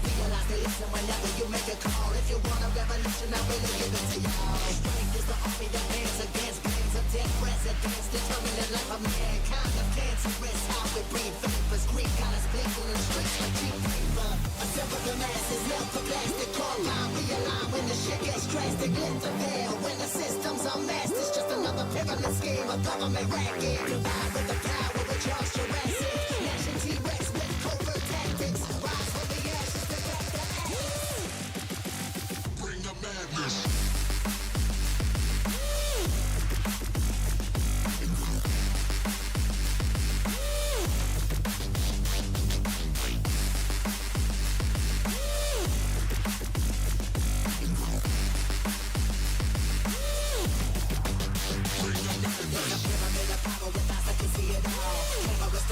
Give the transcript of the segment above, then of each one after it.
Realize they listen whenever you make a call. If you want a revolution, I really give it to y'all. Strength is the army that bands against bands of dead presidents, determined the life of mankind. Of cancerous, how we breathe vapors. Greek got us blinking in the streets like cheap paper. Assemble the masses, melt the plastic, core line, realign when the shit gets drastic. Lift the veil when the system's unmasked. It's just another pyramid scheme, a government racket. Combined with the power of Charles Jurassic. Nation T-Rex with covert tactics. Rise from the ashes to back the axe. Bring the madness.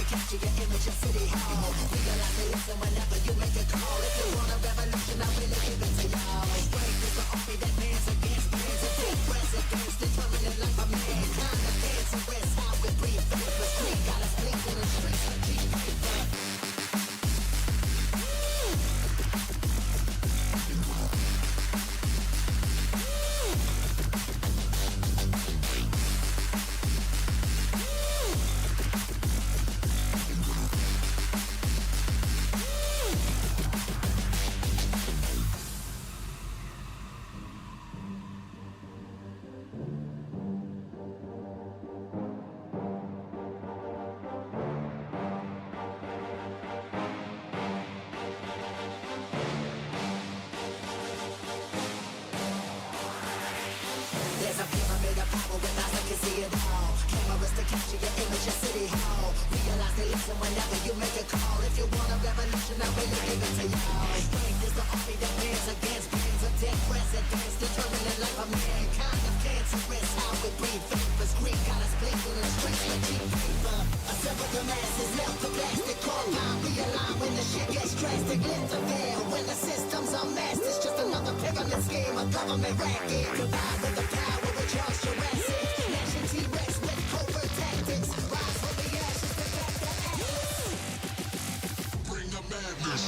Capture your image of City Hall. Realize they listen whenever you make a call. If you want a revolution, I really give it to y'all. Strength is the army that bands against bands of dead presidents, determined the life of mankind. The cancerous, how we breathe vapors. Greek got us blinking in the streets like cheap paper. There's a pyramid of power with eyes that can see it all. Cameras to capture your image of City Hall. Realize they listen whenever you make a call. If you want a revolution, I really give it to y'all. Strength is the army that bands against bands of dead presidents, determined the life of mankind. Of cancerous, how we breathe vapors. Greek got us blinking in the streets like cheap paper. Assemble the masses, melt the plastic, core line, realign when the shit gets drastic. Lift the veil when the system's unmasked. It's just another pyramid scheme, a government racket. Combined with the power of Charles Jurassic. Nation T-Rex with covert tactics. Rise from the ashes to back the axe. Bring the madness.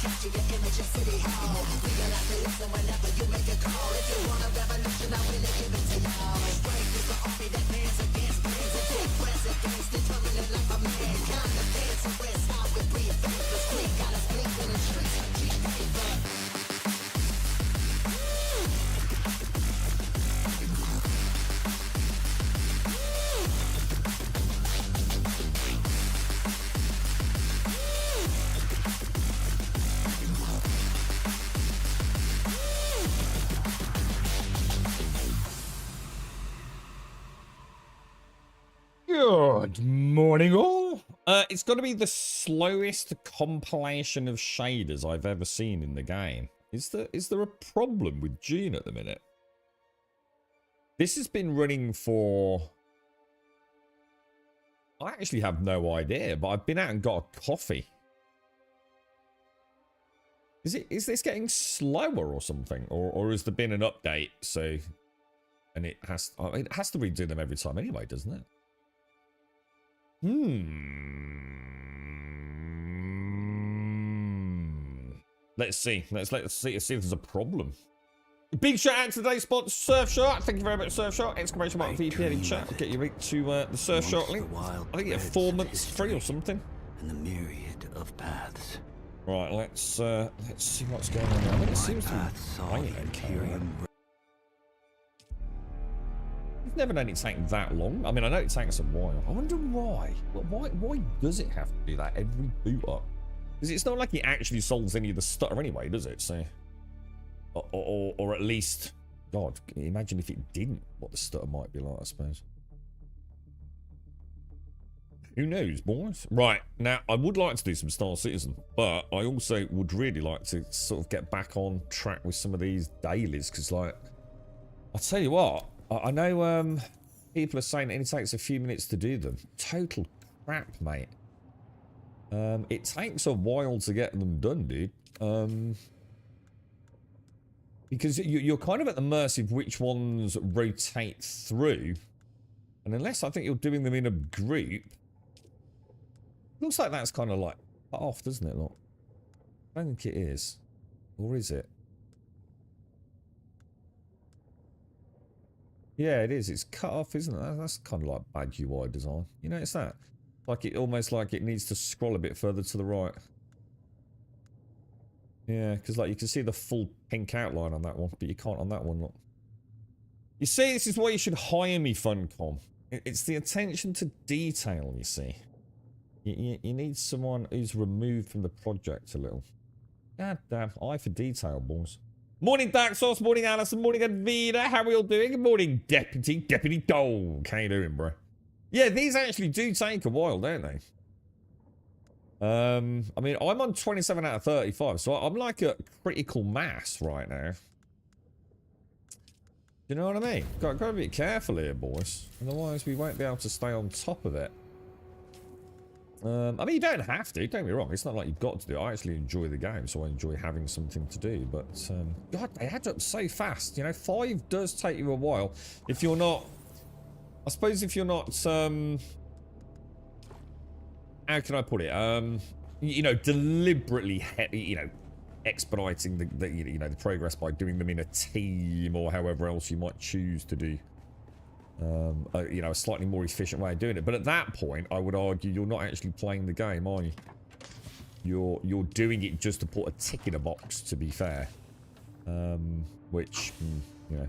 Capture your image of City Hall. Realize they listen whenever you make a call. If you want a revolution, I really give it to y'all. Strength is the army that bands against bands of dead presidents, determined the life of mankind. The cancerous, how we breathe vapors. Greek got us blinking in the streets like cheap paper. Good morning, all. It's got to be the slowest compilation of shaders I've ever seen in the game. Is there a problem with Dune at the minute? This has been running for... I actually have no idea, but I've been out and got a coffee. Is this getting slower or something? Or has there been an update, so... And it has to redo them every time anyway, doesn't it? Let's see. Let's see if there's a problem. Big shout out to today's sponsor, Surfshark. Thank you very much, Surfshark. Exclamation mark VPN in chat. I'll get you link to the Surfshark link. I think you get 4 months free or something. And the myriad of paths. Right, let's see what's going on now. I think it seems to be playing okay. I've never known it take that long. I mean, I know it takes a while. I wonder why. Why does it have to do that every boot up? Because it's not like it actually solves any of the stutter anyway, does it? So, or at least, God, can you imagine if it didn't, what the stutter might be like, I suppose. Who knows, boys? Right, now, I would like to do some Star Citizen, but I also would really like to sort of get back on track with some of these dailies, because, like, I'll tell you what, I know People are saying it only takes a few minutes to do them. Total crap, mate. It takes a while to get them done, dude. Because you're kind of at the mercy of which ones rotate through. And unless I think you're doing them in a group, looks like that's kind of like cut off, doesn't it? Look, I don't think it is. Or is it? Yeah, it is. It's cut off, isn't it? That's kind of like bad UI design. You notice that? Like it almost like it needs to scroll a bit further to the right. Yeah, because like you can see the full pink outline on that one, but you can't on that one. Look. You see, this is why you should hire me, Funcom. It's the attention to detail, you see. You need someone who's removed from the project a little. God damn, eye for detail, boys. Morning, Dark Sauce. Morning, Alison. Morning, Advita. How are we all doing? Good morning, Deputy Dog. How you doing, bro? Yeah, these actually do take a while, don't they? I mean, I'm on 27 out of 35, so I'm like a critical mass right now. You know what I mean? Got to be careful here, boys. Otherwise, we won't be able to stay on top of it. I mean, you don't have to. Don't get me wrong. It's not like you've got to do it. I actually enjoy the game, so I enjoy having something to do. But, God, they add up so fast. You know, 5 does take you a while. If you're not... I suppose if you're not... how can I put it? You know, deliberately, you know, expediting the you know, the progress by doing them in a team or however else you might choose to do. You know, a slightly more efficient way of doing it. But at that point, I would argue you're not actually playing the game, are you? You're doing it just to put a tick in a box, to be fair. Which, you know,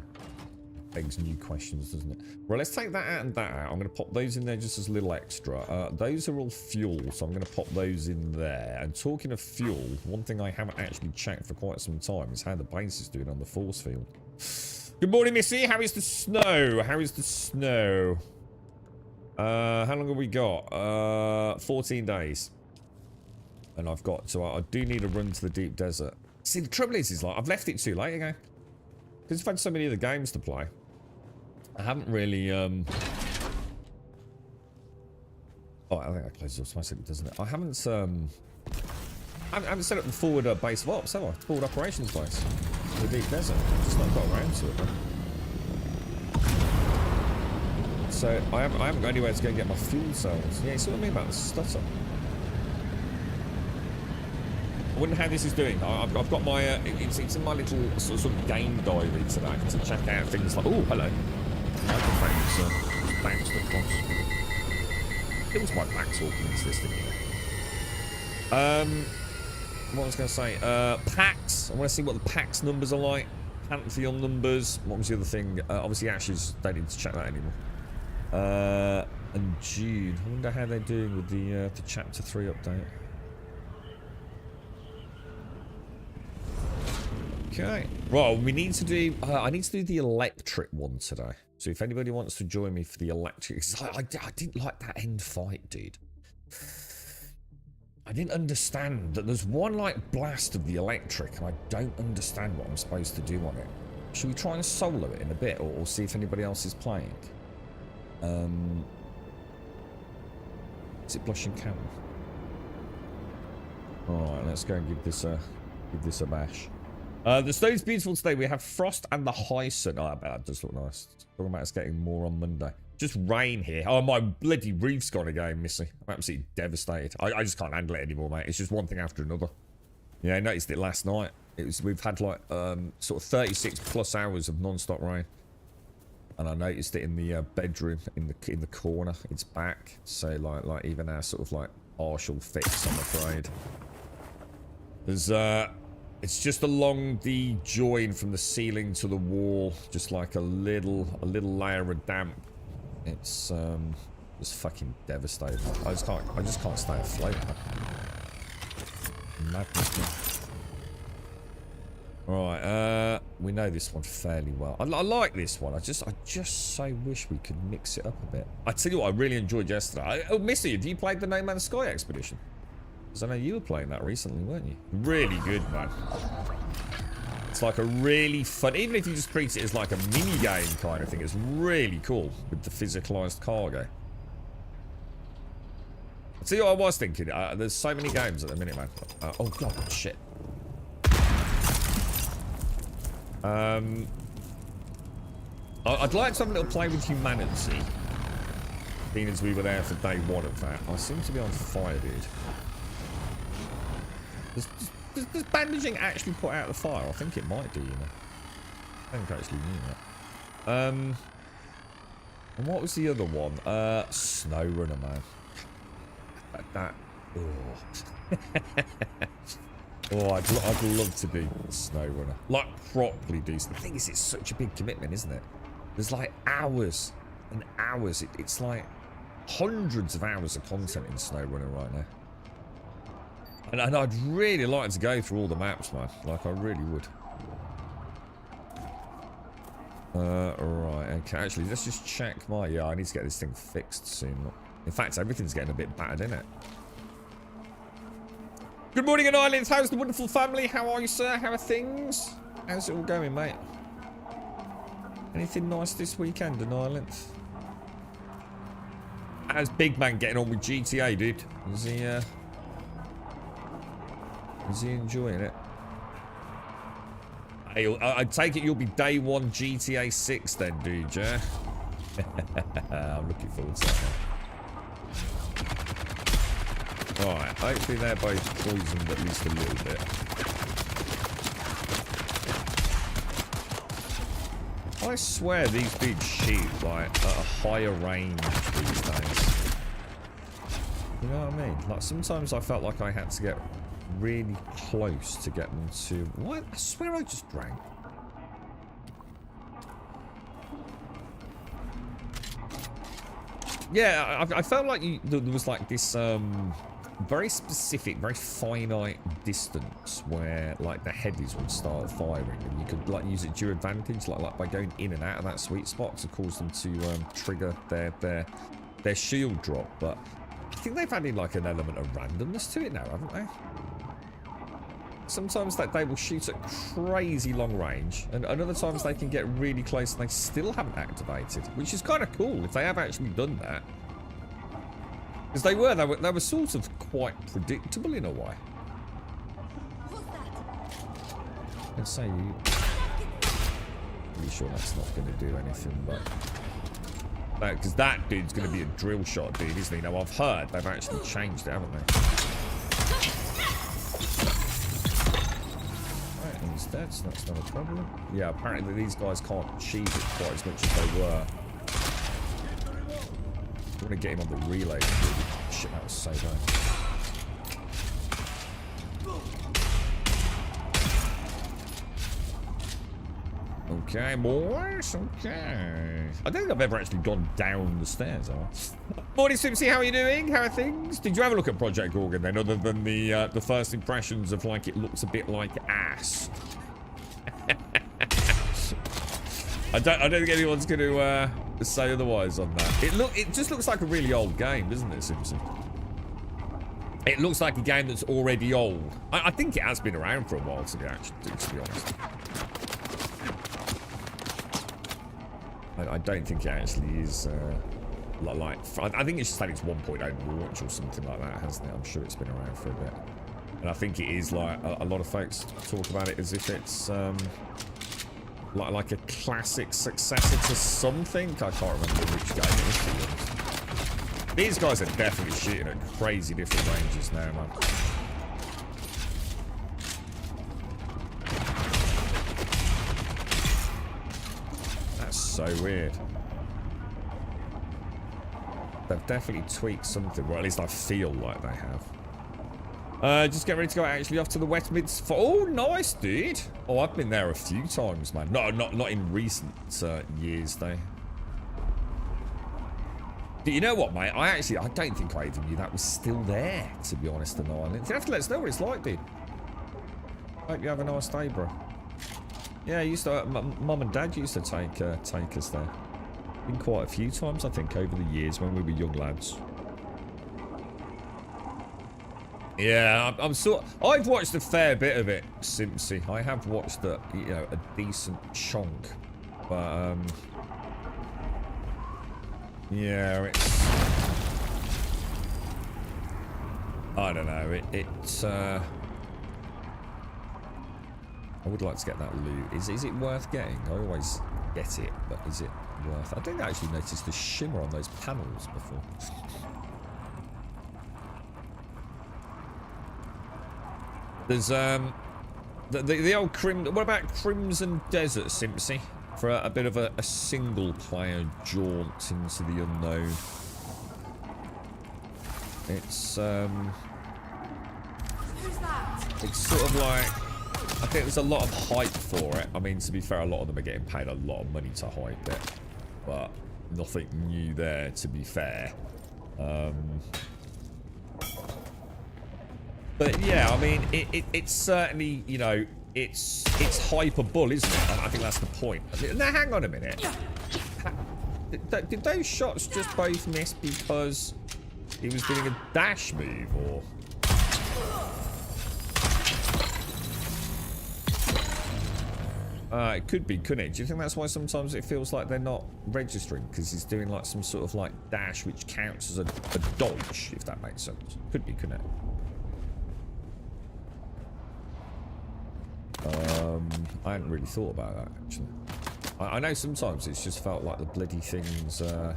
begs new questions, doesn't it? Well, let's take that out and that out. I'm going to pop those in there just as a little extra. Those are all fuel, so I'm going to pop those in there. And talking of fuel, one thing I haven't actually checked for quite some time is how the base is doing on the force field. Good morning, Missy. How is the snow? How is the snow? How long have we got? 14 days. And I've got, so I do need a run to the deep desert. See, the trouble is like, I've left it too late again. Because I've had so many other games to play. I haven't really, Oh, I think that closes automatically, doesn't it? I haven't set up the forward base of ops, have I? Forward operations base. The deep desert. Just not got around to it, though. So, I haven't got anywhere to go and get my fuel cells. Yeah, you see what I mean about the stutter? I wonder how this is doing. I've got my, it's in my little sort of game diary today to check out things like, oh, hello. Microphones bounced across. It was my back talking into this thing here. What was I going to say? Packs. I want to see what the packs numbers are like. Pantheon numbers. What was the other thing? Obviously, Ashes, don't need to check that anymore. And June. I wonder how they're doing with the Chapter 3 update. Okay. Well, we need to do... I need to do the electric one today. So if anybody wants to join me for the electric... I didn't like that end fight, dude. I didn't understand that there's one, like, blast of the electric, and I don't understand what I'm supposed to do on it. Should we try and solo it in a bit, or see if anybody else is playing? Is it Blushing Camel? Alright, let's go and give this a bash. The snow's beautiful today. We have frost and the high sun. Oh, I bet that does look nice. Talking about us getting more on Monday. Just rain here. Oh, my bloody roof's gone again, Missy. I'm absolutely devastated. I just can't handle it anymore, mate. It's just one thing after another. Yeah, I noticed it last night. We've had like sort of 36 plus hours of non-stop rain. And I noticed it in the bedroom in the corner. It's back. So like even our sort of like partial fix, I'm afraid. There's it's just along the join from the ceiling to the wall, just like a little layer of damp. It's just fucking devastating. I just can't stay afloat. Madness. Right, we know this one fairly well. I like this one. I just so wish we could mix it up a bit. I tell you what, I really enjoyed yesterday. Oh, Missy, have you played the No Man's Sky expedition? Because I know you were playing that recently, weren't you? Really good, man. It's like a really fun, even if you just treat it as like a mini game kind of thing, it's really cool with the physicalized cargo. See what I was thinking? There's so many games at the minute, man. Oh god, shit. I'd like to have a little play with humanity. Being as we were there for day one of that. I seem to be on fire, dude. Does bandaging actually put out the fire? I think it might do, you know. I think I actually knew that. And what was the other one? Snow Runner, man. Oh. Oh, I'd love to do Snow Runner. Like, properly do. The thing is, it's such a big commitment, isn't it? There's like hours and hours. It's like hundreds of hours of content in Snow Runner right now. And I'd really like to go through all the maps, man. Like, I really would. Right, okay. Actually, let's just check my... Yeah, I need to get this thing fixed soon. In fact, everything's getting a bit battered, isn't it? Good morning, in Ireland. How's the wonderful family? How are you, sir? How are things? How's it all going, mate? Anything nice this weekend in Ireland? How's Big Man getting on with GTA, dude? Is he enjoying it? Hey, I take it you'll be day one GTA 6 then, dude, yeah? I'm looking forward to that. Alright, hopefully they're both poisoned at least a little bit. I swear these dudes shoot like at a higher range these days. You know what I mean? Like sometimes I felt like I had to get really close to get them to... What? I swear I just drank. Yeah, I felt like there was like this very specific, very finite distance where like the headies would start firing and you could like use it to your advantage, like by going in and out of that sweet spot to cause them to trigger their shield drop. But I think they've added like an element of randomness to it now, haven't they? Sometimes that they will shoot at crazy long range, and other times they can get really close and they still haven't activated, which is kind of cool if they have actually done that. Because they were sort of quite predictable in a way. Let's say you... Pretty sure that's not going to do anything, but... Because that dude's going to be a drill shot dude, isn't he? Now, I've heard they've actually changed it, haven't they? Right, he's dead, so that's not a problem. Yeah, apparently these guys can't cheese it quite as much as they were. I want to get him on the relay. Shit, that was so bad. Okay, boys. Okay. I don't think I've ever actually gone down the stairs, have I? Morning, Simpsy. How are you doing? How are things? Did you have a look at Project Gorgon then, other than the first impressions of like it looks a bit like ass? I don't think anyone's going to say otherwise on that. It just looks like a really old game, doesn't it, Simpson? It looks like a game that's already old. I think it has been around for a while, to be honest. I don't think it actually is like I think it's just had its 1.0 launch or something like that, hasn't it? I'm sure it's been around for a bit, and I think it is like a lot of folks talk about it as if it's like a classic successor to something. I can't remember which game it is, to be honest. These guys are definitely shooting at crazy different ranges now, man. So weird. They've definitely tweaked something, or at least I feel like they have. Just get ready to go actually off to the Westminster. Oh, nice, dude. Oh, I've been there a few times, man. No, not in recent years, though. But you know what, mate? I don't think I even knew that was still there, to be honest, in Ireland. You have to let us know what it's like, dude. Hope you have a nice day, bro. Yeah, Mum and Dad used to take us there. Been quite a few times, I think, over the years when we were young lads. Yeah, I've watched a fair bit of it, Simpsy. I have watched a decent chunk, but yeah, it's I don't know. I would like to get that loot. Is it worth getting? I always get it, but is it worth? I didn't actually notice the shimmer on those panels before. There's the old What about Crimson Desert, Simpsy? For a bit of a single player jaunt into the unknown. It's Who's that? it's sort of like, I think there's a lot of hype for it. I mean, to be fair, a lot of them are getting paid a lot of money to hype it, but nothing new there, to be fair. But yeah, I mean, it's certainly, you know, it's hyperbull, isn't it? And I think that's the point. Now, hang on a minute. Did those shots just both miss because he was doing a dash move, or? It could be, couldn't it? Do you think that's why sometimes it feels like they're not registering? Because he's doing like some sort of like dash which counts as a dodge, if that makes sense. Could be, couldn't it? I hadn't really thought about that, actually. I know sometimes it's just felt like the bloody things, I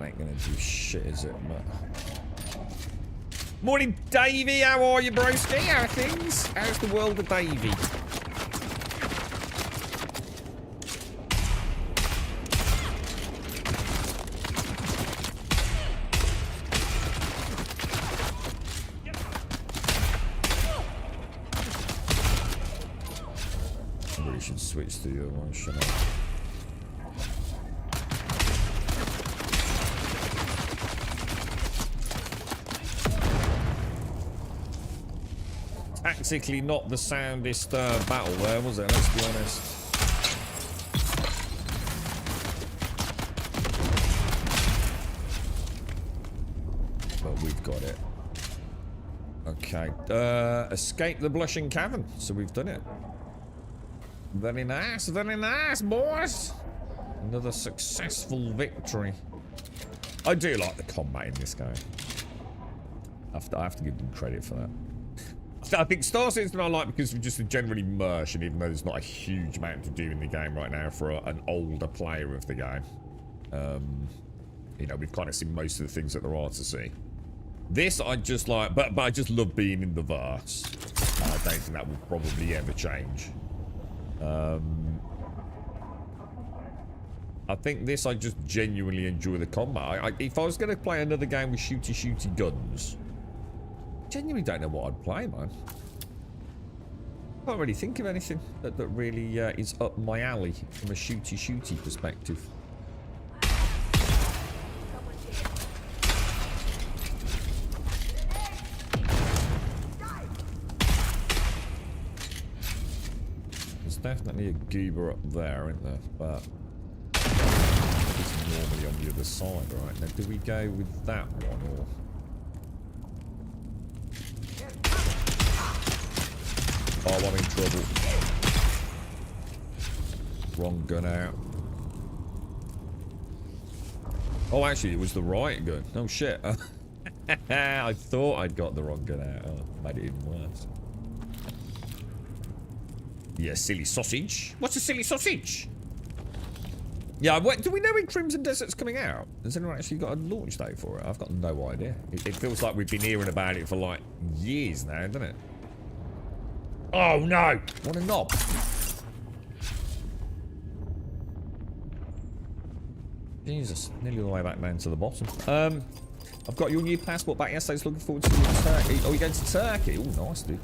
ain't gonna do shit, is it, Matt? Morning, Davey. How are you, broski? How are things? How's the world of Davey? I really should switch to the other one, shouldn't I? Tactically not the soundest battle there, was it? Let's be honest. But we've got it. Okay. Escape the Blushing Cavern. So we've done it. Very nice, boys. Another successful victory. I do like the combat in this game. I have to give them credit for that. I think Star Citizen I like because of just a general immersion, even though there's not a huge amount to do in the game right now for an older player of the game. You know, we've kind of seen most of the things that there are to see. This I just like, but I just love being in the verse. I don't think that will probably ever change. I think this I just genuinely enjoy the combat. If I was going to play another game with shooty guns, genuinely don't know what I'd play, man. Can't really think of anything that really is up my alley from a shooty perspective. There's definitely a goober up there, isn't there? But it's normally on the other side, right? Now, do we go with that one, or? Oh, I'm in trouble. Wrong gun out. Oh, actually, it was the right gun. Oh, shit. I thought I'd got the wrong gun out. Oh, made it even worse. Yeah, silly sausage. What's a silly sausage? Yeah, do we know when Crimson Desert's coming out? Has anyone actually got a launch date for it? I've got no idea. It feels like we've been hearing about it for, like, years now, doesn't it? Oh no! What a knob. Jesus, nearly all the way back down to the bottom. I've got your new passport back yesterday. Looking forward to Turkey. Oh, you're going to Turkey? Oh, nice, dude.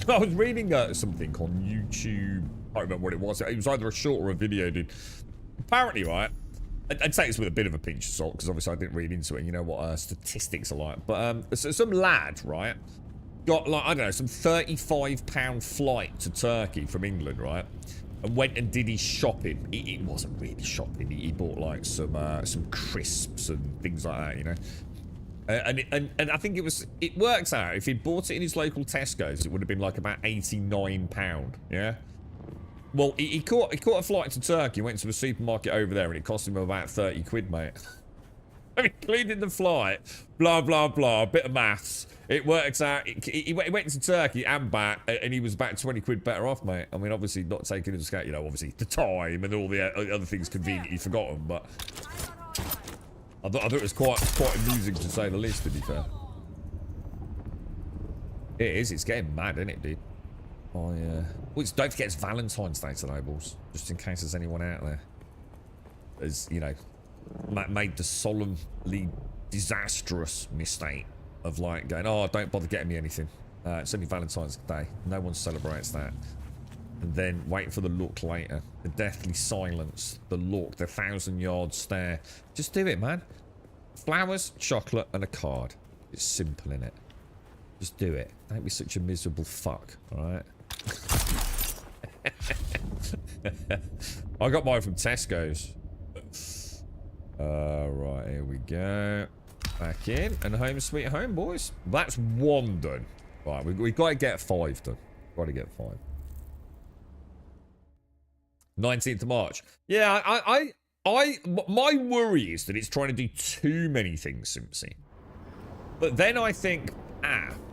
I was reading something on YouTube. I don't remember what it was. It was either a short or a video, dude. Apparently, right? I'd say it's with a bit of a pinch of salt because obviously I didn't read into it. And you know what statistics are like. But so some lad, right? Got like, I don't know, some £35 flight to Turkey from England, right? and went and did his shopping. It wasn't really shopping. He bought like some crisps and things like that, you know. And I think it works out. If he'd bought it in his local Tesco's, it would have been like about £89. Yeah. Well, he caught a flight to Turkey, went to the supermarket over there, and it cost him about 30 quid, mate. I mean, including the flight, blah, blah, blah, a bit of maths. It works out. He went to Turkey and back, and he was about 20 quid better off, mate. I mean, obviously, not taking into account, you know, obviously, the time and all the other things conveniently forgotten, but I thought it was quite amusing, to say the least, to be fair. It is. It's getting mad, isn't it, dude? Oh, yeah. Well, don't forget it's Valentine's Day today, boys. Just in case there's anyone out there has, you know, made the solemnly disastrous mistake of, like, going, oh, don't bother getting me anything. It's only Valentine's Day. No one celebrates that. And then wait for the look later. The deathly silence. The look. The 1,000-yard stare. Just do it, man. Flowers, chocolate, and a card. It's simple, innit? Just do it. Don't be such a miserable fuck, alright? I got mine from Tesco's. Right, here we go. Back in, and home sweet home, boys. That's one done. Right, we've got to get 5 done. Got to get 5. 19th of March. Yeah, my worry is that it's trying to do too many things, Simpsy. But then I think,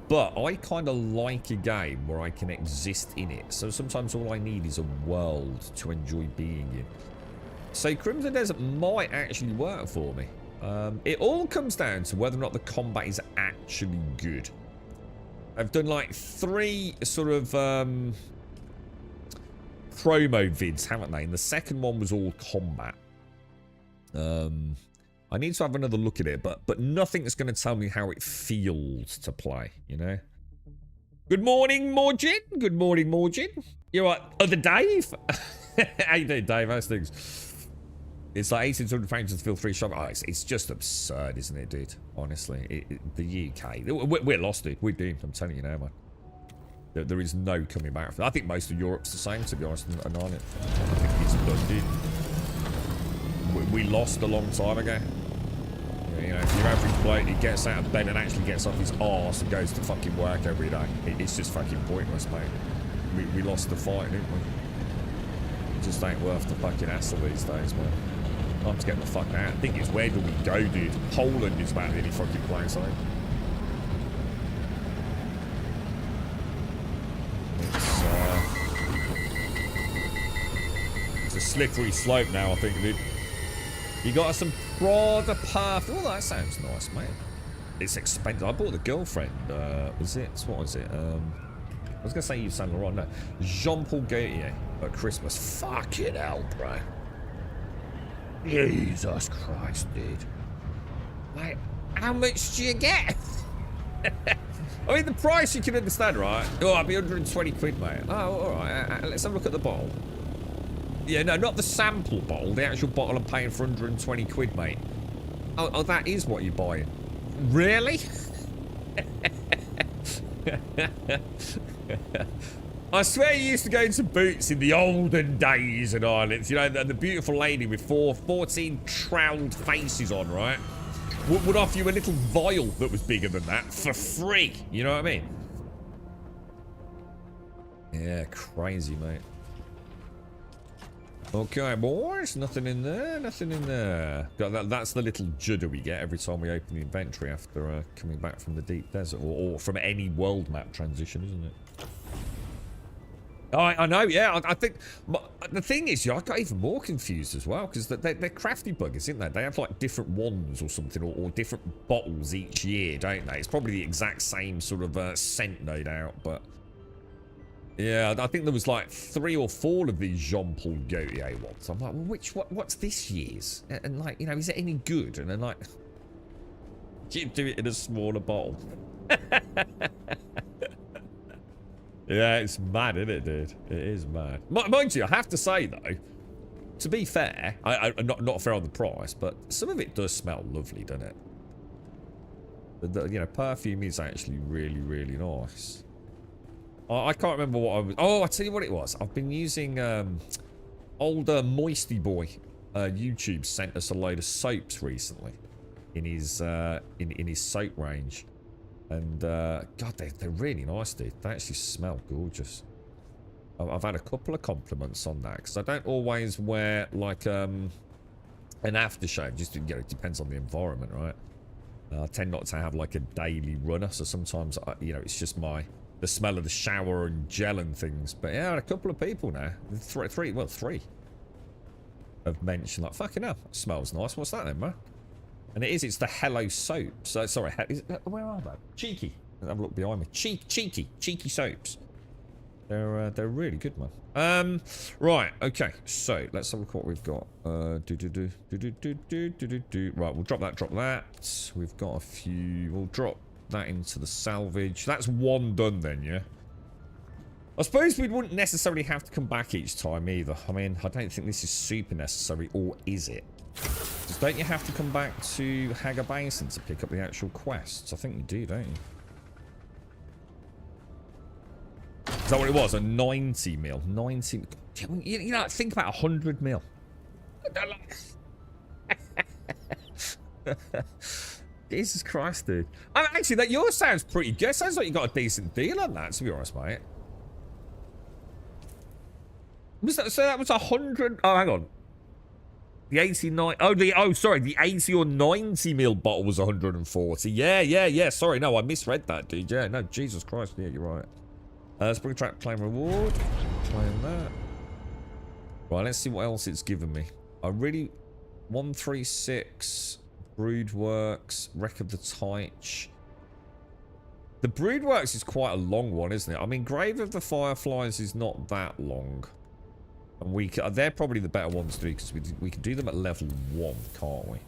but I kind of like a game where I can exist in it. So sometimes all I need is a world to enjoy being in. So Crimson Desert might actually work for me. It all comes down to whether or not the combat is actually good. I've done like 3 sort of promo vids, haven't they? And the second one was all combat. I need to have another look at it, but nothing is going to tell me how it feels to play, you know? Good morning, Morgin. Good morning, Morgin. You're right. Other Dave? How you doing, Dave? How's things? It's like £1,800 to feel free shop. Oh, it's just absurd, isn't it, dude? Honestly, the UK. We're lost, dude. We're doomed. I'm telling you now, man. There is no coming back from it. I think most of Europe's the same, to be honest, and on it. I think it's done, dude. We lost a long time ago. You know, if your average bloke, he gets out of bed and actually gets off his arse and goes to fucking work every day. It's just fucking pointless, mate. We lost the fight, didn't we? It just ain't worth the fucking hassle these days, man. Time to get the fuck out. The thing is, where do we go, dude? Poland is about the only fucking place, I think. It's a slippery slope now, I think, dude. You got some broader path. Oh, that sounds nice, mate. It's expensive. I bought the girlfriend. What was it? I was going to say Yves Saint Laurent. No. Jean-Paul Gaultier at Christmas. Fucking hell, bro. Jesus Christ, dude. Like, how much do you get? I mean, the price you can understand, right? Oh, I'll be 120 quid, mate. Oh, all right. Let's have a look at the bottle. Yeah, no, not the sample bottle. The actual bottle I'm paying for 120 quid, mate. Oh, that is what you're buying. Really? I swear you used to go into Boots in the olden days in Ireland. You know, the beautiful lady with 14 troweled faces on, right? Would offer you a little vial that was bigger than that for free. You know what I mean? Yeah, crazy, mate. Okay, boys. Nothing in there. Nothing in there. That's the little judder we get every time we open the inventory after coming back from the deep desert. Or from any world map transition, isn't it? Oh, I know, yeah. I think... The thing is, I got even more confused as well. Because they're crafty buggers, isn't they? They have, like, different wands or something. Or different bottles each year, don't they? It's probably the exact same sort of scent, no doubt. But... yeah, I think there was like 3 or 4 of these Jean-Paul Gaultier ones. I'm like, well, what's this year's? And like, you know, is it any good? And then like, you do it in a smaller bottle. Yeah, it's mad, isn't it, dude? It is mad. Mind you, I have to say though, to be fair, not fair on the price, but some of it does smell lovely, doesn't it? You know, perfume is actually really, really nice. I can't remember what I was... Oh, I tell you what it was. I've been using older Moisty Boy. YouTube sent us a load of soaps recently in his in his soap range. And God, they're really nice, dude. They actually smell gorgeous. I've had a couple of compliments on that because I don't always wear like an aftershave. Just, you know, it depends on the environment, right? I tend not to have like a daily runner, so sometimes you know, it's just the smell of the shower and gel and things. But yeah, a couple of people now, three have mentioned like, fucking hell, that smells nice. What's that then, man? And it's the Hello soap. So sorry, where are they? Cheeky. Have a look behind me. Cheeky soaps. They're really good, man. Right, okay. So let's have a look what we've got. Right, we'll drop that. We've got a few. We'll drop that into the salvage. That's one done then, yeah. I suppose we wouldn't necessarily have to come back each time either. I mean, I don't think this is super necessary, or is it? Just don't you have to come back to Hagar Basin to pick up the actual quests? I think you do, don't you? Is that what it was? A 90 mil? 90... You know, think about 100 mil. Jesus Christ, dude. I mean, actually, that yours sounds pretty good. Sounds like you got a decent deal on that, to be honest, mate. So that was 100... Oh, hang on. The 89... Oh, sorry. The 80 or 90 mil bottle was 140. Yeah. Sorry, no, I misread that, dude. Yeah, no, Jesus Christ. Yeah, you're right. Spring Trap claim reward. Claim that. Right, let's see what else it's given me. I really... 136... Broodworks, Wreck of the Teich. The Broodworks is quite a long one, isn't it? I mean, Grave of the Fireflies is not that long. And they're probably the better ones to do, because we can do them at level 1, can't we?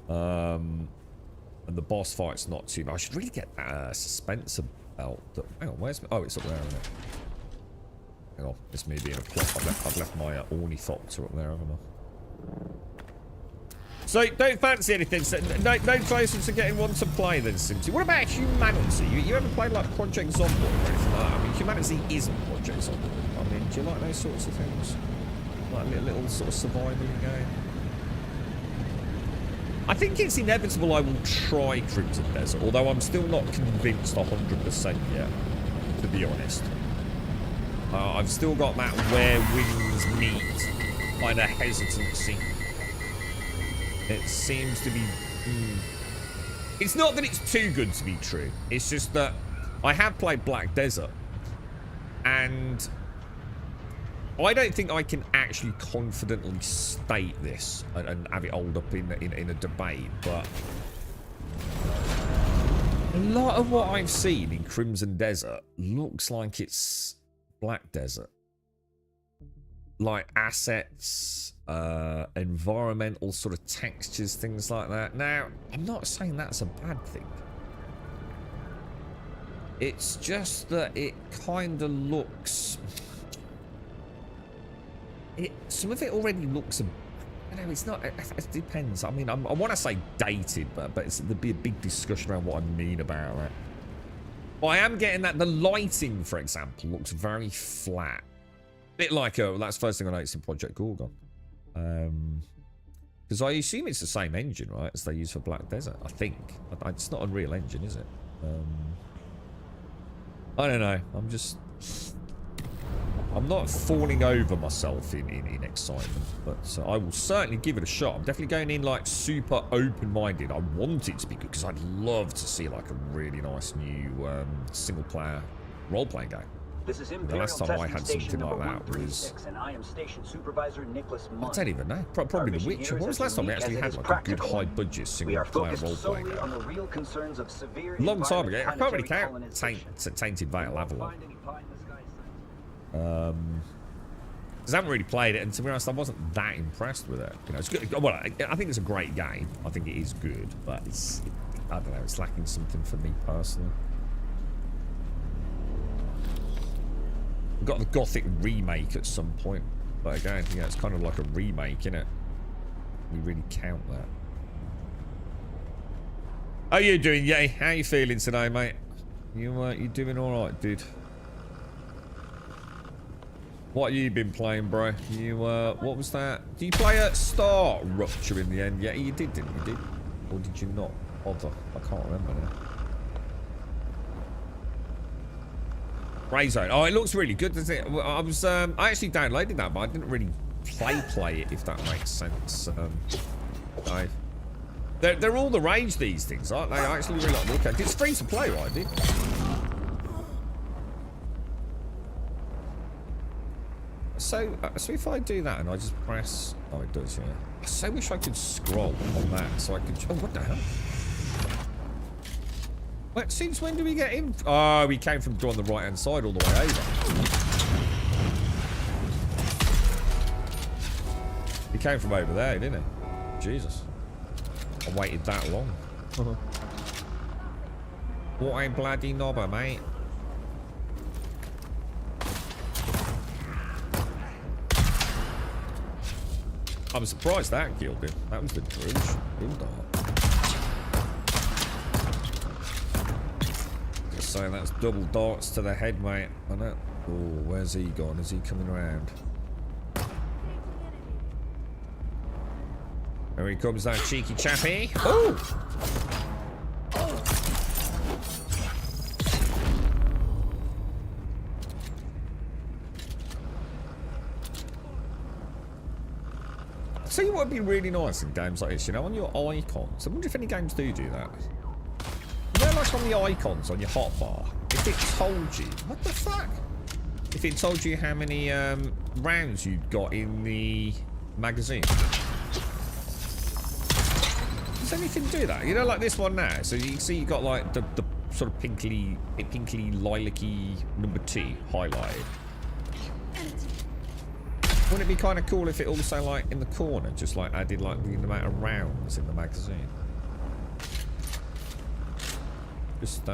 And the boss fight's not too bad. I should really get that Suspenser belt. Hang on, where's... Oh, it's up there, isn't it? Hang on, it's me being a plot. I've left my Ornithopter up there, haven't I? So, don't fancy anything. So, no traces of getting one to play then, Simpty. What about Humanity? You ever played like Project Zomboid or anything like that? I mean, Humanity isn't Project Zomboid. I mean, do you like those sorts of things? Like a little sort of survival game? I think it's inevitable I will try Crimson Desert, although I'm still not convinced 100% yet, to be honest. I've still got that where wings meet kind of hesitancy. It seems to be... It's not that it's too good to be true. It's just that I have played Black Desert. And I don't think I can actually confidently state this and have it hold up in a debate. But a lot of what I've seen in Crimson Desert looks like it's Black Desert. Like assets, environmental sort of textures, things like that. Now, I'm not saying that's a bad thing. It's just that it kind of looks... some of it already looks... I know, it's not... It depends. I mean, I want to say dated, but there'd be a big discussion around what I mean about that. But I am getting that the lighting, for example, looks very flat. Bit like that's the first thing I noticed in Project Gorgon. Because I assume it's the same engine, right, as they use for Black Desert. I think. It's not Unreal Engine, is it? I don't know. I'm not falling over myself in excitement, but I will certainly give it a shot. I'm definitely going in like super open-minded. I want it to be good because I'd love to see like a really nice new single-player role-playing game. This is The last time I had something like that was... and I am Station Supervisor Nicholas Munn. I don't even know. Probably The Witcher. When was the last time we actually had like a good high-budget single-player role-playing game? On the real concerns of severe Long time ago. I can't really count Tainted Veil, have I? Because I haven't really played it, and to be honest, I wasn't that impressed with it. You know, it's good. Well, I think it's a great game. I think it is good, but I don't know. It's lacking something for me personally. We've got the Gothic remake at some point, but again, yeah, it's kind of like a remake, innit? We really count that. How you doing, Yay? How you feeling today, mate? You doing all right, dude? What have you been playing, bro? You what was that? Do you play at Star Rupture in the end? Yeah, you did, didn't you? Did, or did you not bother? I can't remember now. Grey Zone. Oh, it looks really good, doesn't it? Well, I actually downloaded that, but I didn't really play it, if that makes sense. They're all the rage, these things, aren't they? I actually really like the look at it. It's free to play, right, dude? So if I do that and I just press... Oh, it does, yeah. I so wish I could scroll on that so I could... Oh, what the hell? Wait, since when do we get in? Oh, we came from on the right-hand side all the way over. He came from over there, didn't he? Jesus. I waited that long. What a bloody knobber, mate. I'm surprised that killed him. That was the Druge. Just saying, that's double darts to the head, mate. I know. Oh, where's he gone? Is he coming around? There he comes, that cheeky chappy. Oh! See what would be really nice in games like this, you know, on your icons. I wonder if any games do that. You know, like on the icons on your hotbar, if it told you, what the fuck? If it told you how many rounds you'd got in the magazine. Does anything do that? You know, like this one now. So you can see you got like the sort of pinkly lilac-y number 2 highlighted. Wouldn't it be kind of cool if it also, like, in the corner, just, like, added, like, the amount of rounds in the magazine? Just,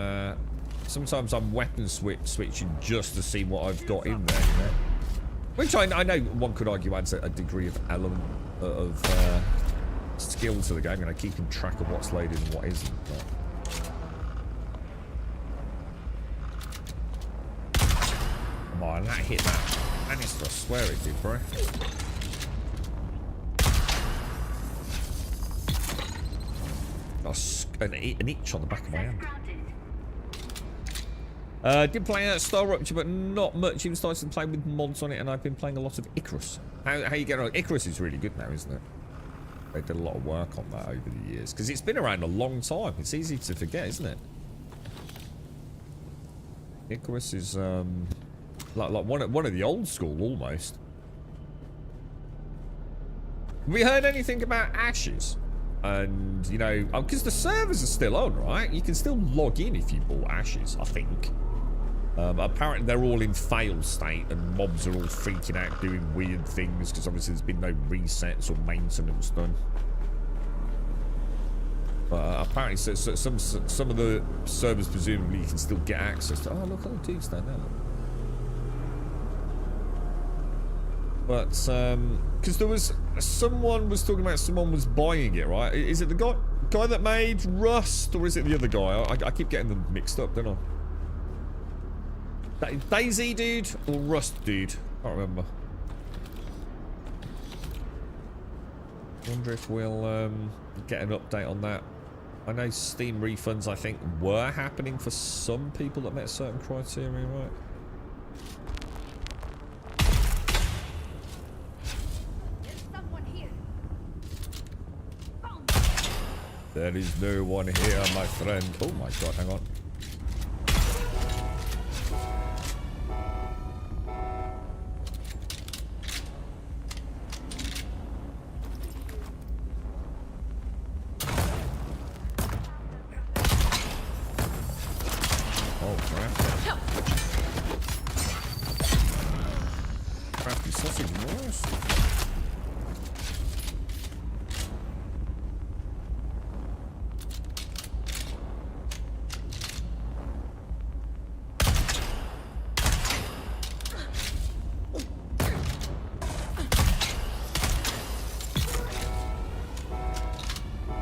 sometimes I'm weapon switching just to see what I've got in there, you know? Which I know one could argue adds a degree of element of skill to the game, you know, keeping track of what's loaded and what isn't, but... Come on, that hit that. Manister, I swear it did, bro. Got an itch on the back of my hand. Did play Star Rupture, but not much. Even started to play with mods on it, and I've been playing a lot of Icarus. How you getting on? Icarus is really good now, isn't it? They did a lot of work on that over the years, because it's been around a long time. It's easy to forget, isn't it? Icarus is like one of the old school almost. Have we heard anything about Ashes? And you know, because the servers are still on, right? You can still log in if you bought Ashes, I think. Apparently they're all in fail state and mobs are all freaking out doing weird things because obviously there's been no resets or maintenance done. Apparently some of the servers presumably you can still get access to. Oh look, oh dude's down there. But because there was someone was talking about someone was buying it, right? Is it the guy that made Rust, or is it the other guy? I keep getting them mixed up, don't I? Daisy dude or Rust dude? Can't remember. Wonder if we'll get an update on that. I know Steam refunds, I think, were happening for some people that met certain criteria, right? There is no one here, my friend. Oh my god, hang on. Oh crap. Crafty sausage wars.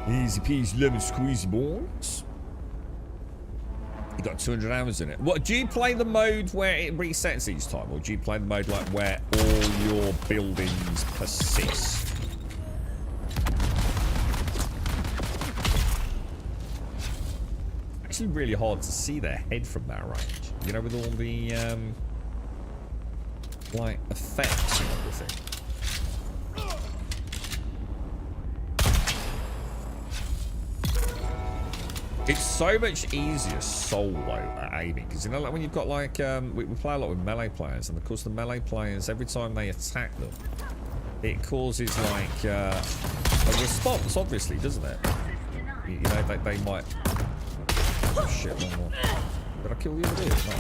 Easy peasy lemon squeezy bones. You got 200 hours in it. What, do you play the mode where it resets each time? Or do you play the mode like where all your buildings persist? Actually really hard to see their head from that range. You know, with all the, like, effects and everything. It's so much easier solo at aiming, because you know, like when you've got like we play a lot with melee players, and of course the melee players, every time they attack them, it causes like a response, obviously, doesn't it? You know, they might. Oh shit! One more. Did I kill the other dude? No.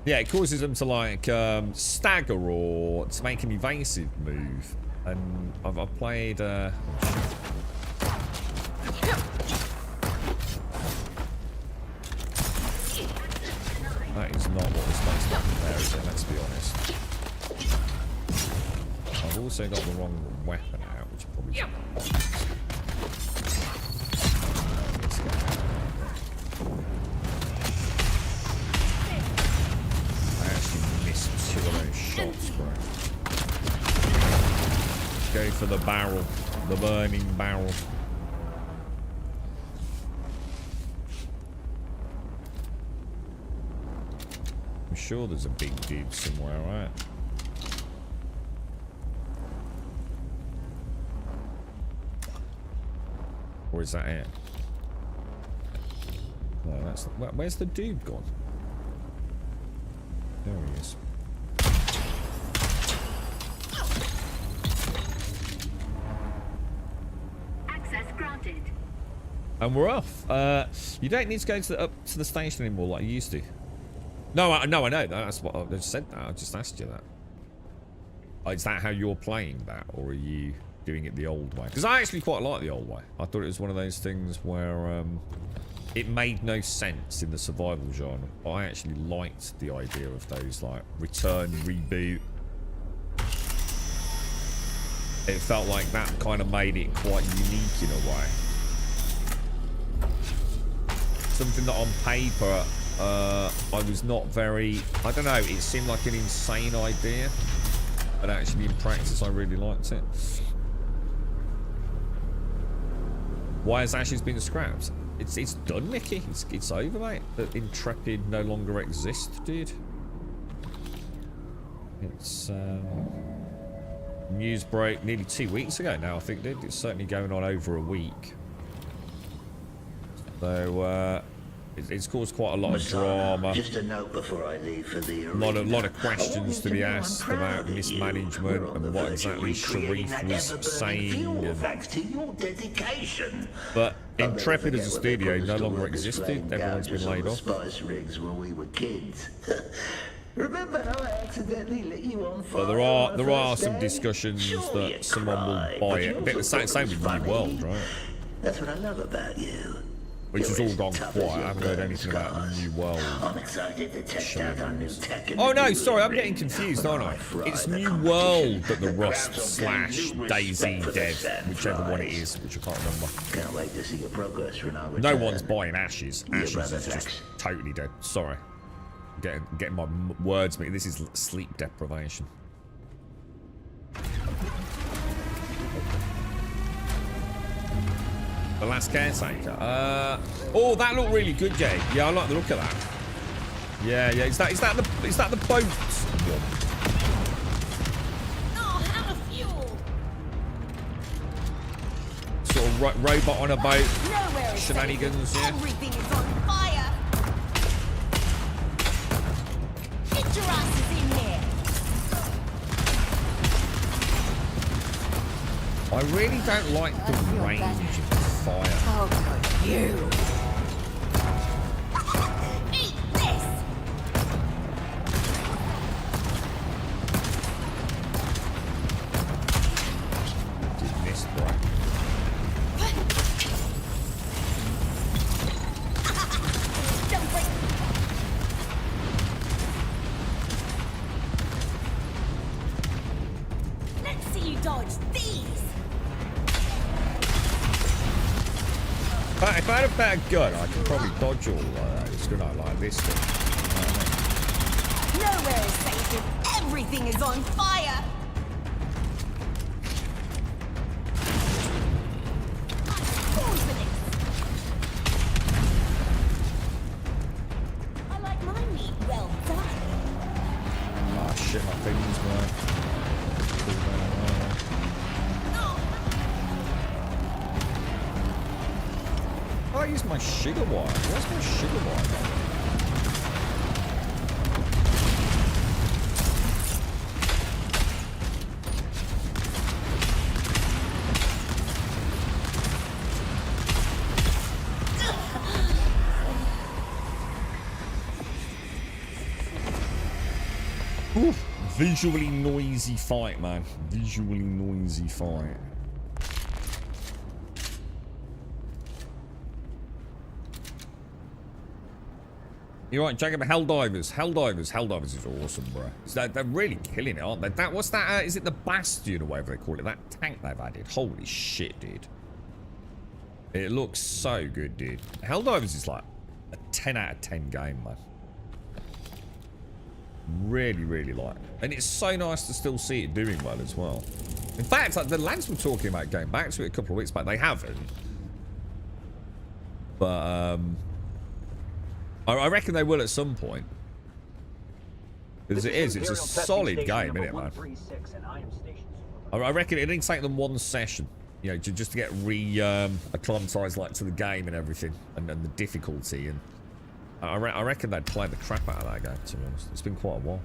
Yeah, it causes them to like stagger or to make an evasive move. And I've played, that is not what we're supposed to be there, is it? Let's be honest. I've also got the wrong weapon out, which probably should. Let's get out of there. I actually missed 2 of those shots, bro. Go for the barrel, the burning barrel. I'm sure there's a big dude somewhere, right? Or is that it? No, that's. Where's the dude gone? There he is. And we're off. You don't need to go to up to the station anymore like you used to. No, I know. That's what I just said. That I just asked you that. Is that how you're playing that, or are you doing it the old way? Because I actually quite like the old way. I thought it was one of those things where it made no sense in the survival genre. But I actually liked the idea of those like return, reboot. It felt like that kind of made it quite unique in a way. Something that on paper, I was not very, I don't know, it seemed like an insane idea, but actually in practice I really liked it. Why has Ashes been scrapped? It's done, Mickey. It's over, mate. The Intrepid no longer exists, dude. It's news break nearly 2 weeks ago now, I think, dude. It's certainly going on over a week. So it's caused quite a lot of drama. Just a note before I leave for the A lot of questions to be asked about mismanagement and what exactly Sharif was saying. Thanks to your dedication. But Intrepid as a studio no longer existed. Everyone's been laid off. Spice rigs when we were kids. Remember how I accidentally lit you on fire? But there are some discussions that someone will buy it. A bit the same with New World, right? That's what I love about you. Which has all gone quiet. I haven't heard anything about the New World. I'm excited to test out our new tech. Oh no, sorry, I'm getting confused, aren't I? It's New World that the Rust / Daisy Dev, whichever one it is, which I can't remember. Can't wait to see your progress when I return. No one's buying Ashes. Ashes is just totally dead. Sorry. Getting my words mixed. This is sleep deprivation. The Last Caretaker. Oh, that looked really good, Jay. Yeah, I like the look of that. Yeah. Is that the boat? Oh, out of fuel. Sort of robot on a boat. Nowhere is Shenanigans, safe. yeah. Everything is on fire. Get your asses in here. I really don't like the range of the fire. How could you? Eat this. Did miss, bro. Don't break. Let's see you dodge these. But if I had a better gun, I could probably dodge all those, couldn't I? Like this thing. Nowhere is safe if everything is on fire. Going for this. I like my meat well done. Oh shit, my things, man. I use my sugar wire. Where's my sugar wire? Oof. Visually noisy fight, man. Visually noisy fight. You're right, Jacob. Helldivers. Helldivers is awesome, bro. They're really killing it, aren't they? What's that? Is it the Bastion or whatever they call it? That tank they've added. Holy shit, dude. It looks so good, dude. Helldivers is like a 10 out of 10 game, man. Really, really like it. And it's so nice to still see it doing well as well. In fact, like, the lads were talking about going back to it a couple of weeks back. They haven't. But, I reckon they will at some point. Because it's a solid game, isn't it, man? I reckon it didn't take them one session, you know, just to get acclimatized like to the game and everything, and the difficulty. And I reckon they'd play the crap out of that game, to be honest. It's been quite a while.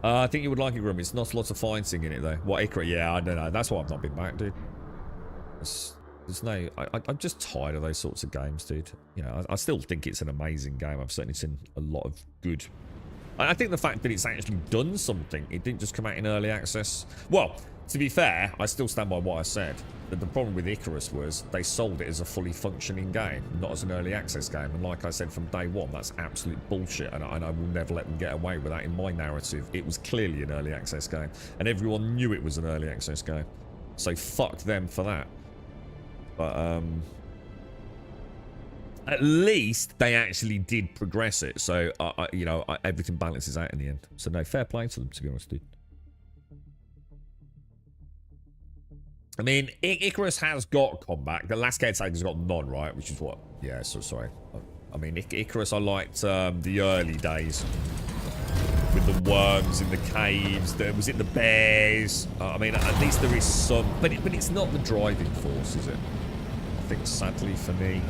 I think you would like it, Grim. It's not lots of fighting in it, though. What, Ikra? Yeah, I don't know. That's why I've not been back, dude. There's no... I'm just tired of those sorts of games, dude. You know, I still think it's an amazing game. I've certainly seen a lot of good... I think the fact that it's actually done something, it didn't just come out in early access. Well, to be fair, I still stand by what I said. That the problem with Icarus was they sold it as a fully functioning game, not as an early access game. And like I said from day one, that's absolute bullshit. And I will never let them get away with that in my narrative. It was clearly an early access game. And everyone knew it was an early access game. So fuck them for that. But, at least they actually did progress it. So, you know, everything balances out in the end. So, no, fair play to them, to be honest, dude. I mean, Icarus has got combat. The last Caretaker's got none, right? Which is what? Yeah, so sorry. I mean, Icarus, I liked the early days. With the worms in the caves. Was it the bears? I mean, at least there is some... But it's not the driving force, is it? I think, sadly, for me...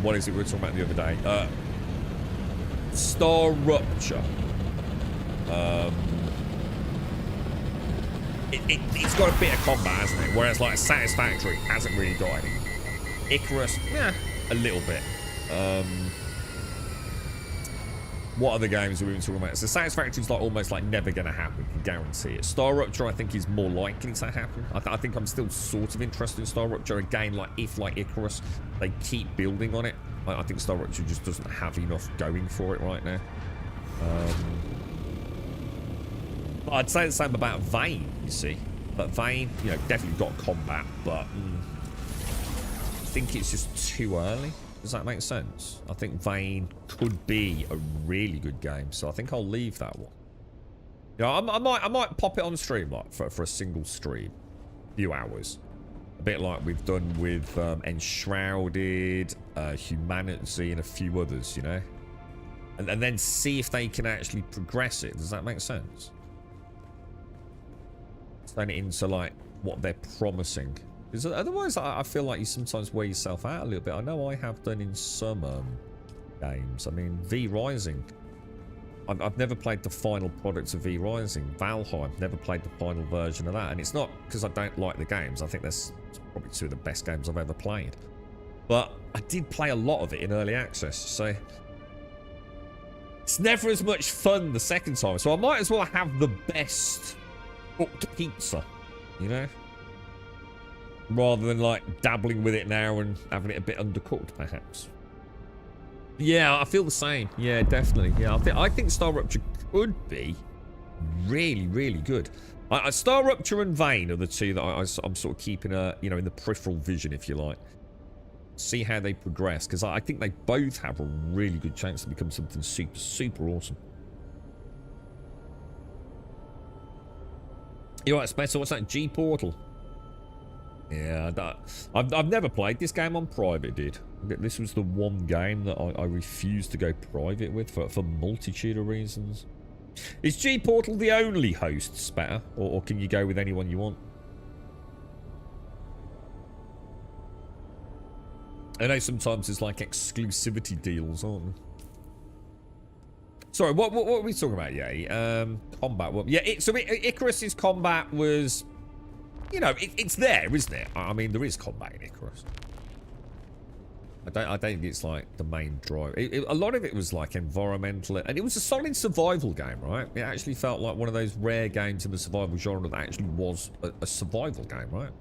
what is it we were talking about the other day? Star Rupture. It's got a bit of combat, hasn't it? Whereas, like, Satisfactory hasn't really got any. Icarus, yeah, a little bit. What other games are we talking about? So Satisfactory is like almost like never going to happen. Can guarantee it. Star Rupture, I think, is more likely to happen. I think I'm still sort of interested in Star Rupture. Again, like if like Icarus, they keep building on it. I think Star Rupture just doesn't have enough going for it right now. I'd say the same about Vane, you see. But Vane, you know, definitely got combat, but I think it's just too early. Does that make sense? I think Vane could be a really good game, so I think I'll leave that one. You know, I might pop it on stream, like for a single stream, few hours, a bit like we've done with Enshrouded, Humanity, and a few others, you know, and then see if they can actually progress it. Does that make sense? Turn it into like what they're promising. Because otherwise, I feel like you sometimes wear yourself out a little bit. I know I have done in some games. I mean, V Rising. I've never played the final product of V Rising. Valheim, never played the final version of that. And it's not because I don't like the games. I think that's probably two of the best games I've ever played. But I did play a lot of it in early access. So it's never as much fun the second time. So I might as well have the best cooked pizza, you know? Rather than like dabbling with it now and having it a bit undercooked, perhaps. Yeah, I feel the same. Yeah, definitely. Yeah, I think Star Rupture could be really, really good. Star Rupture and Vein are the two that I'm sort of keeping you know, in the peripheral vision, if you like. See how they progress, because I think they both have a really good chance to become something super, super awesome. You alright, Spencer? What's that? G Portal? Yeah, I've never played this game on private, dude. This was the one game that I refused to go private with for multitude of reasons. Is G Portal the only host, Spatter? Or can you go with anyone you want? I know sometimes there's like exclusivity deals, aren't there? Sorry, what were we talking about? Yeah, combat. Well, yeah, so Icarus's combat was, you know, it's there, isn't it? I mean, there is combat in Icarus. I don't think it's like the main drive. A lot of it was like environmental, and it was a solid survival game, right? It actually felt like one of those rare games in the survival genre that actually was a survival game, right?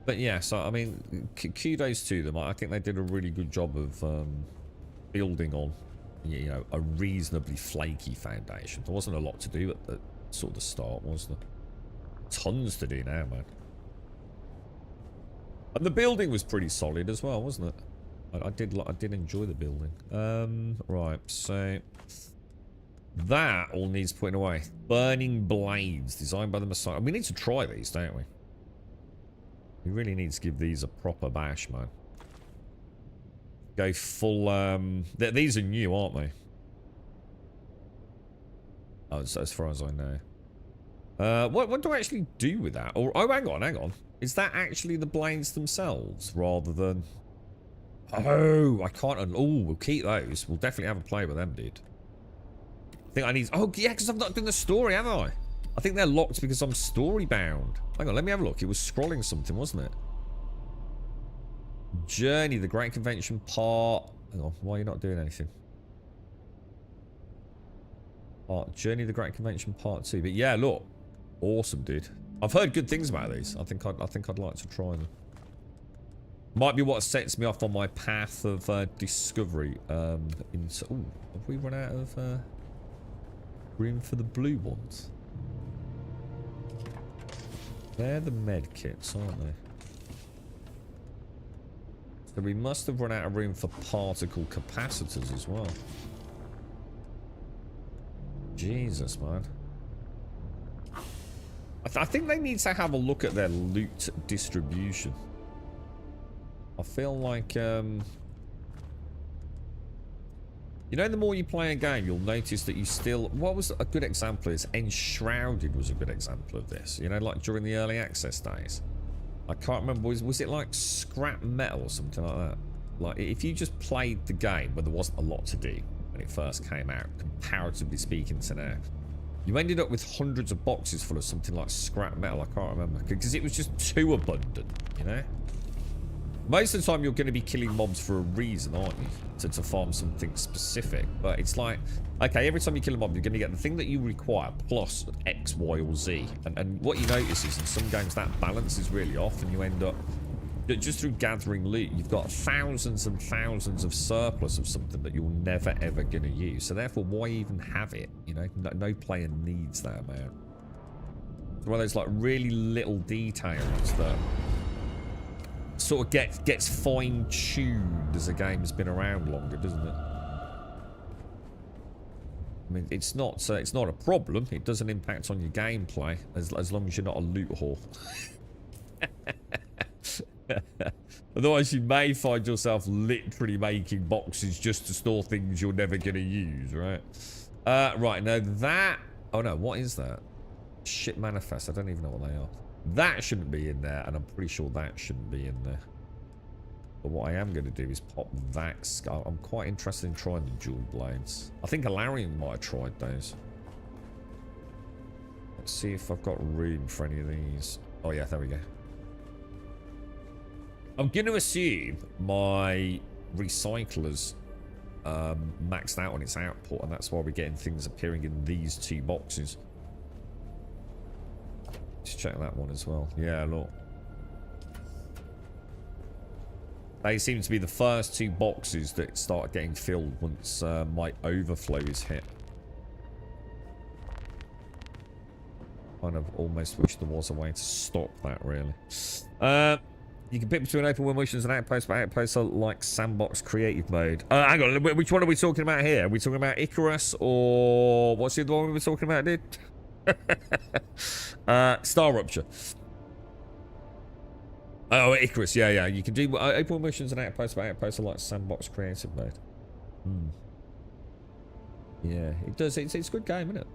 But yeah, so I mean, kudos to them. I think they did a really good job of building on, you know, a reasonably flaky foundation. There wasn't a lot to do at the sort of the start, was there? Tons to do now, man. And the building was pretty solid as well, wasn't it? I did enjoy the building. Right, so that all needs putting away. Burning blades, designed by the Messiah. We need to try these, don't we? We really need to give these a proper bash, man. Go full, these are new, aren't they? Oh, as far as I know. What do I actually do with that? Or, oh, hang on. Is that actually the blades themselves, rather than... Oh, I can't... Oh, we'll keep those. We'll definitely have a play with them, dude. I think I need... Oh, yeah, because I've not done the story, have I? I think they're locked because I'm story bound. Hang on, let me have a look. It was scrolling something, wasn't it? Journey, the Great Convention part... Hang on, why are you not doing anything? Journey, the Great Convention part 2. But yeah, look. Awesome, dude. I've heard good things about these. I think I'd like to try them. Might be what sets me off on my path of discovery. Ooh, have we run out of room for the blue ones? They're the med kits, aren't they? So we must have run out of room for particle capacitors as well. Jesus, man. I think they need to have a look at their loot distribution. I feel like, you know, the more you play a game, you'll notice that you still... What was a good example is Enshrouded was a good example of this. You know, like during the early access days. I can't remember, was it like scrap metal or something like that? Like, if you just played the game when there wasn't a lot to do when it first came out, comparatively speaking to now, you ended up with hundreds of boxes full of something like scrap metal. I can't remember, because it was just too abundant, you know? Most of the time you're going to be killing mobs for a reason, aren't you? To farm something specific. But it's like, okay, every time you kill a mob, you're going to get the thing that you require plus X, Y, or Z. And what you notice is in some games that balance is really off, and you end up, just through gathering loot, you've got thousands and thousands of surplus of something that you're never ever going to use. So therefore, why even have it? You know, no player needs that amount. It's one of those like really little details that sort of gets fine-tuned as a game's been around longer, doesn't it? I mean, it's not a problem. It doesn't impact on your gameplay as long as you're not a loot whore. Otherwise, you may find yourself literally making boxes just to store things you're never going to use, right? Right, now that... Oh, no, what is that? Shit manifest. I don't even know what they are. That shouldn't be in there, and I'm pretty sure that shouldn't be in there. But what I am going to do is pop that skull. I'm quite interested in trying the dual blades. I think Alarion might have tried those. Let's see if I've got room for any of these. Oh, yeah, there we go. I'm going to assume my recycler's maxed out on its output, and that's why we're getting things appearing in these two boxes. Let's check that one as well. Yeah, look. They seem to be the first 2 boxes that start getting filled once my overflow is hit. Kind of almost wish there was a way to stop that, really. You can pick between open world missions and outposts, but outposts are like sandbox creative mode. Hang on, which one are we talking about here? Are we talking about Icarus, or what's the other one we were talking about, dude? Star Rupture. Oh, Icarus, yeah. You can do open world missions and outposts, but outposts are like sandbox creative mode. Yeah, it does. It's a good game, isn't it?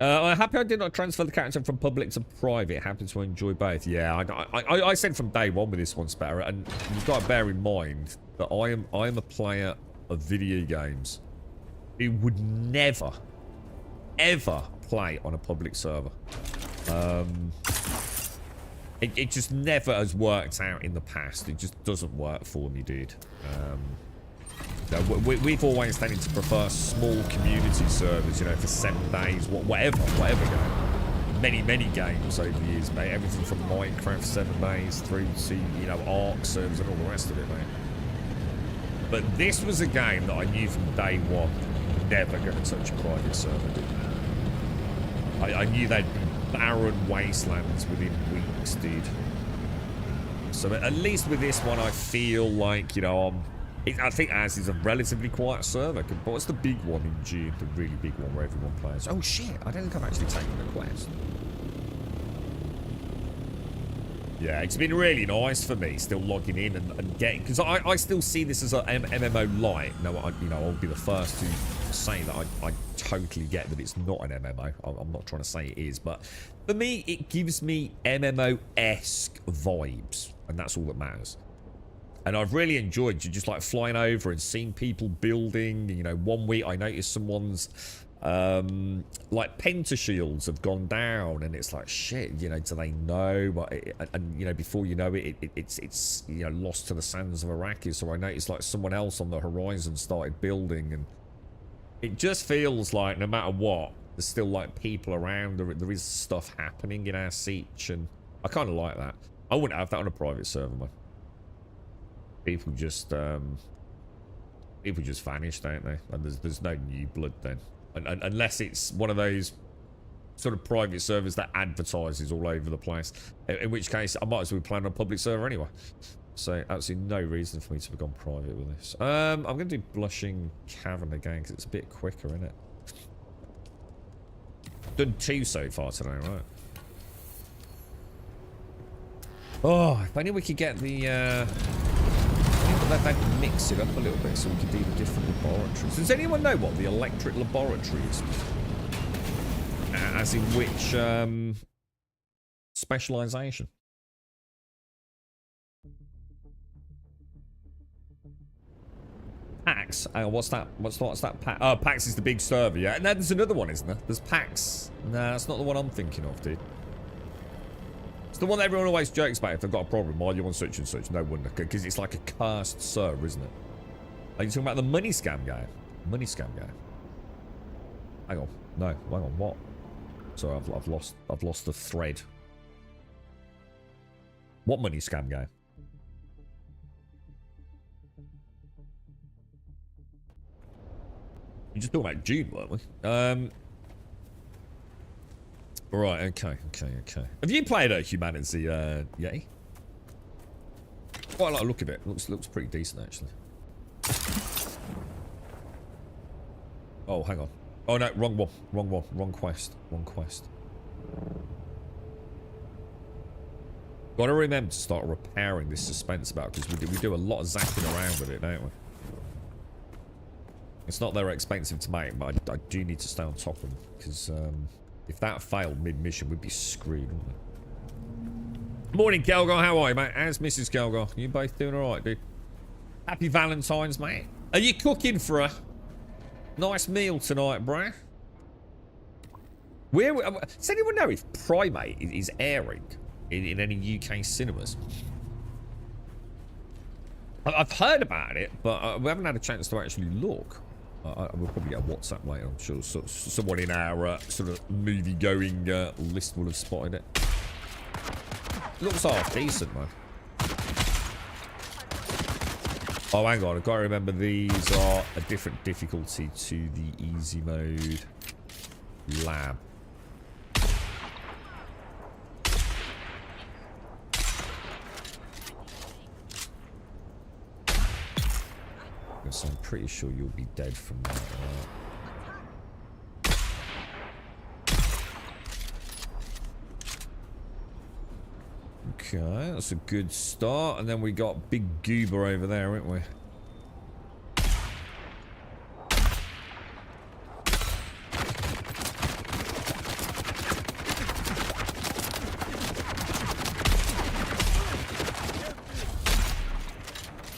I'm happy I did not transfer the character from public to private. Happy to enjoy both. Yeah, I said from day one with this one, Sparrow, and you've got to bear in mind that I am a player of video games who would never, ever play on a public server. It just never has worked out in the past. It just doesn't work for me, dude. We've always tended to prefer small community servers, you know, for 7 days, whatever game. Many games over the years, mate. Everything from Minecraft 7 days through to, you know, Ark servers and all the rest of it, mate. But this was a game that I knew from day one, never going to touch a private server, dude. I knew they'd be barren wastelands within weeks, dude. So at least with this one, I feel like, you know, I think ours is a relatively quiet server. But what's the big one in June? The really big one where everyone plays. Oh shit! I don't think I've actually taken the quest. Yeah, it's been really nice for me still logging in and getting, because I still see this as an MMO light. No, I'll be the first to say that I totally get that it's not an MMO. I'm not trying to say it is, but for me, it gives me MMO-esque vibes, and that's all that matters. And I've really enjoyed just like flying over and seeing people building. You know, one week I noticed someone's like pentashields have gone down, and it's like, shit, you know, do they know? But and you know, before you know it, it's you know, lost to the sands of Arrakis. So I noticed like someone else on the horizon started building, and it just feels like no matter what, there's still like people around. There is stuff happening in our siege, and I kind of like that. I wouldn't have that on a private server, man. People just vanish, don't they? And there's no new blood then, and unless it's one of those sort of private servers that advertises all over the place, in which case I might as well be playing on a public server anyway. So absolutely no reason for me to have gone private with this. I'm going to do Blushing Cavern again because it's a bit quicker, isn't it? Done 2 so far today, right? Oh, if only we could get the they'd mix it up a little bit so we could do the different laboratories. Does anyone know what the electric laboratory is? As in which specialization? PAX. What's that? What's that? Oh, PAX is the big server, yeah. And then there's another one, isn't there? There's PAX. Nah, that's not the one I'm thinking of, dude. It's the one that everyone always jokes about if they've got a problem. Why are you on such and such? No wonder. Because it's like a cursed server, isn't it? Are you talking about the money scam guy? Money scam guy. Hang on. No, hang on. What? Sorry, I've lost the thread. What money scam guy? You just talking about Dune, weren't we? Right, okay. Have you played Humanity, Yeti? Quite like the look of it. Looks pretty decent, actually. Oh, hang on. Oh no, wrong one. Wrong quest. Gotta remember to start repairing this suspense about, because we do a lot of zapping around with it, don't we? It's not that expensive to make, but I do need to stay on top of them, because if that failed mid-mission, we'd be screwed, wouldn't we? Morning, Kelgar. How are you, mate? How's Mrs. Kelgar? You both doing alright, dude? Happy Valentine's, mate. Are you cooking for a nice meal tonight, bruh? Does anyone know if Primate is airing in any UK cinemas? I've heard about it, but we haven't had a chance to actually look. We'll probably get a WhatsApp later. I'm sure someone in our sort of movie-going list will have spotted it. Looks half decent, man. Oh, hang on. I've got to remember these are a different difficulty to the easy mode lab. So I'm pretty sure you'll be dead from that. Right? Okay, that's a good start. And then we got Big Goober over there, haven't we?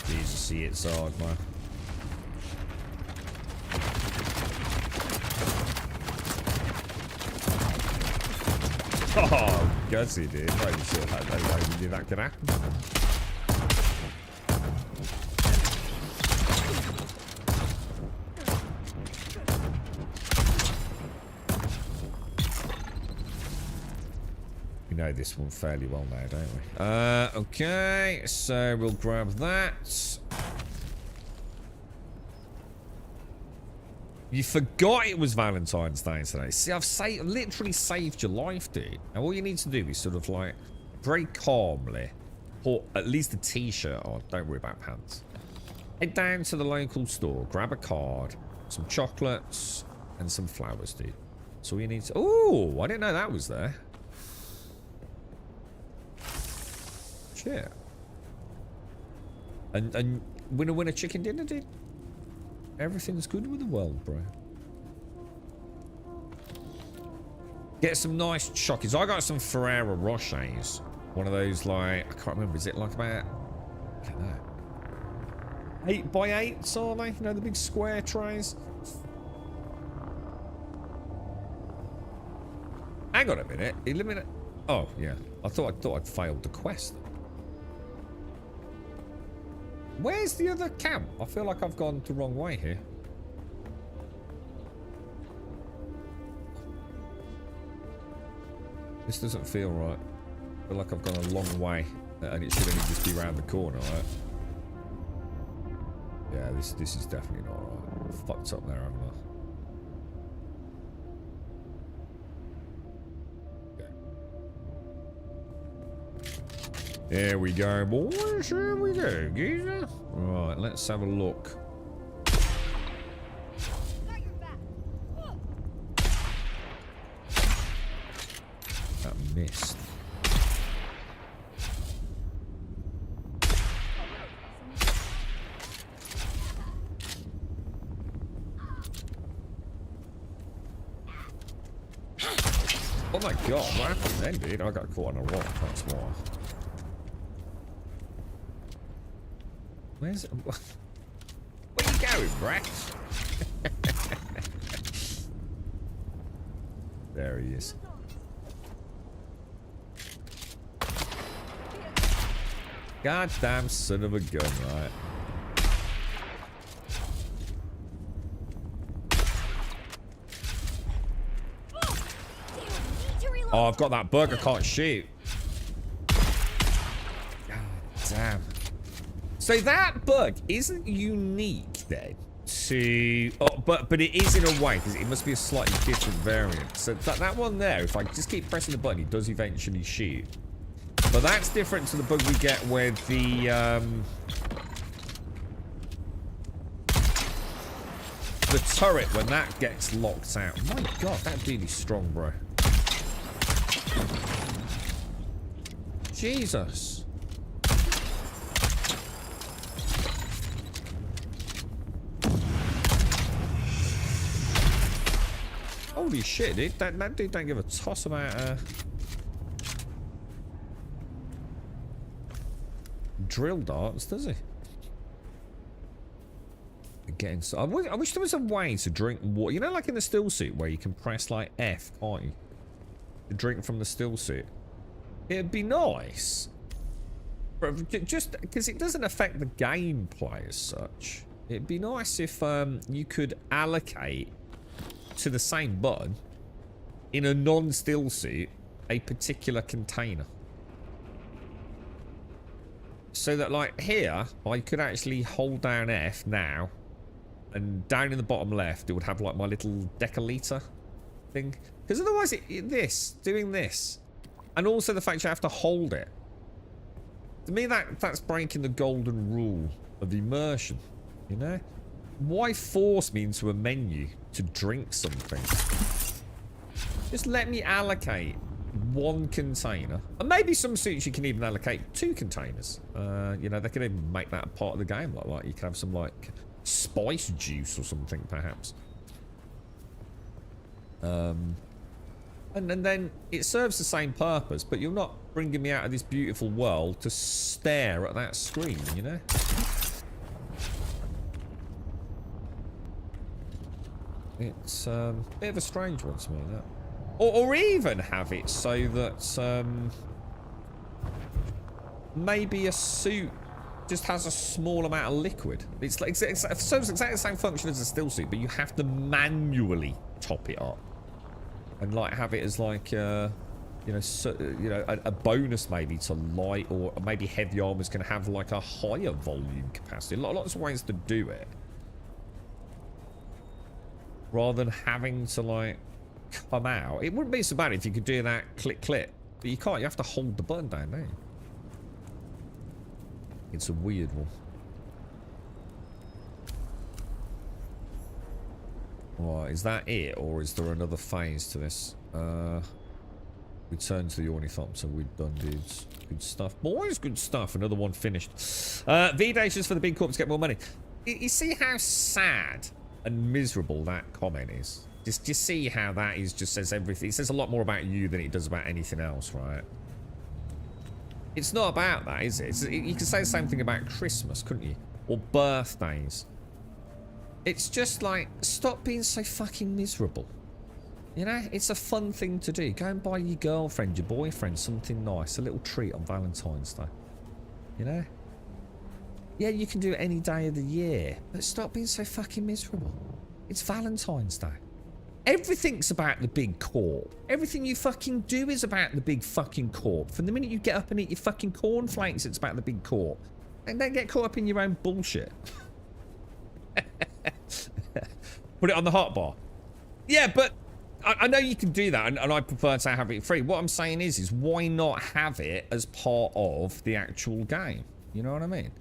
Jesus, it's hard, man. Oh, gutsy, dude. Holy shit, I didn't knew that could happen. We know this one fairly well now, don't we? Okay, so we'll grab that. You forgot it was Valentine's Day today. See, I've literally saved your life, dude. Now, all you need to do is sort of like very calmly put at least a t-shirt on. Don't worry about pants. Head down to the local store, grab a card, some chocolates, and some flowers, dude. That's all you need to... Oh, I didn't know that was there. Shit. And winner chicken dinner, dude. Everything's good with the world, bro. Get some nice chocolates. I got some Ferrero Rochers. One of those, like, I can't remember. Is it like about, I don't know, 8x8s, are they? You know, the big square trays? Hang on a minute. Eliminate. Oh, yeah. I thought I'd failed the quest. Where's the other camp? I feel like I've gone the wrong way here. This doesn't feel right. I feel like I've gone a long way, and it should only just be around the corner, right? Yeah, this is definitely not right. I fucked up there, haven't I? There we go, boys. Here we go, geezer. Right, let's have a look. That missed. Oh my god, what happened then, dude? I got caught on a rock, that's why. Where's it? Where you going, Brax? There he is. Goddamn son of a gun, right? Oh, I've got that bug. I can't shoot. God damn. So that bug isn't unique then to... Oh, but it is in a way, because it must be a slightly different variant. So that one there, if I just keep pressing the button, it does eventually shoot. But that's different to the bug we get with the... the turret when that gets locked out. My god, that dude is strong, bro. Jesus. Holy shit, dude. That dude don't give a toss about drill darts, does he? Again, so I wish there was a way to drink water. You know, like in the still suit where you can press like F, can't you? To drink from the still suit. It'd be nice. But just because it doesn't affect the gameplay as such. It'd be nice if you could allocate to the same button in a non-still suit a particular container. so that like here, I could actually hold down F now, and down in the bottom left, it would have like my little deciliter thing. Because otherwise, doing this, and also the fact you have to hold it. To me, that's breaking the golden rule of immersion, you know? Why force me into a menu to drink something? Just let me allocate one container. And maybe some suits you can even allocate 2 containers. You know, they can even make that a part of the game. Like you can have some, like, spice juice or something, perhaps. And then it serves the same purpose, but you're not bringing me out of this beautiful world to stare at that screen, you know? It's a bit of a strange one to me, that. Or even have it so that maybe a suit just has a small amount of liquid. It's like it serves exactly the same function as a still suit, but you have to manually top it up and like have it as like a bonus maybe to light, or maybe heavy armor's going to have like a higher volume capacity. Lots of ways to do it, rather than having to like come out. It wouldn't be so bad if you could do that click, but you can't. You have to hold the button down there. It's a weird one. Right, is that it, or is there another phase to this? Return to the ornithopter. We've done, dudes. Good stuff. Boys, good stuff. Another one finished. V-Day just for the big corp to get more money. You see how sad and miserable that comment is? Just see how that is, just says everything. It says a lot more about you than it does about anything else, right? It's not about that, is it? You could say the same thing about Christmas, couldn't you? Or birthdays. It's just like, stop being so fucking miserable. You know, it's a fun thing to do. Go and buy your girlfriend, your boyfriend, something nice. A little treat on Valentine's Day. You know? Yeah, you can do it any day of the year. But stop being so fucking miserable. It's Valentine's Day. Everything's about the big corp. Everything you fucking do is about the big fucking corp. From the minute you get up and eat your fucking cornflakes, it's about the big corp. And don't get caught up in your own bullshit. Put it on the hotbar. Yeah, but I know you can do that, and I prefer to have it free. What I'm saying is why not have it as part of the actual game? You know what I mean?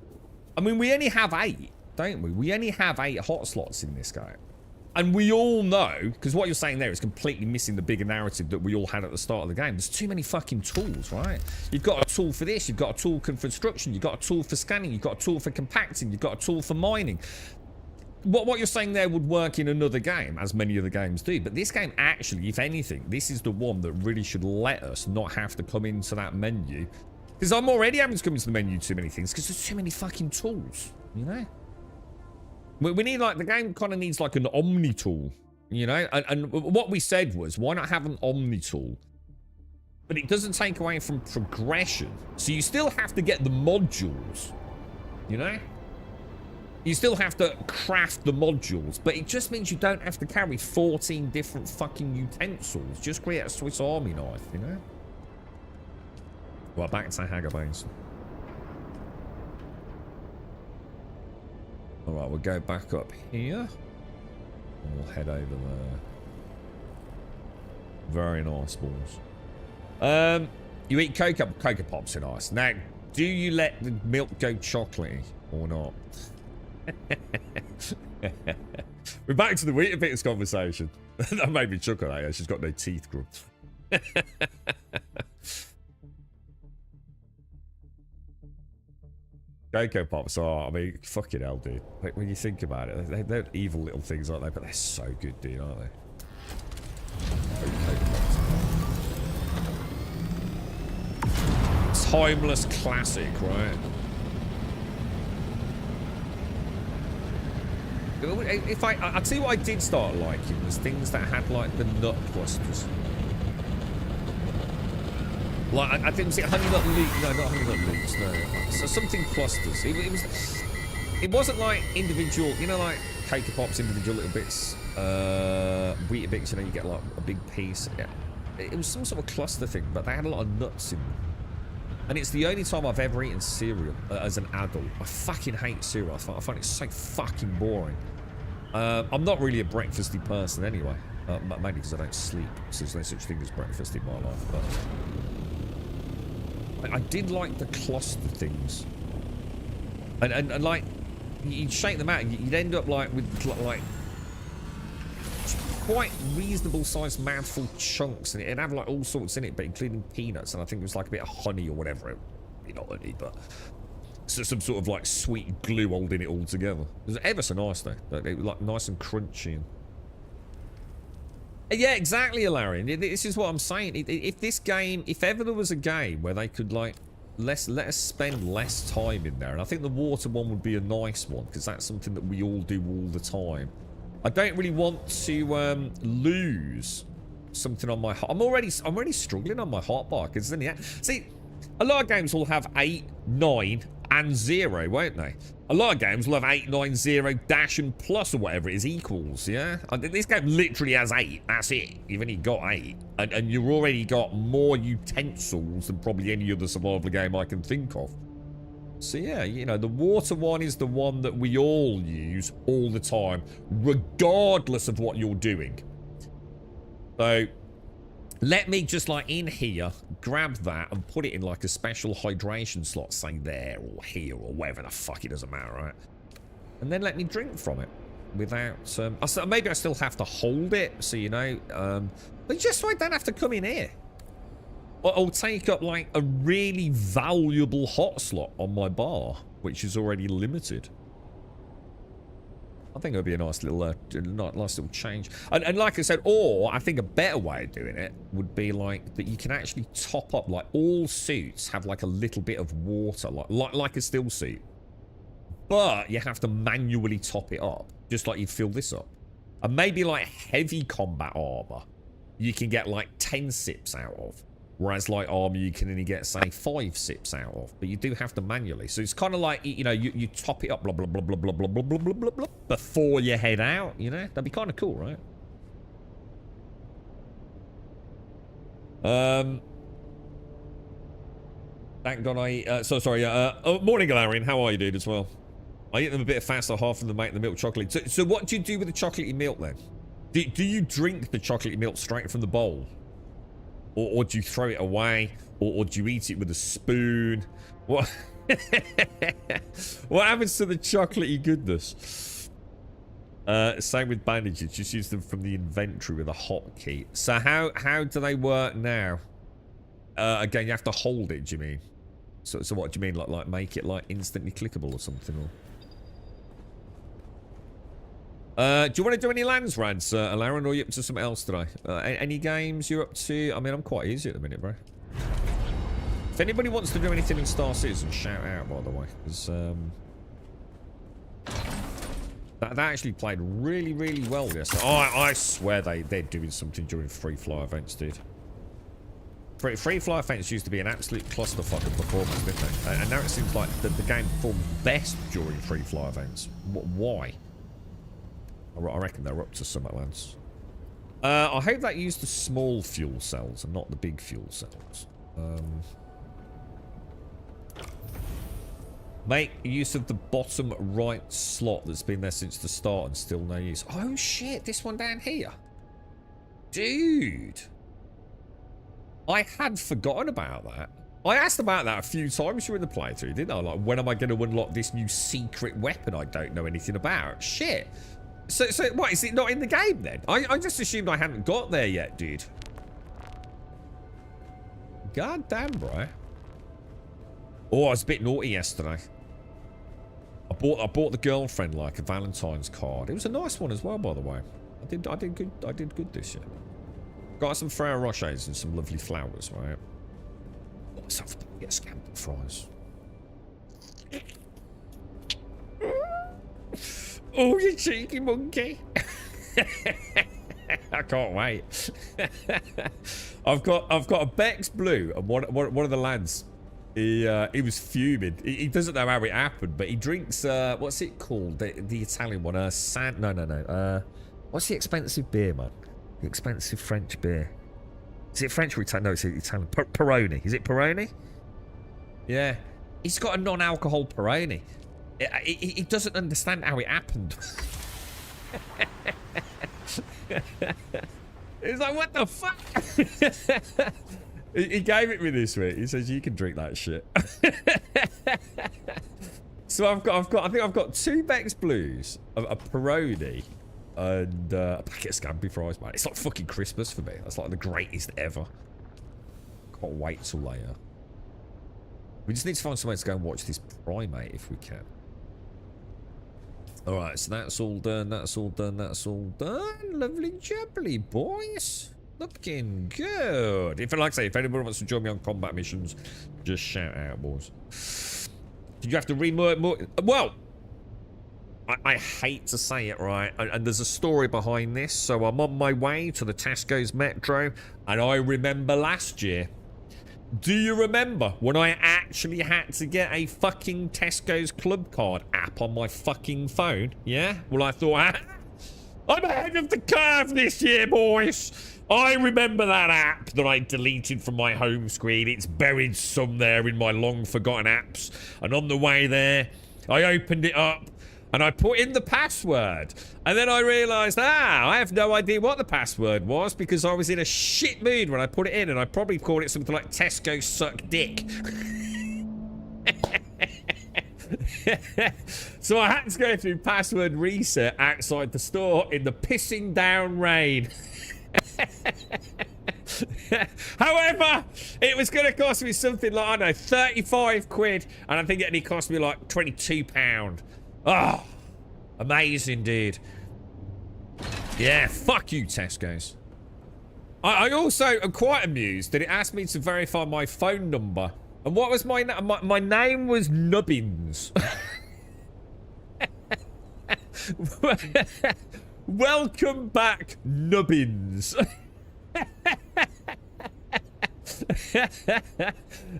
I mean, we only have 8, don't we? We only have 8 hot slots in this game. And we all know, because what you're saying there is completely missing the bigger narrative that we all had at the start of the game. There's too many fucking tools, right? You've got a tool for this, you've got a tool for construction, you've got a tool for scanning, you've got a tool for compacting, you've got a tool for mining. What you're saying there would work in another game, as many other games do. But this game, actually, if anything, this is the one that really should let us not have to come into that menu. Because I'm already having to come into the menu too many things, because there's too many fucking tools, you know? We need, like, the game kind of needs, like, an Omni tool, you know? And what we said was, why not have an Omni tool? But it doesn't take away from progression. So you still have to get the modules, you know? You still have to craft the modules, but it just means you don't have to carry 14 different fucking utensils. Just create a Swiss Army knife, you know? Well, back to Hagar Base. Alright, we'll go back up here. And we'll head over there. Very nice balls. You eat Cocoa Pops are nice. Now, do you let the milk go chocolatey or not? We're back to the Weetabix conversation. That made me chuckle, eh? She's got no teeth, grub. Cocoa Pops are, I mean, fucking hell, dude. Like, when you think about it, they're evil little things, aren't they? But they're so good, dude, aren't they? Timeless classic, right? If I'll tell you what I did start liking was things that had like the nut clusters. Like I didn't see honey nut loot, no, not honey nut loots, no. So something clusters. It wasn't like individual, you know, like Cocoa Pops, individual little bits. Weetabix, you know, you get like a big piece. Yeah. It was some sort of cluster thing, but they had a lot of nuts in them. And it's the only time I've ever eaten cereal as an adult. I fucking hate cereal. I find it so fucking boring. I'm not really a breakfasty person anyway. Mainly because I don't sleep. So there's no such thing as breakfast in my life. But I did like the cluster things. And like, you'd shake them out and you'd end up like with like quite reasonable sized mouthful chunks, and it'd have like all sorts in it, but including peanuts, and I think it was like a bit of honey or whatever. Not honey, but so some sort of like sweet glue holding it all together. It was ever so nice though. It was like nice and crunchy. And yeah, exactly, Alarian. This is what I'm saying. If this game, if ever there was a game where they could like let us spend less time in there, and I think the water one would be a nice one because that's something that we all do all the time. I don't really want to lose something on my. I'm already struggling on my hotbar because then see, a lot of games will have 8, 9, and 0, won't they? A lot of games will have 8, 9, 0, dash, and plus or whatever it is equals. Yeah, this game literally has 8. That's it. You've only got 8, and you've already got more utensils than probably any other survival game I can think of. So yeah, you know, the water one is the one that we all use all the time, regardless of what you're doing. So let me just like in here, grab that and put it in like a special hydration slot, say there or here or wherever the fuck, it doesn't matter, right? And then let me drink from it without, maybe I still have to hold it, so you know, but just so I don't have to come in here. I'll take up like a really valuable hot slot on my bar, which is already limited. I think it would be a nice little change. And like I said, or I think a better way of doing it would be like that you can actually top up, like all suits have like a little bit of water, like a still suit. But you have to manually top it up, just like you'd fill this up. And maybe like heavy combat armor, you can get like 10 sips out of. Whereas like armor you can only get say 5 sips out of, but you do have to manually. So it's kind of like, you know, you top it up blah blah blah blah blah blah blah blah blah blah blah before you head out, you know? That'd be kind of cool, right? Thank God I sorry, oh, morning Galarian, how are you, dude, as well? I eat them a bit faster, half of them make the milk chocolate. So what do you do with the chocolatey milk then? Do you drink the chocolatey milk straight from the bowl? Or do you throw it away? Or do you eat it with a spoon? What what happens to the chocolatey goodness? Same with bandages. Just use them from the inventory with a hotkey. So how do they work now? Again, you have to hold it, do you mean? So what do you mean? Like make it like instantly clickable or something? Or do you want to do any lands rads, Alarin, or are you up to something else today? Any games you're up to? I mean, I'm quite easy at the minute, bro. If anybody wants to do anything in Star Citizen, shout out, by the way. Because that actually played really, really well yesterday. Oh, I swear they're doing something during free fly events, dude. Free fly events used to be an absolute clusterfuck of performance, didn't they? And now it seems like the game performed best during free fly events. Why? I reckon they're up to some lands. I hope that used the small fuel cells and not the big fuel cells. Make use of the bottom right slot that's been there since the start and still no use. Oh shit, this one down here. Dude. I had forgotten about that. I asked about that a few times during the playthrough, didn't I? Like, when am I going to unlock this new secret weapon I don't know anything about? Shit. So what, is it not in the game then? I just assumed I hadn't got there yet, dude. God damn, bro. Oh, I was a bit naughty yesterday. I bought the girlfriend like a Valentine's card. It was a nice one as well, by the way. I did good this year. Got some Ferrero Rochers and some lovely flowers, right? Got myself a get scampi fries. Oh, you cheeky monkey. I can't wait. I've got a Bex Blue, and one of the lads, he was fuming. He doesn't know how it happened, but he drinks what's it called? The Italian one. No. What's the expensive beer, man? The expensive French beer. Is it French or Italian? No, it's Italian. Peroni. Is it Peroni? Yeah. He's got a non-alcohol Peroni. He doesn't understand how it happened. He's like, what the fuck? He gave it me this week. He says, you can drink that shit. So I think I've got 2 Beck's Blues, a Peroni, and a packet of scampi fries, mate. It's like fucking Christmas for me. That's like the greatest ever. Can't wait till later. We just need to find somewhere to go and watch this primate if we can. Alright, so that's all done, that's all done, that's all done. Lovely jubbly, boys. Looking good. If, like I say, if anyone wants to join me on combat missions, just shout out, boys. Did you have to well, I hate to say it, right? And there's a story behind this. So I'm on my way to the Tesco's Metro, and I remember last year. Do you remember when I actually had to get a fucking Tesco's Club Card app on my fucking phone? Yeah? Well, I thought, I'm ahead of the curve this year, boys. I remember that app that I deleted from my home screen. It's buried somewhere in my long forgotten apps. And on the way there, I opened it up and I put in the password. And then I realised, I have no idea what the password was because I was in a shit mood when I put it in, and I probably called it something like Tesco Suck Dick. So I had to go through password reset outside the store in the pissing down rain. However, it was going to cost me something like, I don't know, 35 quid, and I think it only cost me like £22. Oh, amazing, dude. Yeah, fuck you, Tesco's. I also am quite amused that it asked me to verify my phone number. And what was my name? My name was Nubbins. Welcome back, Nubbins.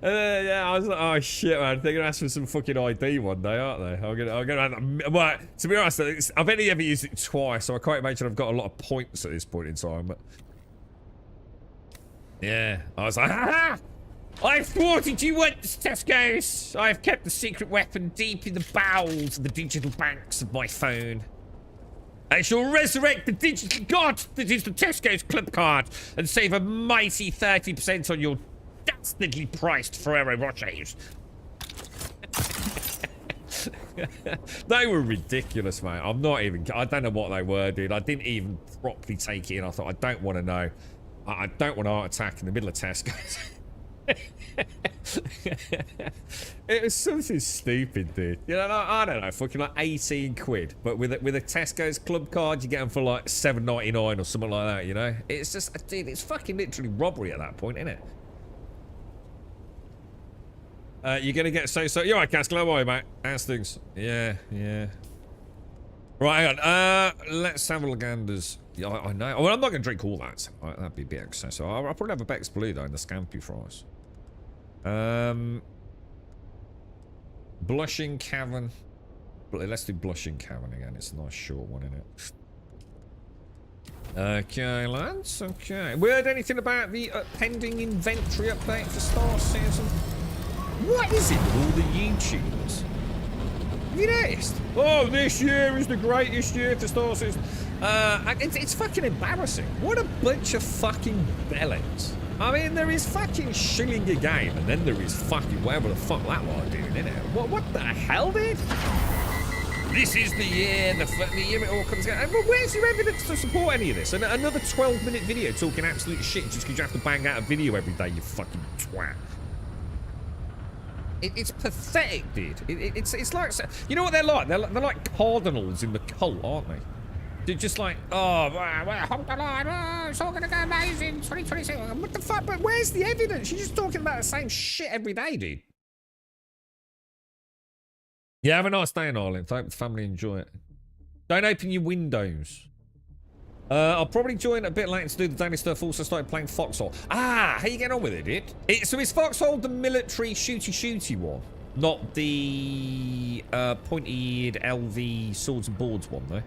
Yeah, I was like, oh shit, man, they're gonna ask for some fucking ID one day, aren't they? I'm gonna well, to be honest, I've only ever used it twice, so I can't imagine I've got a lot of points at this point in time. But yeah, I was like, ha! I've thwarted you once, Tesco's. I've kept the secret weapon deep in the bowels of the digital banks of my phone. I shall resurrect the digital god that is the Tesco's Club Card and save a mighty 30% on your dastardly priced Ferrero Rochers. They were ridiculous, mate. I don't know what they were, dude. I didn't even properly take it in. I thought, I don't want to know. I don't want a heart attack in the middle of Tesco's. It was something stupid, dude. You know, I don't know, fucking like 18 quid. But with a Tesco's Club Card, you get them for like $7.99 or something like that, you know? It's just, dude, it's fucking literally robbery at that point, isn't it? You're gonna get so. You're right, Caskell, how are you, mate? How's things? Yeah. Right, hang on. Let's have a look at Anders. Yeah, I know. Well, I'm not gonna drink all that. Right, that'd be a bit excessive. I'll probably have a Beck's Blue though, and the scampi fries. Blushing Cavern. Let's do Blushing Cavern again. It's a nice short one, isn't it? Okay, lads. Okay. We heard anything about the pending inventory update for Star Citizen? What is it with all the YouTubers? Have you noticed? Oh, this year is the greatest year for Star Citizen. It's fucking embarrassing. What a bunch of fucking bellends. I mean, there is fucking shilling a game, and then there is fucking whatever the fuck that lot are doing, innit? What the hell, dude? This is the year, the year it all comes together. Well, where's your evidence to support any of this? And another 12-minute video talking absolute shit just because you have to bang out a video every day, you fucking twat. It's pathetic, dude. It's like, you know what they're like? They're like cardinals in the cult, aren't they? They're just like, oh, hold the line, it's all gonna go amazing, 2026. What the fuck? But where's the evidence? You're just talking about the same shit every day, dude. Yeah, have a nice day in Ireland. Hope the family enjoy it. Don't open your windows. I'll probably join a bit later to do the daily stuff. Also started playing Foxhole. Ah, how you getting on with it, dude? So is Foxhole the military shooty one? Not the pointy-eared LV swords and boards one, though.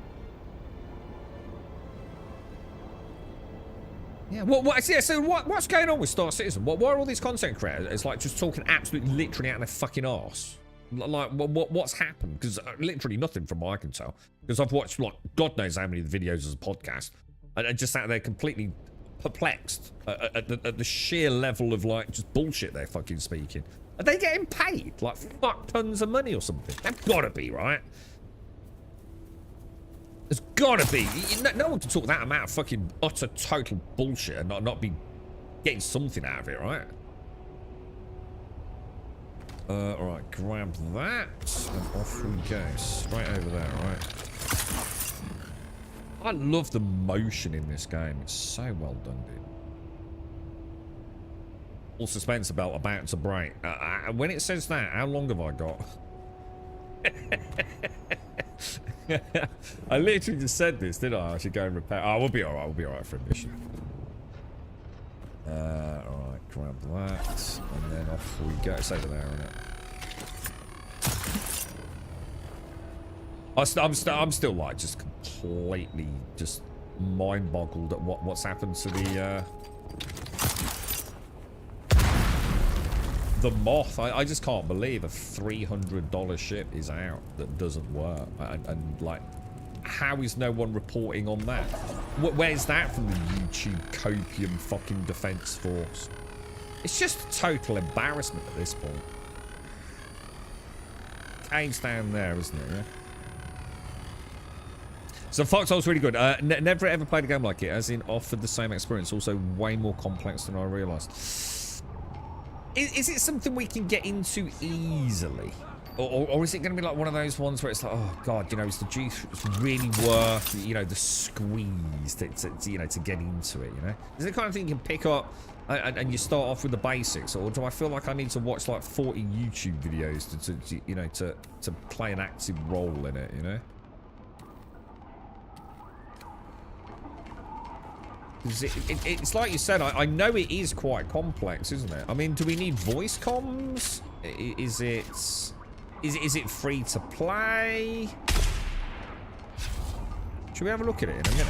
Yeah, yeah, so what's going on with Star Citizen? Why are all these content creators, it's like just talking absolutely literally out of their fucking arse? Like, what's happened? Because literally nothing from what I can tell. Because I've watched, like, God knows how many of the videos as a podcast. And I just sat there completely perplexed at the sheer level of, like, just bullshit they're fucking speaking. Are they getting paid? Like, fuck tons of money or something? They've gotta be, right? There's gotta be. No one can talk that amount of fucking utter total bullshit and not be getting something out of it, right? Alright, grab that and off we go. Straight over there, right? I love the motion in this game. It's so well done, dude. All suspense belt about to break. When it says that, how long have I got? I literally just said this, didn't I? I should go and repair. Oh, we'll be alright. We'll be alright for a mission. Alright, grab that. And then off we go. It's over there, isn't it? I'm still like just completely just mind boggled at what's happened to the Moth. I just can't believe a $300 ship is out that doesn't work. And like, how is no one reporting on that? Where's that from the YouTube copium fucking defense force? It's just a total embarrassment at this point. Cave's down there, isn't it? Yeah? So Foxhole's really good. Never ever played a game like it, as in offered the same experience, also way more complex than I realised. Is it something we can get into easily? Or is it going to be like one of those ones where it's like, oh god, you know, is the juice really worth, you know, the squeeze to get into it, you know? Is it the kind of thing you can pick up and you start off with the basics, or do I feel like I need to watch like 40 YouTube videos to play an active role in it, you know? It's like you said, I know it is quite complex, isn't it? I mean, do we need voice comms? Is it free to play? Should we have a look at it in a minute?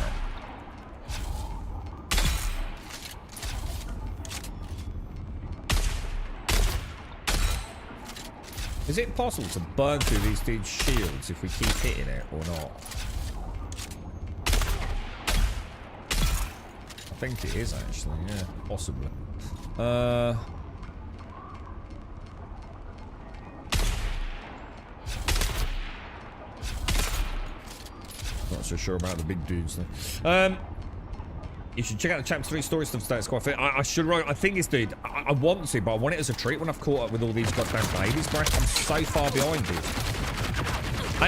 Is it possible to burn through these dudes' shields if we keep hitting it or not? I think it is actually, yeah, possibly. Not so sure about the big dudes though. You should check out the Chapter 3 story stuff today. It's quite fit. I should write. I think it's, dude. I want to, but I want it as a treat when I've caught up with all these goddamn babies, bro. I'm so far behind, dude.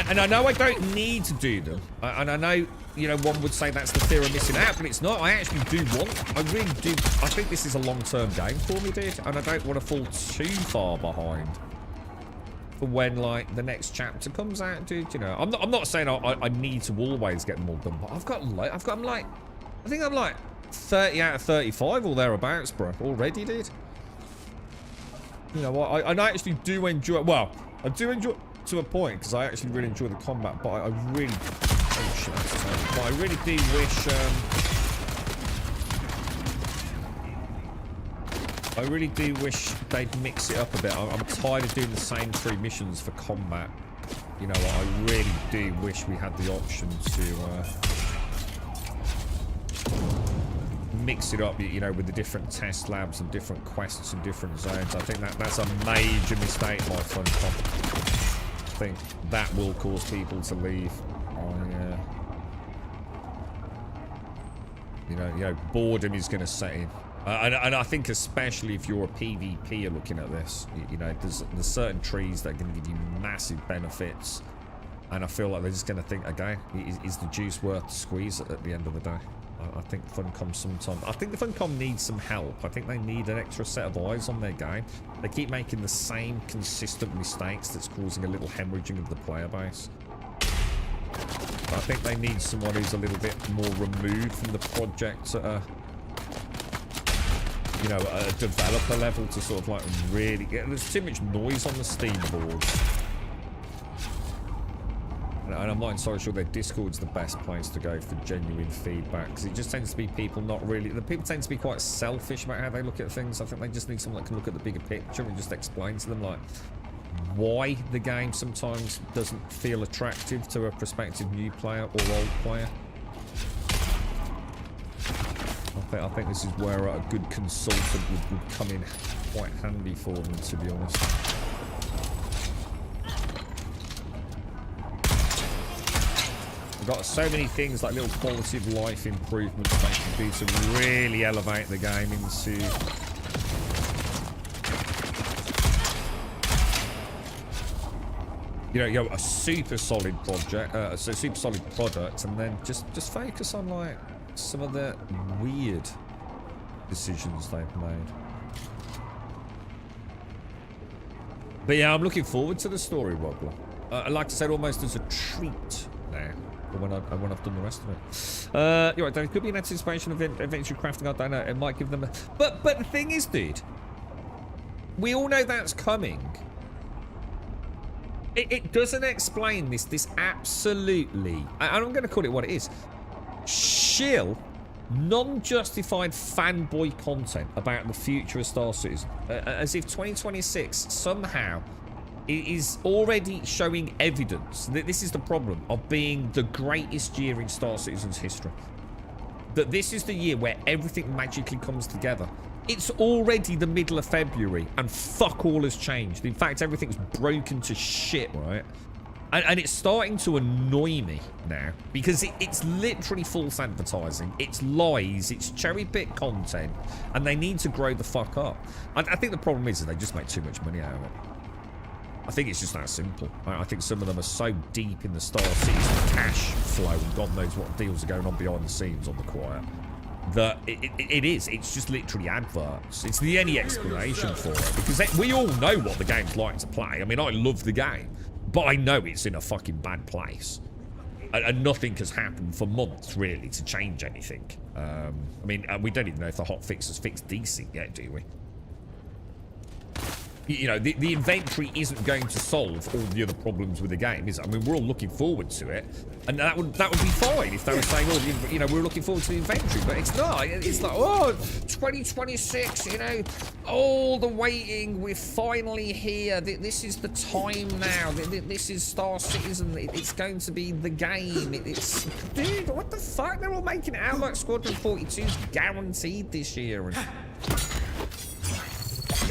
And I know I don't need to do them. And I know, you know, one would say that's the fear of missing out, but it's not. I actually do want. I really do. I think this is a long-term game for me, dude. And I don't want to fall too far behind for when, like, the next chapter comes out, dude. You know, I'm not saying I need to always get them all done, but I think I'm like 30 out of 35 or thereabouts, bro. Already, dude. You know what? I actually do enjoy. Well, I do enjoy to a point because I actually really enjoy the combat, but I really. Oh shit! But I really do wish. I really do wish they'd mix it up a bit. I'm tired of doing the same 3 missions for combat. You know, I really do wish we had the option to mix it up, you know, with the different test labs and different quests and different zones. I think that's a major mistake by Funcom. I think that will cause people to leave. You know, boredom is going to set in. And I think especially if you're a PvP, you're looking at this, you know, there's certain trees that are going to give you massive benefits, and I feel like they're just going to think, okay, is the juice worth the squeeze at the end of the day? I think Funcom sometimes, I think the Funcom needs some help. I think they need an extra set of eyes on their game. They keep making the same consistent mistakes that's causing a little hemorrhaging of the player base. I think they need someone who's a little bit more removed from the project at a, you know, a developer level to sort of like really get. There's too much noise on the Steam boards. and I'm not entirely sure their Discord's the best place to go for genuine feedback, because it just tends to be people not really... The people tend to be quite selfish about how they look at things. I think they just need someone that can look at the bigger picture and just explain to them, like, why the game sometimes doesn't feel attractive to a prospective new player or old player. I think this is where a good consultant would come in quite handy for them, to be honest. We've got so many things like little quality of life improvements they can do to really elevate the game into... You know, a super solid project, so super solid product, and then just focus on like some of the weird decisions they've made. But yeah, I'm looking forward to the story, Wobbler. Like I said, almost as a treat now. When I've done the rest of it. You're right, Dave. It could be an anticipation of adventure crafting. I don't know. It might give them a... But the thing is, dude, we all know that's coming. It doesn't explain this absolutely... I'm going to call it what it is. Shill, non-justified fanboy content about the future of Star Citizen. As if 2026 somehow... It is already showing evidence that this is the problem of being the greatest year in Star Citizen's history. That this is the year where everything magically comes together. It's already the middle of February and fuck all has changed. In fact, everything's broken to shit, right? And it's starting to annoy me now because it's literally false advertising. It's lies. It's cherry-picked content, and they need to grow the fuck up. I think the problem is that they just make too much money out of it. I think it's just that simple. I think some of them are so deep in the Star Citizen cash flow, and God knows what deals are going on behind the scenes on the quiet, that it's just literally adverts. It's the only explanation for it, because we all know what the game's like to play. I mean, I love the game, but I know it's in a fucking bad place. And nothing has happened for months, really, to change anything. I mean, we don't even know if the hotfix has fixed decent yet, do we? You know, the inventory isn't going to solve all the other problems with the game, is it? I mean, we're all looking forward to it, and that would be fine if they were saying, oh, you know, we're looking forward to the inventory, but it's not. It's like, oh, 2026, you know, all the waiting, we're finally here. This is the time now. This is Star Citizen. It's going to be the game. It's, dude, what the fuck? They're all making it out like Squadron 42's guaranteed this year. And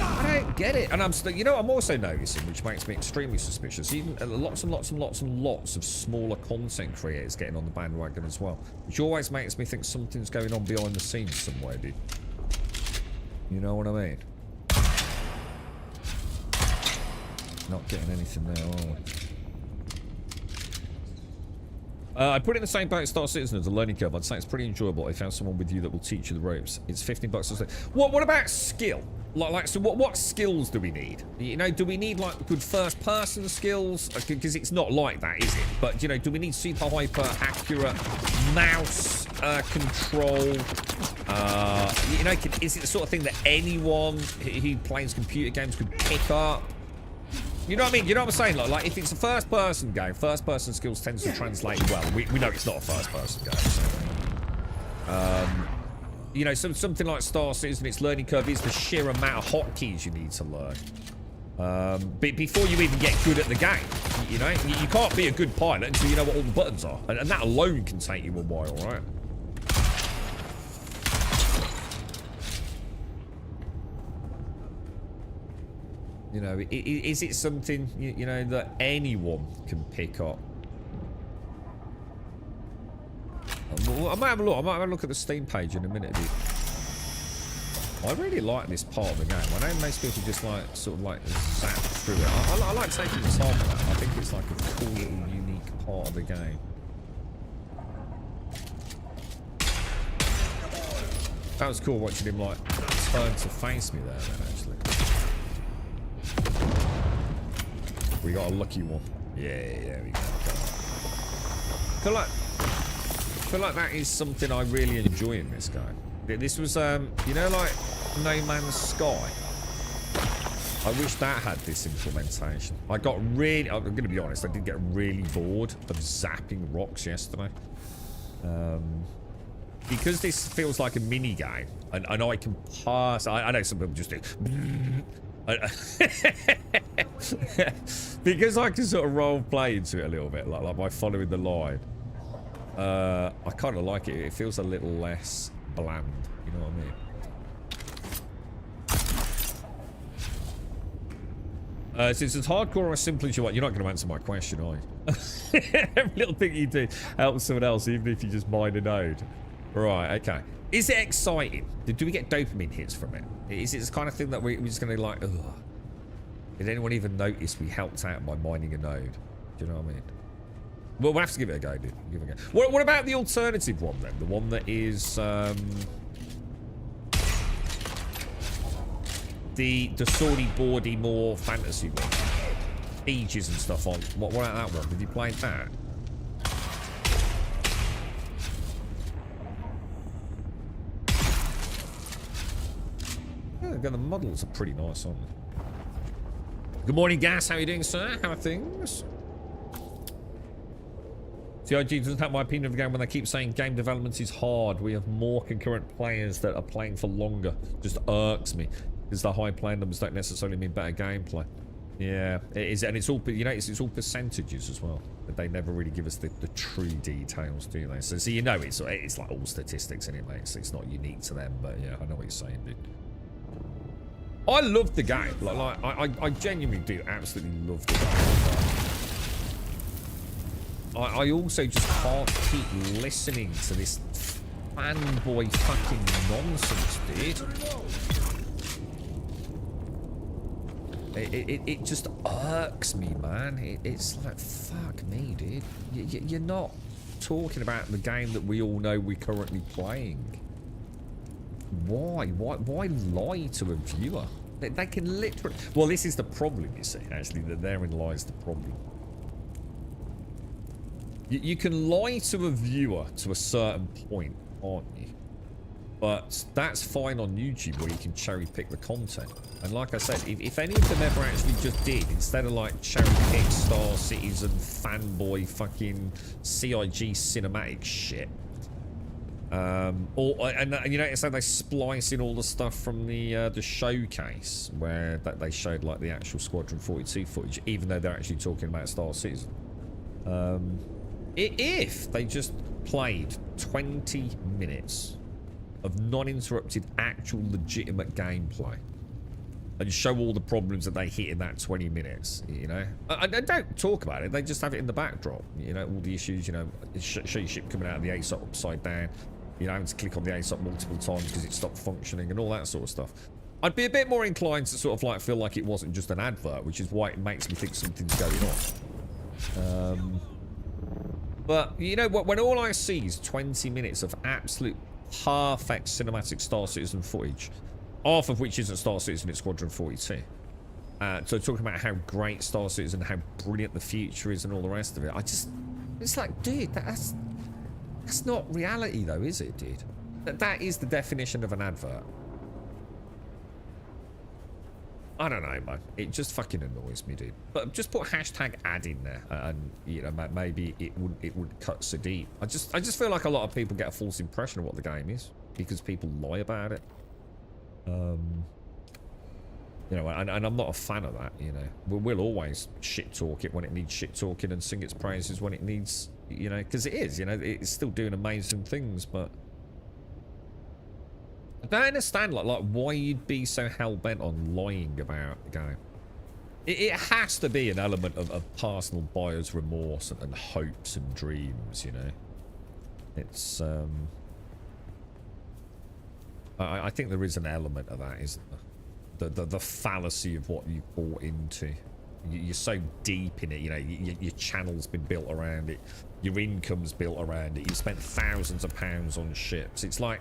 I don't get it, and I'm still, you know, I'm also noticing, which makes me extremely suspicious, even lots and lots of smaller content creators getting on the bandwagon as well, which always makes me think something's going on behind the scenes somewhere, dude. You know what I mean? Not getting anything there, are we? I put it in the same boat as Star Citizen as a learning curve. I'd say it's pretty enjoyable. I found someone with you that will teach you the ropes. It's $15. What about skill? So what skills do we need? You know, do we need like good first-person skills? Because it's not like that, is it? But you know, do we need super hyper accurate mouse control? You know, is it the sort of thing that anyone who plays computer games could pick up? You know what I mean? You know what I'm saying? Like if it's a first-person game, first-person skills tends to translate well. We know it's not a first-person game. So. You know, something like Star Citizen, its learning curve is the sheer amount of hotkeys you need to learn. Before you even get good at the game, you know? You can't be a good pilot until you know what all the buttons are. And that alone can take you a while, right? You know, is it something, you know, that anyone can pick up? I might have a look. I might have a look at the Steam page in a minute, dude. I really like this part of the game. I know most people just like sort of like zap through it. I like taking the time for that. I think it's like a cool little unique part of the game. That was cool watching him like turn to face me there then, actually. We got a lucky one. Yeah, we got I feel like that is something I really enjoy in this game. This was, you know, like No Man's Sky. I wish that had this implementation. I'm going to be honest, I did get really bored of zapping rocks yesterday. Because this feels like a mini game, and I can pass. I know some people just do. Because I can sort of role play into it a little bit, like by following the line. I kind of like it. It feels a little less bland. You know what I mean? Since it's hardcore or as simple as you want, you're not going to answer my question, are you? Every little thing you do helps someone else, even if you just mine a node. Right, okay. Is it exciting? Do we get dopamine hits from it? Is it this kind of thing that we're just going to like, ugh. Did anyone even notice we helped out by mining a node? Do you know what I mean? Well, we'll have to give it a go, dude. Give it a go. What about the alternative one, then? The one that is, the swordy boardy more fantasy one. Ages and stuff on. What about that one? Have you played that? Yeah, the models are pretty nice, aren't they? Good morning, Gas. How are you doing, sir? How are things? CIG doesn't have my opinion of the game when they keep saying game development is hard. We have more concurrent players that are playing for longer. Just irks me. Because the high player numbers don't necessarily mean better gameplay. Yeah, it is, and it's all, you know, it's all percentages as well. But they never really give us the true details, do they? So you know, it's like all statistics anyway. It's not unique to them, but yeah, I know what you're saying, dude. I love the game. I genuinely do absolutely love the game. I also just can't keep listening to this fanboy fucking nonsense, dude. It just irks me, man. It's like, fuck me, dude. You're not talking about the game that we all know we're currently playing. Why lie to a viewer? They can literally... Well, this is the problem, you see, actually. That therein lies the problem. You can lie to a viewer to a certain point, aren't you? But that's fine on YouTube where you can cherry pick the content. And like I said, if any of them ever actually just did, instead of like cherry pick Star Citizen fanboy fucking CIG cinematic shit. And you know, so they splice in all the stuff from the showcase where they showed like the actual Squadron 42 footage, even though they're actually talking about Star Citizen. If they just played 20 minutes of non-interrupted, actual, legitimate gameplay, and show all the problems that they hit in that 20 minutes, you know, and don't talk about it. They just have it in the backdrop, you know, all the issues, you know, show your ship coming out of the ASOP upside down, you know, having to click on the ASOP multiple times because it stopped functioning and all that sort of stuff. I'd be a bit more inclined to sort of like feel like it wasn't just an advert, which is why it makes me think something's going on. But you know what? When all I see is 20 minutes of absolute perfect cinematic Star Citizen footage, half of which isn't Star Citizen, it's Squadron 42. So talking about how great Star Citizen, how brilliant the future is, and all the rest of it, it's like, dude, that's not reality, though, is it, dude? That is the definition of an advert. I don't know, man. It just fucking annoys me, dude. But just put hashtag ad in there, and you know, maybe it wouldn't cut so deep. I just feel like a lot of people get a false impression of what the game is because people lie about it. You know, and I'm not a fan of that. You know, we'll always shit talk it when it needs shit talking and sing its praises when it needs, you know, because it is. You know, it's still doing amazing things, but. I don't understand like why you'd be so hell-bent on lying about the game. It has to be an element of personal buyer's remorse and hopes and dreams, you know. It's I think there is an element of that, isn't there? The fallacy of what you bought into. You're so deep in it, you know, your channel's been built around it, your income's built around it, you spent thousands of pounds on ships. It's like,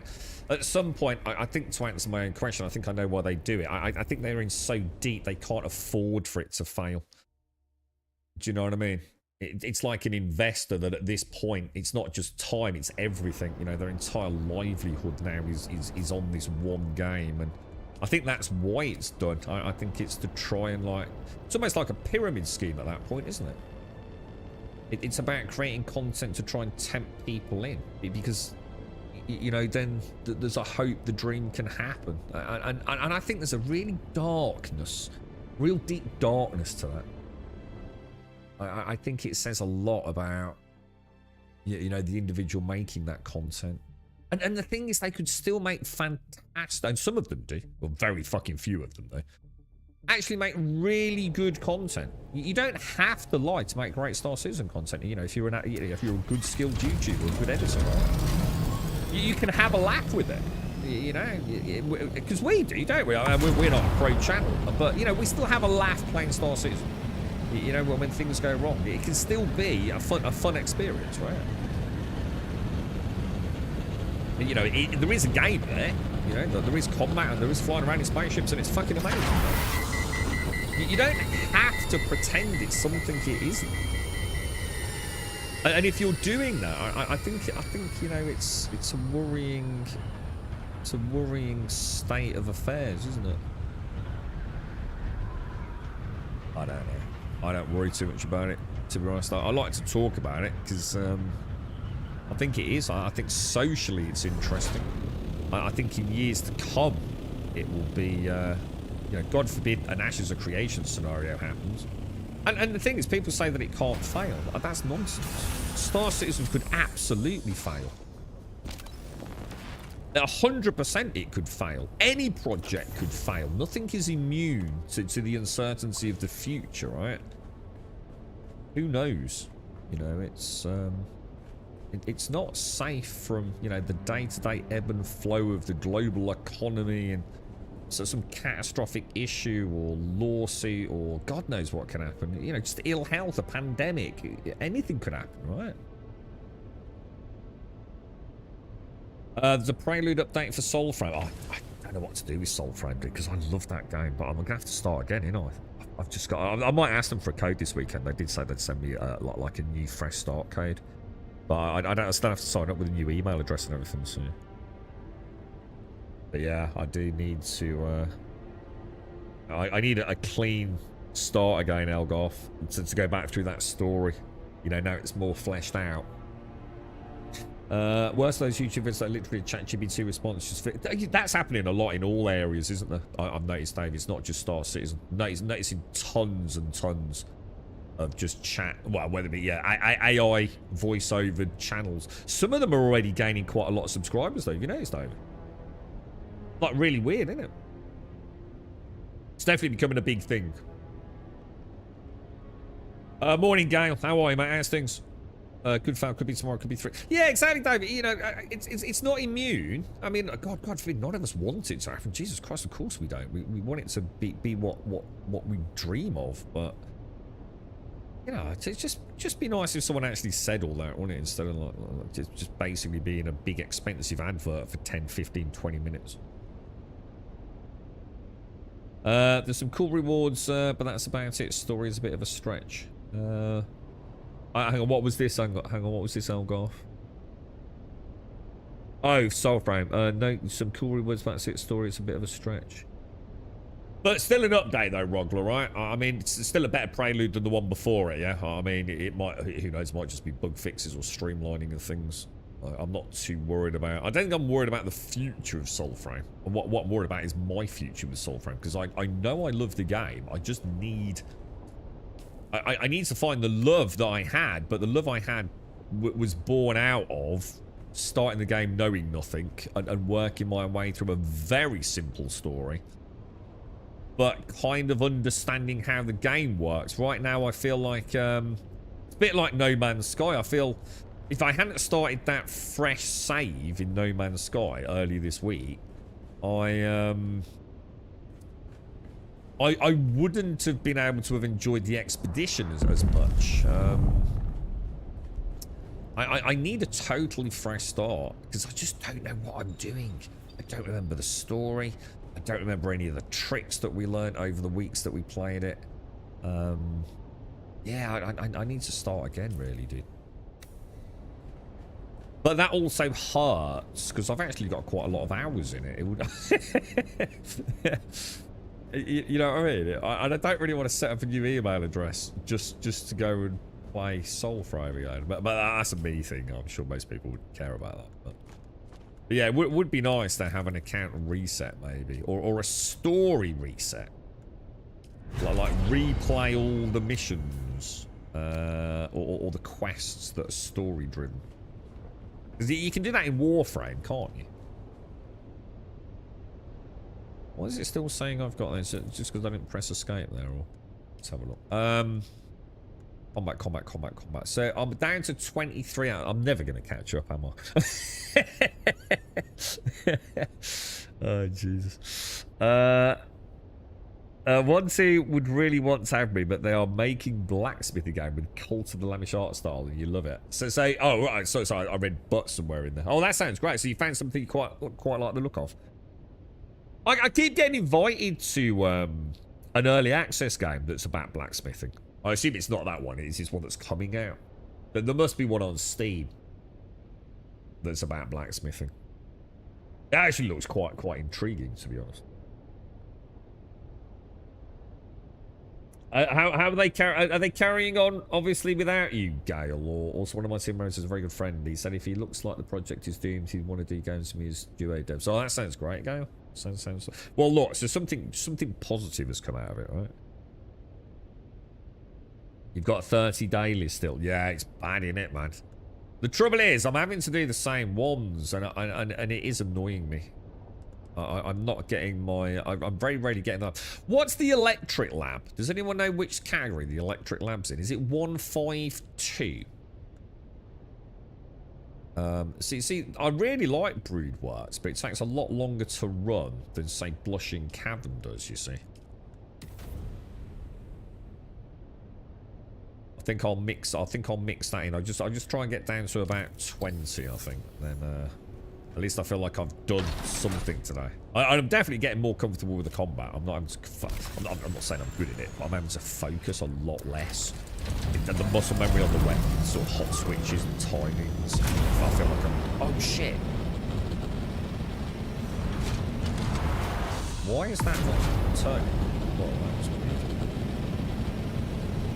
at some point, I think, to answer my own question, I think I know why they do it. I think they're in so deep, they can't afford for it to fail. Do you know what I mean? It's like an investor that at this point, it's not just time, it's everything. You know, their entire livelihood now is on this one game, and I think that's why it's done. I think it's to try and like, it's almost like a pyramid scheme at that point, isn't it? It's about creating content to try and tempt people in, because you know, then there's a hope the dream can happen, and I think there's a really darkness, real deep darkness to that. I think it says a lot about, you know, the individual making that content. And the thing is, they could still make fantastic, and some of them do, well, very fucking few of them though, actually make really good content. You don't have to lie to make great Star Citizen content. You know, if you're a good skilled YouTuber, a good editor, right? You can have a laugh with it. You know, because we do, don't we? I mean, we're not a pro channel, but you know, we still have a laugh playing Star Citizen. You know, when things go wrong, it can still be a fun experience, right? You know, there is a game there. You know, there is combat and there is flying around in spaceships, and it's fucking amazing. You don't have to pretend it's something it isn't. And if you're doing that, I think you know, it's a worrying state of affairs, isn't it? I don't know. I don't worry too much about it, to be honest. I like to talk about it because I think it is. I think socially it's interesting. I think in years to come it will be, you know, God forbid an Ashes of Creation scenario happens. And the thing is, people say that it can't fail. That's nonsense. Star Citizen could absolutely fail. 100% it could fail. Any project could fail. Nothing is immune to the uncertainty of the future, right? Who knows? You know, it's not safe from, you know, the day-to-day ebb and flow of the global economy, and so some catastrophic issue or lawsuit or God knows what can happen. You know, just ill health, a pandemic, anything could happen, right? There's a Prelude update for Soulframe. Oh, I don't know what to do with Soulframe, because I love that game, but I'm gonna have to start again, you know. I've just got. I might ask them for a code this weekend. They did say they'd send me like a new fresh start code, but I still have to sign up with a new email address and everything. So, but yeah, I do need to. I need a clean start again, Elgoth, to go back through that story. You know, now it's more fleshed out. Worse those YouTubers that literally ChatGPT responses. That's happening a lot in all areas, isn't there? I've noticed, Dave. It's not just Star Citizen. Noticing tons and tons of just chat. Well, whether it be AI voiceover channels. Some of them are already gaining quite a lot of subscribers, though. Have you noticed, Dave? Like really weird, isn't it? It's definitely becoming a big thing. Morning, Gail. How are you, mate? How's things? Could fail, could be tomorrow, could be 3. Yeah, exactly, David. You know, it's not immune. I mean, God forbid, none of us want it to happen. Jesus Christ, of course we don't. We want it to be what we dream of. But you know, it's just be nice if someone actually said all that, wouldn't it? Instead of like just basically being a big expensive advert for 10, 15, 20 minutes. There's some cool rewards, but that's about it. Story is a bit of a stretch. Hang on, what was this? Hang on, what was this, Elgoth? Oh, Soulframe. No, some cool rewards, but that's it. Story, it's a bit of a stretch. But still an update, though, Rogler, right? I mean, it's still a better prelude than the one before it, yeah? I mean, it might, who knows, it might just be bug fixes or streamlining of things. I'm not too worried about... I don't think I'm worried about the future of Soulframe. And what I'm worried about is my future with Soulframe, because I know I love the game. I just need... I need to find the love that I had, but the love I had was born out of starting the game knowing nothing and working my way through a very simple story, but kind of understanding how the game works. Right now, I feel like it's a bit like No Man's Sky. I feel if I hadn't started that fresh save in No Man's Sky early this week, I wouldn't have been able to have enjoyed the expedition as much. I need a totally fresh start because I just don't know what I'm doing. I don't remember the story. I don't remember any of the tricks that we learned over the weeks that we played it. Yeah, I need to start again, really, dude. But that also hurts because I've actually got quite a lot of hours in it. It would, you know what I mean? I don't really want to set up a new email address just to go and play Soul Friday again. But that's a me thing. I'm sure most people would care about that. But yeah, it would be nice to have an account reset maybe, or a story reset. Like replay all the missions, or the quests that are story driven. Because you can do that in Warframe, can't you? Why is it still saying I've got this? Just because I didn't press escape there, or let's have a look. Combat. So I'm down to 23 out. I'm never going to catch up, am I? Oh, Jesus. One team would really want to have me, but they are making blacksmithing game with Cult of the Lambish art style, and you love it. So say, oh right, so sorry, I read but somewhere in there. Oh, that sounds great. So you found something you quite like the look of. I keep getting invited to an early access game that's about blacksmithing. I assume it's not that one. It's one that's coming out. But there must be one on Steam that's about blacksmithing. It actually looks quite intriguing, to be honest. How are they carrying on, obviously, without you, Gale? Or also one of my team members is a very good friend. He said if he looks like the project is doomed, he'd want to do games with me as duo dev. So that sounds great, Gale. Sounds well. Look, so something positive has come out of it, right? You've got a 30 daily still. Yeah, it's bad, isn't it, man? The trouble is, I'm having to do the same ones, and it is annoying me. I'm not getting my... I'm very rarely getting that. What's the electric lab? Does anyone know which category the electric lab's in? Is it 152? See, I really like Broodworks, but it takes a lot longer to run than, say, Blushing Cavern does, you see. I think I'll mix that in. I'll just try and get down to about 20, I think. Then, at least I feel like I've done something today. I'm definitely getting more comfortable with the combat. I'm not saying I'm good at it, but I'm having to focus a lot less. The muscle memory on the weapon, sort of hot switches and timings. I feel like I'm... Oh, shit. Why is that not turning? Well, that was weird.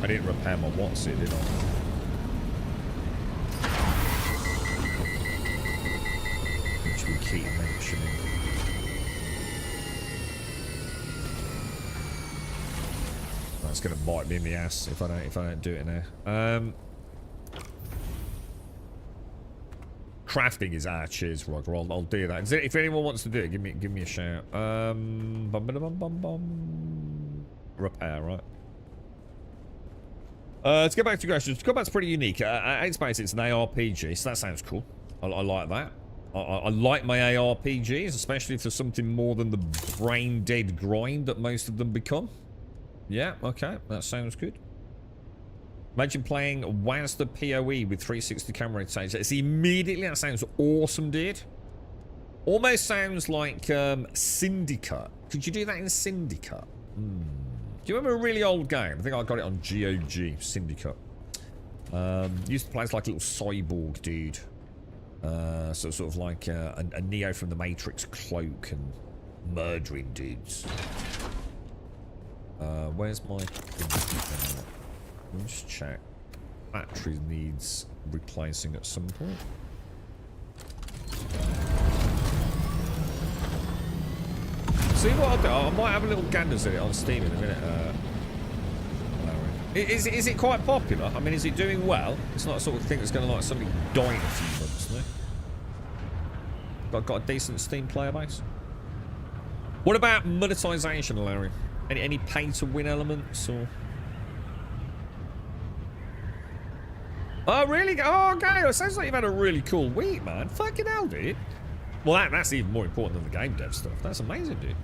I didn't repair my what's it, did I? Which we keep mentioning. That's gonna bite me in the ass if I don't do it now. Crafting is cheers, Roger. I'll do that. If anyone wants to do it, give me a shout. Repair, right? Let's go back to questions. Combat's pretty unique. 8 Space, it's an ARPG, so that sounds cool. I like that. I like my ARPGs, especially for something more than the brain-dead grind that most of them become. Yeah, okay, that sounds good. Imagine playing WASD PoE with 360 camera rotation. See, immediately that sounds awesome, dude. Almost sounds like Syndicate. Could you do that in Syndicate? Do you remember a really old game? I think I got it on GOG, Syndicate. Used to play as like a little cyborg dude. Sort of like a Neo from the Matrix cloak and murdering dudes. Where's my... Let me just check. Battery needs replacing at some point. See what I'll do? I might have a little ganders at it on Steam in a minute. Is it quite popular? I mean, is it doing well? It's not a sort of thing that's going to like suddenly die in a few months, no? Got a decent Steam player base. What about monetization, Larry? Any pay-to-win elements or? Oh really? Oh, okay. It sounds like you've had a really cool week, man. Fucking hell, dude. Well, that's even more important than the game dev stuff. That's amazing, dude.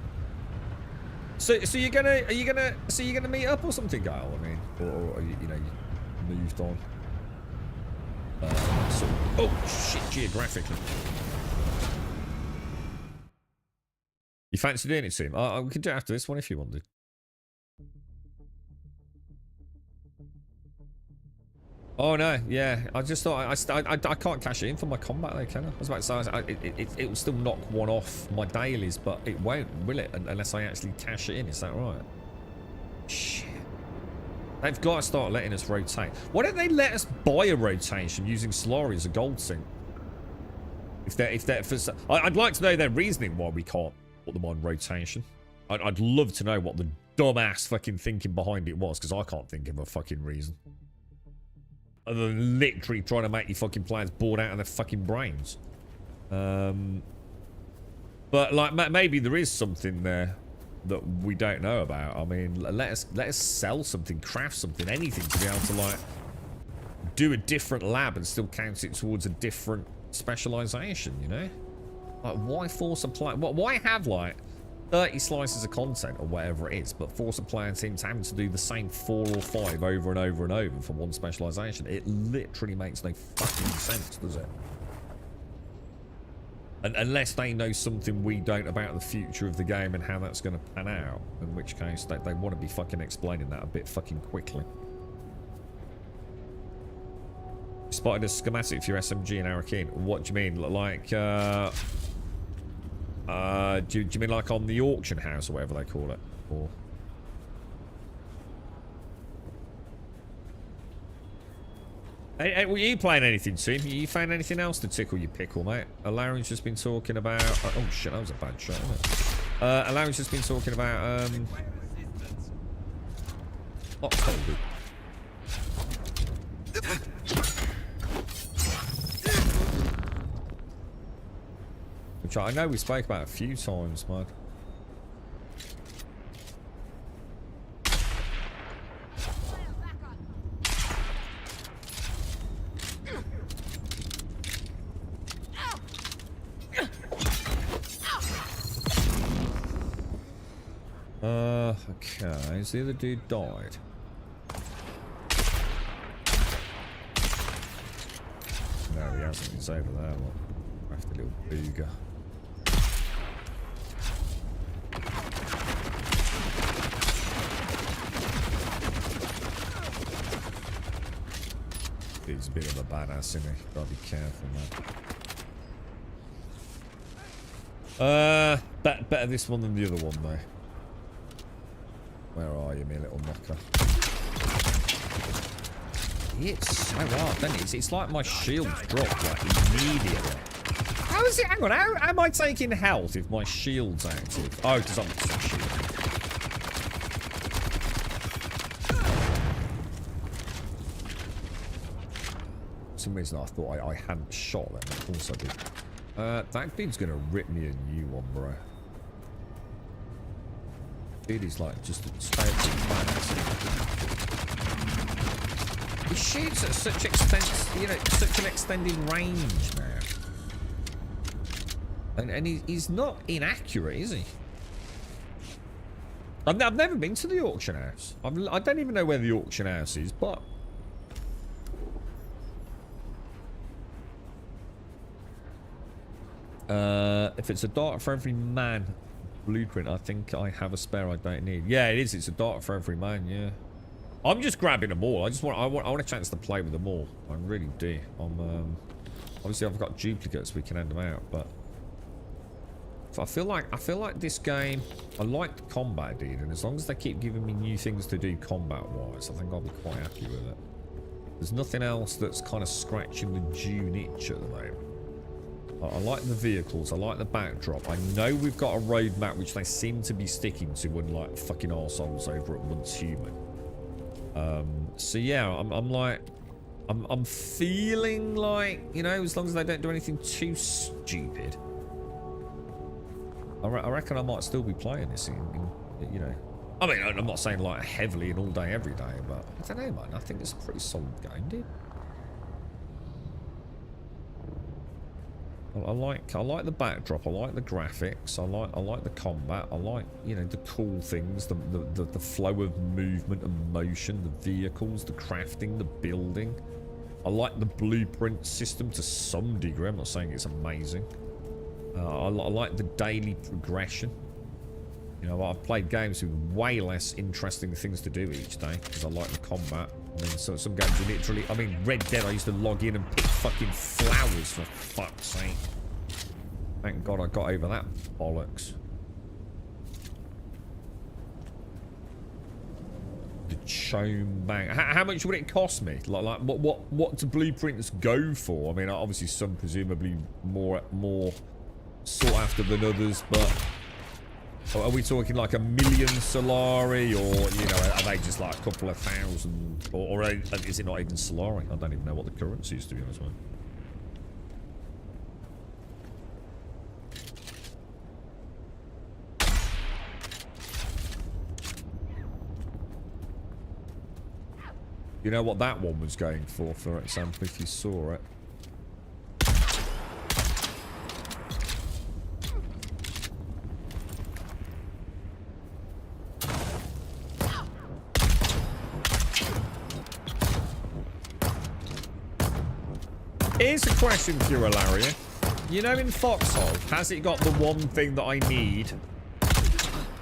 So you're gonna meet up or something, Gail? I mean, or you know, you moved on. Oh shit, geographically. You fancy doing it soon? We can do it after this one if you want to. Oh no, yeah. I just thought I can't cash it in for my combat though, can I? I was about to say it will still knock one off my dailies, but it won't, will it? Unless I actually cash it in. Is that right? Shit. They've got to start letting us rotate. Why don't they let us buy a rotation using Solari as a gold sink? I'd like to know their reasoning why we can't put them on rotation. I'd love to know what the dumbass fucking thinking behind it was, because I can't think of a fucking reason. Other than literally trying to make you fucking players bored out of their fucking brains. But like maybe there is something there that we don't know about. I mean, let us sell something, craft something, anything to be able to like do a different lab and still count it towards a different specialization, you know? Like, why force a player? Why have like 30 slices of content or whatever it is, but force a player team having to do the same 4 or 5 over and over and over for one specialization? It literally makes no fucking sense, does it? And unless they know something we don't about the future of the game and how that's going to pan out, in which case they want to be fucking explaining that a bit fucking quickly. Spotted a schematic for your SMG in Arakin. What do you mean? Like, do you mean like on the auction house or whatever they call it? Or... Hey, were you playing anything, Tim? You found anything else to tickle your pickle, mate? Alarin's just been talking about... oh, shit, that was a bad shot, wasn't it? Alarin's just been talking about... October. Which I know we spoke about a few times, man. Okay, has the other dude died? No, he hasn't. He's over there. Look. Left a little booger. He's a bit of a badass, isn't he? Gotta be careful, man. Better this one than the other one, though. Where are you, me little knocker? It's so hard, doesn't it? It's like my shield's dropped, like, immediately. How is it? Hang on, how am I taking health if my shield's active? Oh, because I'm just a shield. For some reason I thought I hadn't shot them. Of course I did. That dude's gonna rip me a new one, bro. Dude is like just a total badass. He shoots at such such an extended range now. And he's not inaccurate, is he? I've never been to the auction house. I don't even know where the auction house is, but... if it's a dart for every man blueprint, I think I have a spare I don't need. Yeah, it is. It's a dart for every man, yeah. I'm just grabbing them all. I want a chance to play with them all. I really do. Obviously I've got duplicates, we can end them out, but I feel like this game, I like the combat, dude, and as long as they keep giving me new things to do combat-wise, I think I'll be quite happy with it. There's nothing else that's kind of scratching the Dune itch at the moment. I like the vehicles, I like the backdrop. I know we've got a roadmap which they seem to be sticking to, unlike fucking arseholes over at Once Human. So yeah, I'm feeling like, you know, as long as they don't do anything too stupid, I reckon I might still be playing this in, you know. I mean, I'm not saying like heavily and all day every day, but I don't know, man. I think it's a pretty solid game, dude. I like the backdrop. I like the graphics. I like the combat. I like, you know, the cool things, the flow of movement and motion, the vehicles, the crafting, the building. I like the blueprint system to some degree. I'm not saying it's amazing. I like the daily progression. You know, I've played games with way less interesting things to do each day because I like the combat. I mean, so some games are literally... I mean, Red Dead, I used to log in and pick fucking flowers, for fuck's sake. Thank God I got over that bollocks. The Chome Bang. How much would it cost me? Like what do blueprints go for? I mean, obviously some presumably more sought after than others, but are we talking like 1 million Solari, or, you know, are they just like a couple of thousand, or is it not even Solari? I don't even know what the currency is, to be honest with you. You know what that one was going for example, if you saw it? Here's a question for you, Ilaria. You know, in Foxhole, has it got the one thing that I need,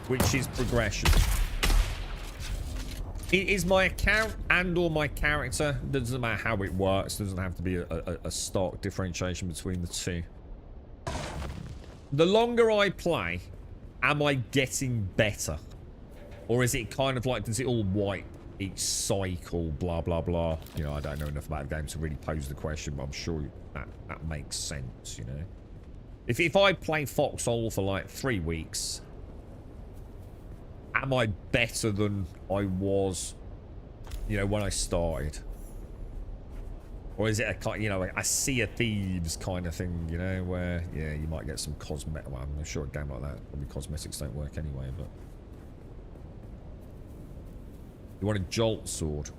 which is progression? Is my account and or my character, doesn't matter how it works, doesn't have to be a stark differentiation between the two. The longer I play, am I getting better? Or is it kind of like, does it all wipe each cycle, blah, blah, blah? You know, I don't know enough about the game to really pose the question, but I'm sure that makes sense, you know? If I play Foxhole for like 3 weeks, am I better than I was, you know, when I started? Or is it a kind, you know, a Sea of Thieves kind of thing, you know, where, yeah, you might get some cosmetic, well, I'm sure a game like that, probably cosmetics don't work anyway, but... You want a Jolt Sword?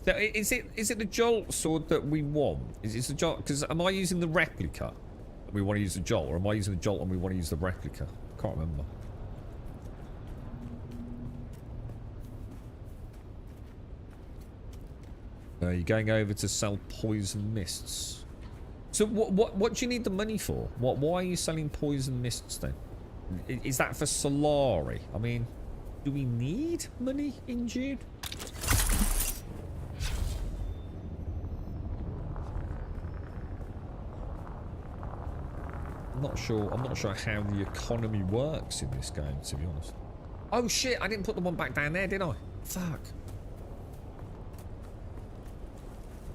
So is it the Jolt Sword that we want? Is it the Jolt, because am I using the replica? We want to use the Jolt, or am I using the Jolt and we want to use the replica? I can't remember. You're going over to sell poison mists. So what do you need the money for? Why are you selling poison mists then? Is that for Solari? I mean, do we need money in Dune? I'm not sure how the economy works in this game, to be honest. Oh shit, I didn't put the one back down there, did I? Fuck.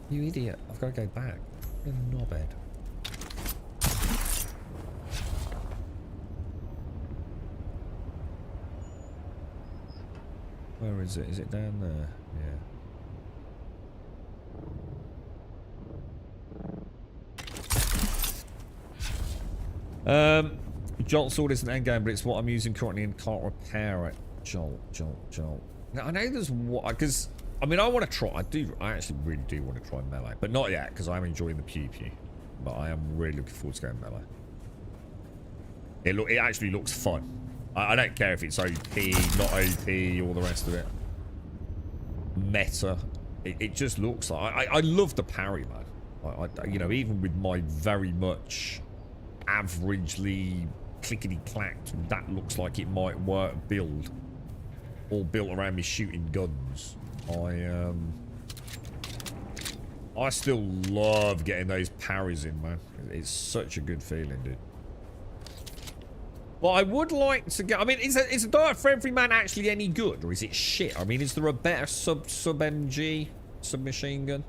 You idiot. I've got to go back. You're a knobhead. Where is it? Is it down there? Yeah. Jolt Sword isn't endgame, but it's what I'm using currently and can't repair it. Jolt. Now, I know there's what... Because... I mean, I want to try. I actually really do want to try melee, but not yet because I'm enjoying the pew pew. But I am really looking forward to going melee. It actually looks fun. I don't care if it's OP, not OP, all the rest of it. Meta. It just looks like I love the parry, man. You know, even with my very much averagely clickety clacked, that looks like it might work build. All built around me shooting guns. I still love getting those parries in, man. It's such a good feeling, dude. Well, I would like to get... I mean, is a Diet for Every Man actually any good? Or is it shit? I mean, is there a better sub-MG submachine gun?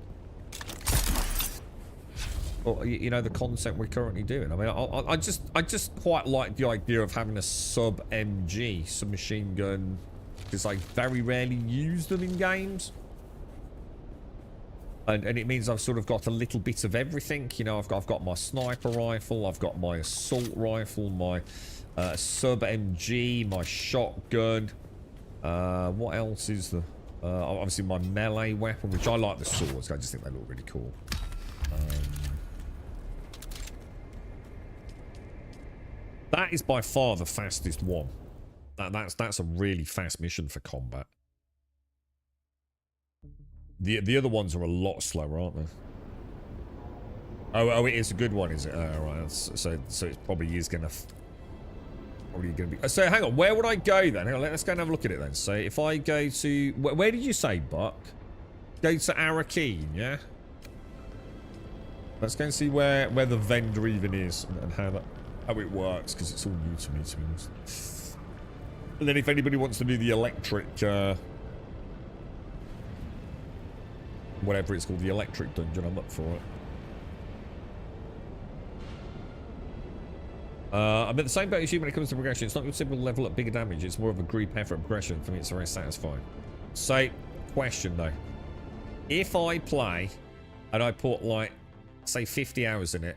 Or, you know, the concept we're currently doing. I mean, I just quite like the idea of having a sub-MG submachine gun... Because I very rarely use them in games. And it means I've sort of got a little bit of everything. You know, I've got my sniper rifle, I've got my assault rifle, my sub-MG, my shotgun. What else is there? Obviously my melee weapon, which I like the swords. I just think they look really cool. That is by far the fastest one. That's a really fast mission for combat. The other ones are a lot slower, aren't they? Oh, it is a good one, is it? Right. So it probably is gonna be. So hang on, where would I go then? Hang on, let's go and have a look at it then. So if I go to where did you say, Buck? go to Arakeen, yeah? Let's go and see where the vendor even is and how it works, because it's all new to me, to be honest. And then if anybody wants to do the electric, whatever it's called, the electric dungeon, I'm up for it. I'm at the same boat as you when it comes to progression. It's not your typical level up bigger damage. It's more of a group effort progression. For me, it's very satisfying. So, question though. If I play and I put like, say 50 hours in it,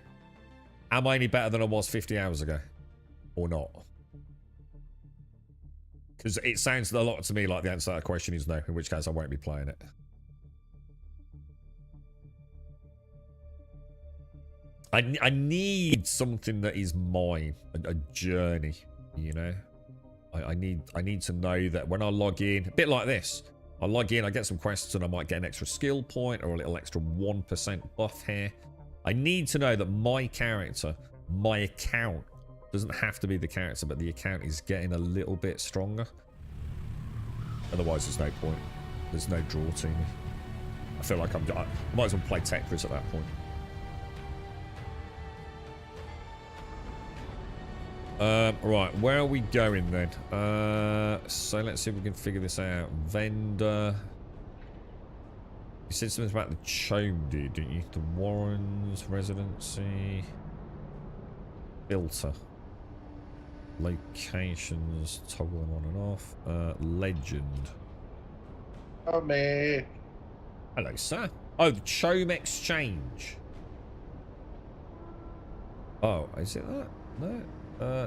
am I any better than I was 50 hours ago? Or not? Because it sounds a lot to me like the answer to that question is no, in which case I won't be playing it. I need something that is mine, a journey, you know? I need to know that when I log in, a bit like this, I log in, I get some quests and I might get an extra skill point or a little extra 1% buff here. I need to know that my character, my account, doesn't have to be the character, but the account is getting a little bit stronger. Otherwise, there's no point. There's no draw to me. I feel like I might as well play Tetris at that point. Right, where are we going then? So let's see if we can figure this out. Vendor. You said something about the Chome, didn't you? The Warrens, residency. Filter. Locations, toggle them on and off. Legend. Oh, man. Hello, sir. Oh, the Chome Exchange. Oh, is it that? No.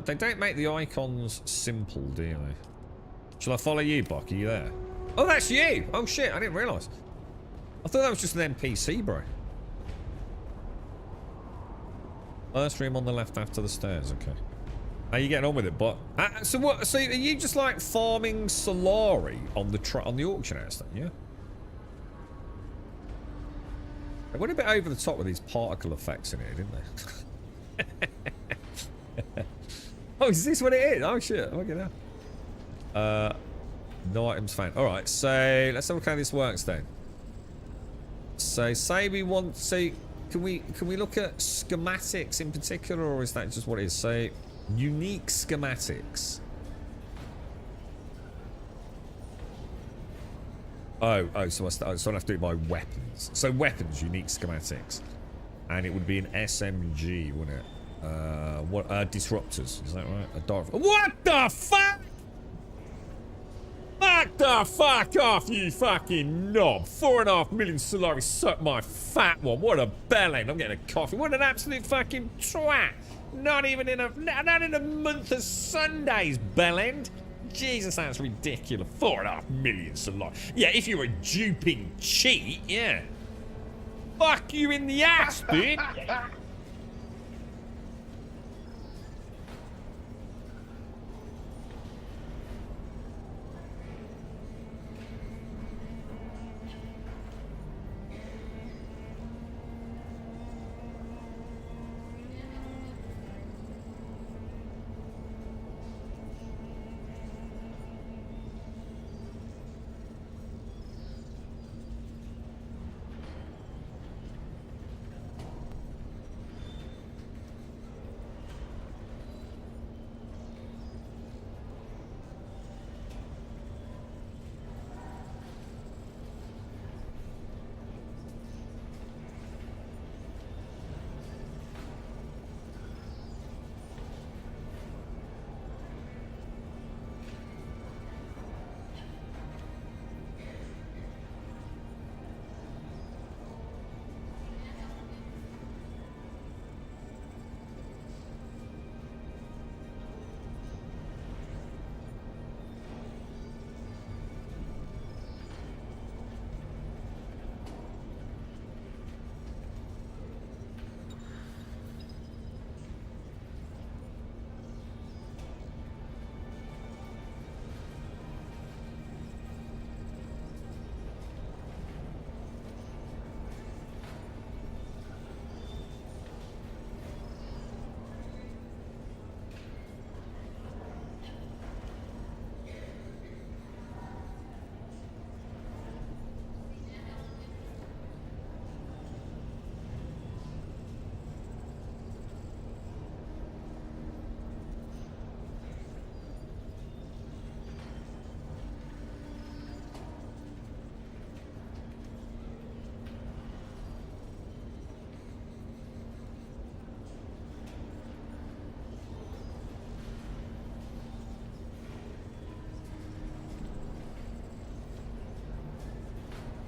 They don't make the icons simple, do they? Shall I follow you, Buck? Are you there? Oh, that's you! Oh, shit, I didn't realise. I thought that was just an NPC, bro. First room on the left after the stairs, okay. How you getting on with it, Buck? So what? So are you just like farming Solari on the auction house then, yeah? They went a bit over the top with these particle effects in here, didn't they? Oh, is this what it is? Oh shit, look at that. No items found. Alright, so let's have a look how this works then. So say we want to, can we look at schematics in particular, or is that just what it is? So unique schematics. So I have to do it by weapons. So weapons, unique schematics. And it would be an SMG, wouldn't it? What disruptors, is that right? A dark. What the fuck? Fuck the fuck off, you fucking knob. 4.5 million Solaris, suck my fat one. What a bellend. I'm getting a coffee. What an absolute fucking twat. Not in a month of Sundays, bellend. Jesus, that's ridiculous. 4.5 million Solaris. Yeah, if you're a duping cheat, yeah. Fuck you in the ass, dude.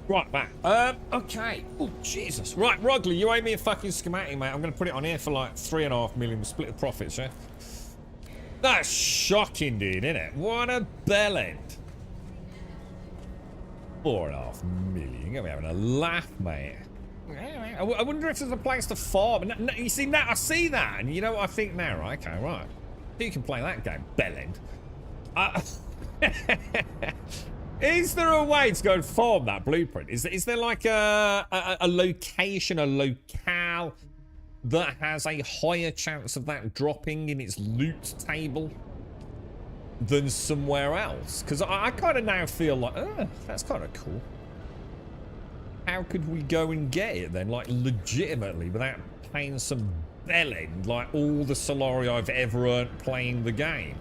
Right, back. Okay. Oh, Jesus. Right, Rugley, you owe me a fucking schematic, mate. I'm going to put it on here for like 3.5 million. We'll split the profits, yeah? That's shocking, dude, isn't it? What a bell end. 4.5 million. You're going to be having a laugh, mate. I wonder if there's a place to farm. You see, now I see that, and you know what I think now, right? Okay, right. You can play that game, bell end. Is there a way to go and farm that blueprint? Is there like a location, a locale that has a higher chance of that dropping in its loot table than somewhere else? Because I kind of now feel like, that's kind of cool. How could we go and get it then, like legitimately, without paying some bellend, like all the Solari I've ever earned playing the game?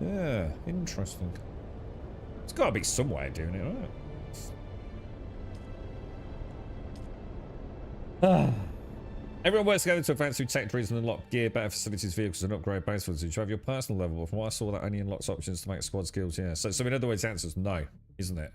Yeah, interesting. There's got to be some way of doing it, right? Everyone works together to advance through tech trees and unlock gear, better facilities, vehicles, and upgrade base footage. You have your personal level, but from what I saw, that only unlocks options to make squad skills. Yeah, so in other words, the answer is no, isn't it?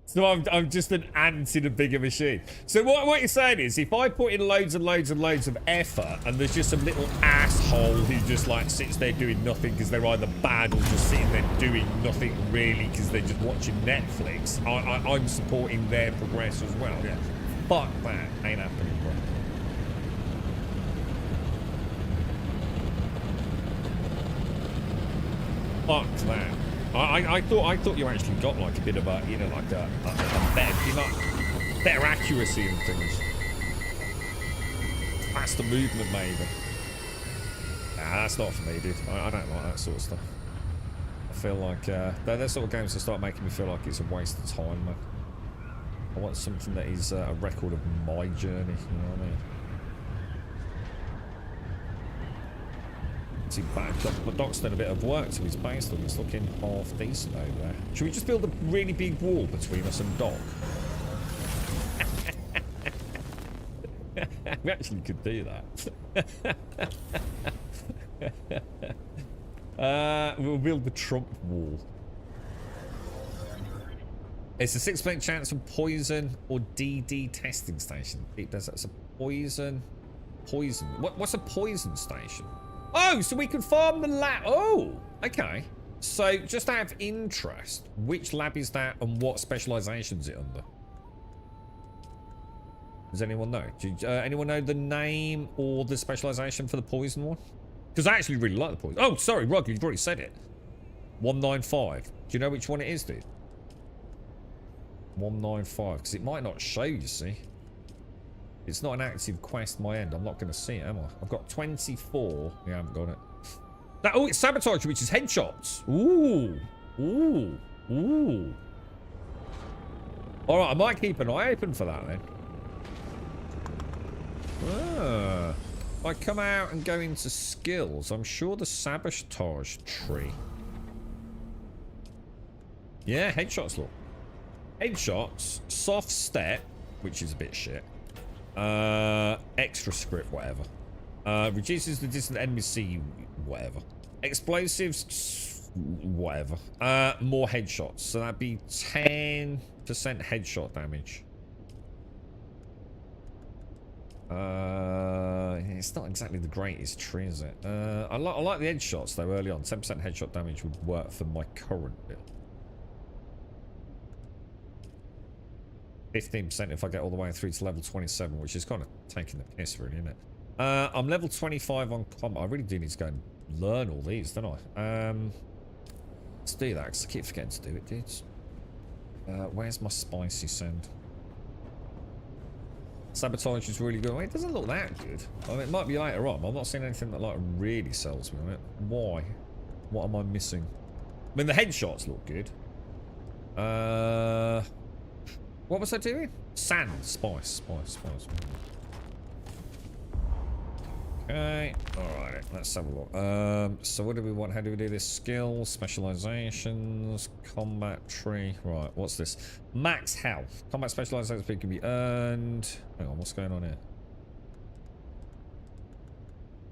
So I'm just an ant in a bigger machine. So what you're saying is, if I put in loads and loads and loads of effort, and there's just some little asshole who just like sits there doing nothing because they're either bad or just sitting there doing nothing really because they're just watching Netflix, I'm supporting their progress as well. Yeah. Fuck that. Ain't happening, bro. Fuck that. I thought you actually got like a bit of a, you know, like a better, you know, better accuracy and things. Faster movement, maybe. Nah, that's not for me, dude. I don't like that sort of stuff. I feel like they're sort of games that start making me feel like it's a waste of time, man. I want something that is a record of my journey, you know what I mean? See, but Doc's done a bit of work to his base, look, it's looking half decent over there. Should we just build a really big wall between us and Doc? We actually could do that. We'll build the Trump wall. It's a 6% chance of poison or DD testing station. It does. That's a poison. Poison. What's a poison station? Oh, so we can farm the lab. Oh, okay. So just out of interest, which lab is that and what specialization is it under? Does anyone know? Anyone know the name or the specialization for the poison one? Because I actually really like the poison. Oh, sorry, Rog, you've already said it. 195. Do you know which one it is, dude? 195, because it might not show, you see. It's not an active quest my end. I'm not going to see it, am I? I've got 24. Yeah, I haven't got it. Oh, it's sabotage, which is headshots. Ooh. Ooh. Ooh. Alright, I might keep an eye open for that then. Ah. If I come out and go into skills, I'm sure the sabotage tree. Yeah, headshots, look. Headshots, soft step, which is a bit shit. Extra script, whatever. Reduces the distant enemy see you, whatever. Explosives, whatever. More headshots, so that'd be 10% headshot damage. It's not exactly the greatest tree, is it? I like the headshots though early on. 10% headshot damage would work for my current build. 15% if I get all the way through to level 27, which is kind of taking the piss, really, isn't it? I'm level 25 on combat. I really do need to go and learn all these, don't I? Let's do that, because I keep forgetting to do it, dudes. Where's my spicy send? Sabotage is really good. Well, it doesn't look that good. I mean, it might be later on. I'm not seeing anything that like really sells me on it. Why? What am I missing? I mean, the headshots look good. What was I doing? Sand, spice. Okay, alright, let's have a look. So what do we want? How do we do this? Skills, specializations, combat tree. Right, what's this? Max health. Combat specializations can be earned. Hang on, what's going on here?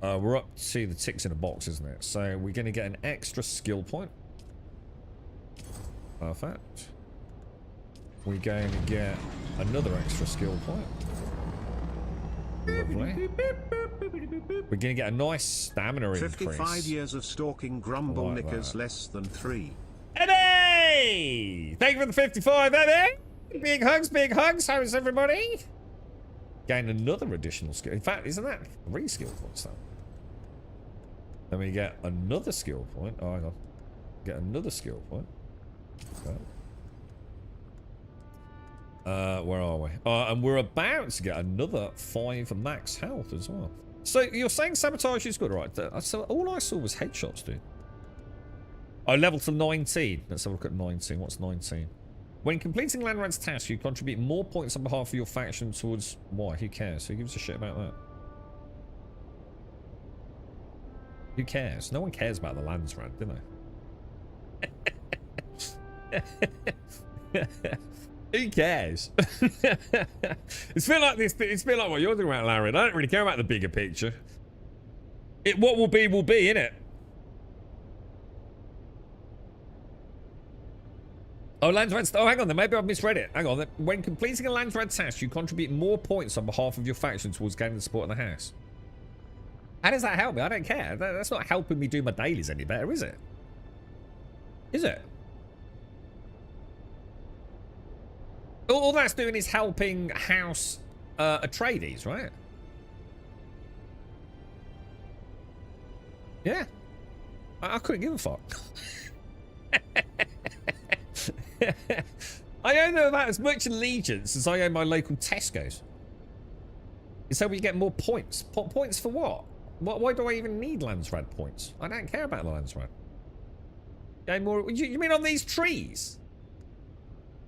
We're up to the ticks in a box, isn't it? So we're going to get an extra skill point. Perfect. We're going to get another extra skill point. Lovely. We're going to get a nice stamina 55 increase. years of stalking Grumble Like Knickers that. less than 3. Eddie! Thank you for the 55, Eddie! Big hugs, how's everybody? Gain another additional skill. In fact, isn't that 3 skill points though? Then we get another skill point. Oh, hang on. Get another skill point. Okay. Where are we? And we're about to get another 5 max health as well. So you're saying sabotage is good, right? So all I saw was headshots, dude. Oh, level to 19. Let's have a look at 19. What's 19? When completing Landrad's task, you contribute more points on behalf of your faction towards... Why? Who cares? Who gives a shit about that? Who cares? No one cares about the Landsrad, do they? Who cares? It's been like this. It's been like what you're doing about, Larry. I don't really care about the bigger picture. What will be, innit? Oh, Landsrad. Oh, hang on. Then maybe I've misread it. Hang on. When completing a Landsrad task, you contribute more points on behalf of your faction towards gaining the support of the house. How does that help me? I don't care. That's not helping me do my dailies any better, is it? Is it? All that's doing is helping House Atreides, right? Yeah. I couldn't give a fuck. I owe them about as much allegiance as I owe my local Tesco's. So we get more points. Points for what? Why do I even need Landsrad points? I don't care about the Landsrad. Gain more. You mean on these trees?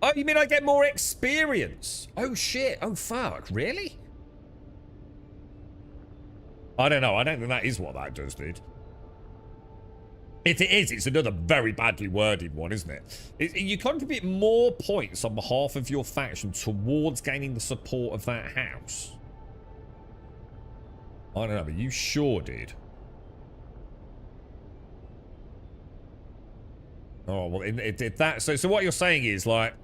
Oh, you mean I get more experience? Oh shit! Oh fuck! Really? I don't know. I don't think that is what that does, dude. If it is, it's another very badly worded one, isn't it? You contribute more points on behalf of your faction towards gaining the support of that house. I don't know, but you sure did. Oh, well, if that... So what you're saying is, like...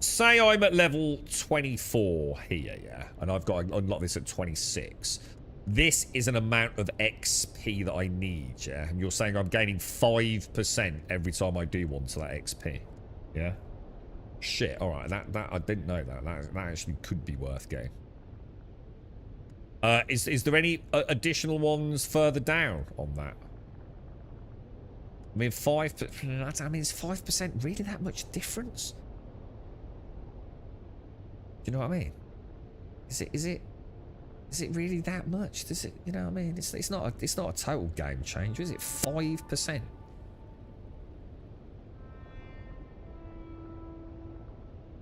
Say I'm at level 24 here, yeah? And I've got to unlock this at 26. This is an amount of XP that I need, yeah? And you're saying I'm gaining 5% every time I do one to that XP, yeah? Shit, alright, that I didn't know that. That actually could be worth getting. Is there any additional ones further down on that? I mean, 5%... I mean, is 5% really that much difference? Do you know what I mean? Is it really that much? Does it, you know what I mean? It's not a total game changer, is it? 5%.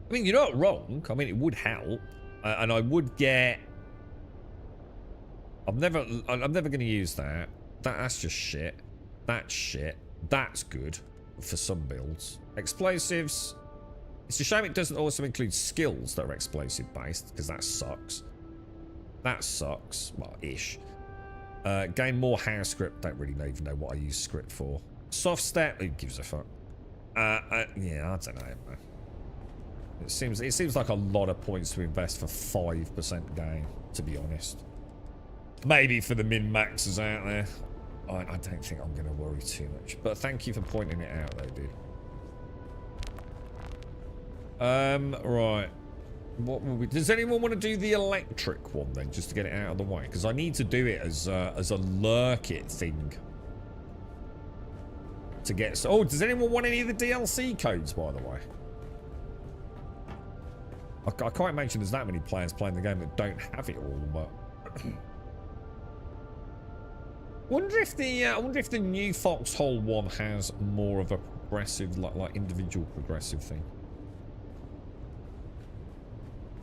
I mean, you're not wrong. I mean, it would help, and I would get. I'm never going to use that. That's just shit. That's shit. That's good for some builds. Explosives. It's a shame it doesn't also include skills that are explosive based, because that sucks. That sucks. Well, ish. Gain more house script. Don't really even know what I use script for. Soft step. Who gives a fuck? Yeah, I don't know, man. It seems like a lot of points to invest for 5% gain, to be honest. Maybe for the min-maxers out there. I don't think I'm going to worry too much. But thank you for pointing it out, though, dude. Right. What will we... Does anyone want to do the electric one, then, just to get it out of the way? Because I need to do it as a lurk it thing. To get... Oh, does anyone want any of the DLC codes, by the way? I can't imagine there's that many players playing the game that don't have it all, but... I wonder if the new Foxhole one has more of a progressive, like individual progressive thing.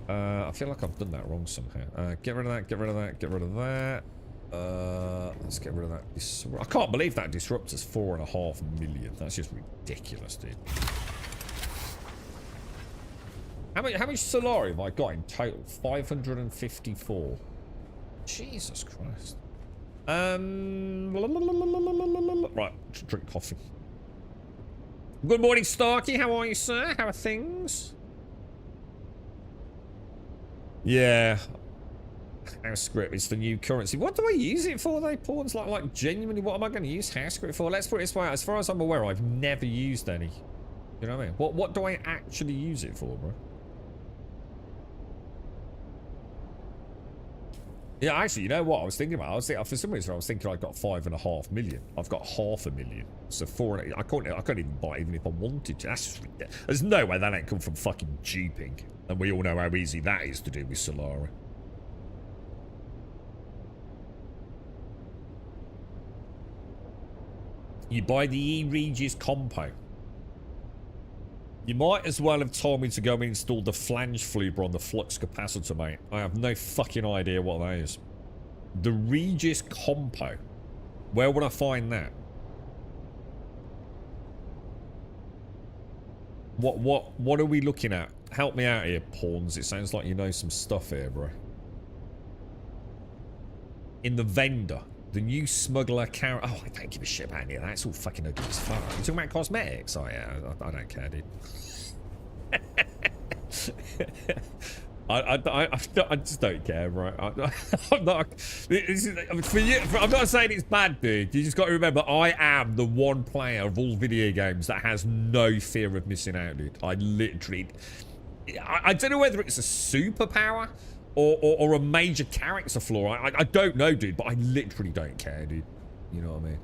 I feel like I've done that wrong somehow. Get rid of that, get rid of that, get rid of that. Let's get rid of that. I can't believe that disruptor's 4.5 million. That's just ridiculous, dude. How much Solari have I got in total? 554. Jesus Christ. Right, drink coffee. Good morning, Starkey. How are you, sir? How are things? Yeah. House script is the new currency. What do I use it for, though, pawns? Like genuinely, what am I going to use house script for? Let's put it this way. As far as I'm aware, I've never used any. You know what I mean? What do I actually use it for, bro? Yeah, actually, you know what I was thinking about? For some reason, I was thinking I got 5.5 million. I've got 500,000. So 4. I can't even buy it even if I wanted to. That's just ridiculous. There's no way that ain't come from fucking duping. And we all know how easy that is to do with Solara. You buy the E-Regis compo. You might as well have told me to go and install the flange fluber on the flux capacitor, mate. I have no fucking idea what that is. The Regis compo. Where would I find that? What are we looking at? Help me out here, pawns. It sounds like you know some stuff here, bro. In the vendor. The new smuggler carrot. Oh, I don't give a shit about any of that. It's all fucking ugly as fuck. You talking about cosmetics? Oh, yeah. I don't care, dude. I just don't care, right? I'm not. For you, I'm not saying it's bad, dude. You just got to remember, I am the one player of all video games that has no fear of missing out, dude. I literally. I don't know whether it's a superpower. Or a major character flaw. I don't know, dude, but I literally don't care, dude. You know what I mean?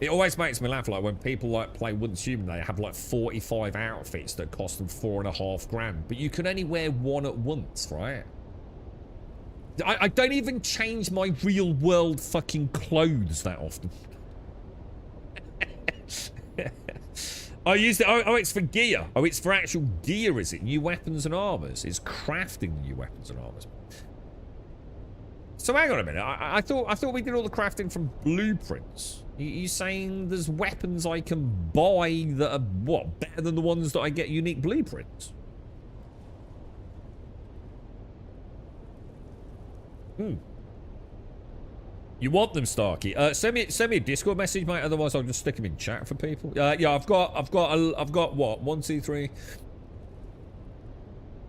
It always makes me laugh, like, when people, like, play Once Human, they have, like, 45 outfits that cost them $4.5 grand. But you can only wear one at once, right? I don't even change my real-world fucking clothes that often. I used it. Oh, it's for gear. Oh, it's for actual gear, is it? New weapons and armors. It's crafting new weapons and armors. So hang on a minute. I thought we did all the crafting from blueprints. You saying there's weapons I can buy that are what, better than the ones that I get unique blueprints? You want them, Starkey? Send me a Discord message, mate. Otherwise, I'll just stick them in chat for people. Yeah, I've got what? 1, 2, 3.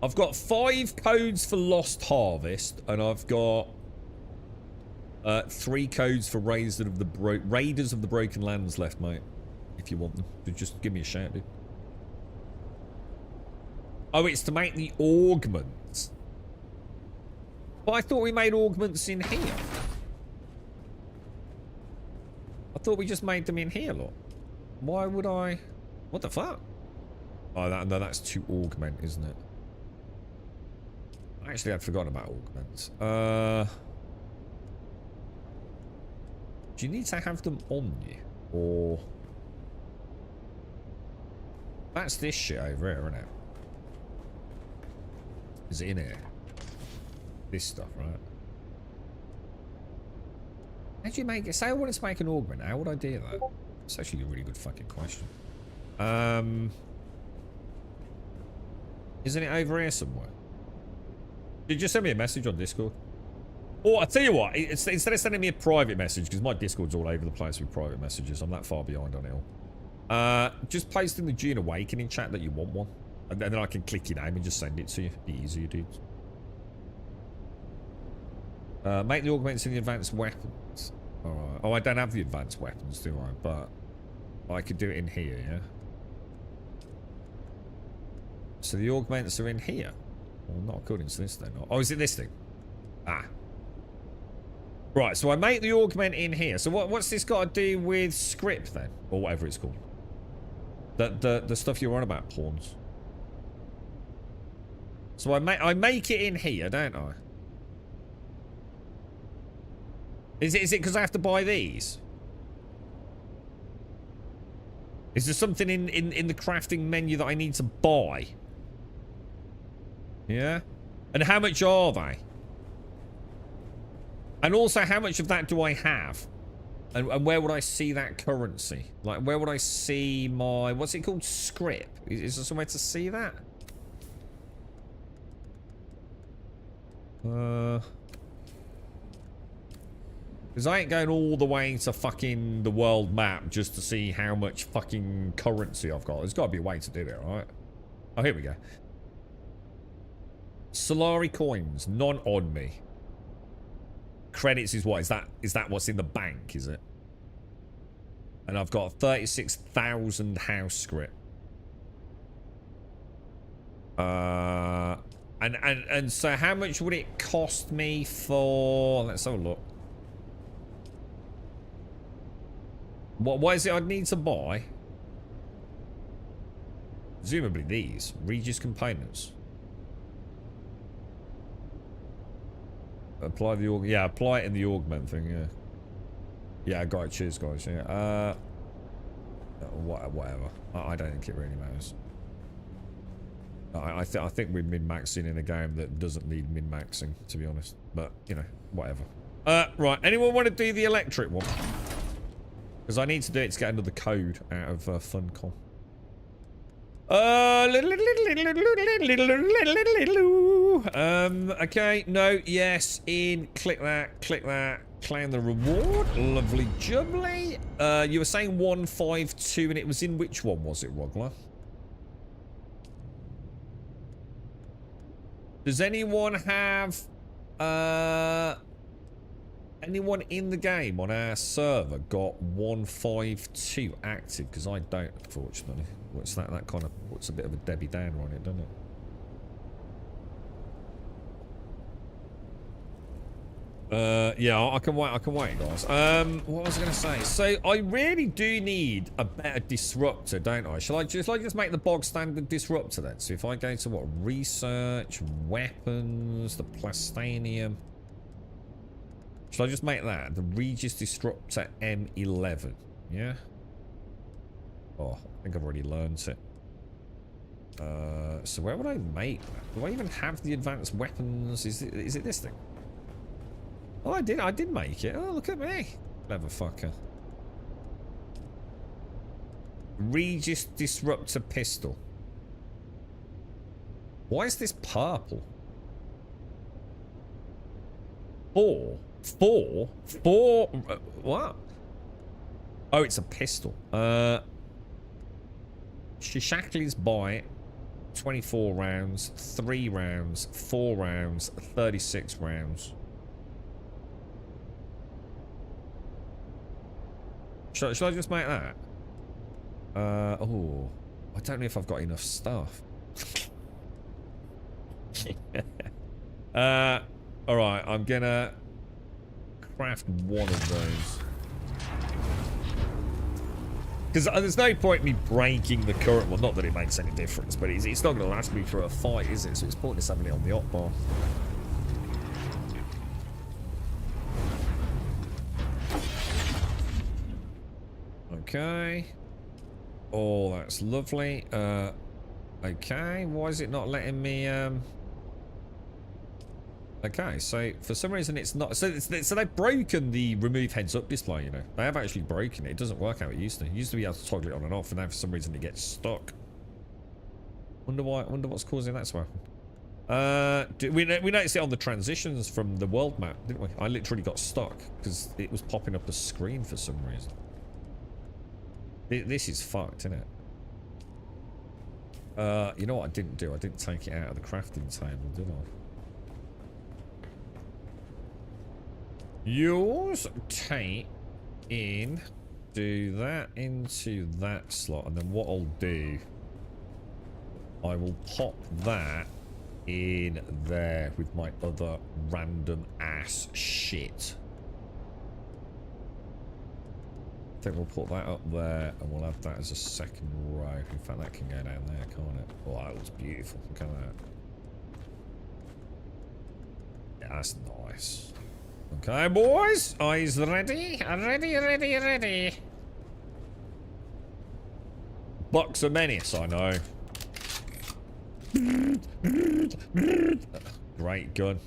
I've got 5 codes for Lost Harvest, and I've got 3 codes for Raiders of the Broken Lands left, mate. If you want them, just give me a shout, dude. Oh, it's to make the augments. But I thought we made augments in here. I thought we just made them in here, look. Why would I? What the fuck? Oh, no, that's to augment, isn't it? Actually, I'd forgotten about augments. Do you need to have them on you? Or... That's this shit over here, isn't it? Is it in here? This stuff, right? How do you make it? Say I wanted to make an augment. How would I do that? It's actually a really good fucking question. Isn't it over here somewhere? Did you just send me a message on Discord? Or I tell you what, instead of sending me a private message, because my Discord's all over the place with private messages, I'm that far behind on it all. Just paste in the Dune Awakening chat that you want one, and then I can click your name and just send it to you. Be easier, dudes. Make the augments in the advanced weapons. Alright. Oh, I don't have the advanced weapons, do I? But I could do it in here, yeah? So the augments are in here. Well, not according to this, then. Oh, is it this thing? Ah. Right, so I make the augment in here. So what's this got to do with script, then? Or whatever it's called. The stuff you're on about, pawns. So I make it in here, don't I? Is it because I have to buy these? Is there something in the crafting menu that I need to buy? Yeah? And how much are they? And also, how much of that do I have? And where would I see that currency? Like, where would I see my... What's it called? Script? Is there somewhere to see that? Because I ain't going all the way to fucking the world map just to see how much fucking currency I've got. There's got to be a way to do it, right? Oh, here we go. Solari coins, none on me. Credits is what? Is that what's in the bank, is it? And I've got 36,000 house script. And so how much would it cost me for... Let's have a look. What is it I'd need to buy? Presumably these. Regis components. Apply the aug... Yeah, apply it in the augment thing, yeah. Yeah, I got it. Cheers, guys. Yeah. Whatever. I don't think it really matters. I think we're min-maxing in a game that doesn't need min-maxing, to be honest. But, you know, whatever. Right. Anyone want to do the electric one? Because I need to do it to get another code out of Funcom. Okay. No. Yes. In. Click that. Click that. Claim the reward. Lovely jubbly. You were saying 152 and it was in which one was it, Rogler? Does anyone have anyone in the game on our server got 152 active? Because I don't, unfortunately. What's that? That kind of puts a bit of a Debbie Downer on it, doesn't it? Yeah, I can wait, guys. What was I going to say? So I really do need a better disruptor, don't I? Shall I just make the bog standard disruptor then? So if I go to what? Research, weapons, the plastanium. Shall I just make that? The Regis Disruptor M11. Yeah? Oh, I think I've already learned it. So where would I make that? Do I even have the advanced weapons? Is it this thing? Oh, I did make it. Oh, look at me. Clever fucker. Regis Disruptor Pistol. Why is this purple? Four? What? Oh, it's a pistol. Shishakli's Bite. 24 rounds, 3 rounds, 4 rounds, 36 rounds. Shall I just make that? Oh, I don't know if I've got enough stuff. All right, I'm gonna craft one of those. Because there's no point in me breaking the current one. Not that it makes any difference, but it's not going to last me through a fight, is it? So it's pointless having it on the hotbar. Okay. Oh, that's lovely. Okay. Why is it not letting me... Okay, so for some reason it's not... So they've broken the remove heads up display, you know. They have actually broken it. It doesn't work how it used to. It used to be able to toggle it on and off, and now for some reason it gets stuck. Wonder what's causing that to happen. We noticed it on the transitions from the world map, didn't we? I literally got stuck because it was popping up a screen for some reason. This is fucked, isn't it? You know what I didn't do? I didn't take it out of the crafting table, did I? Yours take in, do that into that slot, and then what I'll do, I will pop that in there with my other random ass shit. I think we'll put that up there, and we'll have that as a second row. In fact, that can go down there, can't it? Oh, that looks beautiful. Look at that. Yeah, that's nice. Okay, boys. Eyes ready? Ready. Bucks a menace, I know. Great gun.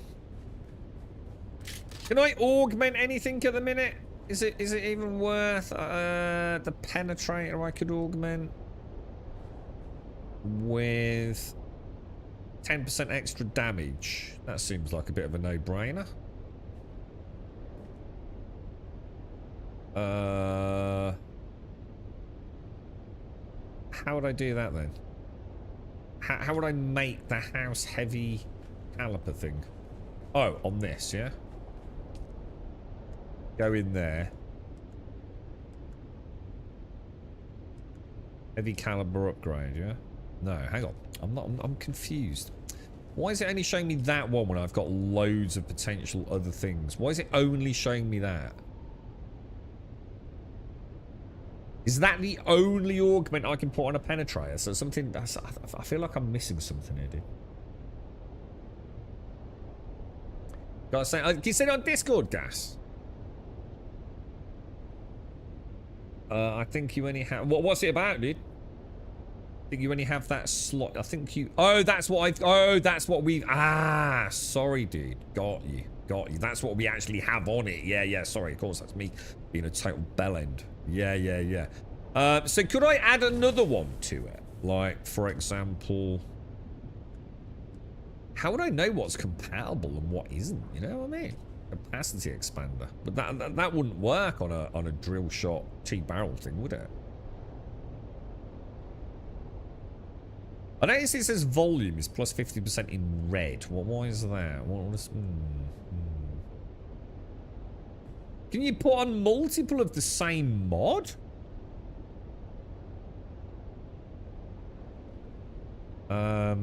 Can I augment anything at the minute? Is it even worth the penetrator I could augment with 10% extra damage? That seems like a bit of a no-brainer. How would I do that then? How would I make the house heavy caliper thing? Oh, on this, yeah? Go in there. Heavy caliber upgrade, yeah? No, hang on. I'm confused. Why is it only showing me that one when I've got loads of potential other things? Why is it only showing me that? Is that the only augment I can put on a penetrator? So something that's, I feel like I'm missing something here, dude. Gotta say, can you send it on Discord, Gas? I think you only have. What's it about, dude? I think you only have that slot. I think you. Oh, that's what I've. Oh, that's what we've. Ah, sorry, dude. Got you. Got you. That's what we actually have on it. Yeah, yeah. Sorry, of course, that's me being a total bellend. Yeah, yeah, yeah. So could I add another one to it? Like, for example, how would I know what's compatible and what isn't? You know what I mean? Capacity expander, but that wouldn't work on a drill shot T-barrel thing, would it? I notice it says volume is plus 50% in red. Well, why is that? What is? Can you put on multiple of the same mod? I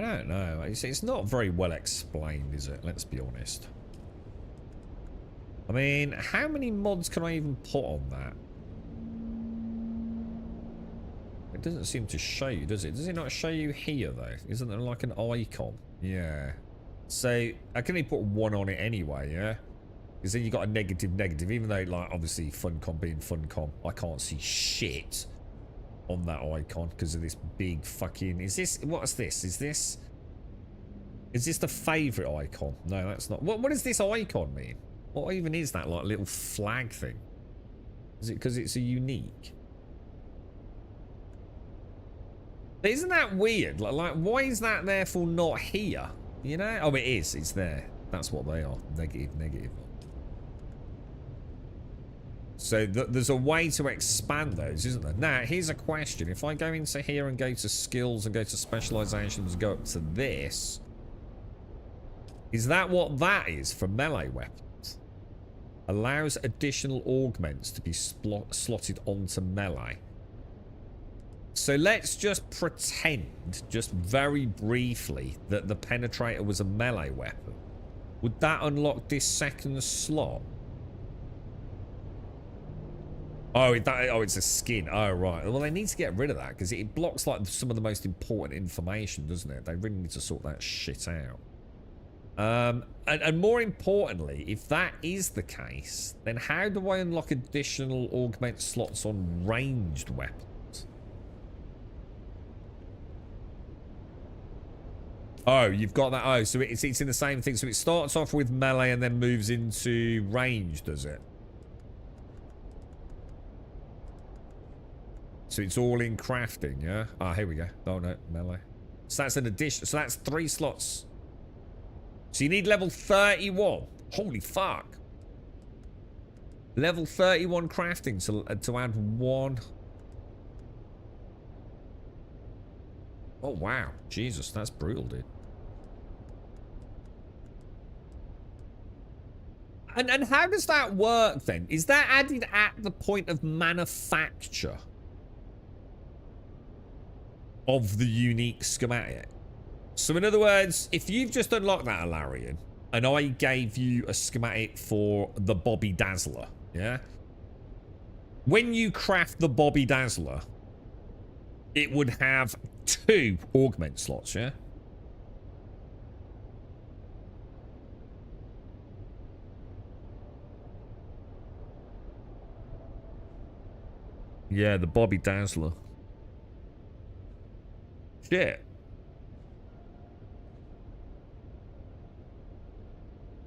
don't know. It's not very well explained, is it? Let's be honest. I mean, how many mods can I even put on that? It doesn't seem to show you, does it? Does it not show you here, though? Isn't there like an icon? Yeah. So, I can only put one on it anyway, yeah? Because then you got a negative, even though, like, obviously, Funcom being Funcom, I can't see shit on that icon because of this big fucking... Is this... What's this? Is this the favourite icon? No, that's not... What does this icon mean? What even is that, like, little flag thing? Is it because it's a unique? Isn't that weird? Like, why is that therefore not here? You know? Oh, it is. It's there. That's what they are. Negative. So there's a way to expand those, isn't there? Now, here's a question. If I go into here and go to skills and go to specializations and go up to this, is that what that is for melee weapons? Allows additional augments to be slotted onto melee. So let's just pretend, just very briefly, that the penetrator was a melee weapon. Would that unlock this second slot? Oh, it's a skin. Oh, right. Well, they need to get rid of that because it blocks like some of the most important information, doesn't it? They really need to sort that shit out. And more importantly, if that is the case, then how do I unlock additional augment slots on ranged weapons? Oh, you've got that. Oh, so it's in the same thing. So it starts off with melee and then moves into range, does it? So it's all in crafting, yeah? Ah, here we go. Oh, no, melee. So that's an addition. So that's 3 slots. So you need level 31. Holy fuck. Level 31 crafting to add 1. Oh, wow. Jesus, that's brutal, dude. And how does that work, then? Is that added at the point of manufacture of the unique schematic? So in other words, if you've just unlocked that Alarian and I gave you a schematic for the Bobby Dazzler, yeah? When you craft the Bobby Dazzler, it would have 2 augment slots, yeah? Yeah, the Bobby Dazzler. Shit.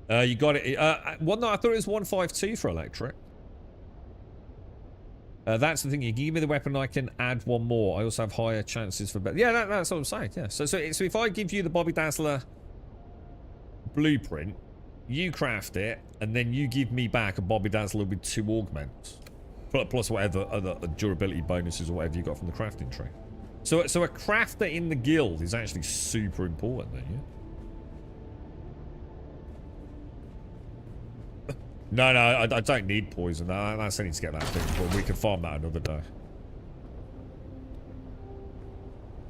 You got it. Well, no, I thought it was 152 for electric. That's the thing. You give me the weapon, I can add 1 more. I also have higher chances for better. Yeah, that's what I'm saying. Yeah. So if I give you the Bobby Dazzler blueprint, you craft it, and then you give me back a Bobby Dazzler with 2 augments. Plus whatever other durability bonuses or whatever you got from the crafting tree. So a crafter in the guild is actually super important then, yeah? No, I don't need poison. That's only to get that thing, but we can farm that another day.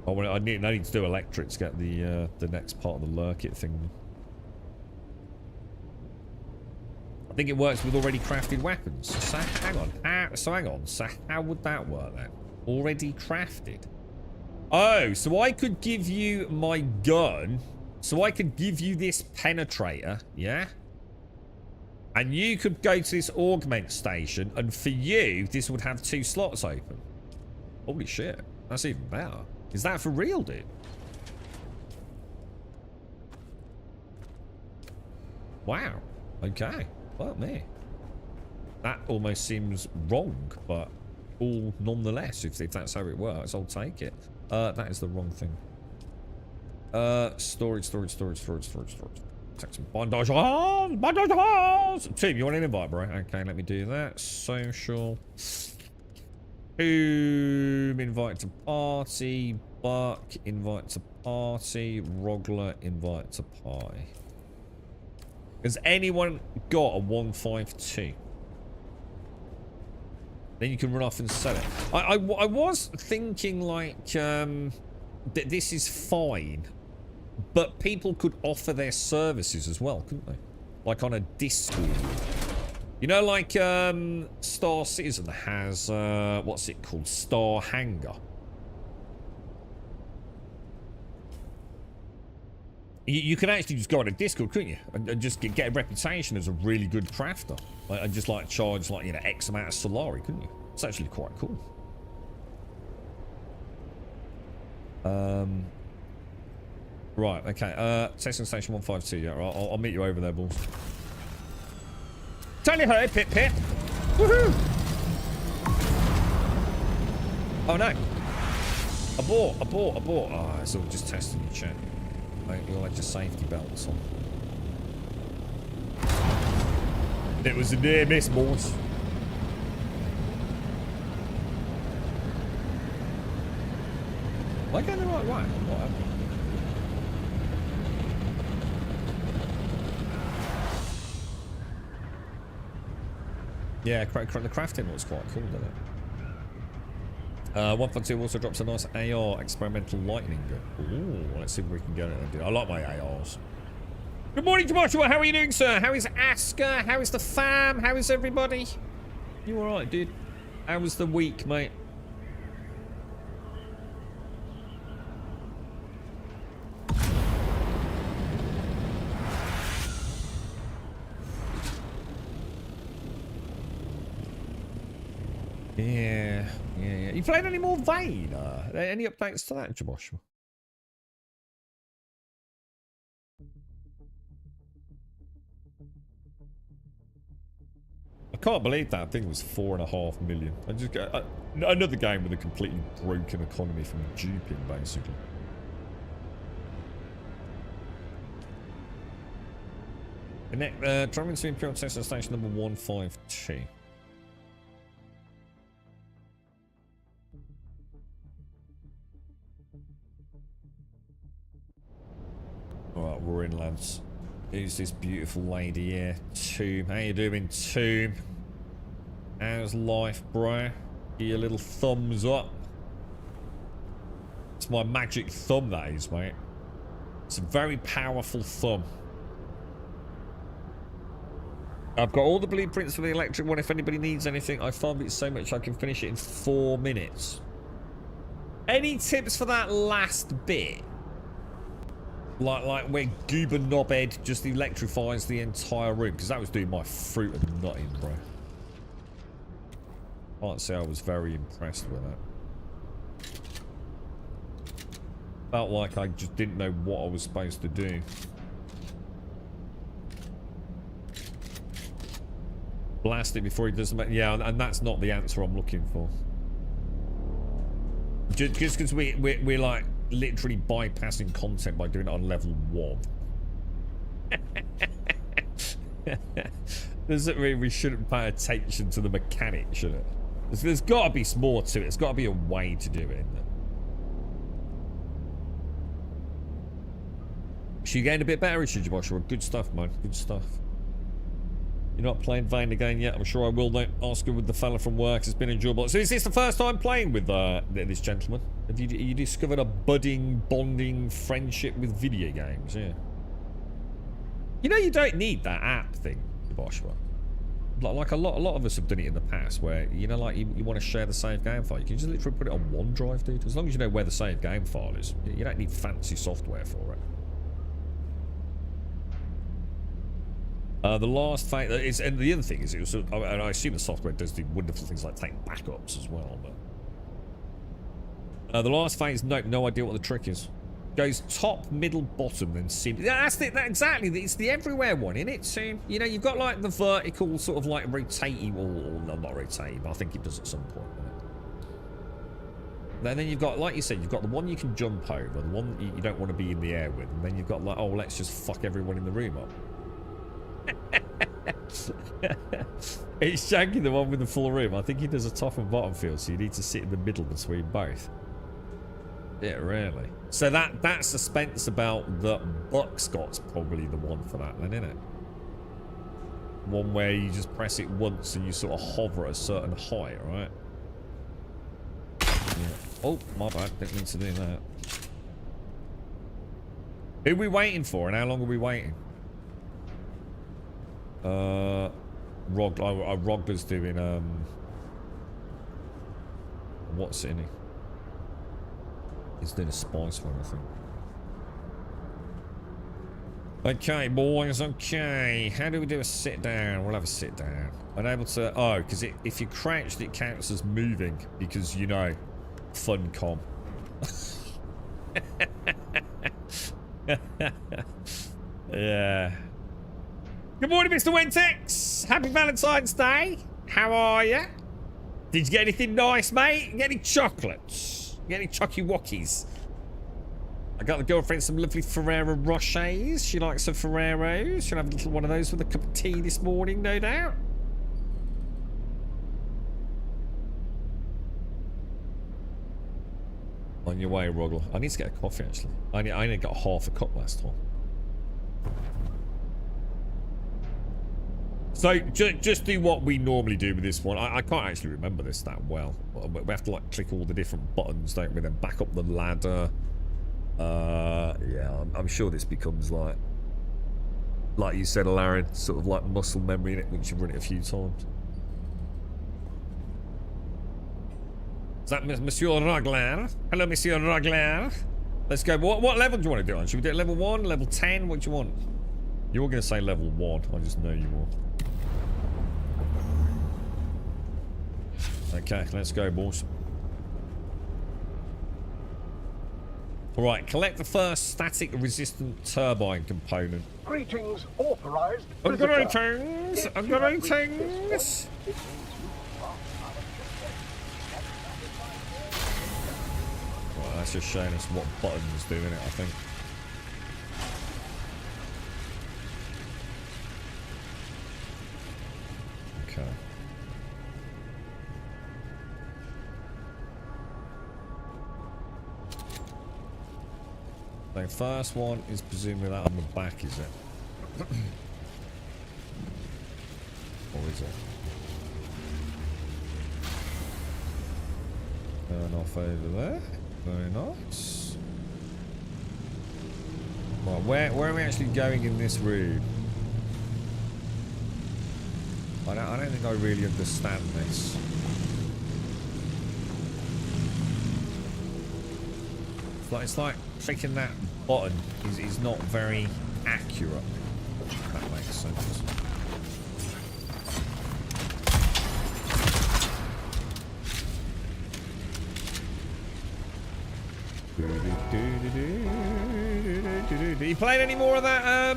I need to do electric to get the next part of the lurkit thing. I think it works with already crafted weapons. So hang on. So how would that work then? Already crafted? Oh, so I could give you my gun. So I could give you this penetrator, yeah? And you could go to this augment station, and for you, this would have 2 slots open. Holy shit. That's even better. Is that for real, dude? Wow. Okay. Well, me. That almost seems wrong, but all nonetheless, if that's how it works, I'll take it. That is the wrong thing. Storage. Take some bondage. Team, you want an invite, bro? Okay, let me do that. Social. Boom. Invite to party. Buck. Invite to party. Rogler. Invite to party. Has anyone got a 152? Then you can run off and sell it. I was thinking like that this is fine, but people could offer their services as well, couldn't they? Like on a Discord. You know, like Star Citizen has what's it called? Star Hangar. You can actually just go on a Discord, couldn't you? And just get a reputation as a really good crafter. And just like charge like, you know, X amount of Solari, couldn't you? It's actually quite cool. Right, okay. Testing station 152, yeah. I'll meet you over there, balls. Totally heard, Pip. Woohoo! Oh no. Abort. Oh, it's all just testing your chat. You'll have your safety belts on. It was a near miss, boys. Am I going the right way? What happened? Yeah, the crafting looks quite cool, doesn't it? 152 also drops a nice AR experimental lightning gun. Ooh, let's see if we can get it and do it. I like my ARs. Good morning, Joshua. How are you doing, sir? How is Asker? How is the fam? How is everybody? You alright, dude? How was the week, mate? Yeah. You playing any more Vane? Any updates to that, Joshua? I can't believe that thing was 4.5 million. I just got another game with a completely broken economy from duping, basically. Traveling to Imperial Testing Station number 152. Alright, we're in, lads. Who's this beautiful lady here? Tomb. How you doing, Tomb? How's life, bro? Give you a little thumbs up. It's my magic thumb, that is, mate. It's a very powerful thumb. I've got all the blueprints for the electric one. If anybody needs anything, I farmed it so much I can finish it in 4 minutes. Any tips for that last bit? Like where Goober Knobhead just electrifies the entire room, because that was doing my fruit and nutting, bro. Can't say I was very impressed with that. Felt like I just didn't know what I was supposed to do. Blast it before he does the... Yeah, and that's not the answer I'm looking for. Just because we're like literally bypassing content by doing it on level 1. Doesn't mean we shouldn't pay attention to the mechanic, should it? There's got to be more to it. There's got to be a way to do it, isn't there? So you getting a bit better, Richard Joshua. Good stuff, man. Good stuff. You're not playing Vane again yet? I'm sure I will. Don't ask him with the fella from work. It's been enjoyable. So is this the first time playing with this gentleman? Have you discovered a budding, bonding friendship with video games? Yeah. You know you don't need that app thing, Joshua. Like a lot of us have done it in the past, where you know, like you want to share the save game file. You can just literally put it on OneDrive, dude. As long as you know where the save game file is, you don't need fancy software for it. The last thing is, and the other thing is, it was, and I assume the software does do wonderful things like taking backups as well. But the last phase, nope, no idea what the trick is. Goes top, middle, bottom, then sim. Yeah, that's it. Exactly. It's the everywhere one, isn't it? So, you know, you've got like the vertical sort of like rotating, or no, not rotating, but I think it does at some point. Right? Then you've got, like you said, you've got the one you can jump over, the one you don't want to be in the air with, and then you've got like, oh, let's just fuck everyone in the room up. It's Shanky, the one with the full room. I think he does a top and bottom field, so you need to sit in the middle between both. Yeah, really. So that suspense about the Buckscott's probably the one for that, then, isn't it? One where you just press it once and you sort of hover at a certain height, right? Yeah. Oh, my bad. Didn't mean to do that. Who are we waiting for, and how long are we waiting? Rogler's doing what's in it? He's doing a spice one, I think. Okay, boys, okay. How do we do a sit down? We'll have a sit down. Unable to, oh, because if you crouched, it counts as moving, because, you know, fun com. Yeah. Good morning, Mr. Wentex. Happy Valentine's Day. How are you? Did you get anything nice, mate? Get any chocolates? Get any chocky wockies? I got the girlfriend some lovely Ferrero Rochers. She likes her Ferreros. She'll have a little one of those with a cup of tea this morning, no doubt. On your way, Rogler. I need to get a coffee, actually. I only got half a cup last time. So, just do what we normally do with this one. I can't actually remember this that well. We have to, like, click all the different buttons, don't we? Then back up the ladder. Yeah, I'm sure this becomes, like you said, Laren, sort of like muscle memory in it once you've run it a few times. Is that Monsieur Rogler? Hello, Monsieur Rogler. Let's go. What level do you want to do on? Should we do it level 1, level 10? What do you want? You're going to say level 1. I just know you will. Okay, let's go, boys. Alright, collect the first static resistant turbine component. Greetings, authorized. Greetings! Greetings! Well, that's just showing us what buttons do in it, I think. Okay. The first one is presumably that on the back, is it? Or is it? Turn off over there. Very nice. Right, where are we actually going in this room? I don't think I really understand this. It's like clicking that button is not very accurate. If that makes sense. Are you playing any more of that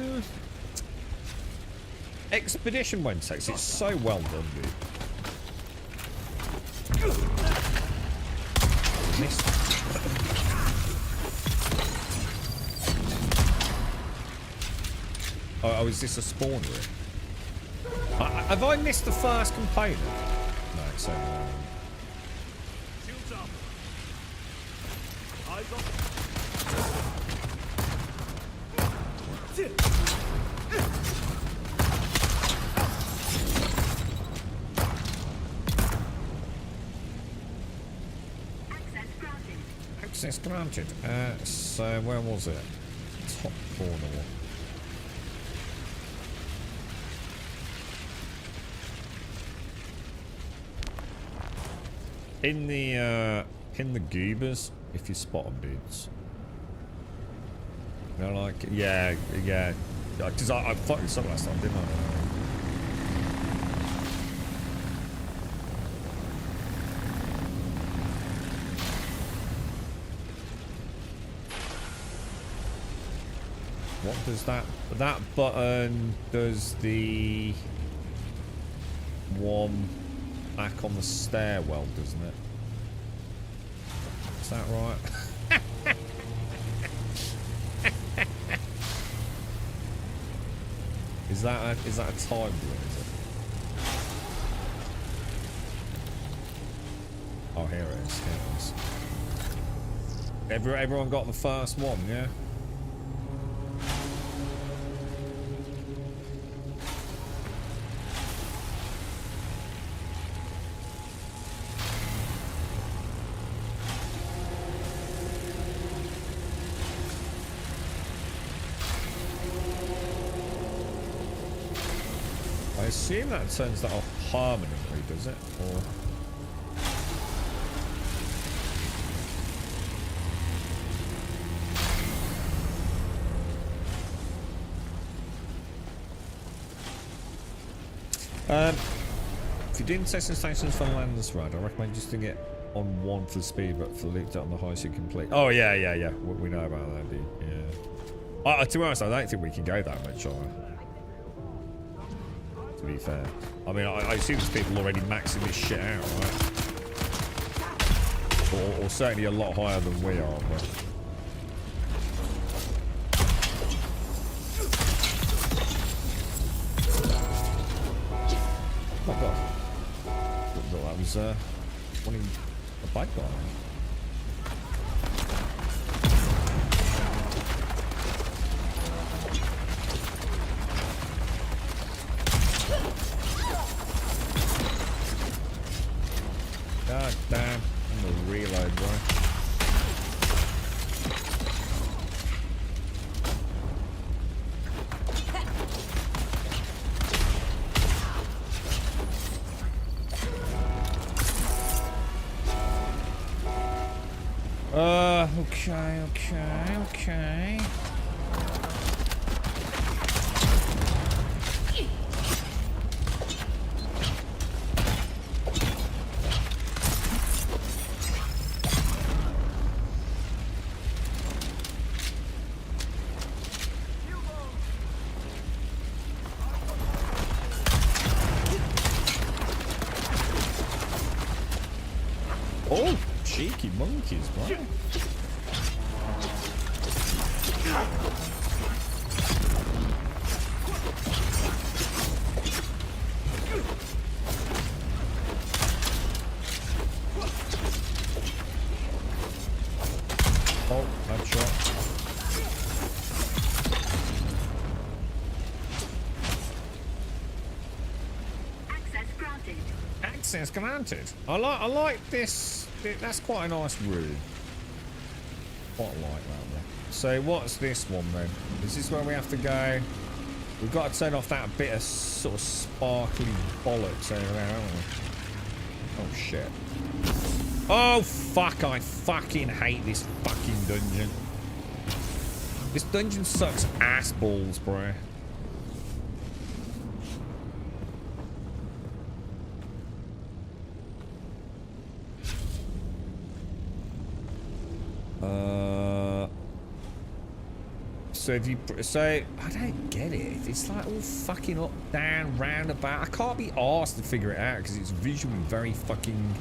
Expedition Wentex? It's so well done, dude. Missed. Oh, is this a spawn room? Have I missed the first component? No, it's only one. Shields up. Eyes on. Access granted. So where was it? Top corner. In the goobers, if you spot them, dudes. You know, like, yeah. Because I fucking saw last time, didn't I? What does that button does the one back on the stairwell, doesn't it? Is that right? Is that a time limit, is it? Oh, here it is. Here it is. Everyone got the first one, yeah? I assume that turns that off permanently, does it? Or if you're doing testing stations for Landers Rad, I recommend just doing it on 1 for the speed, but for the loop on the highest you complete. Oh yeah. We know about that, dude. Yeah. To be honest, I don't think we can go that much higher. To be fair, I mean, I assume there's people already maxing this shit out, right? Or certainly a lot higher than we are. But... oh my god! That was one in a bike guy. God damn, I'm gonna reload, bro. Okay. Oh, cheeky monkeys, bro. Oh, that's shot. Access granted. Access granted. I like this. That's quite a nice room. Quite like that one. So what's this one then? Is this where we have to go? We've got to turn off that bit of sort of sparkly bollocks over there, haven't we? Oh shit. Oh fuck, I fucking hate this fucking dungeon. This dungeon sucks ass balls, bro. So if you I don't get it. It's like all fucking up, down, roundabout. I can't be arsed to figure it out because it's visually very fucking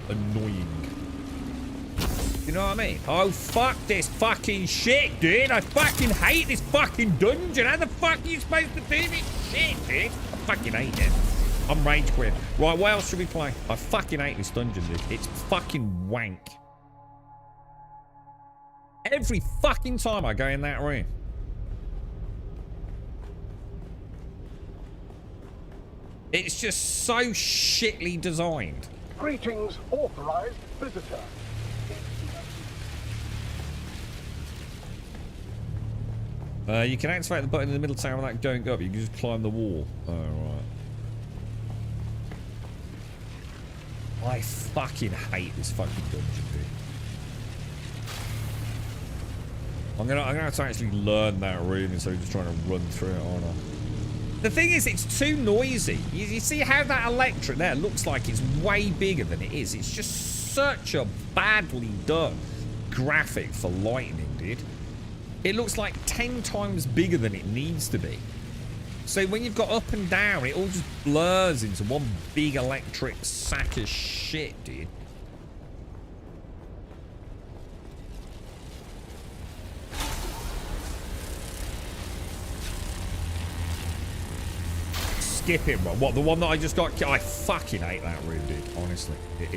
annoying. You You know what I mean? Oh, fuck this fucking shit, dude. I fucking hate this fucking dungeon. How the fuck are you supposed to do this shit, dude? I fucking hate it. I'm rage quitting. Right, what else should we play? I fucking hate this dungeon, dude. It's fucking wank. Every fucking time I go in that room. It's just so shitly designed. Greetings, authorized visitor. You can activate the button in the middle tower without going up. You can just climb the wall. Oh, right. I fucking hate this fucking dungeon, dude. I'm gonna have to actually learn that room instead of just trying to run through it, aren't I? The thing is, it's too noisy. You see how that electric there looks like it's way bigger than it is. It's just such a badly done graphic for lightning, dude. It looks like 10 times bigger than it needs to be. So when you've got up and down, it all just blurs into one big electric sack of shit, dude. Skip it, bro. What, the one that I just got? I fucking hate that room, dude. Honestly, it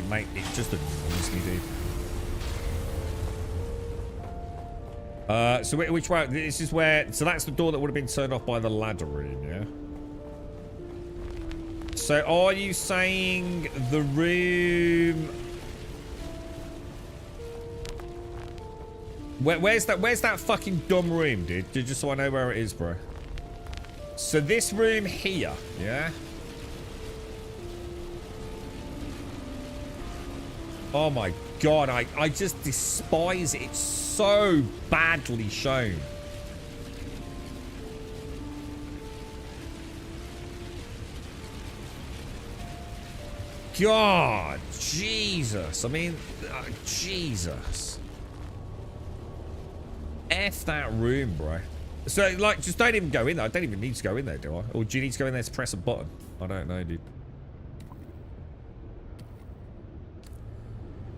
just annoys me, dude. So which way? This is where. So that's the door that would have been turned off by the ladder room, yeah. So are you saying the room? Where's that fucking dumb room, dude? Just so I know where it is, bro. So this room here, yeah? Oh my god, I just despise it. It's so badly shown. God, Jesus. I mean, Jesus. F that room, bro. So, like, just don't even go in there. I don't even need to go in there, do I? Or do you need to go in there to press a button? I don't know, dude.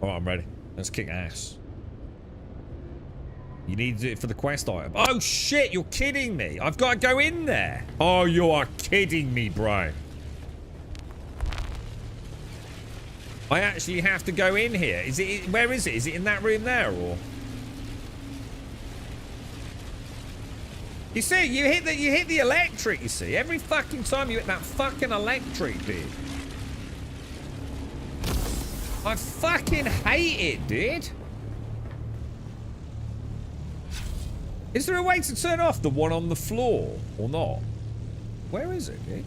Alright, I'm ready. Let's kick ass. You need to do it for the quest item. Oh, shit! You're kidding me! I've got to go in there! Oh, you are kidding me, bro. I actually have to go in here. Is it... Where is it? Is it in that room there, or... You see, you hit the electric, you see. Every fucking time you hit that fucking electric, dude. I fucking hate it, dude. Is there a way to turn off the one on the floor or not? Where is it, dude?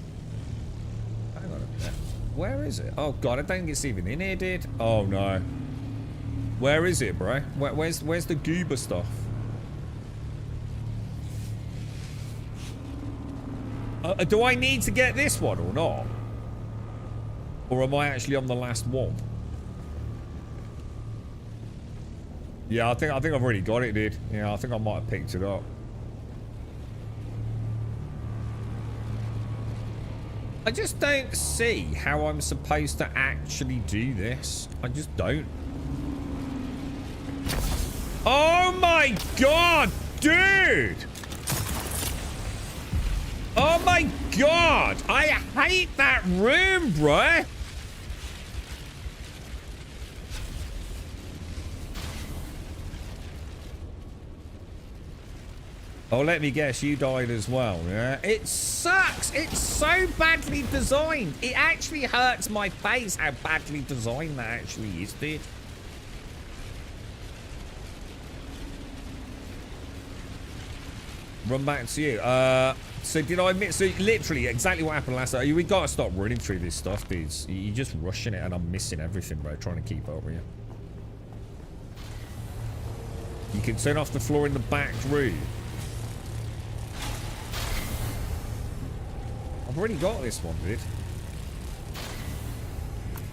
Hang on a minute. Where is it? Oh god, I don't think it's even in here, dude. Oh no. Where is it, bro? Where's the goober stuff? Do I need to get this one or not? Or am I actually on the last one? Yeah, I think I've already got it, dude. Yeah, I think I might have picked it up. I just don't see how I'm supposed to actually do this. I just don't. Oh my god, dude! Oh my god! I hate that room, bruh! Oh, let me guess, you died as well, yeah? It sucks! It's so badly designed! It actually hurts my face how badly designed that actually is, dude. Run back to you. So did I miss? So literally exactly what happened last time. We gotta stop running through this stuff, dudes. You're just rushing it and I'm missing everything, bro. Trying to keep up with you. You can turn off the floor in the back room. I've already got this one, dude.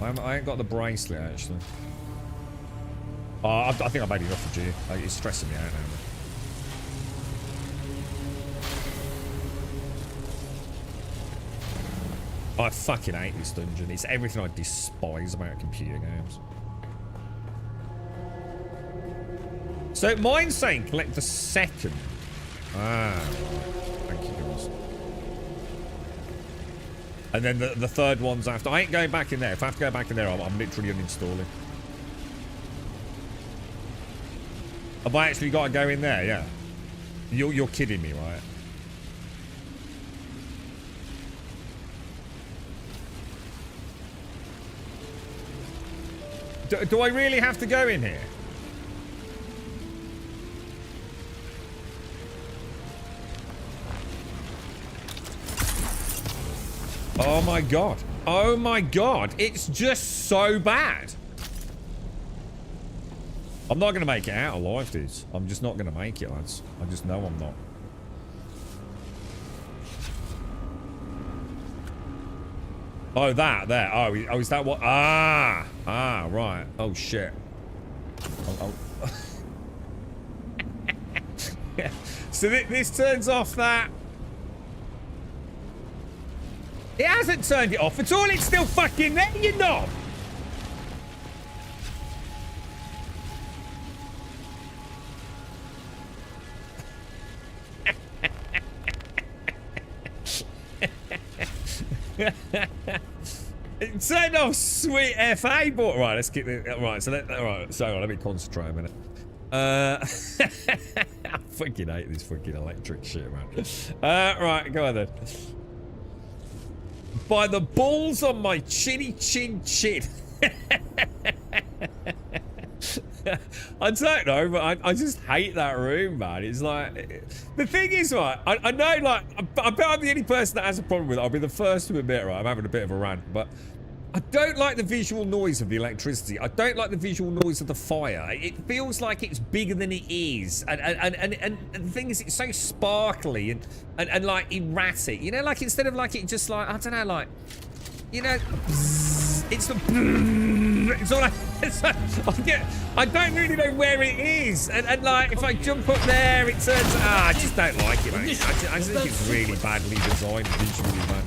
I ain't got the bracelet, actually. Oh, I think I've made enough for you. It's stressing me out now. I fucking hate this dungeon. It's everything I despise about computer games. So mine's saying collect the second. Ah, thank you, guys. And then the third one's after. I ain't going back in there. If I have to go back in there, I'm literally uninstalling. Have I actually got to go in there? Yeah. You're kidding me, right? Do I really have to go in here? Oh my god. Oh my god. It's just so bad. I'm not going to make it out alive, dudes. I'm just not going to make it, lads. I just know I'm not. Oh, that, there. Oh, is that what? Ah, right. Oh, shit. Oh. So this turns off that. It hasn't turned it off at all. It's still fucking there, you knob. It turned off, sweet FA, but right, let's keep it right. So let me concentrate a minute. I fucking hate this fucking electric shit, man. Right, go on then. By the balls on my chinny chin chin. I don't know, but I just hate that room, man. It's like, the thing is, right, I know, like, I bet I'm the only person that has a problem with it. I'll be the first to admit, right, I'm having a bit of a rant, but I don't like the visual noise of the electricity. I don't like the visual noise of the fire. It feels like it's bigger than it is. And the thing is, it's so sparkly and like erratic. You know, like instead of like it just like, I don't know, like, you know, it's the, it's all like, I don't really know where it is. And like, if I jump up there, it turns, I just don't like it, man. I just think it's really badly designed visually, man.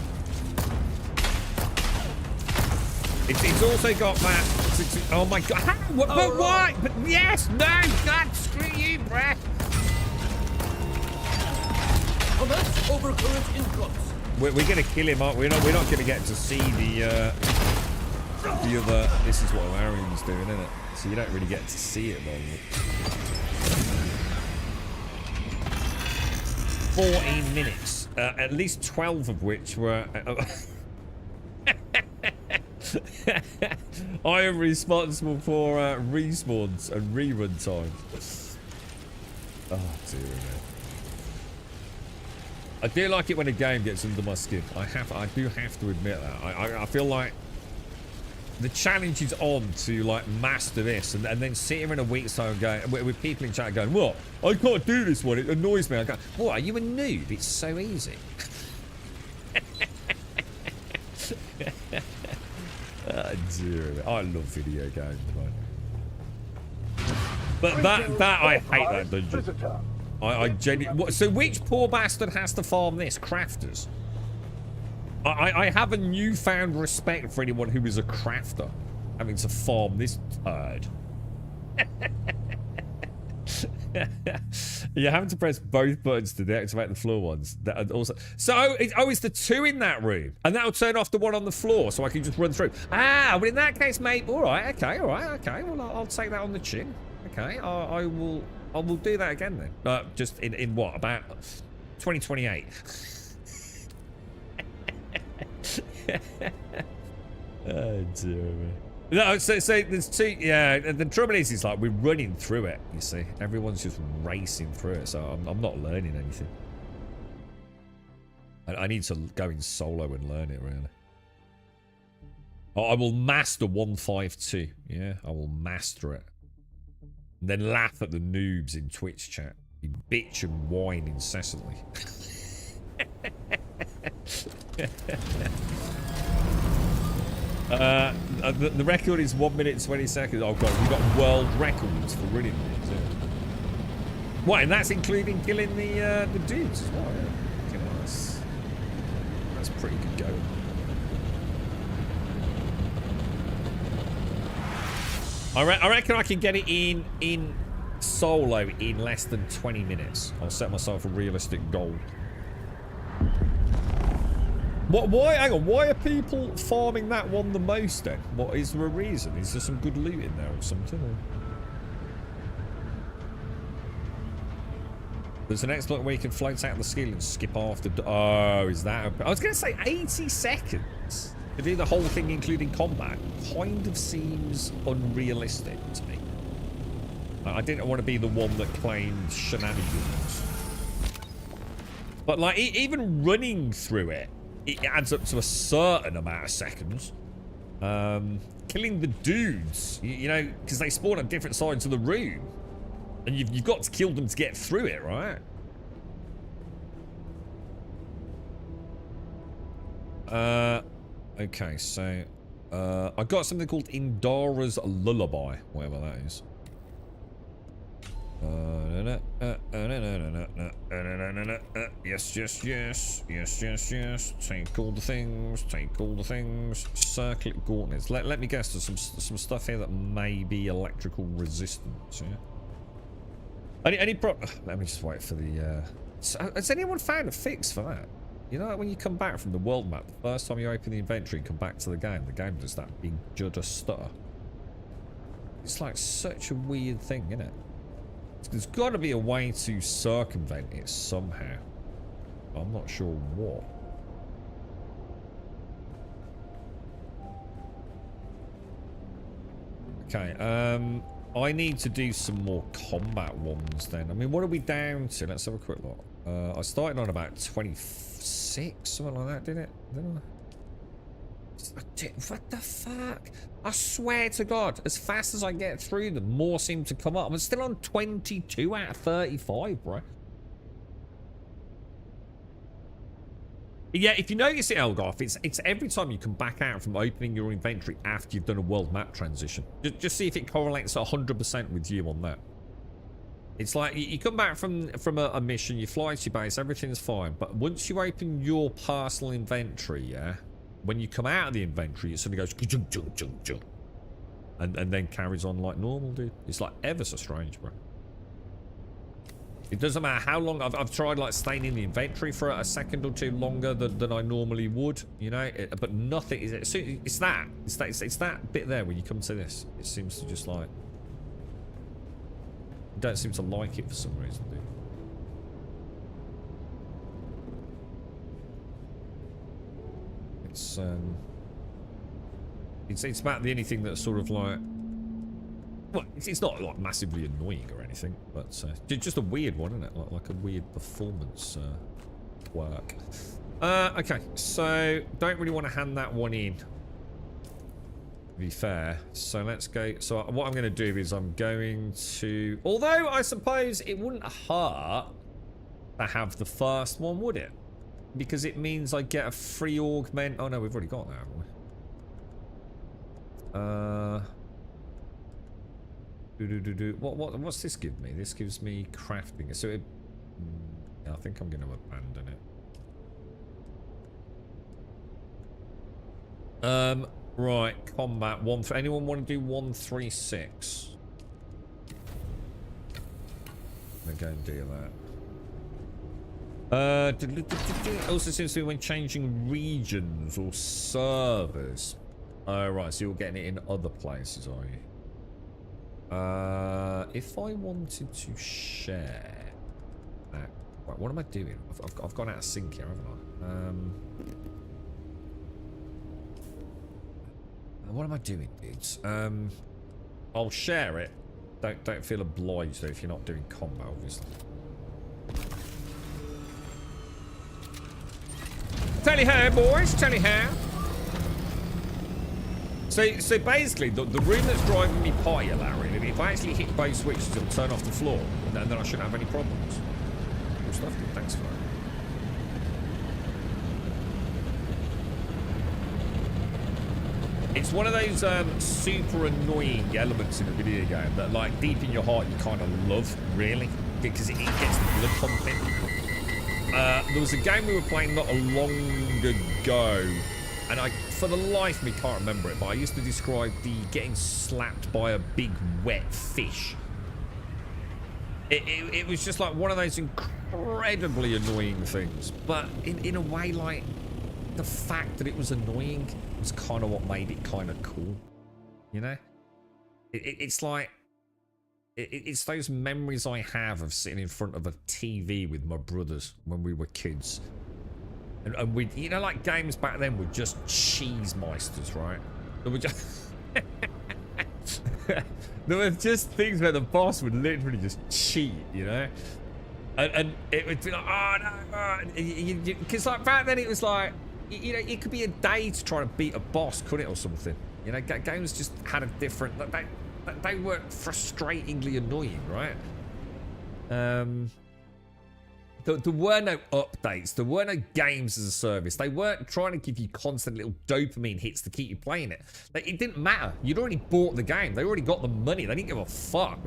It's also got that. Oh my god! What, but why? But yes, no, God, screw you, bruh. We're gonna kill him, aren't we? We're not gonna get to see the other. This is what Larion's doing, isn't it? So you don't really get to see it, though. 14 minutes, at least 12 of which were. I am responsible for respawns and rerun times. Oh dear me. I do like it when a game gets under my skin. I do have to admit that. I feel like the challenge is on to like master this and then sit here in a week's time going with people in chat going, what? I can't do this one. It annoys me. I go, what? Are you a noob? It's so easy. Dear, I love video games, man. But that I hate that dungeon. I genuinely. So which poor bastard has to farm this? Crafters. I have a newfound respect for anyone who is a crafter having to farm this turd. You're having to press both buttons to deactivate the floor ones. That also. So it's the two in that room, and that'll turn off the one on the floor, so I can just run through. Ah, well in that case, mate. All right, okay. Well, I'll take that on the chin. Okay, I will do that again then. Just in what, about 2028. Oh dear me. No, so there's two. Yeah, the trouble is like we're running through it. You see, everyone's just racing through it. So I'm not learning anything. I need to go in solo and learn it really. I will master 152. Yeah, I will master it. And then laugh at the noobs in Twitch chat. You bitch and whine incessantly. The record is 1 minute 20 seconds. Oh god, we've got world records for running it too. What? And that's including killing the dudes as well. Yeah. Okay, that's pretty good going. I reckon I can get it in solo in less than 20 minutes. I'll set myself a realistic goal. Why, hang on, why are people farming that one the most then? What is there a reason? Is there some good loot in there or something? Or? There's an exploit where you can float out the skill and skip after. Oh, is that? I was going to say 80 seconds to do the whole thing, including combat. Kind of seems unrealistic to me. I didn't want to be the one that claimed shenanigans. But like, even running through it, it adds up to a certain amount of seconds. Killing the dudes, you know, because they spawn at different sides of the room. And you've got to kill them to get through it, right? Okay, so I got something called Indara's Lullaby, whatever that is. Yes, yes, yes, yes, yes, yes. Take all the things, take all the things. Circlet gauntlets. Let me guess, there's some stuff here that may be electrical resistance. Yeah. Let me just wait for the. Has anyone found a fix for that? You know, like when you come back from the world map, the first time you open the inventory and come back to the game does that big judder stutter. It's like such a weird thing, isn't it? There's got to be a way to circumvent it somehow. I'm not sure what. Okay, I need to do some more combat ones then. I mean, what are we down to? Let's have a quick look. I started on about 26, something like that, didn't it? What the fuck? I swear to God, as fast as I get through them, more seem to come up. I'm still on 22 out of 35, bro. Yeah, if you notice it, Elgoff, it's every time you come back out from opening your inventory after you've done a world map transition. Just see if it correlates 100% with you on that. It's like you come back from a mission, you fly to your base, everything's fine. But once you open your personal inventory, yeah, when you come out of the inventory, it suddenly goes junk, junk, junk, junk, and then carries on like normal, dude. It's like ever so strange, bro. It doesn't matter how long I've tried like staying in the inventory for a second or two longer than I normally would, you know. But nothing is it. It's that bit there when you come to this. It seems to just like don't seem to like it for some reason, dude. It's about the only thing that's sort of like. Well, it's not like massively annoying or anything, but just a weird one, isn't it? Like a weird performance work. Okay, so don't really want to hand that one in, to be fair. So let's go. So what I'm going to do is I'm going to. Although I suppose it wouldn't hurt to have the first one, would it? Because it means I get a free augment. Oh no, we've already got that, haven't we? What's this give me? This gives me crafting. So I think I'm going to abandon it. Right, combat one. For anyone want to do 136? I'm gonna go and do that. Also seems to be when changing regions or servers. Oh right, so you're getting it in other places, are you? If I wanted to share that, right, what am I doing? I've gone out of sync here, haven't I? What am I doing, dudes? I'll share it. Don't feel obliged though if you're not doing combat, obviously. Tally ho, boys, tally ho. So basically, the room that's driving me potty, Larry, if I actually hit both switches, it'll turn off the floor, and then I shouldn't have any problems. Good stuff, dude. Thanks for that. It's one of those super annoying elements in a video game that, like, deep in your heart, you kind of love, really, because it gets the blood pumping. There was a game we were playing not long ago, and I, for the life of me, can't remember it, but I used to describe the getting slapped by a big wet fish it was just like one of those incredibly annoying things. But in a way, like, the fact that it was annoying was kind of what made it kind of cool. You know? It's like... It's those memories I have of sitting in front of a TV with my brothers when we were kids. And we, you know, like games back then were just cheese meisters, right? They were just... there were just things where the boss would literally just cheat, you know? And it would be like, oh no, because like back then it was like, you know, it could be a day to try to beat a boss, couldn't it, or something? You know, games just had a different, they were frustratingly annoying, right? There were no updates. There were no games as a service. They weren't trying to give you constant little dopamine hits to keep you playing it. Like, it didn't matter. You'd already bought the game. They already got the money. They didn't give a fuck.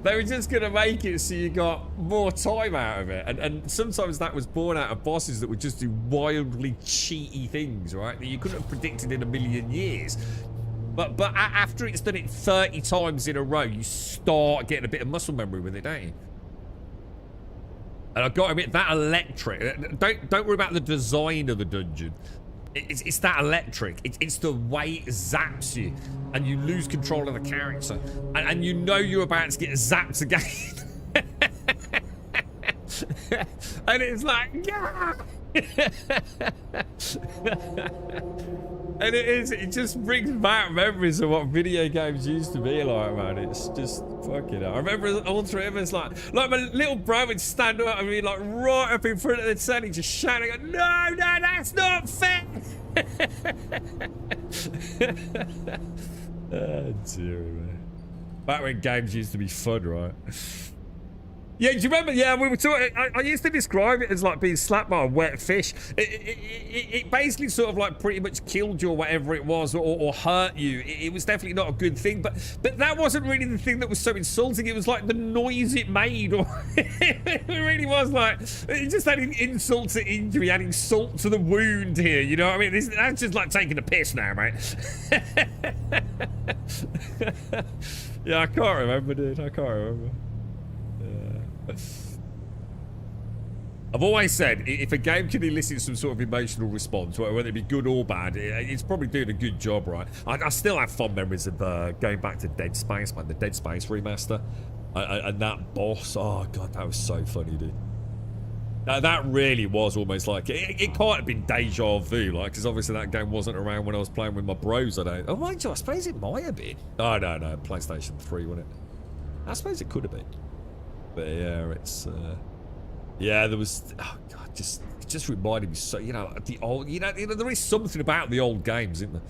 They were just going to make it so you got more time out of it. And sometimes that was born out of bosses that would just do wildly cheaty things, right? That you couldn't have predicted in a million years. But after it's done it 30 times in a row, you start getting a bit of muscle memory with it, don't you? And I've got to admit, that electric... Don't worry about the design of the dungeon. It's that electric. It's the way it zaps you. And you lose control of the character. And you know you're about to get zapped again. And it's like... Yeah! And it just brings back memories of what video games used to be like, man. It's just fucking hell. I remember all three of us, like my little bro would stand up and be like right up in front of the telly, just shouting, no, that's not fair. Oh dear, man. Back when games used to be fun, right? Yeah, do you remember? Yeah, we were talking. I used to describe it as like being slapped by a wet fish. It basically sort of like pretty much killed you or whatever it was, or hurt you. It was definitely not a good thing. But that wasn't really the thing that was so insulting. It was like the noise it made, or it really was like it just adding insult to injury, adding salt to the wound here. You know what I mean? That's just like taking a piss now, mate. Yeah, I can't remember, dude. I can't remember. I've always said, if a game can elicit some sort of emotional response, whether it be good or bad, it's probably doing a good job, right? I still have fond memories of going back to Dead Space, man, the Dead Space remaster. And that boss, oh god, that was so funny, dude. That really was almost like, it can't have been deja vu, like, because obviously that game wasn't around when I was playing with my bros, Oh, mind you, I suppose it might have been. Oh, no, PlayStation 3, wasn't it? I suppose it could have been. But yeah, it's yeah, there was, oh god, it just reminded me so, you know, the old, you know, there is something about the old games, isn't there?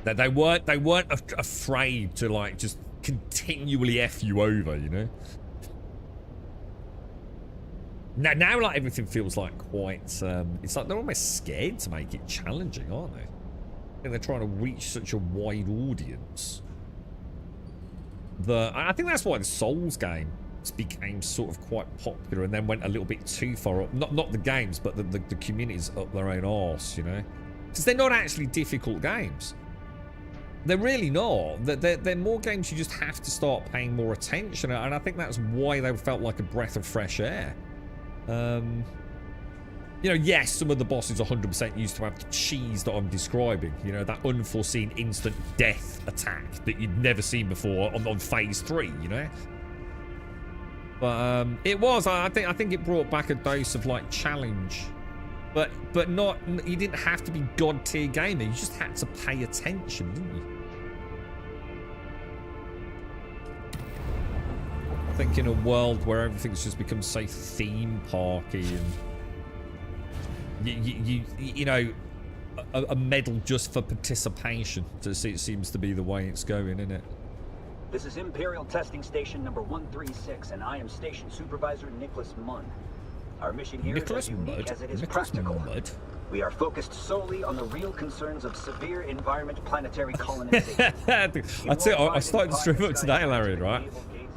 That they weren't afraid to like just continually F you over, you know. Now like everything feels like quite it's like they're almost scared to make it challenging, aren't they? I think they're trying to reach such a wide audience. I think that's why the Souls games became sort of quite popular and then went a little bit too far up. Not the games, but the communities up their own arse, you know? Because they're not actually difficult games. They're really not. They're more games you just have to start paying more attention, and I think that's why they felt like a breath of fresh air. You know, yes, some of the bosses 100% used to have the cheese that I'm describing. You know, that unforeseen instant death attack that you'd never seen before on phase 3, you know? But it was, I think it brought back a dose of like challenge. But not, you didn't have to be god tier gamer, you just had to pay attention, didn't you? I think in a world where everything's just become so theme parky and you know, a medal just for participation. It seems to be the way it's going, isn't it? This is Imperial Testing Station number 136, and I am Station Supervisor Nicholas Munn. Our mission here is as unique as it is practical. We are focused solely on the real concerns of severe environment planetary colonization. That's it. I started to stream up today, Larry, right?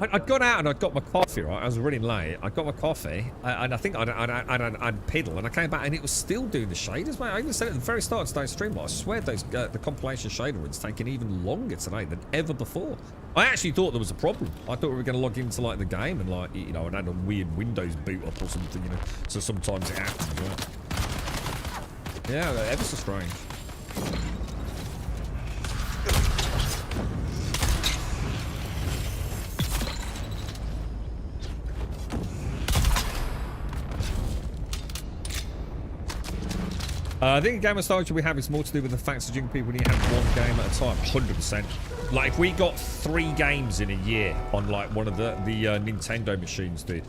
I'd gone out and I'd got my coffee, right? I was running late. I got my coffee, and I think I'd pedal, and I came back and it was still doing the shaders, mate. I even said at the very start of today's stream, I swear those the compilation shader runs taking even longer today than ever before. I actually thought there was a problem. I thought we were going to log into like the game and like, you know, I'd had a weird Windows boot up or something, you know. So sometimes it happens, right? Yeah, ever so strange. I think in game nostalgia we have is more to do with the fact that young people need to have one game at a time. 100%. Like if we got 3 games in a year on like one of the Nintendo machines, dude,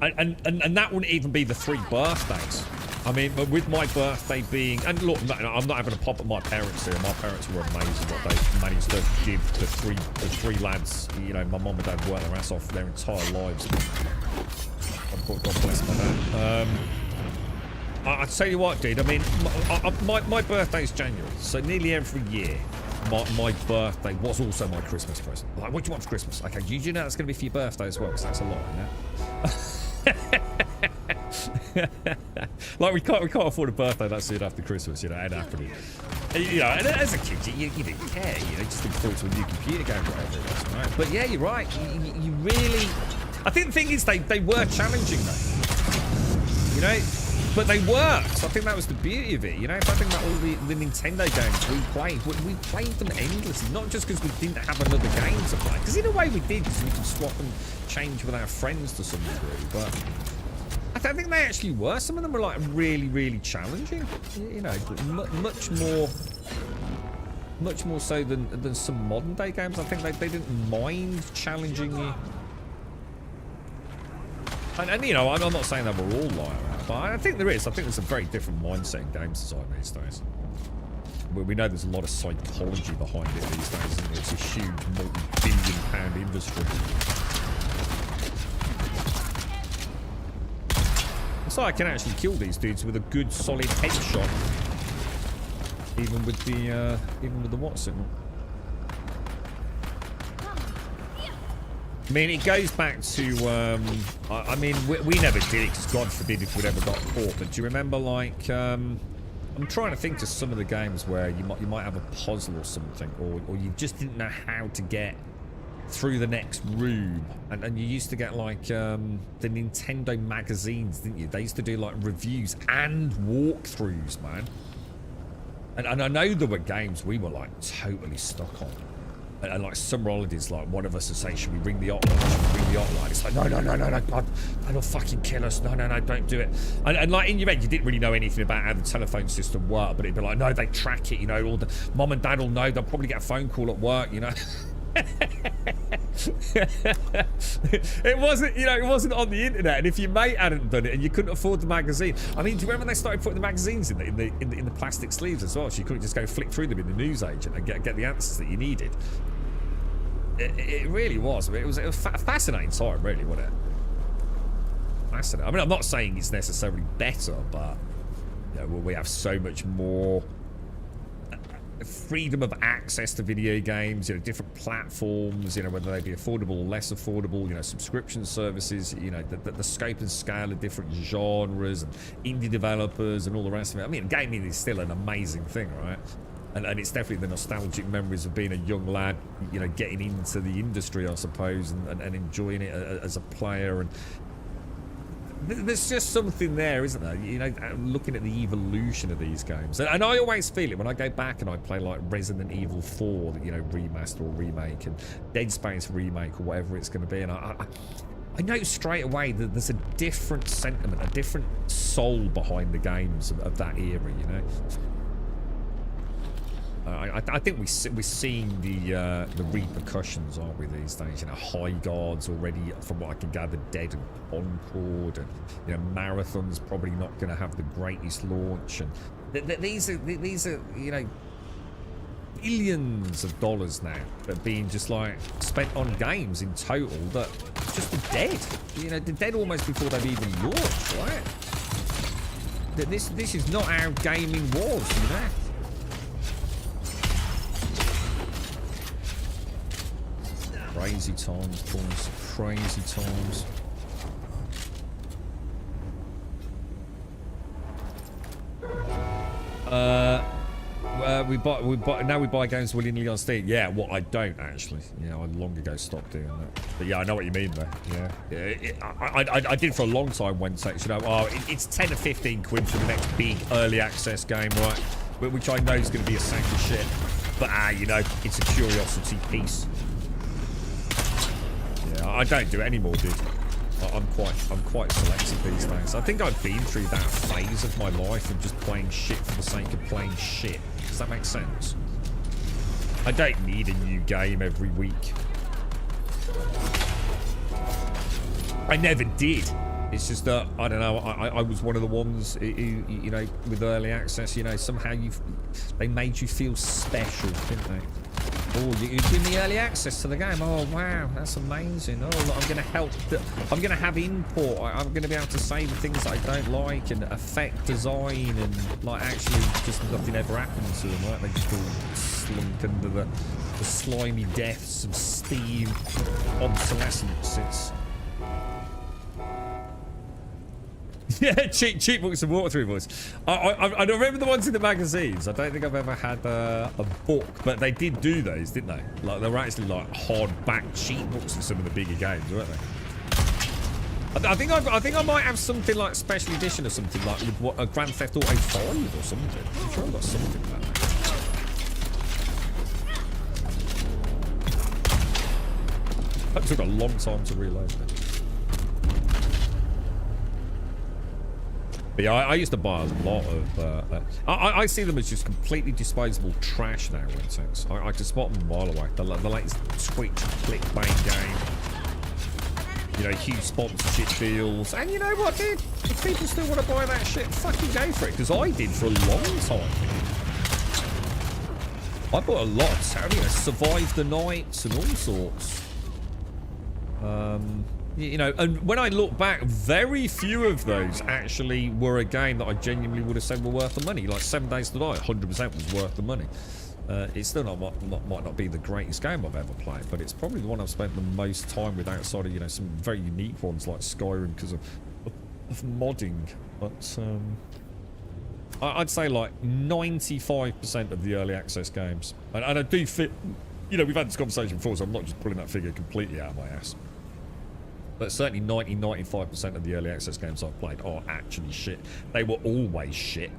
and that wouldn't even be the 3 birthdays. I mean, with my birthday being, and look, I'm not having a pop at my parents here. My parents were amazing what they managed to give the three lads. You know, my mum and dad worked their ass off their entire lives. God bless my dad. I'll tell you what, dude. I mean, my birthday's January, so nearly every year, my birthday was also my Christmas present. Like, what do you want for Christmas? Okay, do you know that's going to be for your birthday as well? Because that's a lot, you know? Like, we can't afford a birthday that's soon after Christmas, you know, it ain't happening. You know, and as a kid, you didn't care, you know, just look forward to a new computer game or whatever it was, right? But yeah, you're right. You really... I think the thing is, they were challenging, though. You know? But they worked. I think that was the beauty of it. You know, if I think about all the Nintendo games we played them endlessly. Not just because we didn't have another game to play. Because in a way we did, because we could swap and change with our friends to some degree. But I think they actually were. Some of them were like really, really challenging. You know, much more so than some modern day games. I think they didn't mind challenging you. And you know, I'm not saying that we're all like that, but I think there is. I think there's a very different mindset in game society these days. We know there's a lot of psychology behind it these days, isn't it? It's a huge multi-billion-pound industry. So I can actually kill these dudes with a good, solid headshot, even with the Watson. I mean, it goes back to, I mean, we never did it, because God forbid if we'd ever got caught, but do you remember, like, I'm trying to think of some of the games where you might have a puzzle or something, or you just didn't know how to get through the next room, and you used to get, like, the Nintendo magazines, didn't you? They used to do, like, reviews and walkthroughs, man. And I know there were games we were, like, totally stuck on. And like Summer Holidays, like one of us would say, should we ring the hotline? Should we ring the hotline? It's like, no, God, that'll fucking kill us. No, don't do it. And like in your head, you didn't really know anything about how the telephone system worked, but it'd be like, no, they track it, you know, all the mom and dad will know, they'll probably get a phone call at work, you know. It wasn't, you know, it wasn't on the internet, and if your mate hadn't done it and you couldn't afford the magazine, I mean, do you remember they started putting the magazines in the plastic sleeves as well, so you couldn't just go flick through them in the newsagent and get the answers that you needed? It really was. I mean, it was a fascinating time, really, wasn't it? Fascinating. I mean, I'm not saying it's necessarily better, but you know, we have so much more freedom of access to video games, you know, different platforms, you know, whether they be affordable or less affordable, you know, subscription services, you know, the scope and scale of different genres and indie developers and all the rest of it. I mean, gaming is still an amazing thing, right? And it's definitely the nostalgic memories of being a young lad, you know, getting into the industry, I suppose, and enjoying it as a player. And there's just something there, isn't there? You know, looking at the evolution of these games. And I always feel it when I go back and I play like Resident Evil 4, you know, remaster or remake, and Dead Space remake or whatever it's going to be. And I know straight away that there's a different sentiment, a different soul behind the games of that era, you know. I think we're seeing the repercussions, aren't we, these days? You know, High Guard's already, from what I can gather, dead, and Concord, and you know, Marathon's probably not going to have the greatest launch, and these are you know, billions of dollars now that are being just like spent on games in total that just are dead. You know, they're dead almost before they've even launched, right? This is not how gaming was, you know. Crazy times, boys. Crazy times. We buy games willingly on Steam. Yeah, well, I don't actually. Yeah, I long ago stopped doing that. But yeah, I know what you mean there. Yeah, I did for a long time when you know, oh, it's 10 or 15 quid for the next big early access game, right? Which I know is going to be a sack of shit. But you know, it's a curiosity piece. Yeah, I don't do it anymore, dude. I'm quite selective these days. I think I've been through that phase of my life of just playing shit for the sake of playing shit. Does that make sense? I don't need a new game every week. I never did. It's just that, I don't know, I was one of the ones, you know, with early access, you know, somehow they made you feel special, didn't they? Oh, you give me early access to the game. Oh, wow, that's amazing. Oh, look, I'm going to help. I'm going to have input. I'm going to be able to say the things that I don't like and affect design and, like, actually just nothing ever happens to them, right? They just all slunk under the slimy depths of Steam obsolescence. It's... Yeah, cheap books and walkthrough books. I remember the ones in the magazines. I don't think I've ever had a book, but they did do those, didn't they? Like they were actually like hardback cheap books for some of the bigger games, weren't they? I think I might have something like special edition or something like with what a Grand Theft Auto 5 or something. I'm sure I've got something like that. That took a long time to reload that. But yeah, I used to buy a lot of... I see them as just completely disposable trash now, in a sense. I can spot them a mile away. The latest Twitch clickbait game. You know, huge sponsorship deals. And you know what, dude? If people still want to buy that shit, fucking go for it. Because I did for a long time. I bought a lot of, you know, Survive the Nights and all sorts. You know, and when I look back, very few of those actually were a game that I genuinely would have said were worth the money. Like 7 Days to Die, 100% was worth the money. It's still might not be the greatest game I've ever played, but it's probably the one I've spent the most time with outside of, you know, some very unique ones like Skyrim because of modding. But I'd say like 95% of the early access games, and I do fit. You know, we've had this conversation before, so I'm not just pulling that figure completely out of my ass. But certainly 95% of the early access games I've played are actually shit. They were always shit.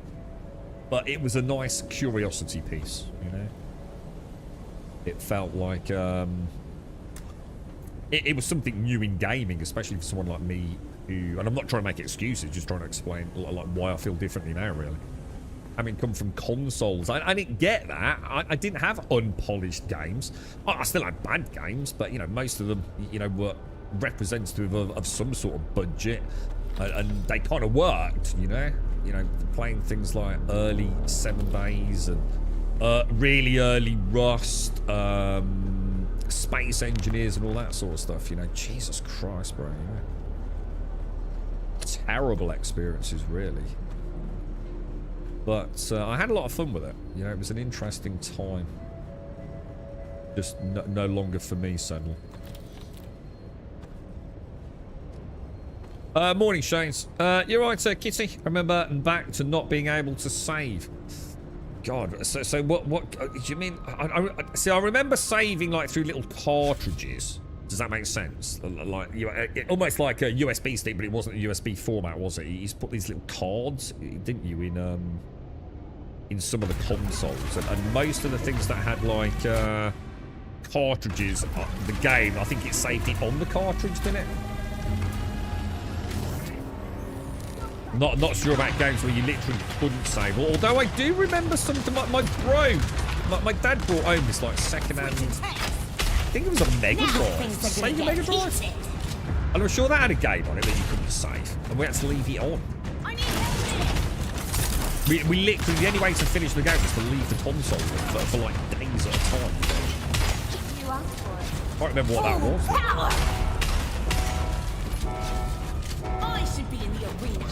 But it was a nice curiosity piece, you know? It felt like... It was something new in gaming, especially for someone like me who... And I'm not trying to make excuses, just trying to explain like why I feel differently now, really. Having come from consoles, I didn't get that. I didn't have unpolished games. I still had bad games, but, you know, most of them, you know, were... representative of some sort of budget, and they kind of worked, you know, playing things like early 7 Days and really early Rust, Space Engineers and all that sort of stuff, you know. Jesus Christ, bro, you know. Terrible experiences, really, but I had a lot of fun with it, you know. It was an interesting time, just no longer for me, sadly. Morning, Shanes. You're right, Kitty. Remember back to not being able to save. God, so what do you mean? See, I remember saving like through little cartridges. Does that make sense? Like, almost like a USB stick, but it wasn't a USB format, was it? You used to put these little cards, didn't you, in some of the consoles, and most of the things that had like cartridges, the game, I think it saved it on the cartridge, didn't it? Not sure about games where you literally couldn't save. Although I do remember something like my dad brought home this like second-hand. I think it was a Mega Drive. Sega Mega Drive. And I'm sure that had a game on it that you couldn't save, and we had to leave it on. We literally, the only way to finish the game was to leave the console for like days at a time. I can't remember what that was. I should be in the arena.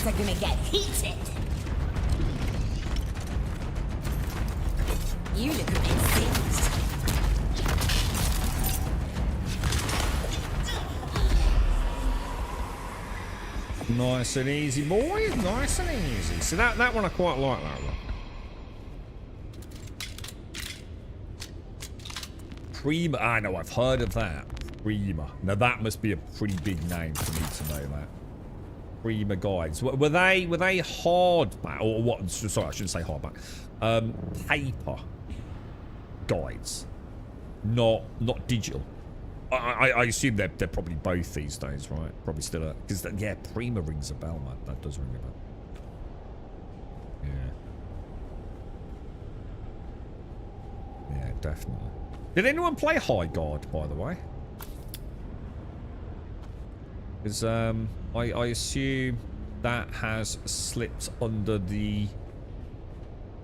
are gonna get heated. You look a bit singed. Nice and easy, boys. Nice and easy. So that one I quite like that one. Prima. I know, I've heard of that. Prima. Now that must be a pretty big name for me to know that. Prima guides. Were they hardback or what? Sorry, I shouldn't say hardback. Paper guides, not digital. I assume they're probably both these days, right? Probably still because yeah, Prima rings a bell, man. That does ring a bell. Yeah. Yeah, definitely. Did anyone play High Guard, by the way? Because I assume that has slipped under the.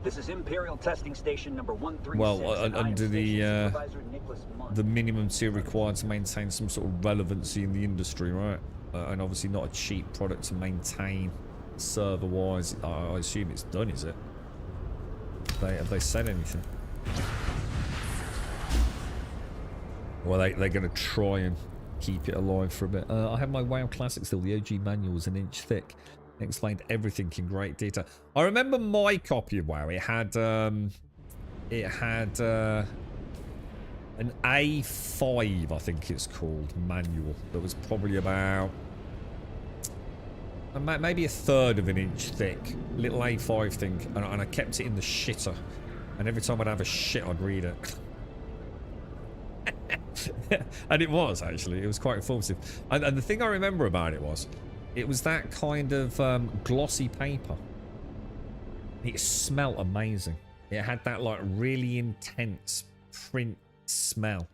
This is Imperial Testing Station number 136. Well, under the minimum tier required to maintain some sort of relevancy in the industry, right? And obviously not a cheap product to maintain server-wise. I assume it's done, is it? Have they said anything? Well, they're going to try and keep it alive for a bit. I have my WoW Classic still. The OG manual was an inch thick. It explained everything in great detail. I remember my copy of WoW. It had an A5, I think it's called, manual. That was probably about maybe a third of an inch thick. Little A5 thing. And I kept it in the shitter. And every time I'd have a shit, I'd read it. And it was, actually. It was quite informative. And the thing I remember about it was that kind of glossy paper. It smelled amazing. It had that like really intense print smell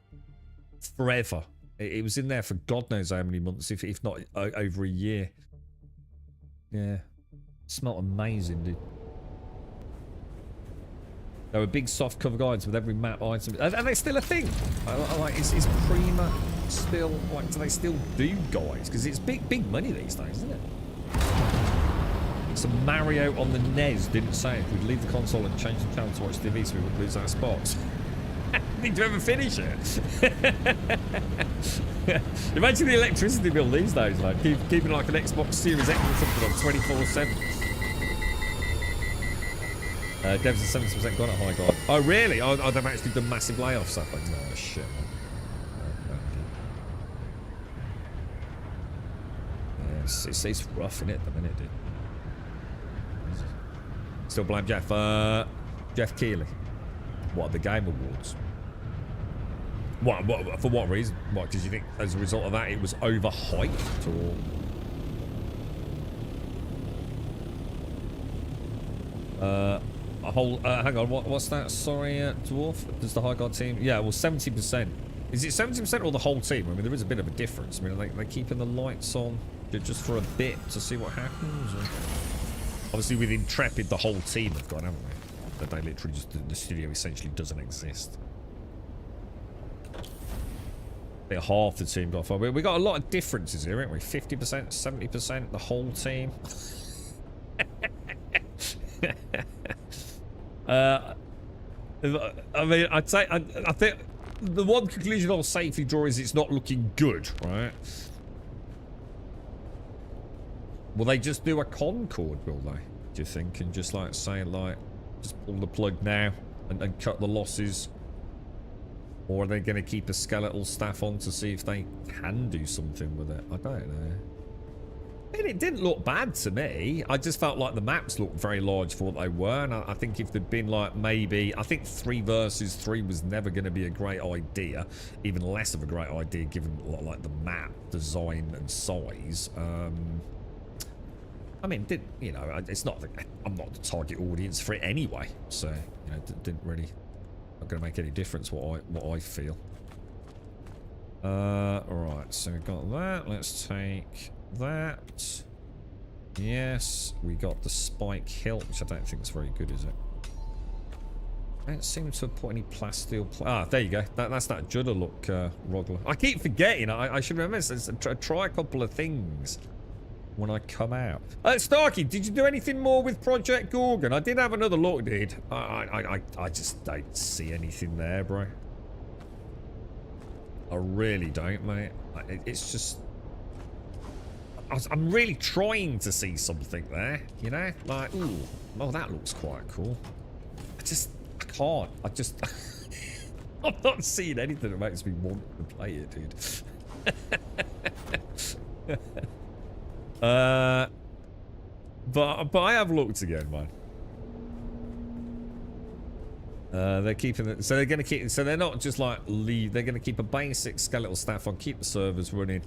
forever. It was in there for God knows how many months, if not over a year. Yeah, it smelled amazing, dude. There were big soft cover guides with every map item. Are they still a thing? Like, is Prima still, like, do they still do guides? Because it's big money these days, isn't it? So Mario on the NES didn't say if we'd leave the console and change the channel to watch TV so we would lose our spots. Did you ever finish it? Imagine the electricity bill these days, like keeping like an Xbox Series X or something on 24/7. Devs are 70% gone at High Guard. Oh, really? Oh, they've actually done massive layoffs up. Oh, shit, man. Yeah, it's rough, innit, at the minute, dude. Still blame Jeff. Jeff Keighley. What, the Game Awards? What, for what reason? What, because you think as a result of that it was overhyped, or... hang on, what's that? Sorry, Dwarf? Does the High Guard team? Yeah, well, 70%. Is it 70% or the whole team? I mean, there is a bit of a difference. I mean, are they keeping the lights on just for a bit to see what happens? Or... Obviously, with Intrepid, the whole team have gone, haven't they? That they literally just, the studio essentially doesn't exist. Bit half the team got far. We got a lot of differences here, haven't we? 50%, 70%, the whole team. I mean, I think the one conclusion I'll safely draw is it's not looking good, right? Will they just do a Concord, will they? Do you think? And just like say, like, just pull the plug now and cut the losses? Or are they going to keep a skeletal staff on to see if they can do something with it? I don't know. I mean, it didn't look bad to me. I just felt like the maps looked very large for what they were. And I think if there'd been like maybe... I think 3 versus 3 was never going to be a great idea. Even less of a great idea given like the map design and size. I mean, you know, it's not... I'm not the target audience for it anyway. So, you know, it didn't really... Not going to make any difference what I feel. Alright, so we've got that. Let's take that. Yes, we got the spike hilt, which I don't think is very good, is it? I don't seem to have put any plasteel... there you go. That's that Judder look, Rogler. I keep forgetting. I should remember this. Try a couple of things when I come out. Starkey, did you do anything more with Project Gorgon? I did have another look, dude. I just don't see anything there, bro. I really don't, mate. It's just... I'm really trying to see something there, you know? Like, ooh, well, that looks quite cool. I can't. I'm not seeing anything that makes me want to play it, dude. But I have looked again, man. They're keeping it, so they're going to keep, so they're not just like leave, they're going to keep a basic skeletal staff on, keep the servers running.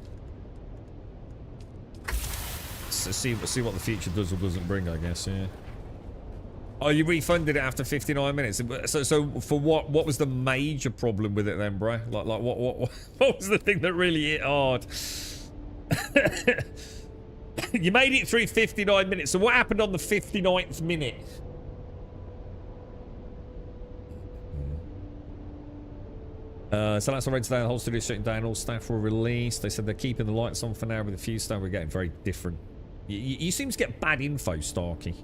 So see what the future does or doesn't bring, I guess. Yeah. Oh, you refunded it after 59 minutes. So for what was the major problem with it then, bro? Like what was the thing that really hit hard? You made it through 59 minutes. So what happened on the 59th minute? So that's already today. The whole studio shutting down. All staff were released. They said they're keeping the lights on for now. With a few staff, we're getting very different. You seem to get bad info, Starkey.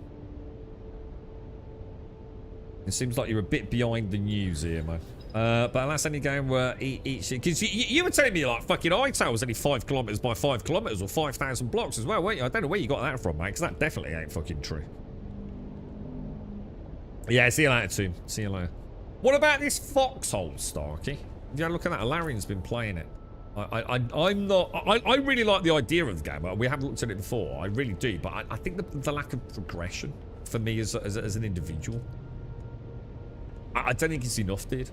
It seems like you're a bit behind the news here, man. But that's only going where each... Because you were telling me, like, fucking Hightail was only 5 kilometers by 5 kilometers or 5,000 blocks as well, weren't you? I don't know where you got that from, mate, because that definitely ain't fucking true. Yeah, see you later, Toon. See you later. What about this foxhole, Starkey? Yeah, look at that. Larian's been playing it. I'm not... I really like the idea of the game. We haven't looked at it before. I really do. But I think the lack of progression for me as an individual... I don't think it's enough, dude.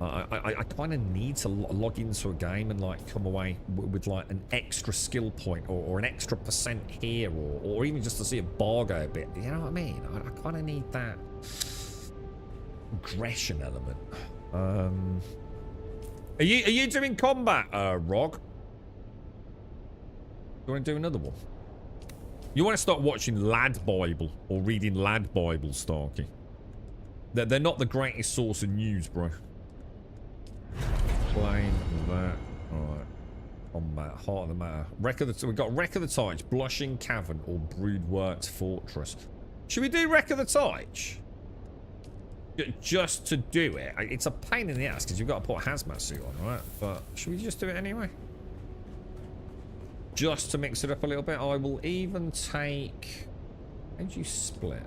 I kind of need to log into a game and like come away with like an extra skill point or an extra % here or even just to see a bar go a bit. You know what I mean? I kind of need that aggression element. Are you doing combat, Rog? You want to do another one? You want to start watching Lad Bible or reading Lad Bible, Starkey? They're not the greatest source of news, bro. Plain that. Alright. Combat. Heart of the matter. We've got Wreck of the Titch, Blushing Cavern, or Broodworks Fortress. Should we do Wreck of the Titch? Just to do it. It's a pain in the ass because you've got to put a hazmat suit on, right? But should we just do it anyway? Just to mix it up a little bit. I will even take... How'd you split?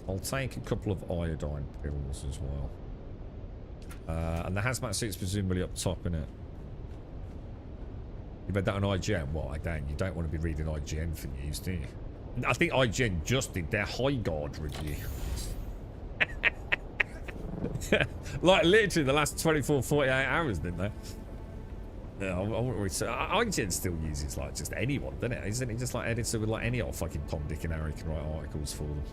I'll take a couple of iodine pills as well. And the hazmat suit's presumably up top, innit? You bet that on IGN? Well, again, you don't want to be reading IGN for news, do you? I think IGN just did their High Guard review. Like, literally the last 24, 48 hours, didn't they? Yeah, I wouldn't really say. IGN still uses, like, just anyone, doesn't it? Isn't it just, like, edited with, like, any old fucking Tom, Dick and Harry can write articles for them?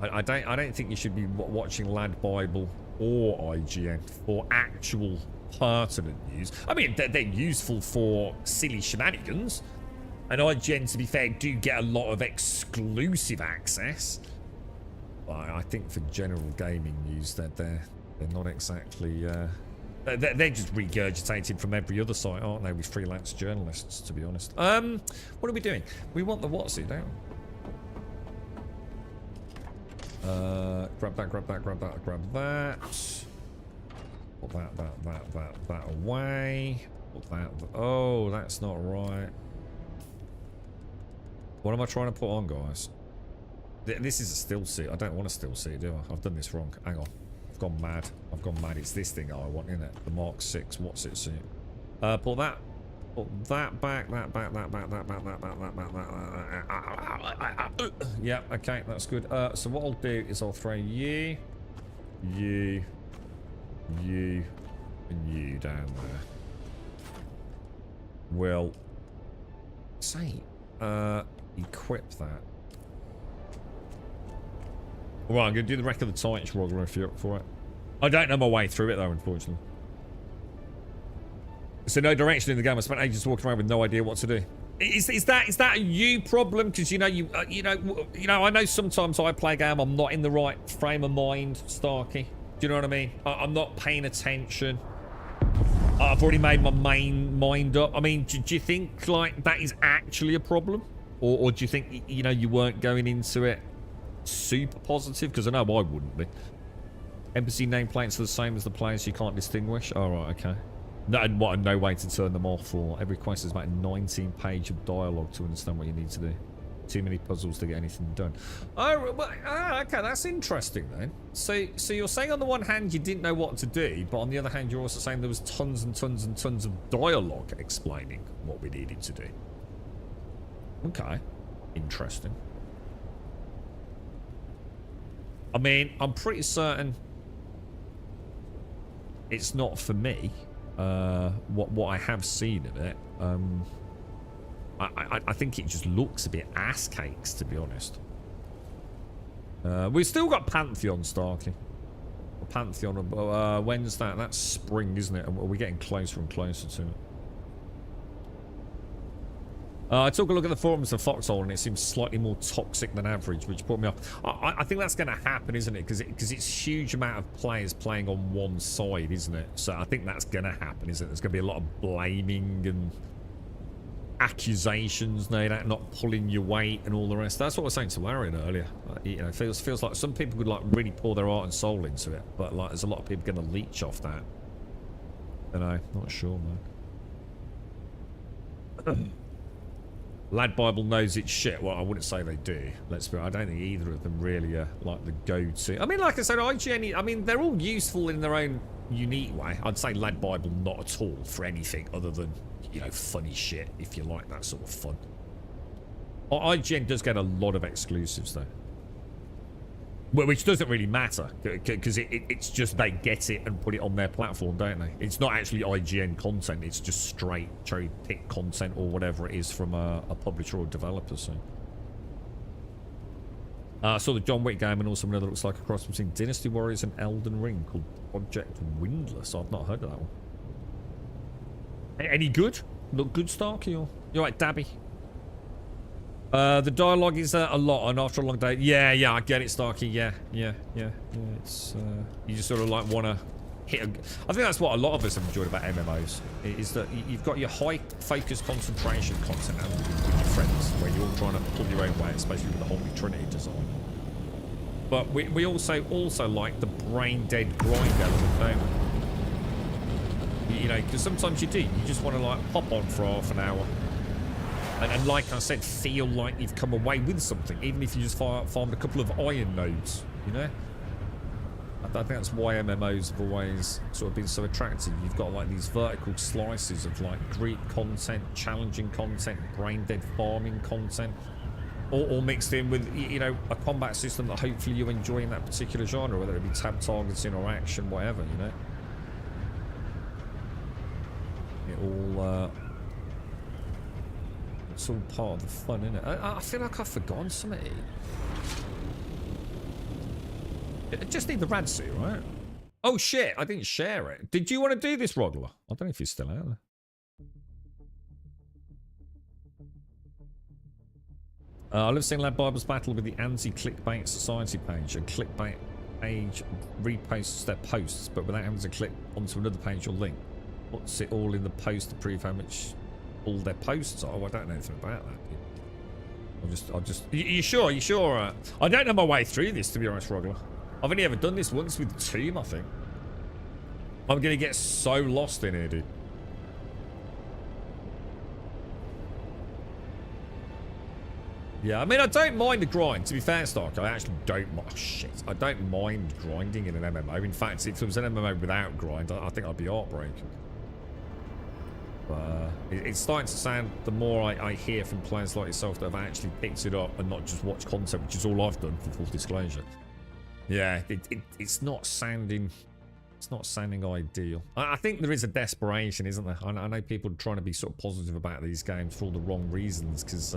I don't think you should be watching Lad Bible or IGN for actual pertinent news. I mean, they're useful for silly shenanigans. And IGN, to be fair, do get a lot of exclusive access. But I think for general gaming news, they're not exactly... They're just regurgitated from every other site, aren't they, with freelance journalists, to be honest. What are we doing? We want the what's-it, don't we? Grab that, grab that, grab that, grab that. Put that away. Put that... Oh, that's not right. What am I trying to put on, guys? This is a still seat. I don't want a still seat, do I? I've done this wrong. Hang on. I've gone mad. I've gone mad. It's this thing I want, isn't it? The Mark 6. What's it suit? Pull that. Put that back. That back. That back. That back. That back. That back. That back. Yeah, okay. That's good. So what I'll do is I'll throw you, and you down there. Well, say, equip that. Alright, I'm going to do the Wreck of the Titch, Rogler, if you're up for it. I don't know my way through it, though, unfortunately. So no direction in the game. I spent ages walking around with no idea what to do. Is that a you problem? Because I know sometimes I play a game, I'm not in the right frame of mind, Starkey. Do you know what I mean? I'm not paying attention. I've already made my mind up. I mean, do you think, like, that is actually a problem? Or do you think, you know, you weren't going into it super positive? Because I know I wouldn't be. Embassy nameplates are the same as the players you can't distinguish? Oh, right, okay. No, and what, no way to turn them off, or every quest is about 19 pages of dialogue to understand what you need to do. Too many puzzles to get anything done. Oh, well, okay, that's interesting then. So you're saying on the one hand you didn't know what to do, but on the other hand you're also saying there was tons and tons and tons of dialogue explaining what we needed to do. Okay, interesting. I mean, I'm pretty certain it's not for me. What I have seen of it. I think it just looks a bit ass cakes, to be honest. We've still got Pantheon, Starkey. Pantheon, when's that? That's spring, isn't it? And we're getting closer and closer to it. I took a look at the forums of Foxhole and it seems slightly more toxic than average, which put me off. I think that's going to happen, isn't it? Because it's huge amount of players playing on one side, isn't it? So I think that's going to happen, isn't it? There's going to be a lot of blaming and accusations, not pulling your weight and all the rest. That's what I was saying to Larian earlier. You know, feels like some people could like really pour their heart and soul into it, but like there's a lot of people going to leech off that. I don't know, not sure, man. Lad Bible knows it's shit. Well, I wouldn't say they do. Let's be. I don't think either of them really are like the go-to. I mean, like I said, IGN. I mean, they're all useful in their own unique way. I'd say Lad Bible not at all for anything other than, you know, funny shit, if you like that sort of fun. IGN does get a lot of exclusives, though. Well, which doesn't really matter, because it's just they get it and put it on their platform, don't they? It's not actually IGN content, it's just straight cherry-pick content or whatever it is from a publisher or developer, so. I saw the John Wick game and also another looks like a cross between Dynasty Warriors and Elden Ring called Project Windless. I've not heard of that one. Any good? Look good, Starkey? Or you're right, Dabby. The dialogue is a lot, and after a long day, yeah, I get it, Starkey. Yeah. It's you just sort of like want to hit. I think that's what a lot of us have enjoyed about MMOs is that you've got your high focus concentration content with your friends, where you're all trying to pull your own weight, especially with the Holy Trinity design. But we also like the brain dead grind element, don't we? You know, because sometimes you do. You just want to like hop on for half an hour. And like I said, feel like you've come away with something, even if you just farmed a couple of iron nodes, you know? I think that's why MMOs have always sort of been so attractive. You've got like these vertical slices of like Greek content, challenging content, brain-dead farming content, all mixed in with, you know, a combat system that hopefully you enjoy in that particular genre, whether it be tab targeting or action, whatever, you know? It all, it's all part of the fun, isn't it? I feel like I've forgotten something. I just need the rad suit, right? Oh shit, I didn't share it. Did you want to do this, Rogler? I don't know if he's still out there. I love seeing Lad Bible's battle with the anti-clickbait society page. A clickbait page reposts their posts, but without having to click onto another page or link. Puts it all in the post to prove how much all their posts are. Oh, I don't know anything about that. I'll just. You sure? You sure? I don't know my way through this, to be honest, Rogler. I've only ever done this once with Tomb, I think. I'm gonna get so lost in here, dude. Yeah, I mean, I don't mind the grind. To be fair, Stark, I actually don't mind. Oh, shit. I don't mind grinding in an MMO. In fact, if it was an MMO without grind, I think I'd be heartbroken. But it's starting to sound, the more I hear from players like yourself that have actually picked it up and not just watched content, which is all I've done, for full disclosure. Yeah, it's not sounding ideal. I think there is a desperation, isn't there? I know people are trying to be sort of positive about these games for all the wrong reasons, because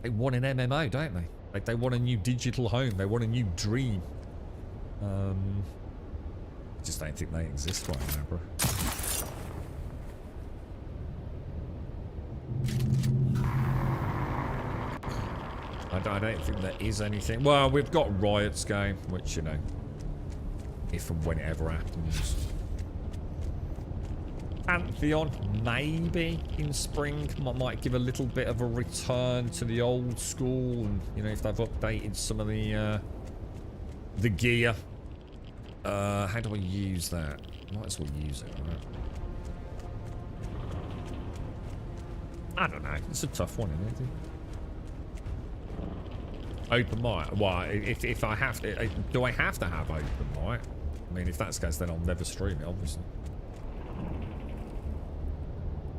they want an MMO, don't they? Like, they want a new digital home. They want a new dream. I just don't think they exist right now, bro. I don't think there is anything. Well, we've got Riot's game, which, you know, if and when it ever happens. Pantheon, maybe in spring, might give a little bit of a return to the old school, and you know, if they've updated some of the gear. How do I use that? Might as well use it, right? I don't know. It's a tough one, isn't it? Open mic. Why? If I have to, do I have to have open mic? I mean, if that's the case, then I'll never stream it, obviously.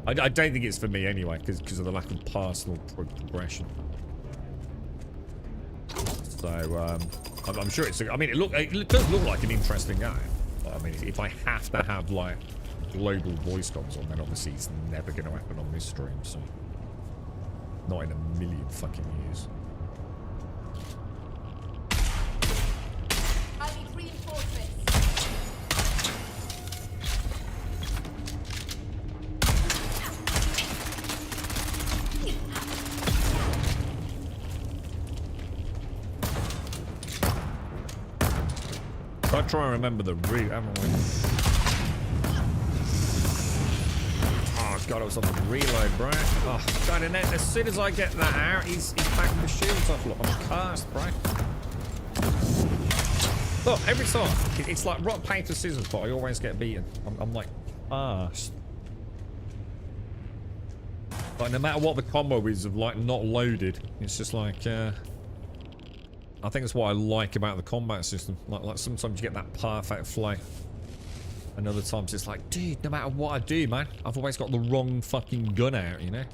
I don't think it's for me anyway, because of the lack of personal progression. So, I'm sure it's. I mean, it does look like an interesting game. But, I mean, if I have to have like global voice comms on, then obviously it's never going to happen on this stream. So, not in a million fucking years. I need reinforcements. I try and remember the route, haven't we? Oh god, I was on the reload, bro. Oh god, and then as soon as I get that out, he's backing the shields off. Look, I'm cursed, bro. Look, every time it's like rock, paper, scissors, but I always get beaten. I'm like cursed. Like no matter what the combo is of like not loaded, it's just like I think that's what I like about the combat system. Like sometimes you get that perfect flow. And other times it's like, dude, no matter what I do, man, I've always got the wrong fucking gun out, you know?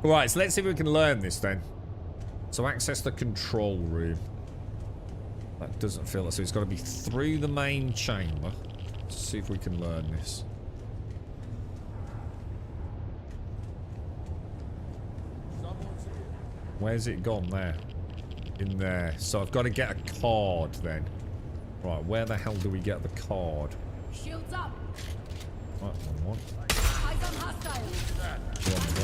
Right, so let's see if we can learn this then. So access the control room. That doesn't feel like, so it's got to be through the main chamber. Let's see if we can learn this. Where's it gone there? In there. So I've got to get a card then. Right, where the hell do we get the card? Shields up. Right, one. Eyes on hostiles.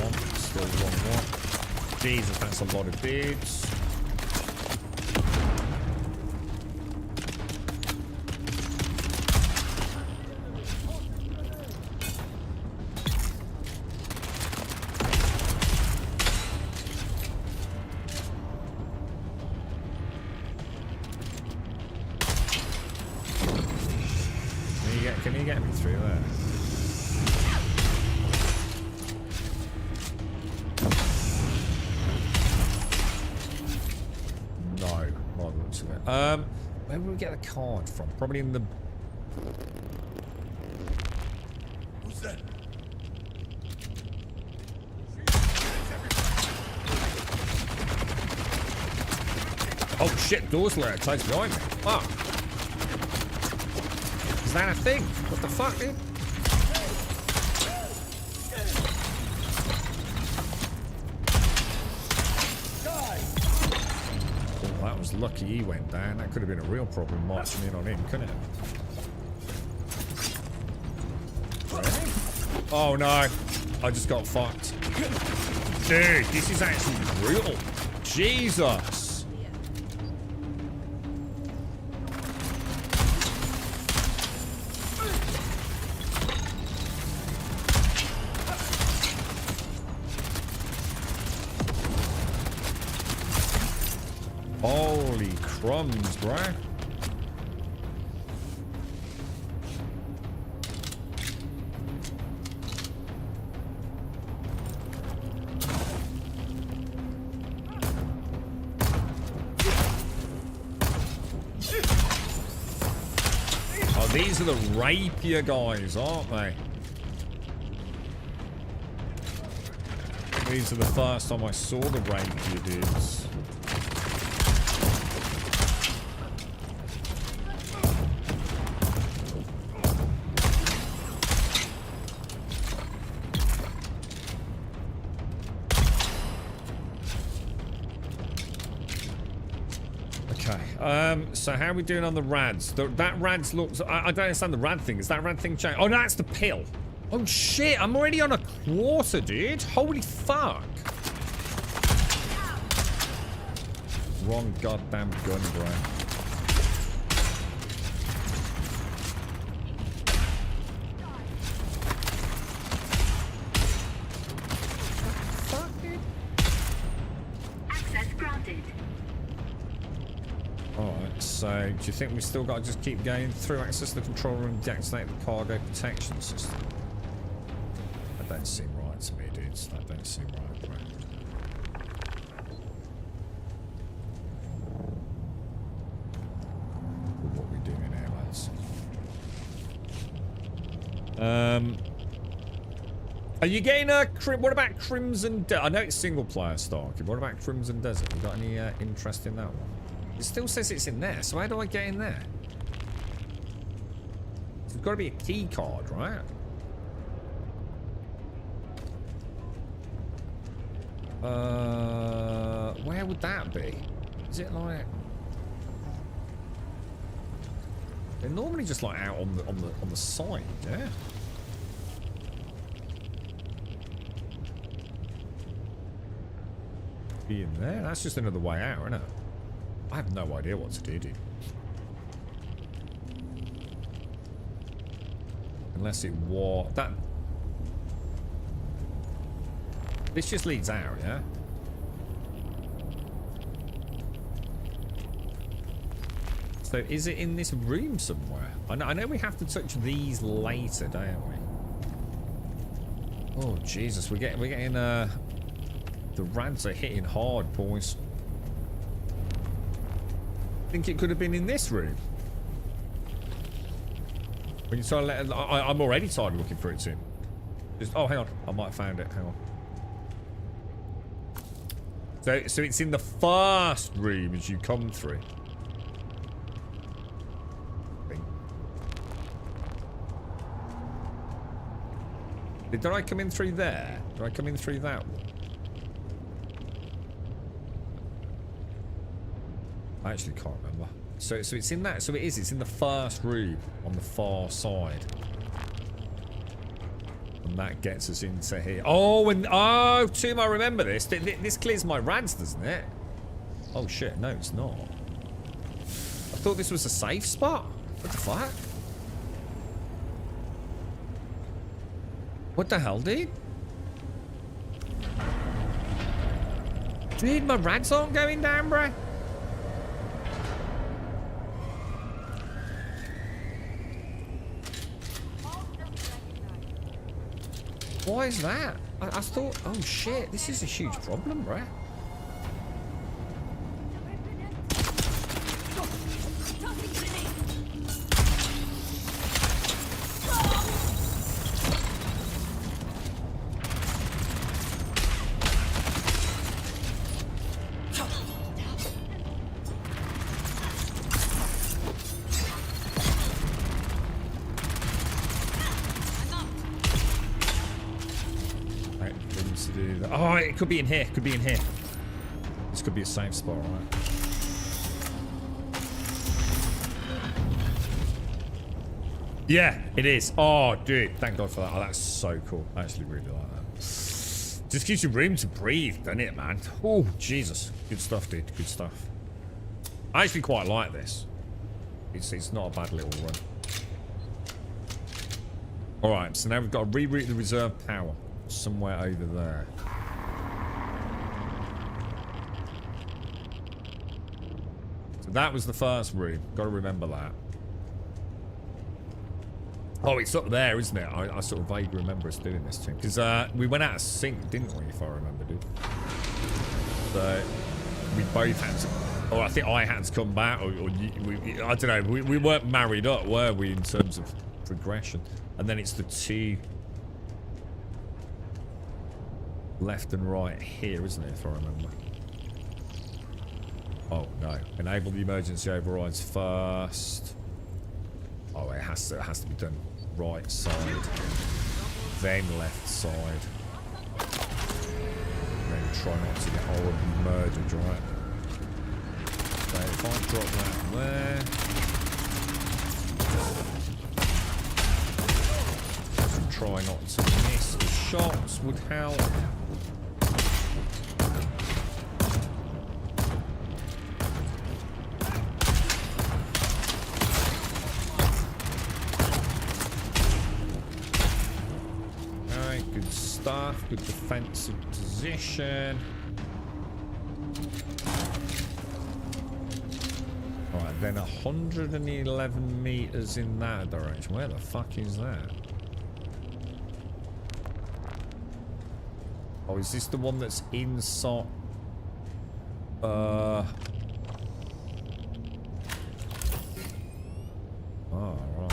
One. Still one. Jesus, that's a lot of dudes. Can you get me through there? No, by the looks of it. Where will we get the card from? Probably in the. Who's that? Oh shit! Doors where it takes behind me. Oh. Is that a thing? What the fuck, dude? Oh, that was lucky he went down. That could have been a real problem marching in on him, couldn't it? Really? Oh no. I just got fucked. Dude, this is actually brutal. Jesus. Holy crumbs, bro. Oh, these are the rapier guys, aren't they? These are the first time I saw the rapier dudes. So how are we doing on the rads? That rads looks... I don't understand the rad thing. Is that rad thing changed? Oh, no, that's the pill. Oh, shit. I'm already on a quarter, dude. Holy fuck. Wrong goddamn gun, bro. So, do you think we've still got to just keep going through, access the control room, deactivate the cargo protection system? That don't seem right to me, dudes. That don't seem right, bro. What are we doing here, lads? Are you getting a what about Crimson I know it's single player, Starkey. What about Crimson Desert? You got any interest in that one? It still says it's in there, so how do I get in there? There's got to be a key card, right? Where would that be? Is it like... They're normally just like out on the side, yeah? Be in there? That's just another way out, isn't it? I have no idea what to do, dude. Unless it was... That... This just leads out, yeah? So is it in this room somewhere? I know we have to touch these later, don't we? Oh, Jesus. We're getting the rads are hitting hard, boys. Think it could have been in this room. When you try to let... I'm already tired of looking for it soon. Just, oh, hang on. I might have found it. Hang on. So it's in the first room as you come through. Did I come in through there? Did I come in through that one? I actually can't remember. So it's in that. So it's in the first room on the far side. And that gets us into here. Oh, and oh, Tom, I remember this. This clears my rads, doesn't it? Oh shit, no, it's not. I thought this was a safe spot. What the fuck? What the hell, dude? Dude, my rads aren't going down, bruh. Why is that? I thought, oh shit, this is a huge problem, right? Oh, it could be in here. Could be in here. This could be a safe spot, right? Yeah, it is. Oh, dude. Thank God for that. Oh, that's so cool. I actually really like that. Just gives you room to breathe, doesn't it, man? Oh, Jesus. Good stuff, dude. Good stuff. I actually quite like this. It's not a bad little run. Alright, so now we've got to reroute the reserve power. Somewhere over there. So that was the first room. Got to remember that. Oh, it's up there, isn't it? I sort of vaguely remember us doing this too. Because we went out of sync, didn't we, if I remember, dude? So we both had to... Or I think I had to come back, or I don't know. We weren't married up, were we, in terms of progression? And then it's the two... left and right here, isn't it, if I remember? Oh, no. Enable the emergency overrides first. Oh, it has to be done right side. Then left side. Then try not to get horribly murdered, right? So if I drop that there... and try not to miss the shots would help. Stuff, good defensive position. Alright, then 111 meters in that direction. Where the fuck is that? Oh, is this the one that's inside? Oh, right.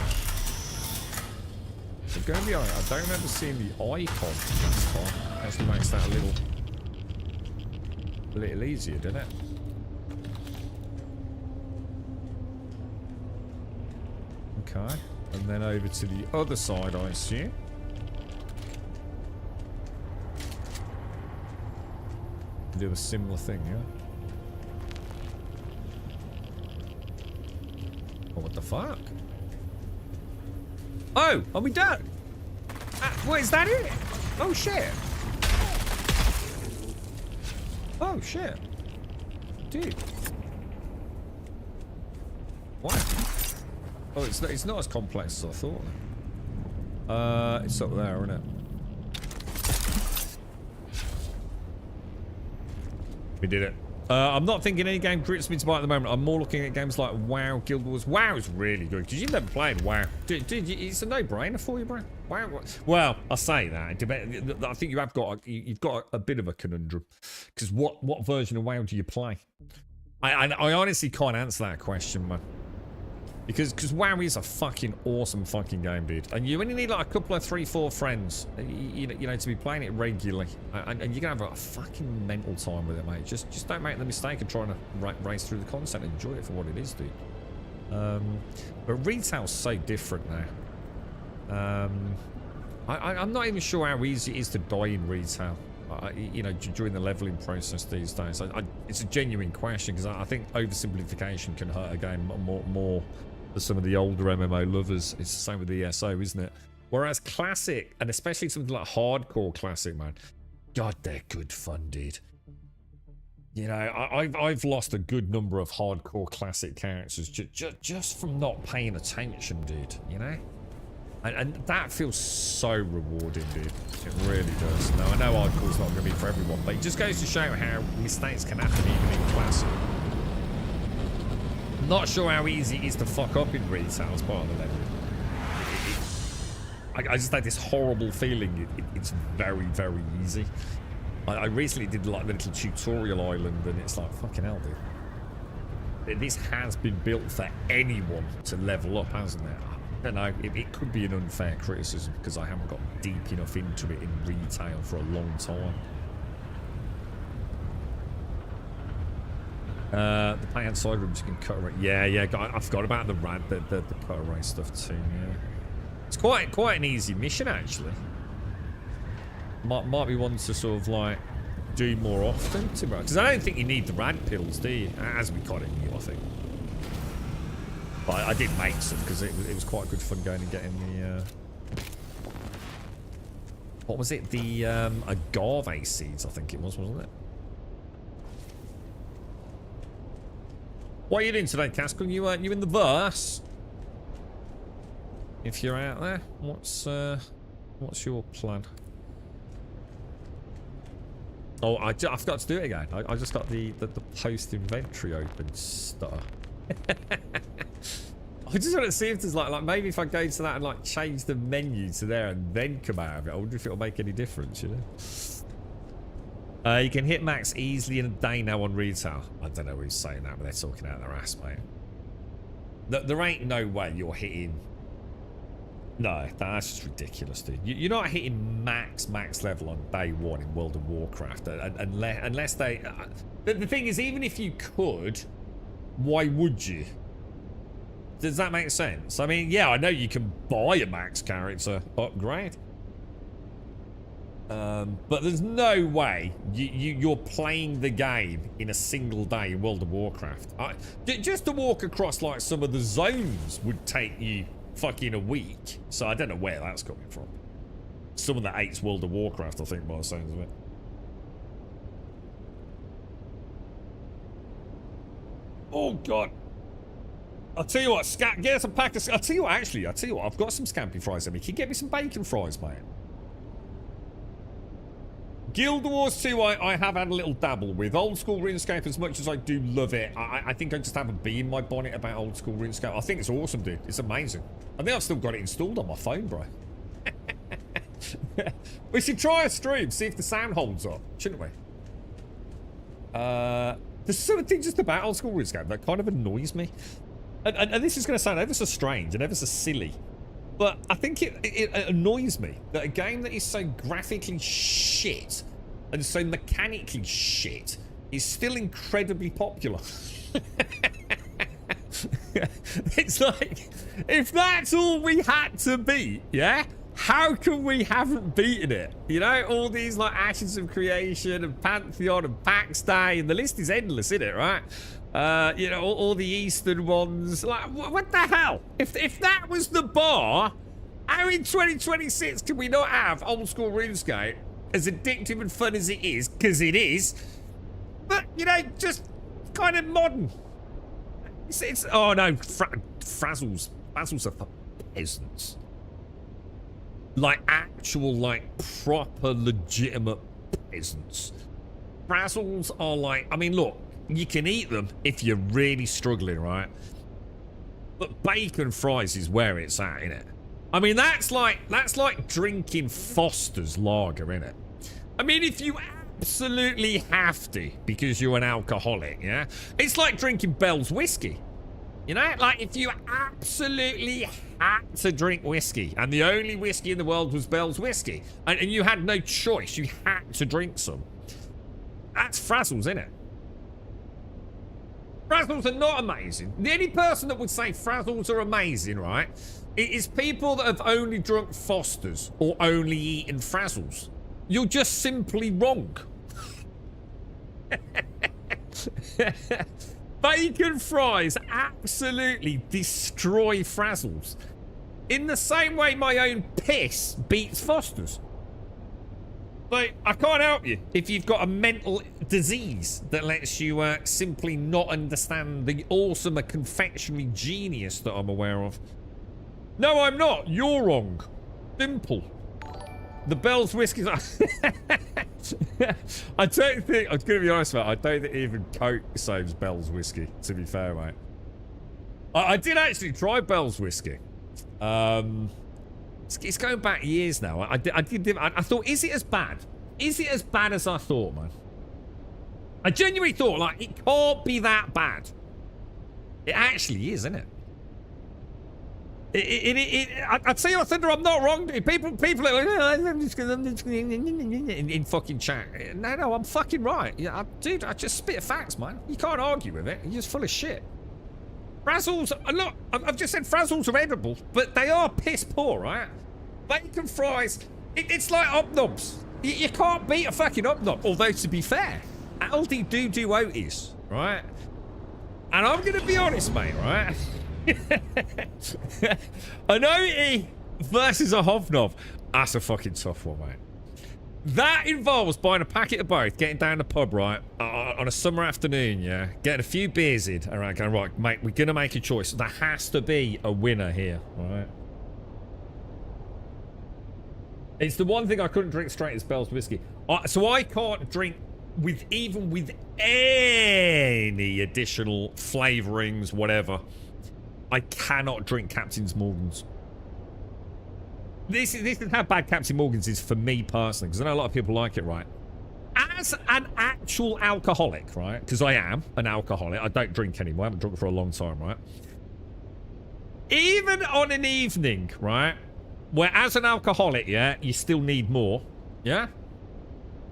So go behind. I don't remember seeing the icon last time. Actually makes that a little easier, doesn't it? Okay. And then over to the other side, I assume. Do a similar thing, yeah? Oh, what the fuck? Oh, are we done? What, is that it? Oh, shit. Oh, shit. Dude. What? Oh, it's not as complex as I thought. It's up there, isn't it? We did it. I'm not thinking any game grips me to buy at the moment. I'm more looking at games like WoW, Guild Wars. WoW is really good because you've never played WoW. Dude, it's a no-brainer for you, bro. WoW. Well, I say that. I think you've got a bit of a conundrum because what version of WoW do you play? I honestly can't answer that question, man. Because WoW is a fucking awesome fucking game, dude. And you only need like a couple of 3-4 friends, you know, to be playing it regularly. And you're going to have a fucking mental time with it, mate. Just don't make the mistake of trying to race through the content and enjoy it for what it is, dude. But retail's so different now. I'm not even sure how easy it is to die in retail. You know, during the leveling process these days. It's a genuine question because I think oversimplification can hurt a game more for some of the older MMO lovers. It's the same with the ESO, isn't it? Whereas classic, and especially something like hardcore classic, man, God, they're good fun, dude. You know, I've lost a good number of hardcore classic characters just from not paying attention, dude. You know. And that feels so rewarding, dude. It really does. Now, I know hardcore's not going to be for everyone, but it just goes to show how mistakes can happen even in classic. I'm not sure how easy it is to fuck up in retail as part of the level. I just had this horrible feeling it's very, very easy. I recently did like the little tutorial island, and it's like, fucking hell, dude. This has been built for anyone to level up, hasn't it? I don't know, it could be an unfair criticism because I haven't got deep enough into it in retail for a long time. The pay side rooms you can cut away. Yeah, I forgot about the cut away stuff too. Yeah, it's quite an easy mission actually. Might be one to sort of like do more often, because I don't think you need the rad pills, do you? As we kind of knew, I think. But I did make some because it was quite good fun going and getting the what was it? The agave seeds, I think it was, wasn't it? What are you doing today, Cascal? You in the verse? If you're out there, what's your plan? Oh, I forgot to do it again. I just got the post inventory open stutter. I just want to see if there's like maybe if I go to that and like change the menu to there and then come out of it, I wonder if it'll make any difference, you know. You can hit max easily in a day now on retail. I don't know who's saying that, but they're talking out their ass, mate. There ain't no way you're hitting. No, that's just ridiculous, dude. You're not hitting max level on day one in World of Warcraft unless they. The thing is, even if you could, why would you? Does that make sense? I mean, yeah, I know you can buy a max character upgrade. But there's no way you're playing the game in a single day in World of Warcraft. Just to walk across like some of the zones would take you fucking a week. So I don't know where that's coming from. Someone that hates World of Warcraft, I think, by the sounds of it. Oh, God. I'll tell you what, get us a pack of... I'll tell you what, I've got some scampi fries in me. Can you get me some bacon fries, mate? Guild Wars 2, I have had a little dabble with. Old school RuneScape, as much as I do love it, I think I just have a bee in my bonnet about old school RuneScape. I think it's awesome, dude. It's amazing. I think I've still got it installed on my phone, bro. We should try a stream, see if the sound holds up, shouldn't we? There's something just about old school RuneScape that kind of annoys me. And this is going to sound ever so strange and ever so silly. But I think it annoys me that a game that is so graphically shit and so mechanically shit is still incredibly popular. It's like, if that's all we had to beat, yeah? How come we haven't beaten it? You know, all these like Ashes of Creation and Pantheon and Pax Day, and the list is endless, isn't it, right? You know, all the Eastern ones. Like, what the hell? If that was the bar, how in 2026 can we not have old school RuneScape as addictive and fun as it is? Because it is. But, you know, just kind of modern. It's oh no, Frazzles are for peasants. Like actual, like proper, legitimate peasants. Frazzles are like, I mean, look, you can eat them if you're really struggling, right? But bacon fries is where it's at, innit? I mean, that's like drinking Foster's lager, innit? I mean, if you absolutely have to because you're an alcoholic, yeah? It's like drinking Bell's whiskey. You know, like if you absolutely had to drink whiskey and the only whiskey in the world was Bell's whiskey and you had no choice, you had to drink some. That's Frazzles, innit? Frazzles are not amazing. The only person that would say Frazzles are amazing, right, it is people that have only drunk Foster's or only eaten Frazzles. You're just simply wrong. Bacon fries absolutely destroy Frazzles. In the same way my own piss beats Foster's. Like, I can't help you if you've got a mental disease that lets you simply not understand the awesome confectionery genius that I'm aware of. No, I'm not. You're wrong. Simple. The Bell's whiskey. I don't think, I'm going to be honest, mate, I don't think even Coke saves Bell's whiskey, to be fair, mate. I did actually try Bell's whiskey. It's going back years now. I thought, is it as bad? Is it as bad as I thought, man? I genuinely thought, like, it can't be that bad. It actually is, isn't it? I'd say, oh, Thunder, I'm not wrong. People are like, in fucking chat. No, I'm fucking right. Yeah, dude, I just spit facts, man. You can't argue with it. You're just full of shit. Frazzles, look, I've just said Frazzles are edible, but they are piss poor, right? Bacon fries, it's like Opnobs. You can't beat a fucking Opnob. Although, to be fair, Aldi do Oaties, right? And I'm going to be honest, mate, right? An Oatie versus a Hobnob. That's a fucking tough one, mate. That involves buying a packet of both, getting down the pub, right, on a summer afternoon, yeah, getting a few beers in, all right, going, right, mate, we're going to make a choice. There has to be a winner here, all right? It's the one thing I couldn't drink straight as Bell's whiskey. So I can't drink even with any additional flavourings, whatever. I cannot drink Captain's Morgan's. This is how bad Captain Morgan's is for me personally, because I know a lot of people like it, right? As an actual alcoholic, right? Because I am an alcoholic. I don't drink anymore. I haven't drunk for a long time, right? Even on an evening, right, where as an alcoholic, yeah, you still need more, yeah?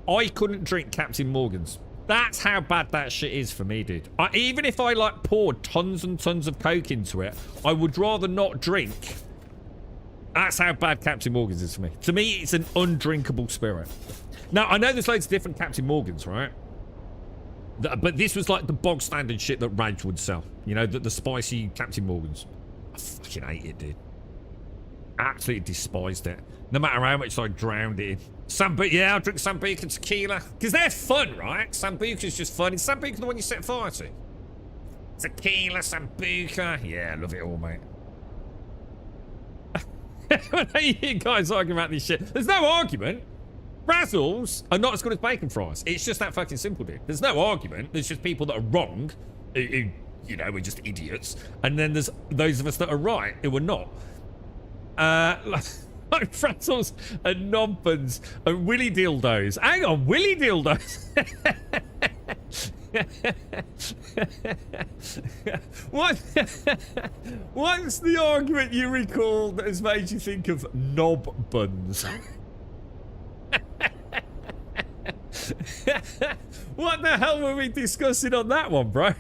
I couldn't drink Captain Morgan's. That's how bad that shit is for me, dude. Even if I, like, poured tons and tons of Coke into it, I would rather not drink. That's how bad Captain Morgan's is for me. To me, it's an undrinkable spirit. Now, I know there's loads of different Captain Morgan's, right? But this was like the bog standard shit that Raj would sell. You know, the spicy Captain Morgan's. I fucking hate it, dude. Absolutely despised it. No matter how much I drowned it in. Yeah, I'll drink Sambuca and tequila. Because they're fun, right? Sambuca's just fun. Is Sambuca the one you set fire to? Tequila, Sambuca. Yeah, I love it all, mate. When I hear you guys arguing about this shit, there's no argument. Frazzles are not as good as bacon fries. It's just that fucking simple, dude. There's no argument. There's just people that are wrong, who you know, we're just idiots. And then there's those of us that are right, who are not. Like Frazzles and Nobbuns and Willy Dildos. Hang on, Willy Dildos. What's the argument you recall that has made you think of knob buns? What the hell were we discussing on that one, bro?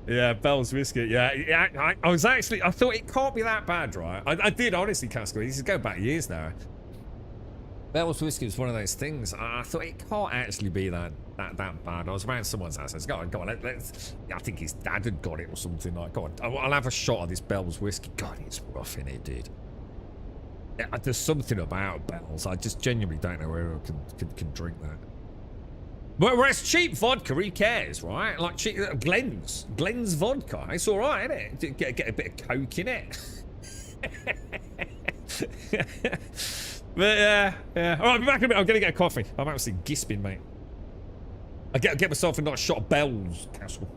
Yeah, Bell's Biscuit. Yeah, I was actually, I thought it can't be that bad, right? I did honestly, Casco. This is going back years now. Bell's Whiskey was one of those things. I thought it can't actually be that bad. I was around someone's house. I said, go on, let's. I think his dad had got it or something. Like, go on, I'll have a shot of this Bell's Whiskey. God, it's rough in it, dude. Yeah, there's something about Bell's. I just genuinely don't know where I can drink that. But whereas cheap vodka, who cares, right? Like cheap, Glenn's vodka. It's all right, isn't it? Get a bit of Coke in it. But yeah. All right, I'll be back in a bit. I'm gonna get a coffee. I'm absolutely gisping, mate. I get myself a nice shot of Bell's Castle.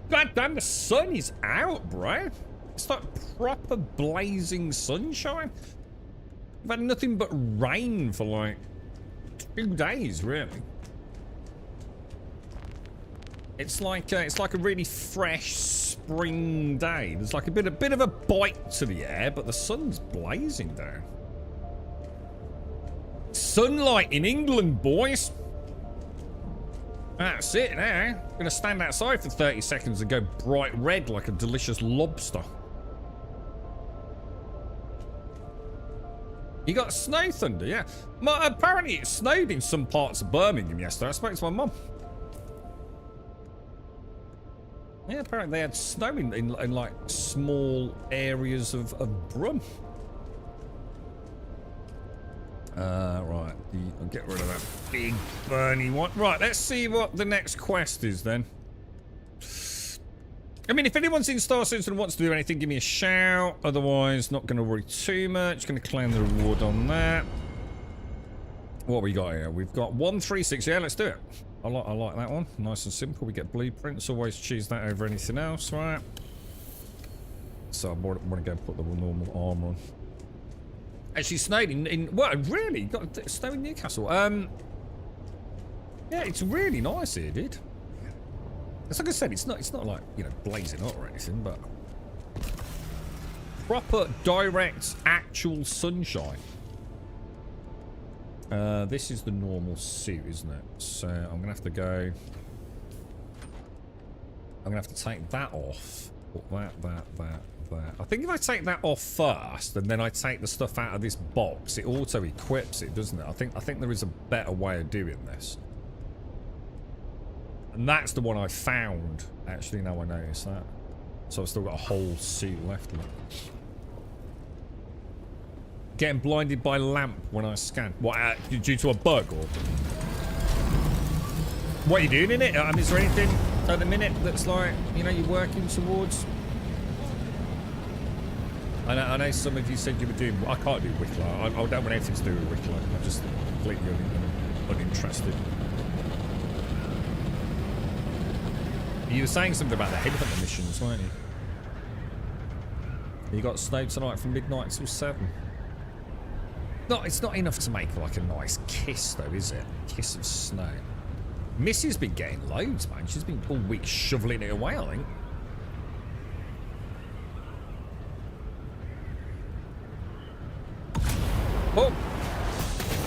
God damn, the sun is out, bro. It's like proper blazing sunshine. I've had nothing but rain for like 2 days, really. It's like a really fresh spring day. There's like a bit of a bite to the air, but the sun's blazing down. Sunlight in England, boys. That's it now. I'm gonna stand outside for 30 seconds and go bright red like a delicious lobster. You got snow thunder, yeah. Apparently it snowed in some parts of Birmingham yesterday. I spoke to my mum. Yeah, apparently they had snow in like small areas of Brum. Right, I'll get rid of that big burny one. Right, let's see what the next quest is then. I mean, if anyone's in Star Citizen and wants to do anything, give me a shout. Otherwise, not going to worry too much. Going to claim the reward on that. What we got here? We've got 136. Yeah, let's do it. I like that one. Nice and simple. We get blueprints. Always choose that over anything else, right? So I want to go and put the normal armor on. Actually snowed in well, really got snow in Newcastle. Yeah, it's really nice here, dude. It's like I said, it's not like, you know, blazing hot or anything, but proper direct actual sunshine. This is the normal suit, isn't it? So I'm gonna have to go. I'm gonna have to take that off. Put that. I think if I take that off first, and then I take the stuff out of this box, it auto-equips it, doesn't it? I think there is a better way of doing this. And that's the one I found. Actually, now I notice that. So I've still got a whole suit left of it. Getting blinded by lamp when I scan. What, due to a bug or? What are you doing in it? I mean, is there anything at the minute that's like, you know, you're working towards? I know some of you said you were doing. I can't do Wicklow. I don't want anything to do with Wicklow. I'm just completely uninterested. You were saying something about the headhunter missions, weren't you? You got snow tonight from midnight till 7. No, it's not enough to make like a nice kiss, though, is it? Kiss of snow. Missy's been getting loads, man. She's been all week shoveling it away, I think. Oh!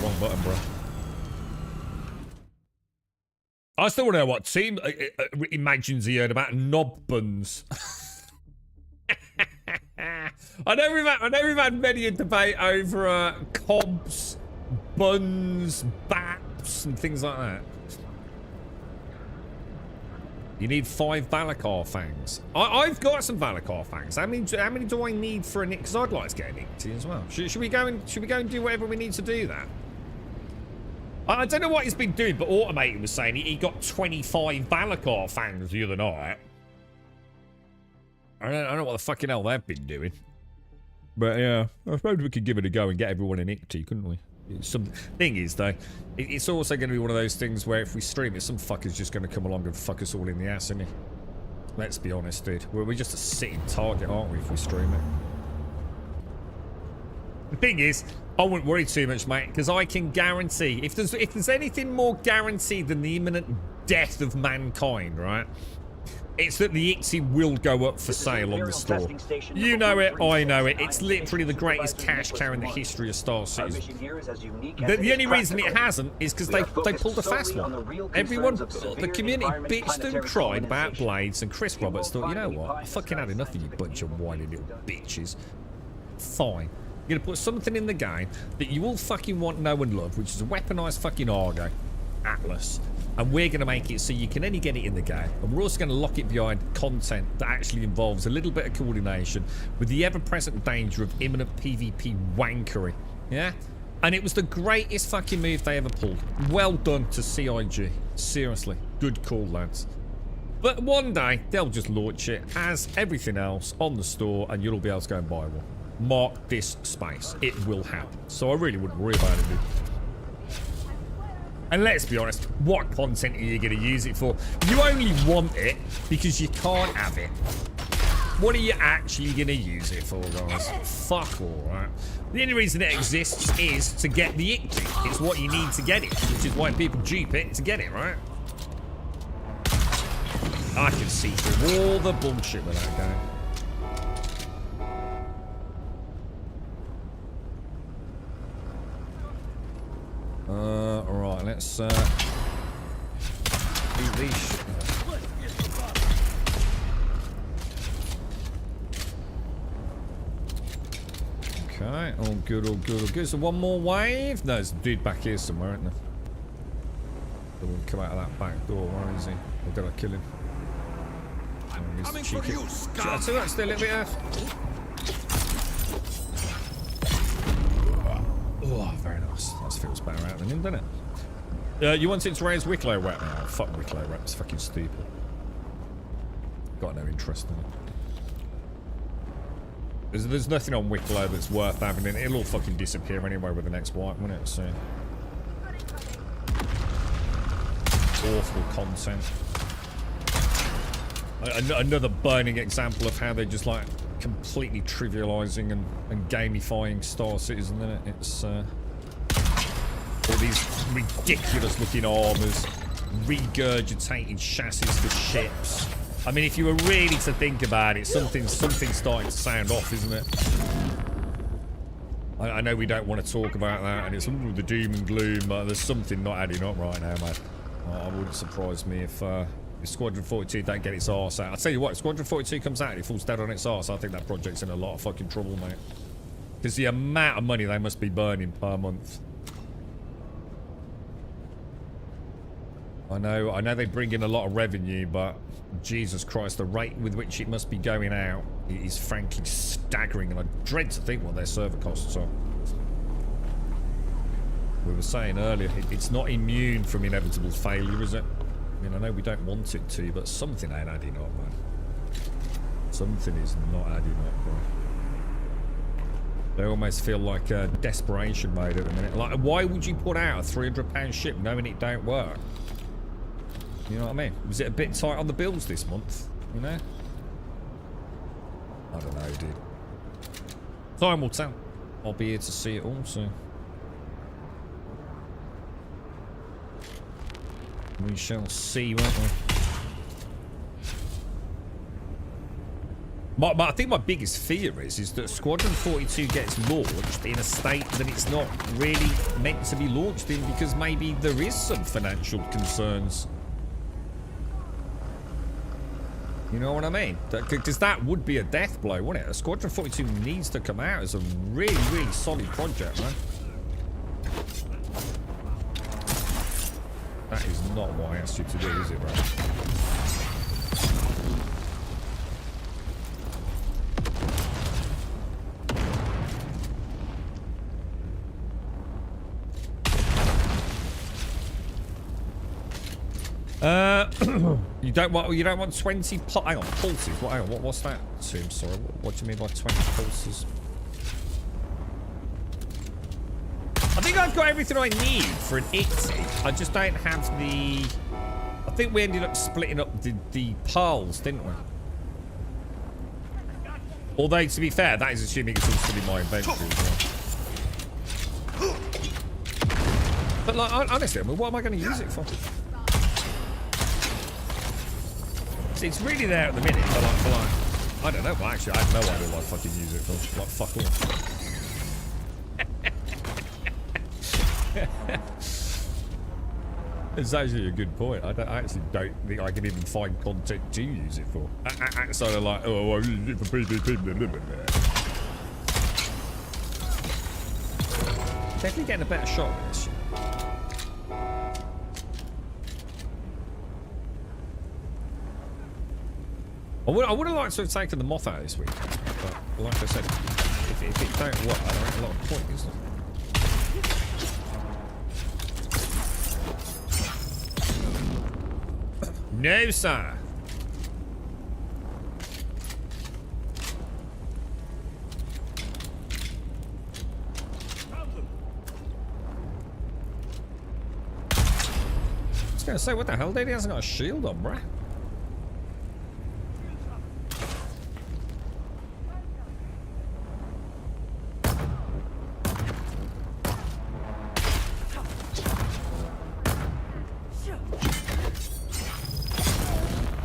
Wrong button, bro. I still want to know what team imagines he heard about knob buns. I know we've had many a debate over cobs, buns, baps, and things like that. You need 5 Valakar fangs. I've got some Valakar fangs. How many do I need for a nick? Because I'd like to get a nick as well. Should we go and do whatever we need to do that? I don't know what he's been doing, but Automated was saying he got 25 Valakar fangs the other night. I don't know what the fucking hell they've been doing. But yeah, I suppose we could give it a go and get everyone an Icty, couldn't we? Thing is, though, it's also going to be one of those things where if we stream it, some fucker's just going to come along and fuck us all in the ass, isn't he? Let's be honest, dude. We're just a sitting target, aren't we, if we stream it? The thing is, I wouldn't worry too much, mate, because I can guarantee, if there's anything more guaranteed than the imminent death of mankind, right? It's that the Icty will go up for sale on the store. You know it, I know it. It's literally the greatest cash cow in the history of Star Citizen. The only reason it hasn't is because they pulled a fast one. Everyone, the community bitched and cried about Blades, and Chris Roberts thought, you know what? I fucking had enough of you bunch of whiny little bitches. Fine. You're gonna put something in the game that you all fucking want, know, and love, which is a weaponized fucking Argo, Atlas. And we're going to make it so you can only get it in the game. And we're also going to lock it behind content that actually involves a little bit of coordination with the ever-present danger of imminent PvP wankery. Yeah? And it was the greatest fucking move they ever pulled. Well done to CIG. Seriously. Good call, lads. But one day, they'll just launch it as everything else on the store and you'll all be able to go and buy one. Mark this space. It will happen. So I really wouldn't worry about it, dude. And let's be honest, what content are you going to use it for? You only want it because you can't have it. What are you actually going to use it for, guys? Fuck all, right? The only reason it exists is to get the Icty. It's what you need to get it, which is why people dupe it to get it, right? I can see through all the bullshit with that guy. Alright, let's do these shit. Okay, all good, all good, all good. So one more wave? No, there's a dude back here somewhere, isn't there? He'll come out of that back door. Where is he? Or did I kill him? I'm coming for you, scum! So that's still a little bit of... Oh, very nice. That feels better out than him, doesn't it? You wanted to raise Wicklow weapon? Oh, fuck Wicklow weapon. It's fucking stupid. Got no interest in it. There's nothing on Wicklow that's worth having in it. It'll all fucking disappear anyway with the next wipe, won't it? So... awful content. Another burning example of how they're just like completely trivializing and gamifying Star Citizen, isn't it? It's all these ridiculous looking armors, regurgitated chassis for ships. I mean, if you were really to think about it, something's starting to sound off, isn't it? I know we don't want to talk about that, and it's the doom and gloom, but there's something not adding up right now, mate. It wouldn't surprise me if Squadron 42 don't get its arse out. I'll tell you what, if Squadron 42 comes out and it falls dead on its arse, I think that project's in a lot of fucking trouble, mate. Because the amount of money they must be burning per month. I know they bring in a lot of revenue, but Jesus Christ, the rate with which it must be going out is frankly staggering, and I dread to think what their server costs are. We were saying earlier, it's not immune from inevitable failure, is it? I mean, I know we don't want it to, but something ain't adding up, man. Something is not adding up, bro. They almost feel like desperation mode at the minute. Like, why would you put out a £300 ship knowing it don't work? You know what I mean? Was it a bit tight on the bills this month? You know? I don't know, dude. Time will tell. I'll be here to see it all, so... we shall see, won't we? But I think my biggest fear is that Squadron 42 gets launched in a state that it's not really meant to be launched in, because maybe there is some financial concerns. You know what I mean? Because that would be a death blow, wouldn't it? A Squadron 42 needs to come out as a really, really solid project, man. That is not what I asked you to do, is it, bro? You don't want 20 hang on, pulses. What's that? I'm sorry. What do you mean by 20 pulses? I think I've got everything I need for an ITZY. I just don't have the... I think we ended up splitting up the pearls, didn't we? Although, to be fair, that is assuming it's all still in my inventory as well. But, like, honestly, I mean, what am I going to use it for? See, it's really there at the minute, but like, I don't know. Well, actually, I have no idea what I fucking use it for. Like, fuck all. It's actually a good point. I actually don't think I can even find content to use it for. Outside of like, oh, I use it for PvP. Definitely getting a better shot with this shit. I would have liked to have taken the moth out this week, but like I said, if it don't work, there ain't a lot of point, is there? No, sir. I was gonna say, what the hell? He hasn't got a shield on, bruh.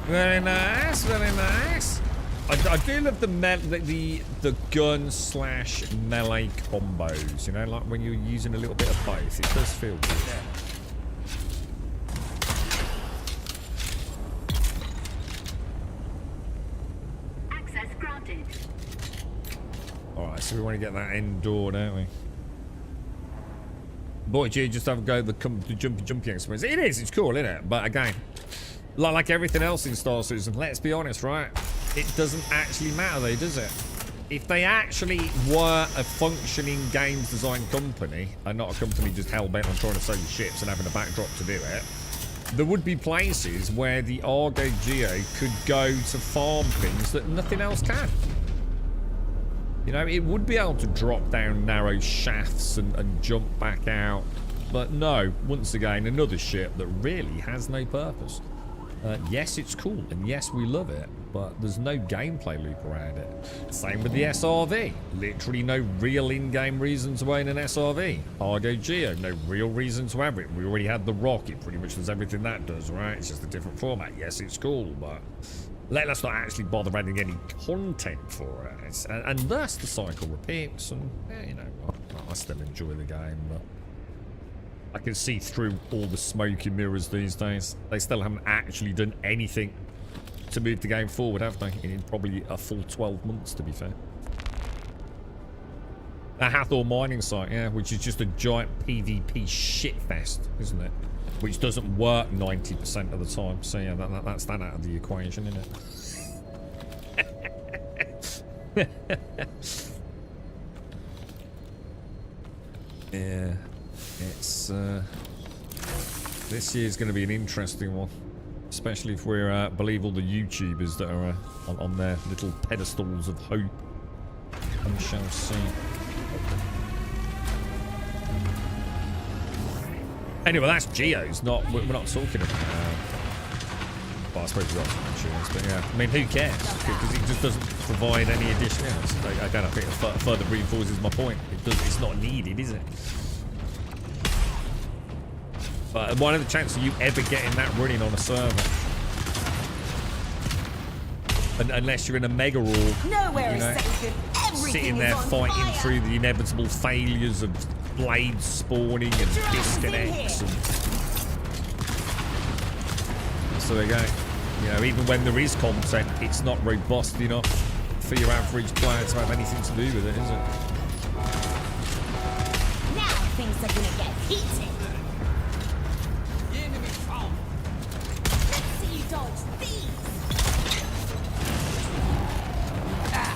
Very nice, very nice. I do love the gun slash melee combos. You know, like when you're using a little bit of both, it does feel good. Access granted. All right, so we want to get that end door, don't we? Boy, gee, just have a go at the jumpy experience. It is, it's cool, isn't it? But again, like everything else in Star Citizen, let's be honest, right? It doesn't actually matter though, does it? If they actually were a functioning games design company, and not a company just hell-bent on trying to sell you ships and having a backdrop to do it, there would be places where the Argo Geo could go to farm things that nothing else can. You know, it would be able to drop down narrow shafts and jump back out. But no, once again, another ship that really has no purpose. Yes, it's cool, and yes, we love it, but there's no gameplay loop around it. Same with the SRV. Literally no real in-game reason to own an SRV. Argo Geo, no real reason to have it. We already had the Rock. It pretty much does everything that does, right? It's just a different format. Yes, it's cool, but let's not actually bother adding any content for it. And thus the cycle repeats, and, you know what. I still enjoy the game, but I can see through all the smoke and mirrors these days. They still haven't actually done anything to move the game forward, have they? In probably a full 12 months, to be fair. The Hathor mining site, yeah, which is just a giant PvP shitfest, isn't it? Which doesn't work 90% of the time. So yeah, that's that out of the equation, isn't it? Yeah, it's this year's going to be an interesting one, especially if we believe all the YouTubers that are on their little pedestals of hope. We shall see. Anyway, that's Geo's. We're not talking about. Well, I suppose we've got some insurance, but yeah. I mean, who cares? Because it just doesn't provide any additional. Again, I think it further reinforces my point. It's not needed, is it? But what are the chances of you ever getting that running on a server? Unless you're in a mega war, Nowhere is safe. sitting there fighting through the inevitable failures of blades spawning and disconnects. And so there you go. You know, even when there is content, it's not robust enough for your average player to have anything to do with it, is it? Now things are gonna get heated. Let's see you dodge these.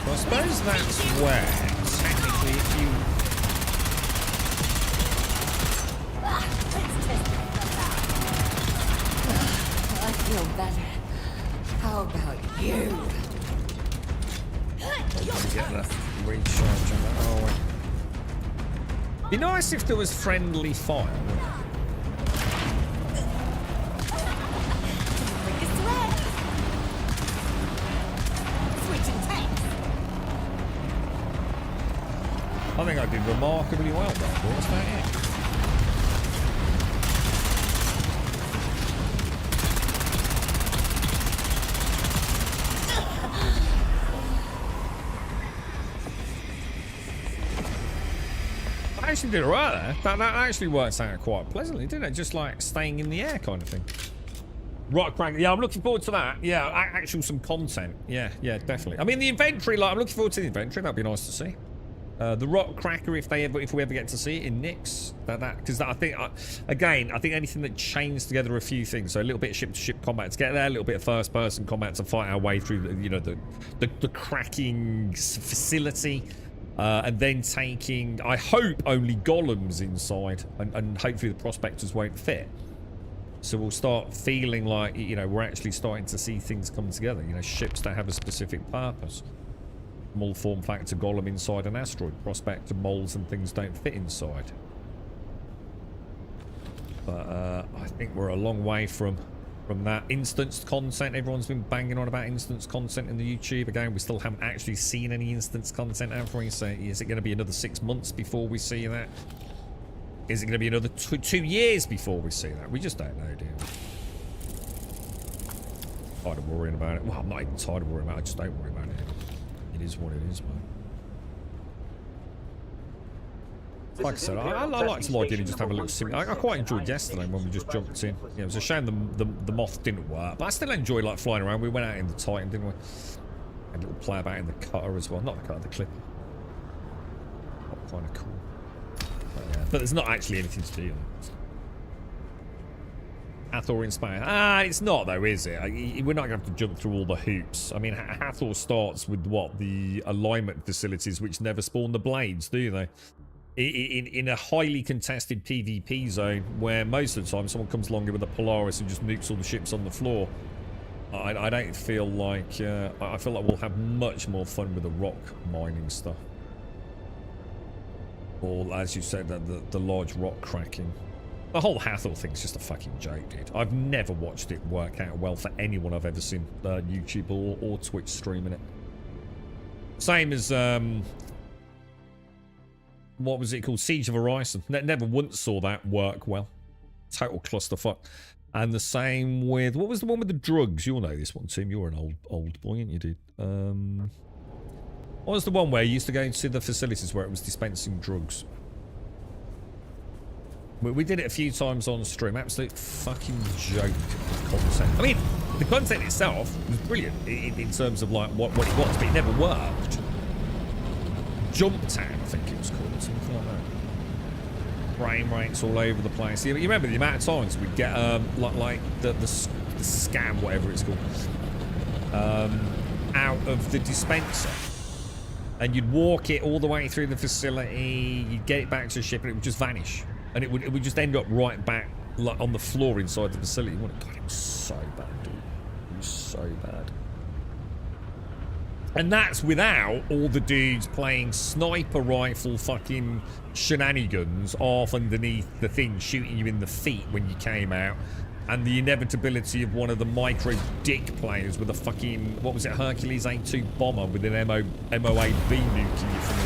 Well, I suppose that's where, technically, if you... Let's test it I feel better. How about you? Get that recharge on that. Oh, wait. Be nice if there was friendly fire, wouldn't it? I think I did remarkably well there, boys, don't you? I actually did alright there. That actually works out quite pleasantly, didn't it? Just like staying in the air kind of thing. Rock crank. Yeah, I'm looking forward to that. Yeah, actual some content. Yeah, definitely. I mean, the inventory, like, I'm looking forward to the inventory. That'd be nice to see. The rock cracker, if we ever get to see it in Nyx, because I think anything that chains together a few things, so a little bit of ship-to-ship combat to get there, a little bit of first-person combat to fight our way through the cracking facility, and then taking, I hope, only golems inside, and hopefully the prospectors won't fit. So we'll start feeling like, we're actually starting to see things come together. Ships that have a specific purpose. Small form factor golem inside an asteroid. Prospector moles and things don't fit inside. But I think we're a long way from that instanced content. Everyone's been banging on about instanced content in the YouTube. Again, we still haven't actually seen any instanced content out for you. So is it going to be another 6 months before we see that? Is it going to be another 2 years before we see that? We just don't know, do we? Tired of worrying about it. Well, I'm not even tired of worrying about it. I just don't worry about it. It is what it is, man. Like I said, I like to log in and just have a little sim. I quite enjoyed yesterday when we just jumped in. Yeah, it was a shame the moth didn't work, but I still enjoy like flying around. We went out in the Titan, didn't we? Had a little play about in the cutter as well. Not the cutter, the clipper. Kind of cool. But there's not actually anything to do. Hathor in space. It's not though, is it? We're not going to have to jump through all the hoops. I mean, Hathor starts with what? The alignment facilities which never spawn the blades, do they? In a highly contested PvP zone where most of the time someone comes along with a Polaris and just nukes all the ships on the floor. I don't feel like... I feel like we'll have much more fun with the rock mining stuff. Or, as you said, the large rock cracking. The whole Hathor thing's just a fucking joke, dude. I've never watched it work out well for anyone I've ever seen YouTube or Twitch streaming it. Same as, what was it called? Siege of Horizon. Never once saw that work well. Total clusterfuck. And the same with, what was the one with the drugs? You'll know this one, Tim. You're an old boy, ain't you, dude? What was the one where you used to go into the facilities where it was dispensing drugs? We did it a few times on stream. Absolute fucking joke of content. I mean, the content itself was brilliant in terms of like what it was, but it never worked. Jump Town, I think it was called, something like that. Frame rates all over the place. You remember the amount of times we'd get like the scam, whatever it's called, out of the dispenser, and you'd walk it all the way through the facility. You'd get it back to the ship, and it would just vanish, and it would just end up right back like on the floor inside the facility. God, it was so bad, dude. It was so bad. And that's without all the dudes playing sniper rifle fucking shenanigans off underneath the thing, shooting you in the feet when you came out. And the inevitability of one of the micro dick players with a fucking, what was it, Hercules A2 bomber with an MOAB nuking you from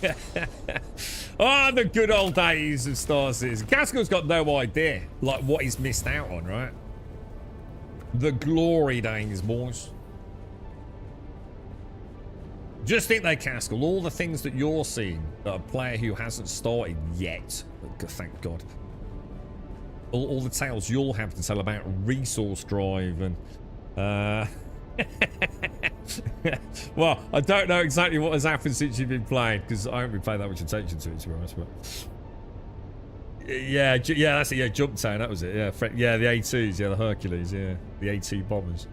orbit. Oh, the good old days of Star Citizen. Casco's got no idea, like, what he's missed out on, right? The glory days, boys. Just think though, Caskell, all the things that you're seeing that a player who hasn't started yet, thank God, all the tales you'll have to tell about resource drive and well, I don't know exactly what has happened since you've been playing, because I haven't been paying that much attention to it, to be honest, but yeah, that's it. Yeah, Jump Town, that was it. Yeah, yeah, the A2s, yeah, the Hercules, yeah, the A2 bombers.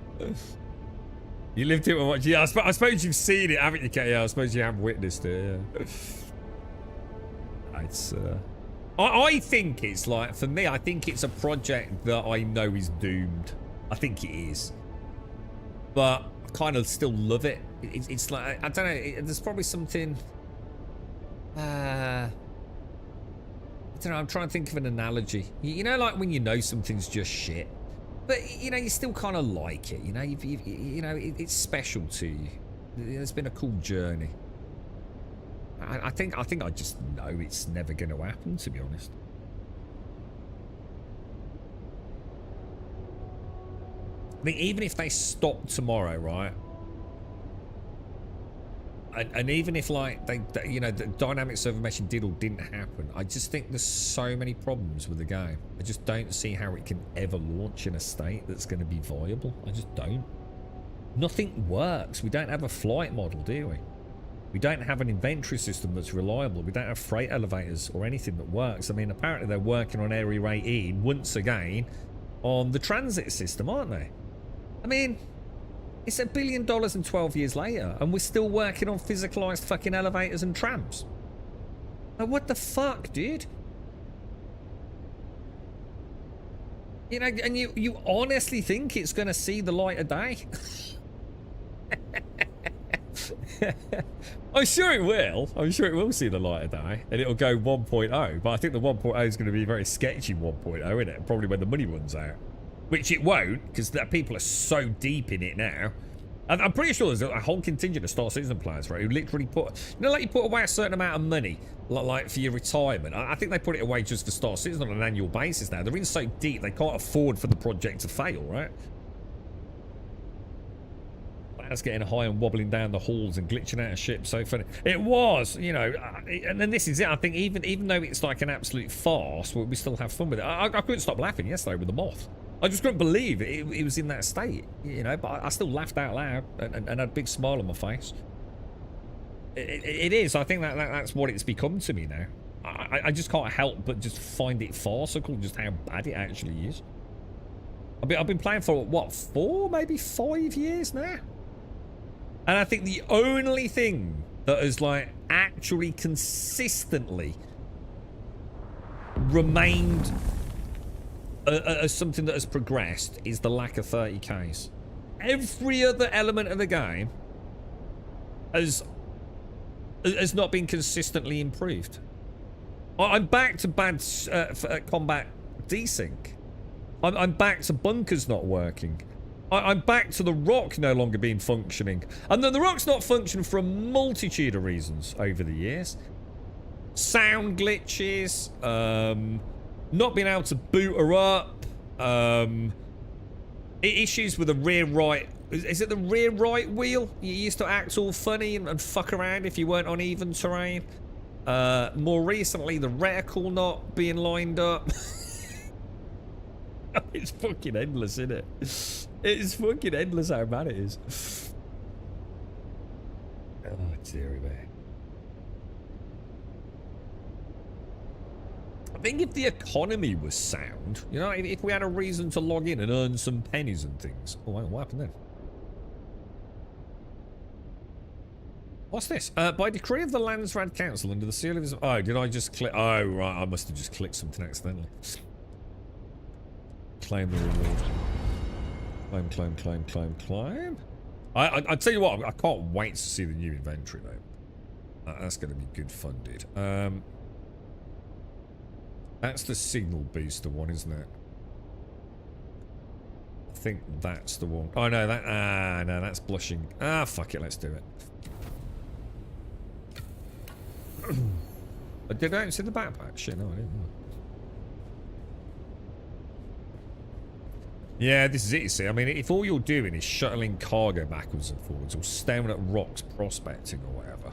You lived it and watched. Yeah, I suppose you've seen it, haven't you, Kate? Yeah, I suppose you have witnessed it. Yeah. It's. I think it's like, for me, I think it's a project that I know is doomed. I think it is, but I kind of still love it. It's like, I don't know. There's probably something. I don't know, I'm trying to think of an analogy. You know, like when you know something's just shit, but you know, you still kind of like it. You know, you know, it's special to you. It's been a cool journey. I think I just know it's never going to happen, to be honest. I mean, even if they stop tomorrow, right? And even if, like, they you know, the dynamic server meshing did or didn't happen, I just think there's so many problems with the game. I just don't see how it can ever launch in a state that's going to be viable. I just don't. Nothing works. We don't have a flight model, do we? We don't have an inventory system that's reliable. We don't have freight elevators or anything that works. I mean, apparently they're working on area 18 once again on the transit system, aren't they? I mean, it's $1 billion and 12 years later, and we're still working on physicalized fucking elevators and trams. Like, what the fuck, dude? You know, and you honestly think it's going to see the light of day? I'm sure it will. I'm sure it will see the light of day, and it'll go 1.0. But I think the 1.0 is going to be very sketchy 1.0, isn't it? Probably when the money runs out. Which it won't, because people are so deep in it now. And I'm pretty sure there's a whole contingent of Star Citizen players, right, who literally put, you know, like you put away a certain amount of money, like for your retirement. I think they put it away just for Star Citizen on an annual basis now. They're in so deep, they can't afford for the project to fail, right? That's getting high and wobbling down the halls and glitching out of ship. So funny. It was, you know, and then this is it. I think even though it's like an absolute farce, we still have fun with it. I couldn't stop laughing yesterday with the moth. I just couldn't believe it was in that state, you know, but I still laughed out loud and had a big smile on my face. It is. I think that's what it's become to me now. I just can't help but just find it farcical, just how bad it actually is. I've been playing for, what, 4, maybe 5 years now? And I think the only thing that has, like, actually consistently remained as something that has progressed is the lack of 30Ks. Every other element of the game has not been consistently improved. I'm back to bad combat desync. I'm back to bunkers not working. I'm back to the rock no longer being functioning. And then the rock's not functioning for a multitude of reasons over the years. Sound glitches, not being able to boot her up, issues with the rear right Is it the rear right wheel? You used to act all funny and fuck around if you weren't on even terrain. More recently, the reticle not being lined up. It's fucking endless, isn't it? It's fucking endless how bad it is. Oh, dearie me. I think if the economy was sound, you know, if we had a reason to log in and earn some pennies and things. Oh, what happened then? What's this? By decree of the Landsrad Council under the seal of his... Oh, did I just click... Oh, right, I must have just clicked something accidentally. Claim the reward. Claim. I tell you what, I can't wait to see the new inventory, though. That's going to be good fun, dude. That's the signal booster one, isn't it? I think that's the one. Oh, no, no, that's blushing. Ah, fuck it, let's do it. Did I see the backpack? Shit, no, I didn't know. Yeah, this is it, you see. I mean, if all you're doing is shuttling cargo backwards and forwards or staring at rocks prospecting or whatever,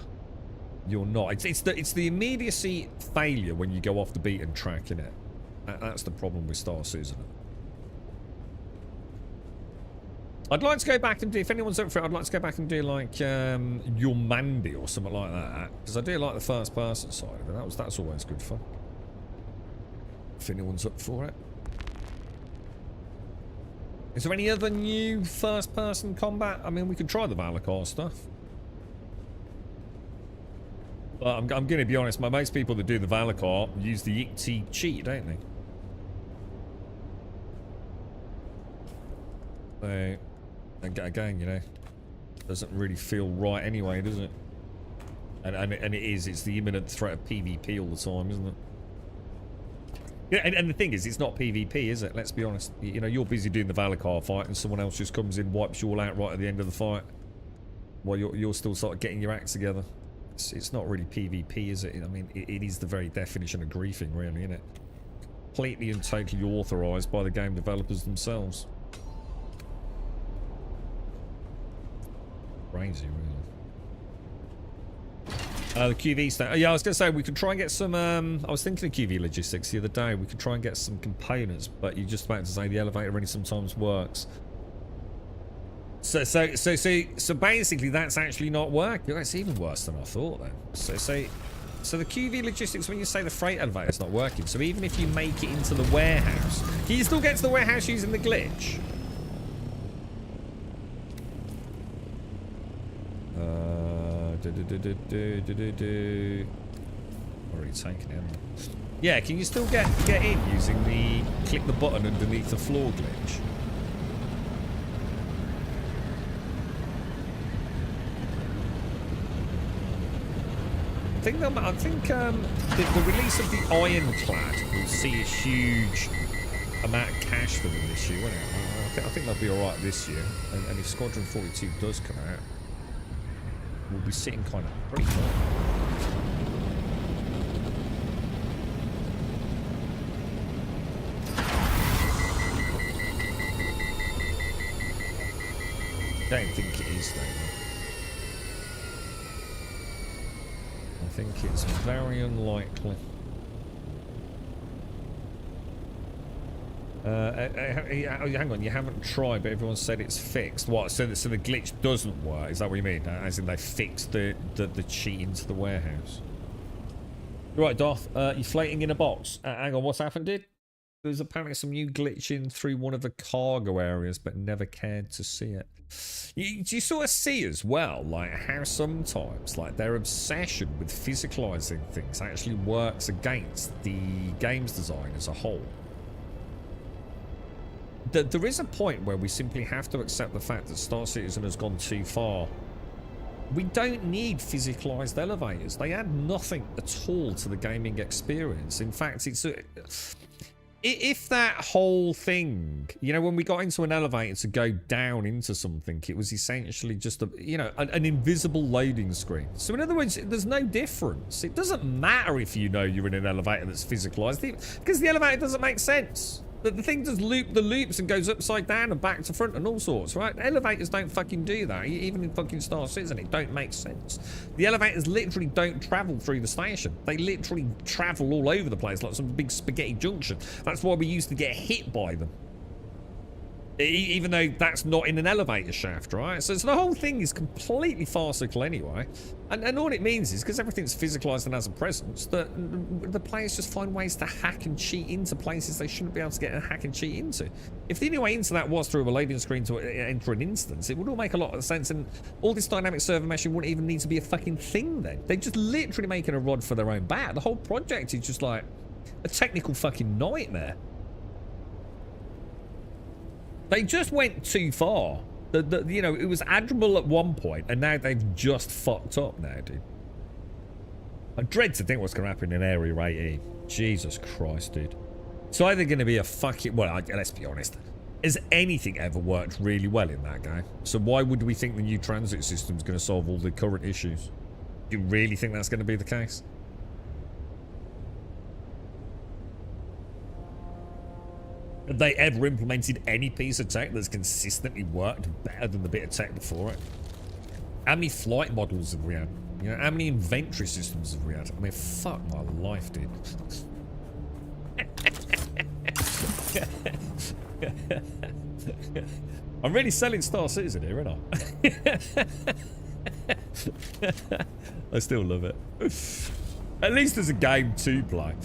you're not. It's the immediacy failure when you go off the beaten track, innit? That's the problem with Star Citizen. I'd like to go back and do, if anyone's up for it, I'd like to go back and do like Your Mandy or something like that, because I do like the first person side of it. That's always good fun. If anyone's up for it. Is there any other new first person combat? I mean, we could try the Valakar stuff. But I'm going to be honest, most people that do the Valakar use the ICT cheat, don't they? So, again, you know, doesn't really feel right anyway, does it? And it is, it's the imminent threat of PvP all the time, isn't it? Yeah, and the thing is, it's not PvP, is it? Let's be honest. You know, you're busy doing the Valakar fight and someone else just comes in, wipes you all out right at the end of the fight. While you're still sort of getting your act together. It's not really PvP, is it? I mean, it is the very definition of griefing, really, isn't it? Completely and totally authorised by the game developers themselves. Crazy, really. The QV stand. Yeah, I was going to say, we could try and get some... I was thinking of QV logistics the other day. We could try and get some components, but you're just about to say the elevator only sometimes works. So basically, that's actually not working. That's even worse than I thought, then. So the QV logistics, when you say the freight elevator's not working, so even if you make it into the warehouse, can you still get to the warehouse using the glitch? Already taken it. Yeah, can you still get in using the click the button underneath the floor glitch? I think the release of the Ironclad will see a huge amount of cash for them this year, won't it? I think they'll be alright this year. And if Squadron 42 does come out, we'll be sitting kind of pretty high. I don't think it is, though. I think it's very unlikely. Hang on, you haven't tried, but everyone said it's fixed. What? So the glitch doesn't work? Is that what you mean? As in they fixed the cheat into the warehouse? Right, Darth. You're floating in a box. Hang on, what's happened, dude? There's apparently some new glitching through one of the cargo areas, but never cared to see it. You sort of see as well, like how sometimes, like their obsession with physicalizing things actually works against the game's design as a whole. There is a point where we simply have to accept the fact that Star Citizen has gone too far. We don't need physicalized elevators. They add nothing at all to the gaming experience. In fact, if that whole thing, you know, when we got into an elevator to go down into something, it was essentially just an invisible loading screen. So in other words, there's no difference. It doesn't matter if you know you're in an elevator that's physicalized, because the elevator doesn't make sense. The thing does loop the loops and goes upside down and back to front and all sorts, right? Elevators don't fucking do that. Even in fucking Star Citizen, it don't make sense. The elevators literally don't travel through the station. They literally travel all over the place like some big spaghetti junction. That's why we used to get hit by them. Even though that's not in an elevator shaft, right? So the whole thing is completely farcical anyway. And all it means is, because everything's physicalized and has a presence, that the players just find ways to hack and cheat into places they shouldn't be able to get a hack and cheat into. If the only way into that was through a loading screen to enter an instance, it would all make a lot of sense, and all this dynamic server meshing wouldn't even need to be a fucking thing then. They're just literally making a rod for their own back. The whole project is just like a technical fucking nightmare. They just went too far. You know, it was admirable at one point, and now they've just fucked up now, dude. I dread to think what's going to happen in Area 18. Jesus Christ, dude. It's either going to be a fucking... Well, let's be honest. Has anything ever worked really well in that game? So why would we think the new transit system is going to solve all the current issues? Do you really think that's going to be the case? Have they ever implemented any piece of tech that's consistently worked better than the bit of tech before it? How many flight models have we had? You know, how many inventory systems have we had? I mean, fuck my life, dude. I'm really selling Star Citizen here, aren't I? I still love it. At least there's a game to play.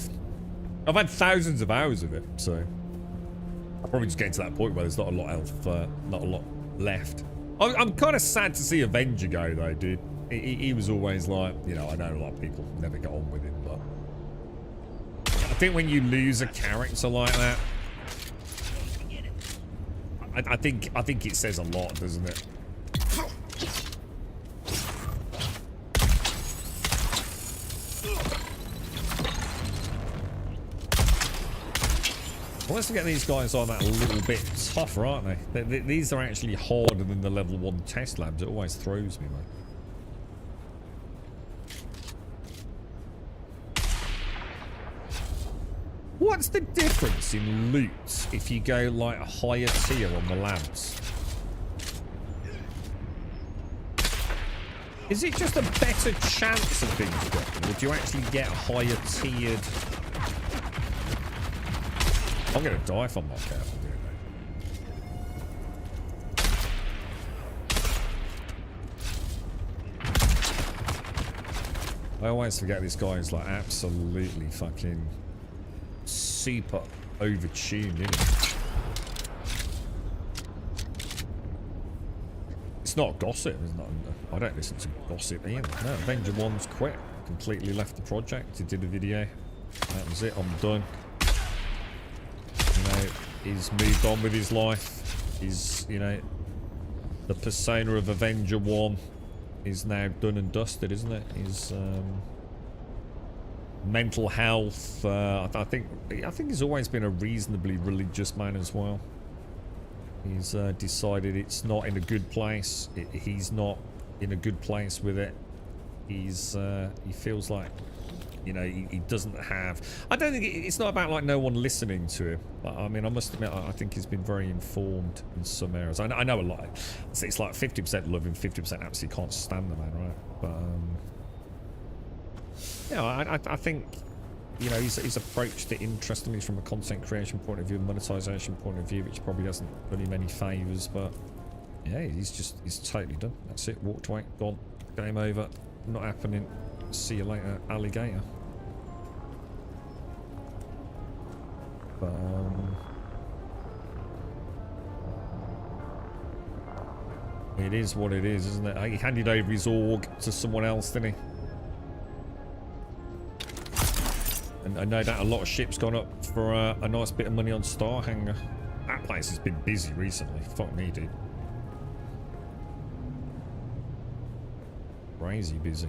I've had thousands of hours of it, so... I'm probably just getting to that point where there's not a lot else, not a lot left. I'm kind of sad to see Avenger go though, dude. He was always like, you know, I know a lot of people never get on with him, but I think when you lose a character like that, I think it says a lot, doesn't it? Let's get these guys on that a little bit tougher, aren't they? These are actually harder than the level 1 test labs. It always throws me, man. What's the difference in loot if you go like a higher tier on the labs? Is it just a better chance of things dropping? Would you actually get a higher tiered... I'm gonna die if I'm not careful here, mate. I always forget this guy is like absolutely fucking super overtuned, isn't he? It's not gossip, it's not. I don't listen to gossip either. No, Avenger 1's quit. Completely left the project. He did a video. That was it. I'm done. You know, he's moved on with his life. He's, you know, the persona of Avenger 1 is now done and dusted, isn't it? His mental health. I think he's always been a reasonably religious man as well. He's decided it's not in a good place. He's not in a good place with it. He's he feels like, you know, he doesn't have... I don't think... It's not about, like, no one listening to him. I mean, I must admit, I think he's been very informed in some areas. I know a lot. It's like 50% love him, 50% absolutely can't stand the man, right? But, you know, I think, you know, his approach to interesting me from a content creation point of view, monetization point of view, which probably doesn't do him any favours, but, yeah, he's totally done. That's it. Walked away. Gone. Game over. Not happening. See you later, alligator. But, it is what it is, isn't it? He handed over his org to someone else, didn't he? And I know that a lot of ships gone up for a nice bit of money on Star Hangar. That place has been busy recently. Fuck me, dude. Crazy busy.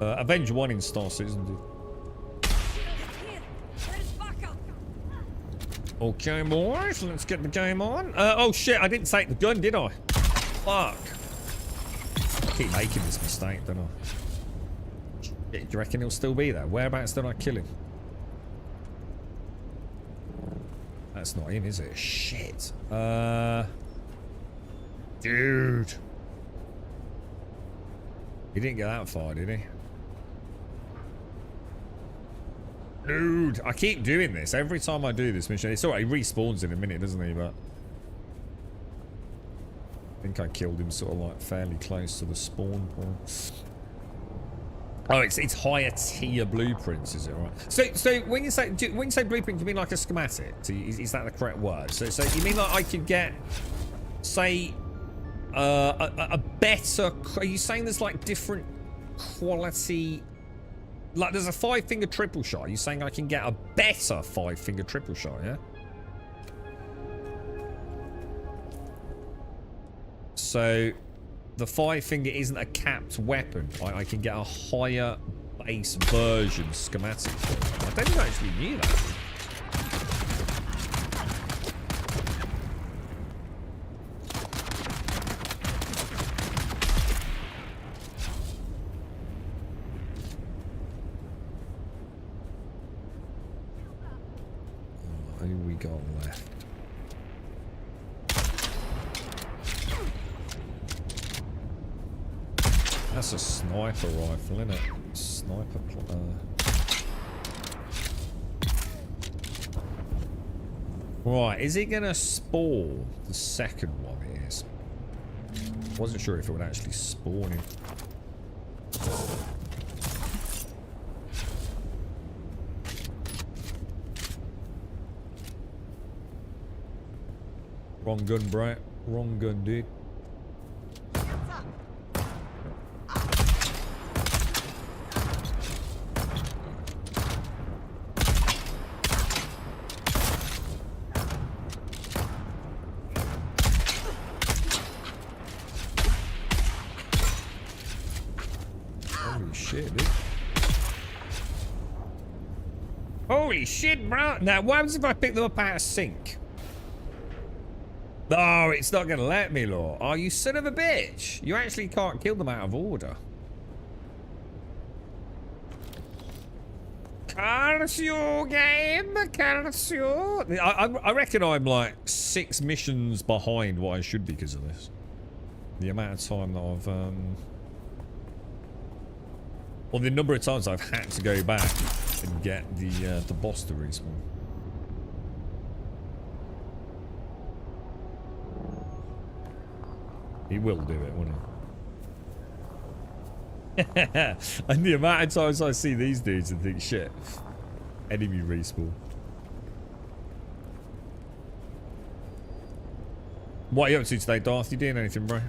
Avenger 1 in Star Citizen, dude. Okay, boys, let's get the game on. Oh shit, I didn't take the gun, did I? Fuck. I keep making this mistake, don't I? Shit, do you reckon he'll still be there? Whereabouts did I kill him? That's not him, is it? Shit. Dude. He didn't get that far, did he? Dude, I keep doing this. Every time I do this mission, it's alright, he respawns in a minute, doesn't he? But I think I killed him sort of like fairly close to the spawn point. Oh, it's higher tier blueprints, is it? Right. So when you say blueprint, do you mean like a schematic? So is that the correct word? So you mean like I could get, say, a better? Are you saying there's like different quality? Like there's a 5-finger triple shot. Are you saying I can get a better 5-finger triple shot? Yeah. So the 5-finger isn't a capped weapon. I can get a higher base version schematic for it. I don't think I actually knew that. Who we got left? That's a sniper rifle, isn't it? Sniper. Right, is he gonna spawn? The second one is. Wasn't sure if it would actually spawn him. Wrong gun, bro. Wrong gun, dude. Holy shit, dude. Holy shit, bro. Now, what happens if I pick them up out of sync? Oh, it's not gonna let me, Law. Oh, you son of a bitch. You actually can't kill them out of order. Curse game. Curse you. I reckon I'm like 6 missions behind what I should be because of this. The amount of time that I've, well, the number of times I've had to go back and get the boss to respawn. He will do it, won't he? And the amount of times I see these dudes and think, shit, enemy respawn. What are you up to today, Darth? You doing anything, bro?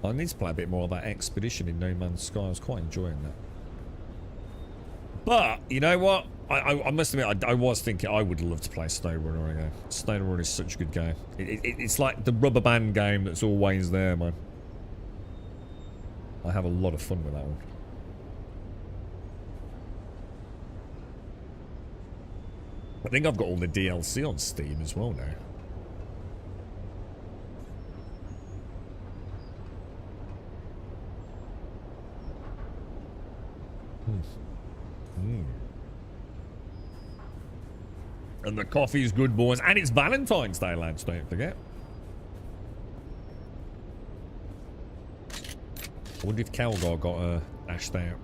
I need to play a bit more of that expedition in No Man's Sky. I was quite enjoying that. But, you know what? I must admit, I was thinking I would love to play SnowRunner again. SnowRunner is such a good game. It's like the rubber band game that's always there, man. I have a lot of fun with that one. I think I've got all the DLC on Steam as well now. And the coffee's good, boys. And it's Valentine's Day, lads, don't forget. I wonder if Calgar got dashed out.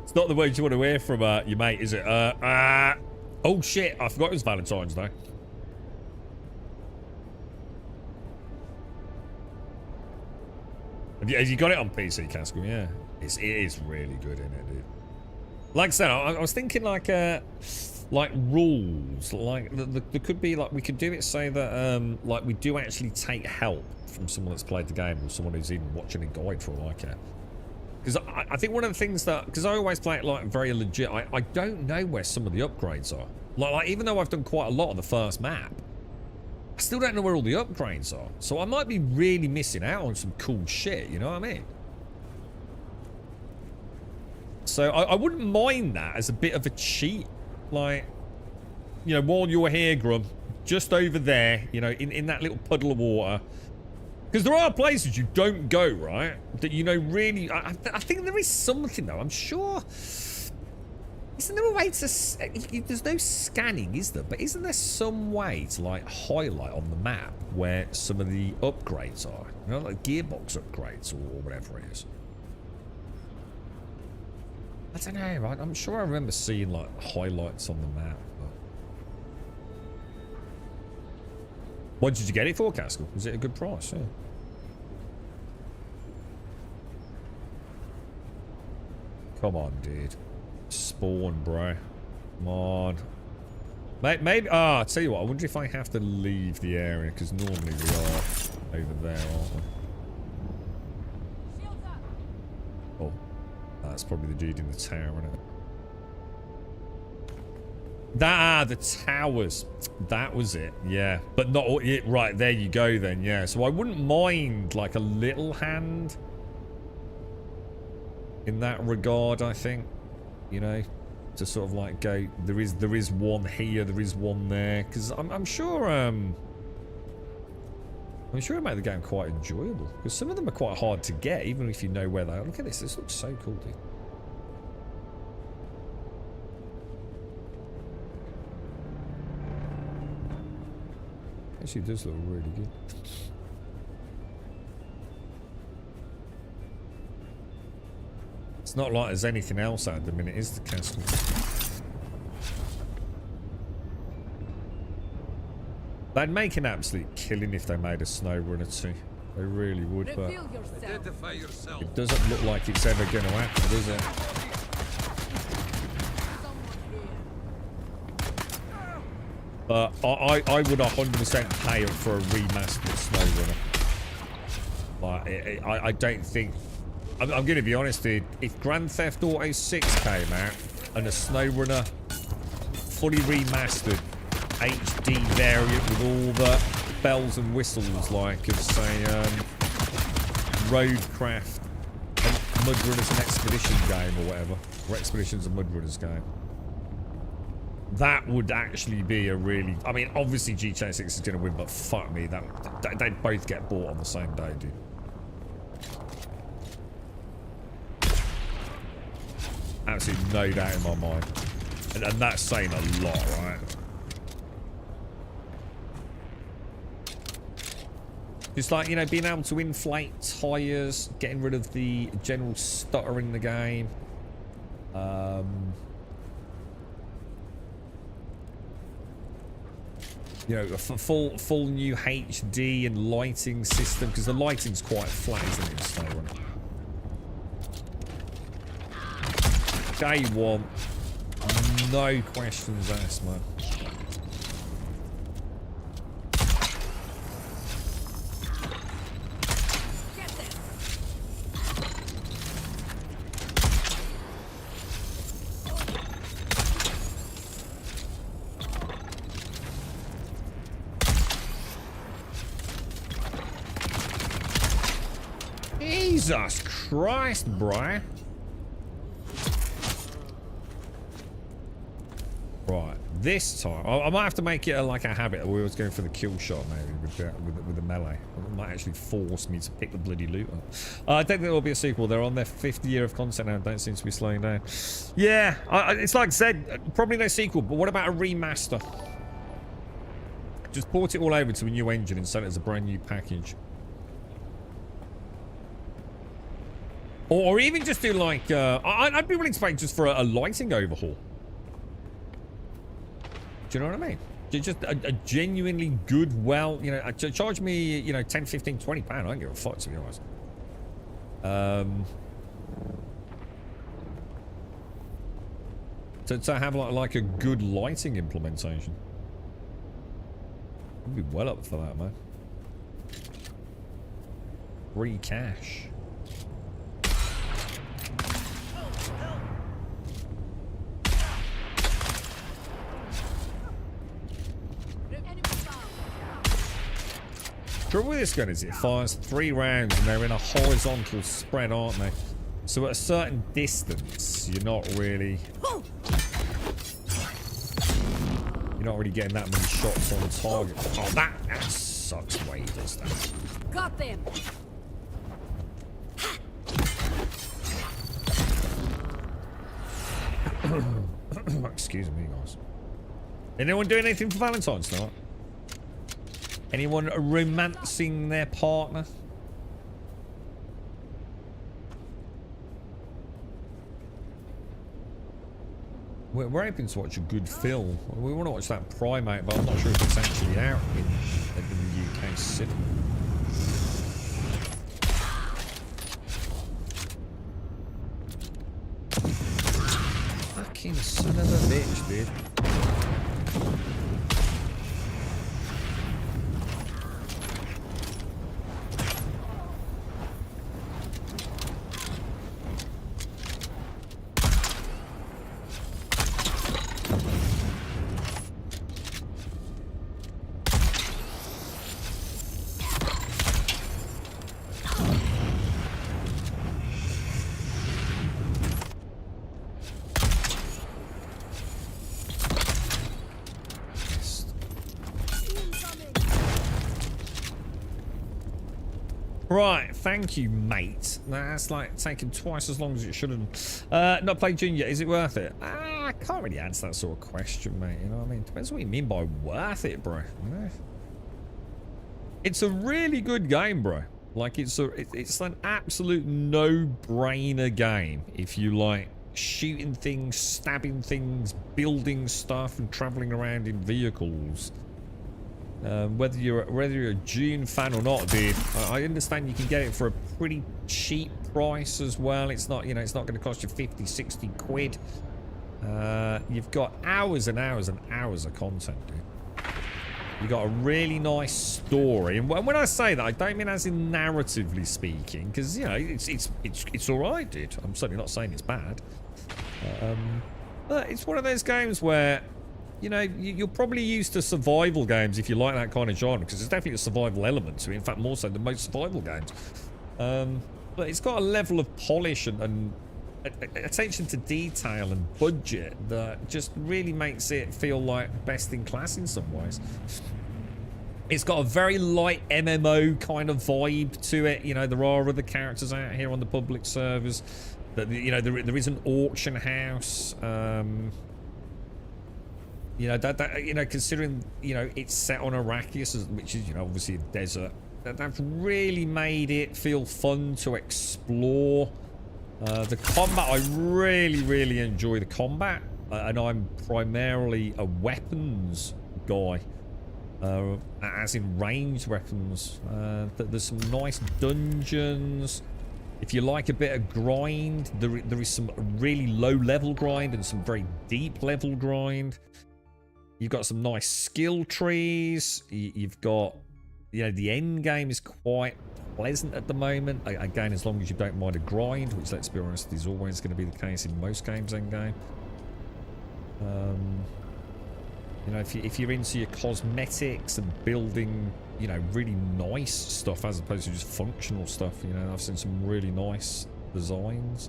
It's not the words you want to hear from your mate, is it? Oh shit, I forgot it was Valentine's Day. Have you got it on PC, Casco? Yeah. It is really good, isn't it, dude? Like I said, I was thinking like rules, like there could be like we could do it so that like we do actually take help from someone that's played the game or someone who's even watching a guide for like it. Because I think one of the things that, because I always play it like very legit, I don't know where some of the upgrades are. Like even though I've done quite a lot of the first map, I still don't know where all the upgrades are. So I might be really missing out on some cool shit, you know what I mean? So I wouldn't mind that as a bit of a cheat. Like, you know, while you're here, Grum, just over there, you know, in that little puddle of water. Because there are places you don't go, right? That you know really... I think there is something, though. I'm sure... Isn't there a way to... There's no scanning, is there? But isn't there some way to, like, highlight on the map where some of the upgrades are? You know, like gearbox upgrades or whatever it is. I don't know, right? I'm sure I remember seeing, like, highlights on the map. But... What did you get it for, Castle? Was it a good price? Yeah. Come on, dude. Spawn, bro. Come on. Maybe. Oh, I'll tell you what. I wonder if I have to leave the area because normally we are over there, aren't we? Oh, that's probably the dude in the tower, isn't it? The towers. That was it. Yeah, but not all, it. Right there, you go then. Yeah. So I wouldn't mind like a little hand in that regard. I think. You know, to sort of like go, there is one here, there is one there, because I'm sure it made the game quite enjoyable, because some of them are quite hard to get, even if you know where they are. Look at this looks so cool, dude. Actually, it does look really good. It's not like there's anything else at the minute, is the castle? They'd make an absolute killing if they made a snow runner too. They really would, but it doesn't look like it's ever going to happen, does it? But I would 100% pay up for a remastered snow runner. Like, I don't think... I'm going to be honest, dude. If Grand Theft Auto 6 came out and a SnowRunner fully remastered HD variant with all the bells and whistles, like of say Roadcraft and Mudrunners and Expedition game or whatever, or Expeditions and Mudrunners game, that would actually be a really... I mean, obviously GTA 6 is going to win, but fuck me, they'd both get bought on the same day, dude. Absolutely no doubt in my mind. And that's saying a lot, right? Just like, you know, being able to inflate tyres, getting rid of the general stutter in the game. You know, a full new HD and lighting system, because the lighting's quite flat, isn't it, in SnowRunner? Day one, no questions asked, man. Jesus Christ, bruh. Right, this time I might have to make it like a habit. We was going for the kill shot maybe with the melee. It might actually force me to pick the bloody loot up. I don't think there will be a sequel. They're on their 5th year of content now. Don't seem to be slowing down. Yeah, it's like I said, probably no sequel. But what about a remaster? Just port it all over to a new engine and sell it as a brand new package. Or even just do like I'd be willing to pay just for a lighting overhaul. Do you know what I mean? Just a genuinely good, well, you know, charge me, you know, 10, 15, 20 pounds. I don't give a fuck, to be honest. To have like a good lighting implementation. I'd be well up for that, man. Free cash. Trouble with this gun is it fires 3 rounds and they're in a horizontal spread, aren't they? So at a certain distance, you're not really getting that many shots on target. Oh, that sucks the way he does that. Got them. Excuse me, guys. Anyone doing anything for Valentine's night? Anyone romancing their partner? We're hoping to watch a good film. We want to watch that Primate, but I'm not sure if it's actually out in the UK cinema. Fucking son of a bitch, dude. Right, thank you, mate. That's like taking twice as long as it should have. Not played Dune yet. Is it worth it? I can't really answer that sort of question, mate. You know what I mean? Depends what you mean by worth it, bro. You know? It's a really good game, bro. Like it's an absolute no-brainer game if you like shooting things, stabbing things, building stuff, and traveling around in vehicles. Whether you're a Dune fan or not, dude, I understand you can get it for a pretty cheap price as well. It's not, you know, it's not going to cost you 50, 60 quid. You've got hours and hours and hours of content, dude. You got a really nice story, and when I say that, I don't mean as in narratively speaking, because you know it's all right, dude. I'm certainly not saying it's bad. But it's one of those games where, you know, you're probably used to survival games if you like that kind of genre, because there's definitely a survival element to it, in fact more so than most survival games. But it's got a level of polish and attention to detail and budget that just really makes it feel like best in class in some ways. It's got a very light MMO kind of vibe to it. You know, there are other characters out here on the public servers. That, you know, there is an auction house. You know, you know, considering, you know, it's set on Arrakis, which is, you know, obviously a desert, that's really made it feel fun to explore. The combat, I really enjoy the combat, and I'm primarily a weapons guy, as in ranged weapons. There's some nice dungeons. If you like a bit of grind, there is some really low level grind and some very deep level grind. You've got some nice skill trees. You've got, you know, the end game is quite pleasant at the moment. Again, as long as you don't mind a grind, which, let's be honest, is always going to be the case in most games end game. You know, if you're into your cosmetics and building, you know, really nice stuff as opposed to just functional stuff, you know, I've seen some really nice designs.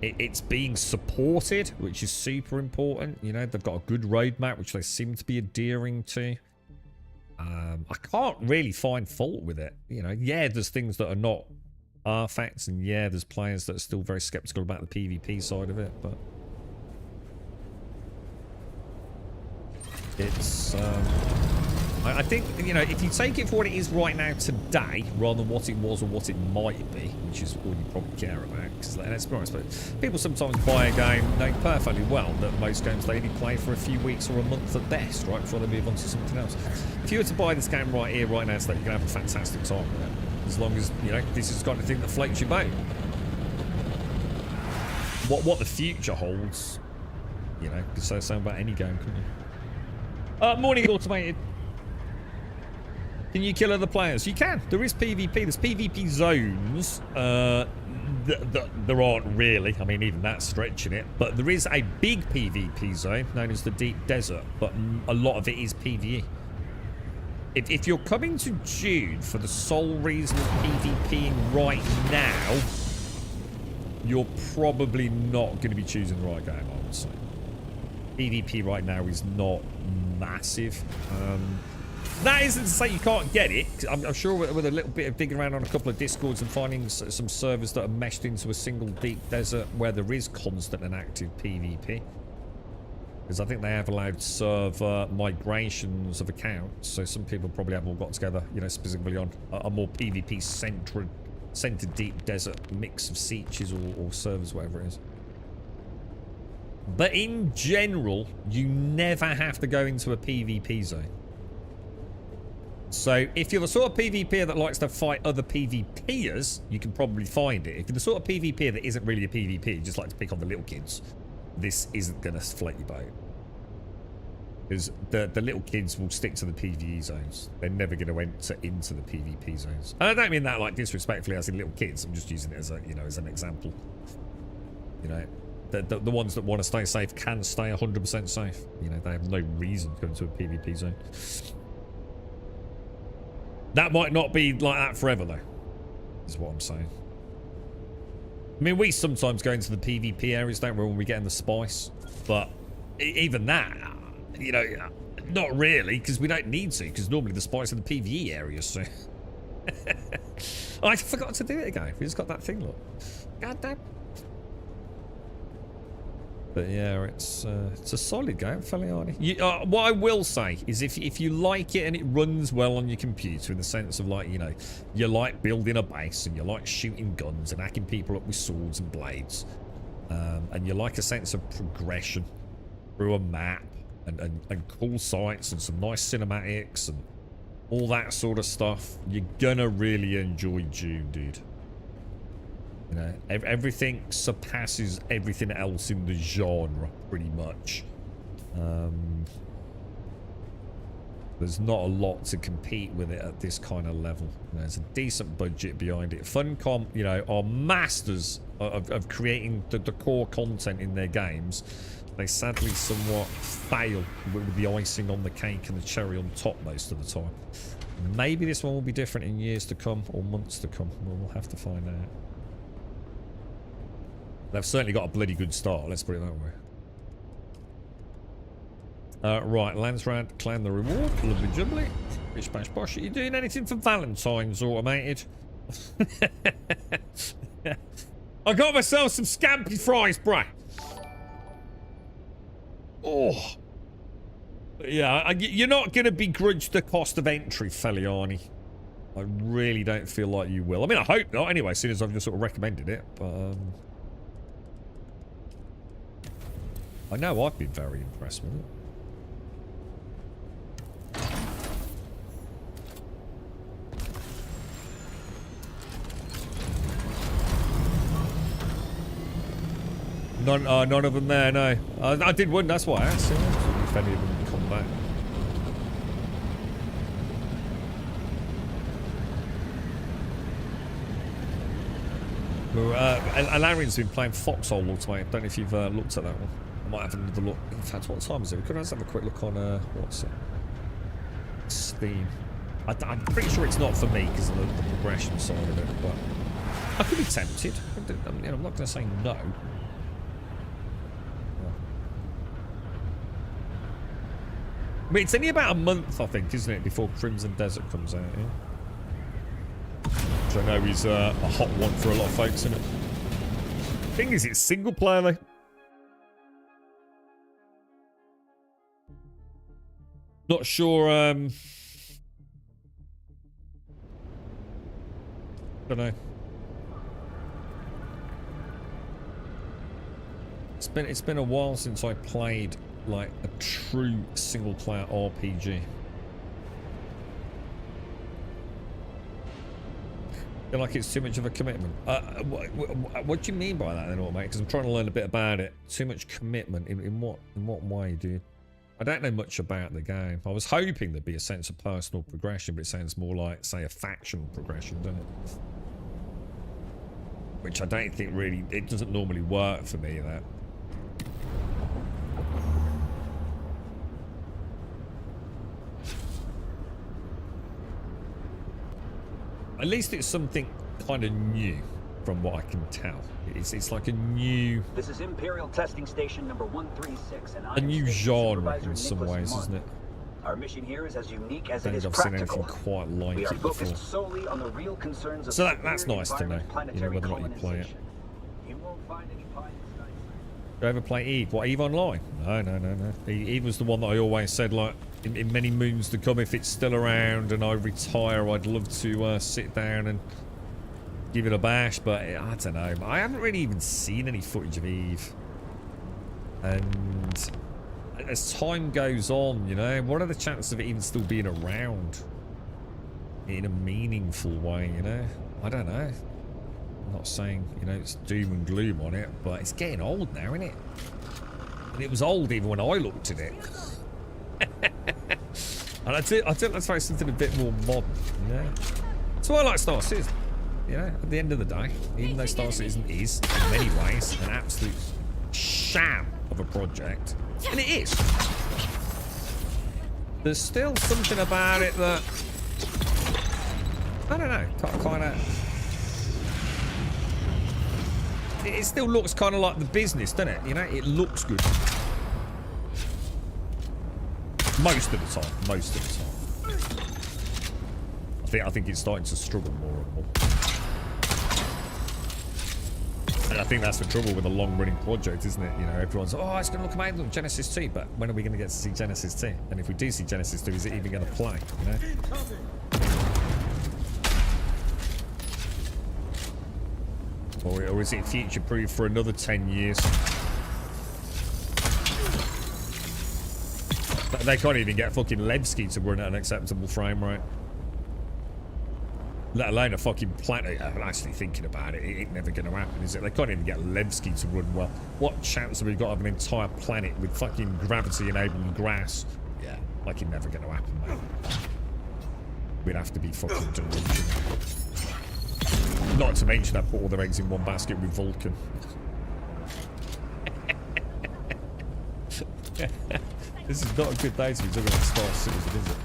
It's being supported, which is super important. You know, they've got a good roadmap, which they seem to be adhering to. I can't really find fault with it. You know, yeah, there's things that are not artifacts, and yeah, there's players that are still very skeptical about the PvP side of it, but it's I think, you know, if you take it for what it is right now today, rather than what it was or what it might be, which is all you probably care about, because let's be honest, but people sometimes buy a game knowing perfectly well that most games they only play for a few weeks or a month at best, right, before they move on to something else. If you were to buy this game right here, right now, so that you're going to have a fantastic time with it, as long as, you know, this is the kind of thing that floats your boat. What the future holds, you know, you could say something about any game, couldn't you? Morning, Automated. Can you kill other players? You can. There is PvP. There's PvP zones. There aren't really. I mean, even that's stretching it. But there is a big PvP zone known as the Deep Desert. But a lot of it is PvE. If you're coming to Dune for the sole reason of PvPing right now, you're probably not going to be choosing the right game, I would say. PvP right now is not massive. That isn't to say you can't get it. I'm sure with a little bit of digging around on a couple of discords and finding some servers that are meshed into a single deep desert where there is constant and active PvP. Because I think they have allowed server migrations of accounts, so some people probably have all got together, you know, specifically on a more PvP centered deep desert mix of sietches or servers, whatever it is. But in general, you never have to go into a PvP zone. So if you're the sort of PvPer that likes to fight other PvPers, you can probably find it. If you're the sort of PvPer that isn't really a PvP, you just like to pick on the little kids, this isn't going to float your boat. Because the little kids will stick to the PvE zones. They're never going to enter into the PvP zones. And I don't mean that like disrespectfully as in little kids. I'm just using it as a, you know, as an example. You know, the ones that want to stay safe can stay 100% safe. You know, they have no reason to go into a PvP zone. That might not be like that forever, though, is what I'm saying. I mean, we sometimes go into the PvP areas, don't we, when we get in the spice? But even that, you know, not really, because we don't need to, because normally the spice are the PvE areas, so... I forgot to do it again. We just got that thing, look. God damn. But yeah, it's a solid game, Feliani. What I will say is if you like it and it runs well on your computer, in the sense of, like, you know, you like building a base and you like shooting guns and hacking people up with swords and blades, and you like a sense of progression through a map and cool sights and some nice cinematics and all that sort of stuff, you're gonna really enjoy Dune, dude. You know, everything surpasses everything else in the genre, pretty much. There's not a lot to compete with it at this kind of level. You know, there's a decent budget behind it. Funcom, you know, are masters of creating the core content in their games. They sadly somewhat fail with the icing on the cake and the cherry on top most of the time. Maybe this one will be different in years to come or months to come. We'll have to find out. They've certainly got a bloody good start, let's put it that way. Right, Lansrad, claim the reward. Lovely jubbly. Bish bash bosh. Are you doing anything for Valentine's, automated? I got myself some scampi fries, bruh. Oh. Yeah, you're not going to begrudge the cost of entry, Feliani. I really don't feel like you will. I mean, I hope not, anyway, as soon as I've just sort of recommended it, but... I know I've been very impressed with it. None of them there, no. I did one, that's why I asked. If any of them come back. Alarian's been playing Foxhole Ultimate. I don't know if you've looked at that one. I might have another look. In fact, what time is it? We could have a quick look on, what's it? Steam. I'm pretty sure it's not for me because of the progression side of it, but I could be tempted. I mean, I'm not going to say no. I mean, it's only about a month, I think, isn't it, before Crimson Desert comes out, yeah? Which I know is a hot one for a lot of folks, isn't it? Thing is, it's single player, though. Not sure, don't know. It's been a while since I played like a true single player RPG. Feel like it's too much of a commitment. What do you mean by that then, mate? Because I'm trying to learn a bit about it. Too much commitment in what way, dude? I don't know much about the game. I was hoping there'd be a sense of personal progression, but it sounds more like, say, a factional progression, doesn't it? Which I don't think really, it doesn't normally work for me, that. At least it's something kind of new, from what I can tell. It's like a new... This is Imperial Testing Station number 136, and a new genre in some ways, isn't it? Our mission here is as unique as it is I've seen practical. anything quite like We are it before. focused solely on the real concerns of So that's nice to know, planetary you know, whether or not you play it. colonization. You won't find any pie in the sky. Do you ever play Eve? What, Eve Online? No. Eve was the one that I always said, like, in many moons to come, if it's still around and I retire, I'd love to sit down and give it a bash, but I don't know. I haven't really even seen any footage of Eve. And as time goes on, you know, what are the chances of it even still being around in a meaningful way, you know? I don't know. I'm not saying, you know, it's doom and gloom on it, but it's getting old now, isn't it? And it was old even when I looked at it. And I do let's try something a bit more modern, you know? That's why I like Star Citizen. You know, at the end of the day, even though Star Citizen is, in many ways, an absolute sham of a project, and it is, there's still something about it that, I don't know, kind of, it still looks kind of like the business, doesn't it? You know, it looks good. Most of the time. I think it's starting to struggle more and more. And I think that's the trouble with a long-running project, isn't it? You know, everyone's, oh, it's going to look amazing, Genesis 2, but when are we going to get to see Genesis 2? And if we do see Genesis 2, is it even going to play, you know? Or is it future-proof for another 10 years? They can't even get fucking Levski to run at an acceptable frame rate. Let alone a fucking planet. I'm actually thinking about it. It ain't never going to happen, is it? They can't even get Levski to run well. What chance have we got of an entire planet with fucking gravity-enabled grass? Yeah, like it's never going to happen, mate. We'd have to be fucking delusional. Not to mention I put all their eggs in one basket with Vulcan. This is not a good day to be talking about Star Citizen, is it?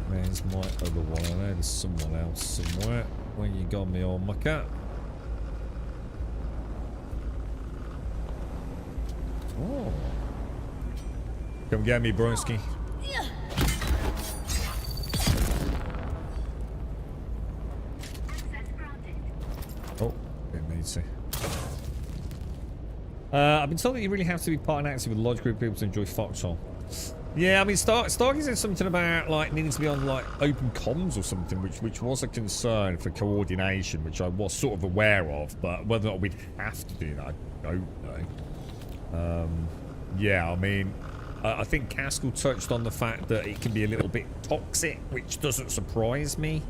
Where's my other one? I know there's someone else somewhere. Where you got me, old mucker? Oh. Come get me, broski. Oh, didn't need to. I've been told that you really have to be part and active with a large group of people to enjoy Foxhole. Yeah, I mean, Starkey said something about like needing to be on like open comms or something, which was a concern for coordination, which I was sort of aware of, but whether or not we'd have to do that, I don't know. Yeah, I mean, I think Caskell touched on the fact that it can be a little bit toxic, which doesn't surprise me.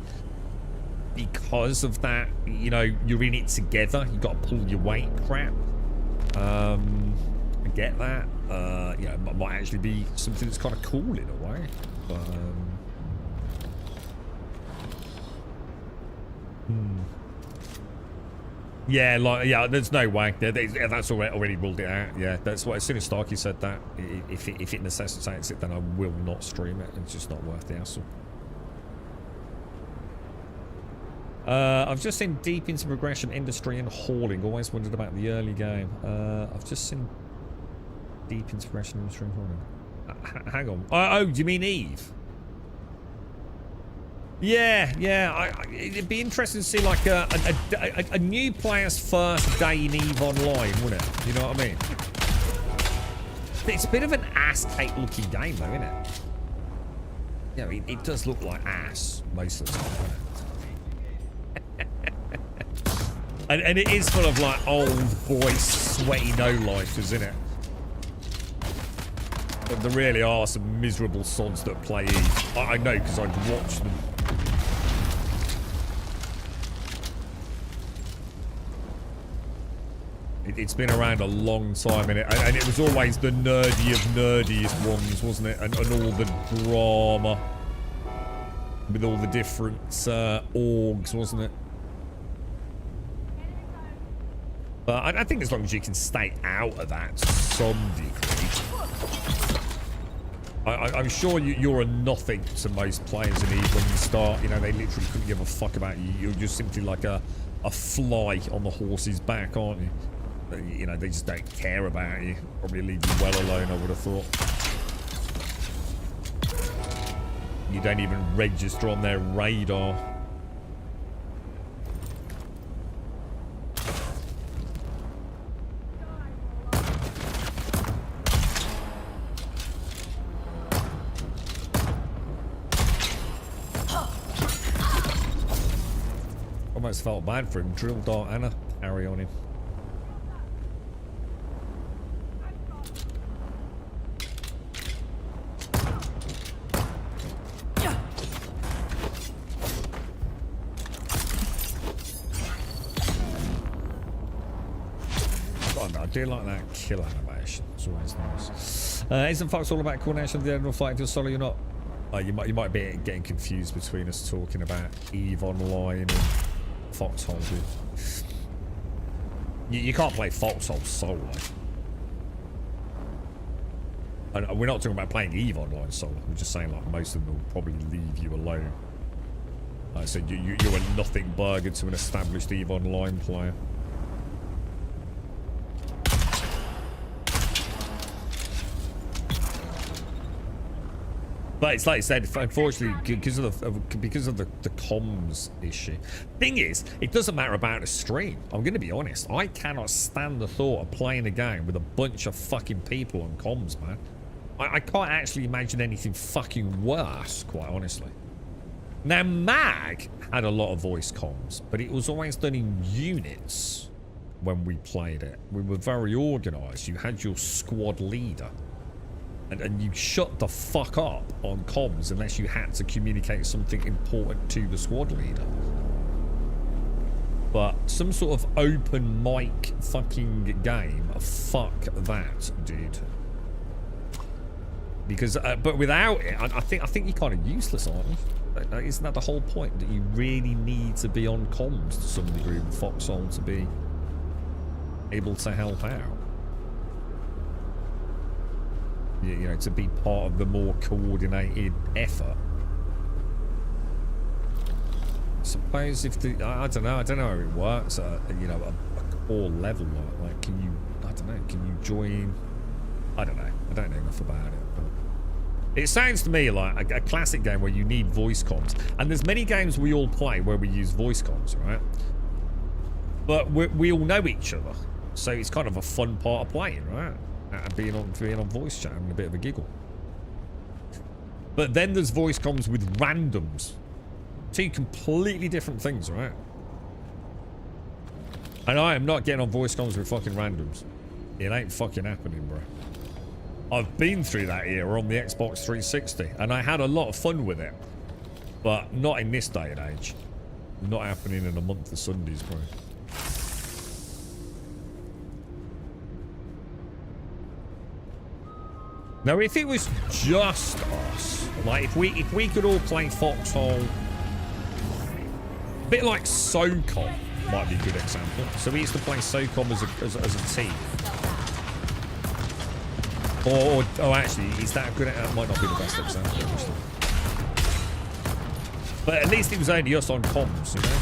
Because of that, you know, you're in it together. You got to pull your weight crap. I get that. You know, it might actually be something that's kind of cool in a way. But, yeah, like, yeah, there's no way. That's already ruled it out. Yeah, that's what. As soon as Starkey said that, if it necessitates it, then I will not stream it. It's just not worth the hassle. I've just seen deep into progression, industry, and hauling. Always wondered about the early game. I've just seen deep into progression, industry, and hauling. Hang on. Oh, do you mean Eve? Yeah. It'd be interesting to see like a new player's first day in Eve Online, wouldn't it? You know what I mean? It's a bit of an ass-cake looking game, though, isn't it? Yeah, it does look like ass most of the time, doesn't it? And it is full of like old boy sweaty no-lifers, isn't it? But there really are some miserable sods that play Eve. I know because I've watched them. It's been around a long time, and it was always the nerdy of nerdiest ones, wasn't it? And all the drama with all the different orgs, wasn't it? But I think as long as you can stay out of that to some degree, I'm sure you're a nothing to most players in Eve when you start. You know, they literally couldn't give a fuck about you. You're just simply like a fly on the horse's back, aren't you? You know, they just don't care about you. Probably leave you well alone, I would have thought. You don't even register on their radar. Almost felt bad for him. Drill dart and a parry on him. I do like that kill animation. It's always nice. Isn't Fox all about coordination of the general fight to solo? You're not. You might be getting confused between us talking about EVE Online and Foxhole. You can't play Foxhole solo. And we're not talking about playing EVE Online solo. We're just saying like most of them will probably leave you alone. So you're a nothing burger to an established EVE Online player. But it's like I said, unfortunately, because of the comms issue. Thing is, it doesn't matter about a stream. I'm going to be honest. I cannot stand the thought of playing a game with a bunch of fucking people on comms, man. I can't actually imagine anything fucking worse, quite honestly. Now, Mag had a lot of voice comms, but it was always done in units when we played it. We were very organised. You had your squad leader. And you shut the fuck up on comms unless you had to communicate something important to the squad leader. But some sort of open mic fucking game, fuck that, dude. Because, but without it, I think you're kind of useless, aren't you? Isn't that the whole point? That you really need to be on comms to some degree with Foxhole to be able to help out. You know, to be part of the more coordinated effort. I suppose if the I don't know how it works at you know a core level like can you can you join? I don't know enough about it. But it sounds to me like a classic game where you need voice comms, and there's many games we all play where we use voice comms, right? But we all know each other, so it's kind of a fun part of playing, right? Being on voice chat and a bit of a giggle. But then there's voice comms with randoms. Two completely different things, right? And I am not getting on voice comms with fucking randoms. It ain't fucking happening, bro. I've been through that era on the Xbox 360 and I had a lot of fun with it. But not in this day and age. Not happening in a month of Sundays, bro. Now, if it was just us, like if we could all play Foxhole, a bit like SOCOM might be a good example. So we used to play SOCOM as a team. Or actually, is that good? That might not be the best example, actually. But at least it was only us on comms, you know?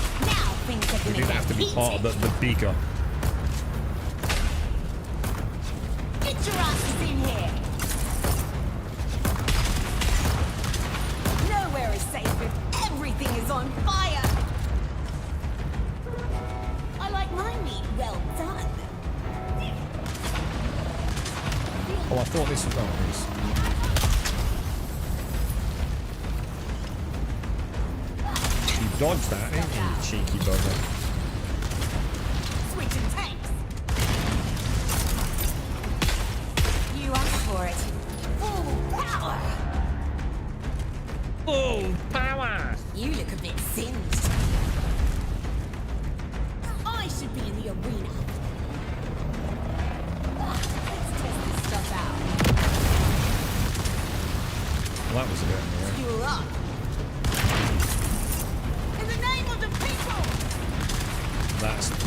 We didn't have to be part of the bigger. Get your asses in here! Nowhere is safe if everything is on fire! I like my meat well done. Oh, I thought this was this. You dodged that, didn't you, you cheeky bugger? Switching tanks. You asked for it. Full power. Full power. You look a bit singed. I should be in the arena. Let's test this stuff out. Well, that was a bit annoying. Fuel up. In the name of the people.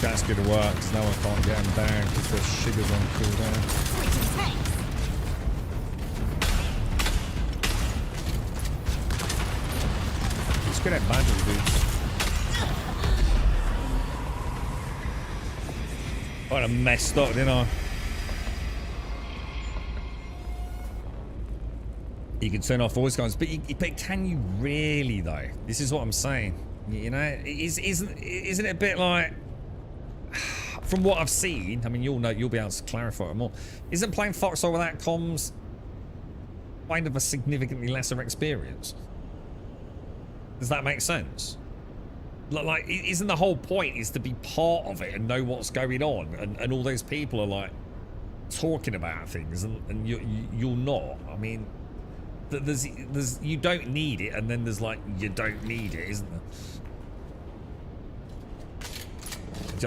That's gonna work because now I can't get him down because the sugar's on cooldown. Switching tanks. It's good at magic, dudes. Kind of messed up, didn't I? You can turn off voice commands, but can you really though? This is what I'm saying. You know, isn't it a bit like, from what I've seen? I mean, you'll be able to clarify it more. Isn't playing Foxhole without comms kind of a significantly lesser experience? Does that make sense? Like, isn't the whole point is to be part of it and know what's going on, and all those people are like talking about things, and you're not. I mean, there's you don't need it, and then there's like you don't need it, isn't there?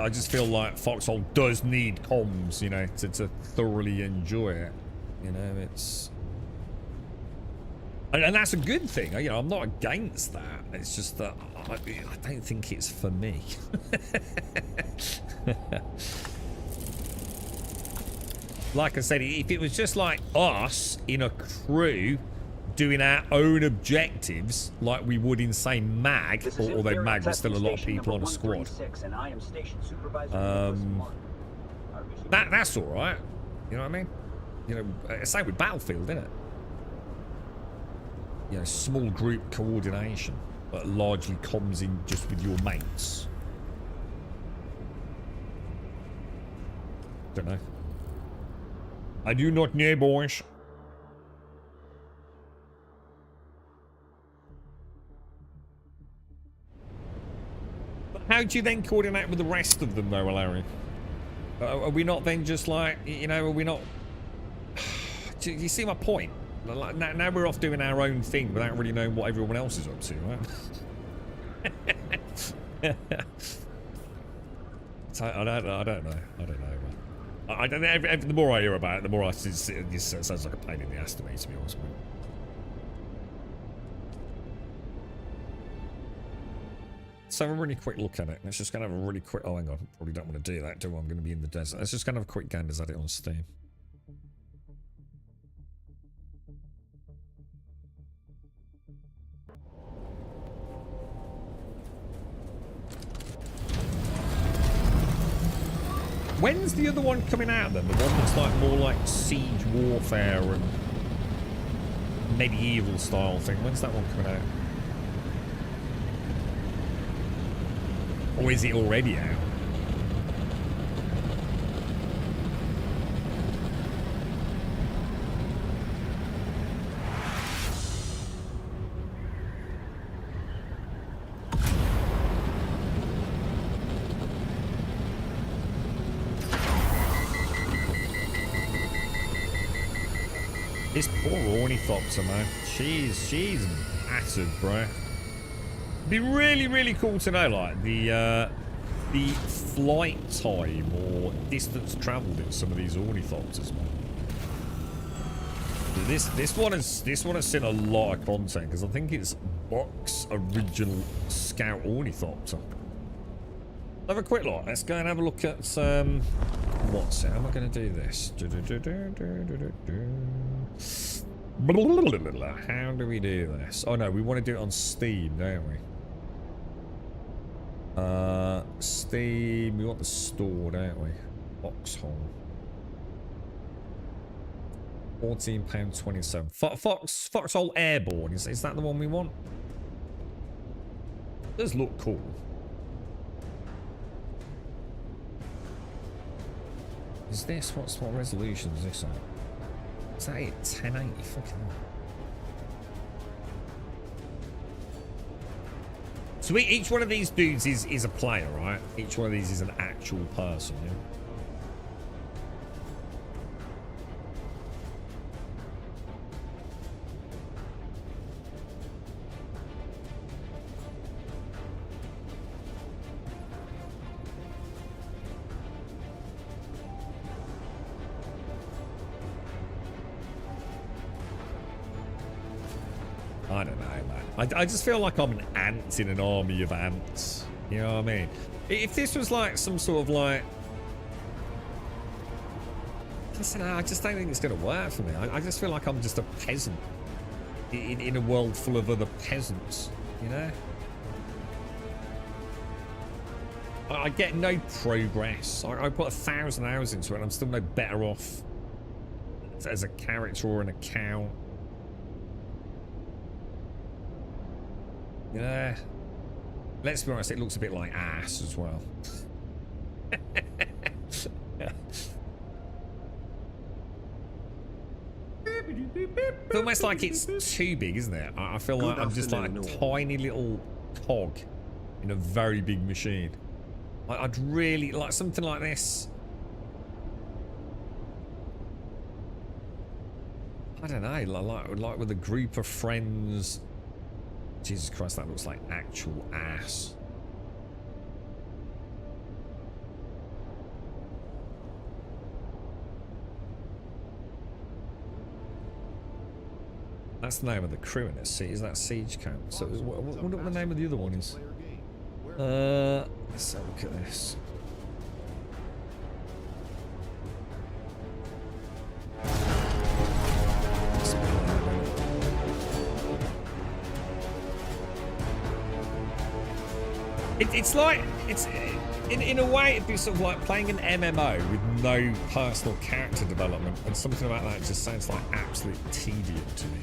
I just feel like Foxhole does need comms, you know, to thoroughly enjoy it. You know, it's and that's a good thing. You know, I'm not against that. It's just that I don't think it's for me. Like I said, if it was just like us in a crew doing our own objectives like we would in, say, MAG, although MAG was still a lot of people on a squad. That's all right. You know what I mean? You know, same with Battlefield, isn't it? You know, small group coordination, but largely comms in just with your mates. Don't know. I do not know, boys. But how do you then coordinate with the rest of them, though, Larry? Are we not then just like, you know, are we not... Do you see my point? Like, now we're off doing our own thing without really knowing what everyone else is up to, right? So, I don't know. The more I hear about it, the more it sounds like a pain in the ass to me, to be honest with you. Let's have a really quick look at it. Let's just kind of have a really quick... Oh, hang on. Probably don't want to do that, do I? I'm going to be in the desert. Let's just kind of have a quick gander at it on Steam. When's the other one coming out then? The one that's like more like siege warfare and medieval style thing. When's that one coming out? Or is it already out? This poor ornithopter, man. She's battered, bro. Be really cool to know, like, the flight time or distance travelled in some of these ornithopters, man. This one has seen a lot of content because I think it's Buck's original Scout ornithopter. Have a quick look. Let's go and have a look at what's it? How am I going to do this? How do we do this? Oh no, we want to do it on Steam, don't we? Steam. We want the store, don't we? Foxhole. £14.27. Foxhole Airborne. Is that the one we want? It does look cool. Is this what resolution is this on? Is that it? 1080? Fucking hell. So each one of these dudes is a player, right? Each one of these is an actual person, yeah? I don't know, man. I just feel like I'm an ant in an army of ants. You know what I mean? If this was like some sort of like... I just don't think it's going to work for me. I just feel like I'm just a peasant in a world full of other peasants, you know? I get no progress. I put 1,000 hours into it and I'm still no better off as a character or an account. Yeah. Let's be honest, it looks a bit like ass as well. It's almost like it's too big, isn't it? I feel like I'm just like a tiny little cog in a very big machine. I'd really like something like this. I don't know, like with a group of friends. Jesus Christ, that looks like actual ass. That's the name of the crew in this. Is that Siege Camp? So, what the name of the other one is? Let's have a look at this. It's like, it's in a way it'd be sort of like playing an MMO with no personal character development, and something about that just sounds like absolute tedium to me.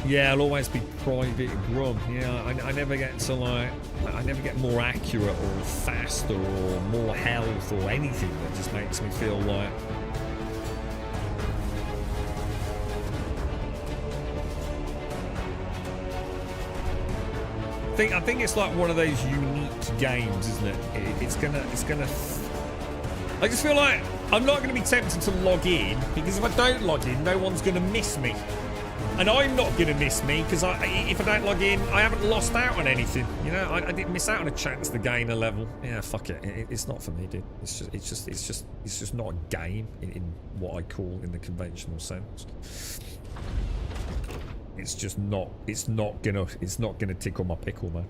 Yeah, I'll always be Private Grum. Yeah, I never get to like, I never get more accurate or faster or more health or anything that just makes me feel like. I think it's like one of those unique games, isn't it? It's gonna. I just feel like I'm not going to be tempted to log in, because if I don't log in, no one's going to miss me. And I'm not going to miss me, because if I don't log in, I haven't lost out on anything. You know, I didn't miss out on a chance to gain a level. Yeah, fuck it. It's not for me, dude. It's just not a game in what I call in the conventional sense. It's just not. It's not gonna tickle my pickle, man.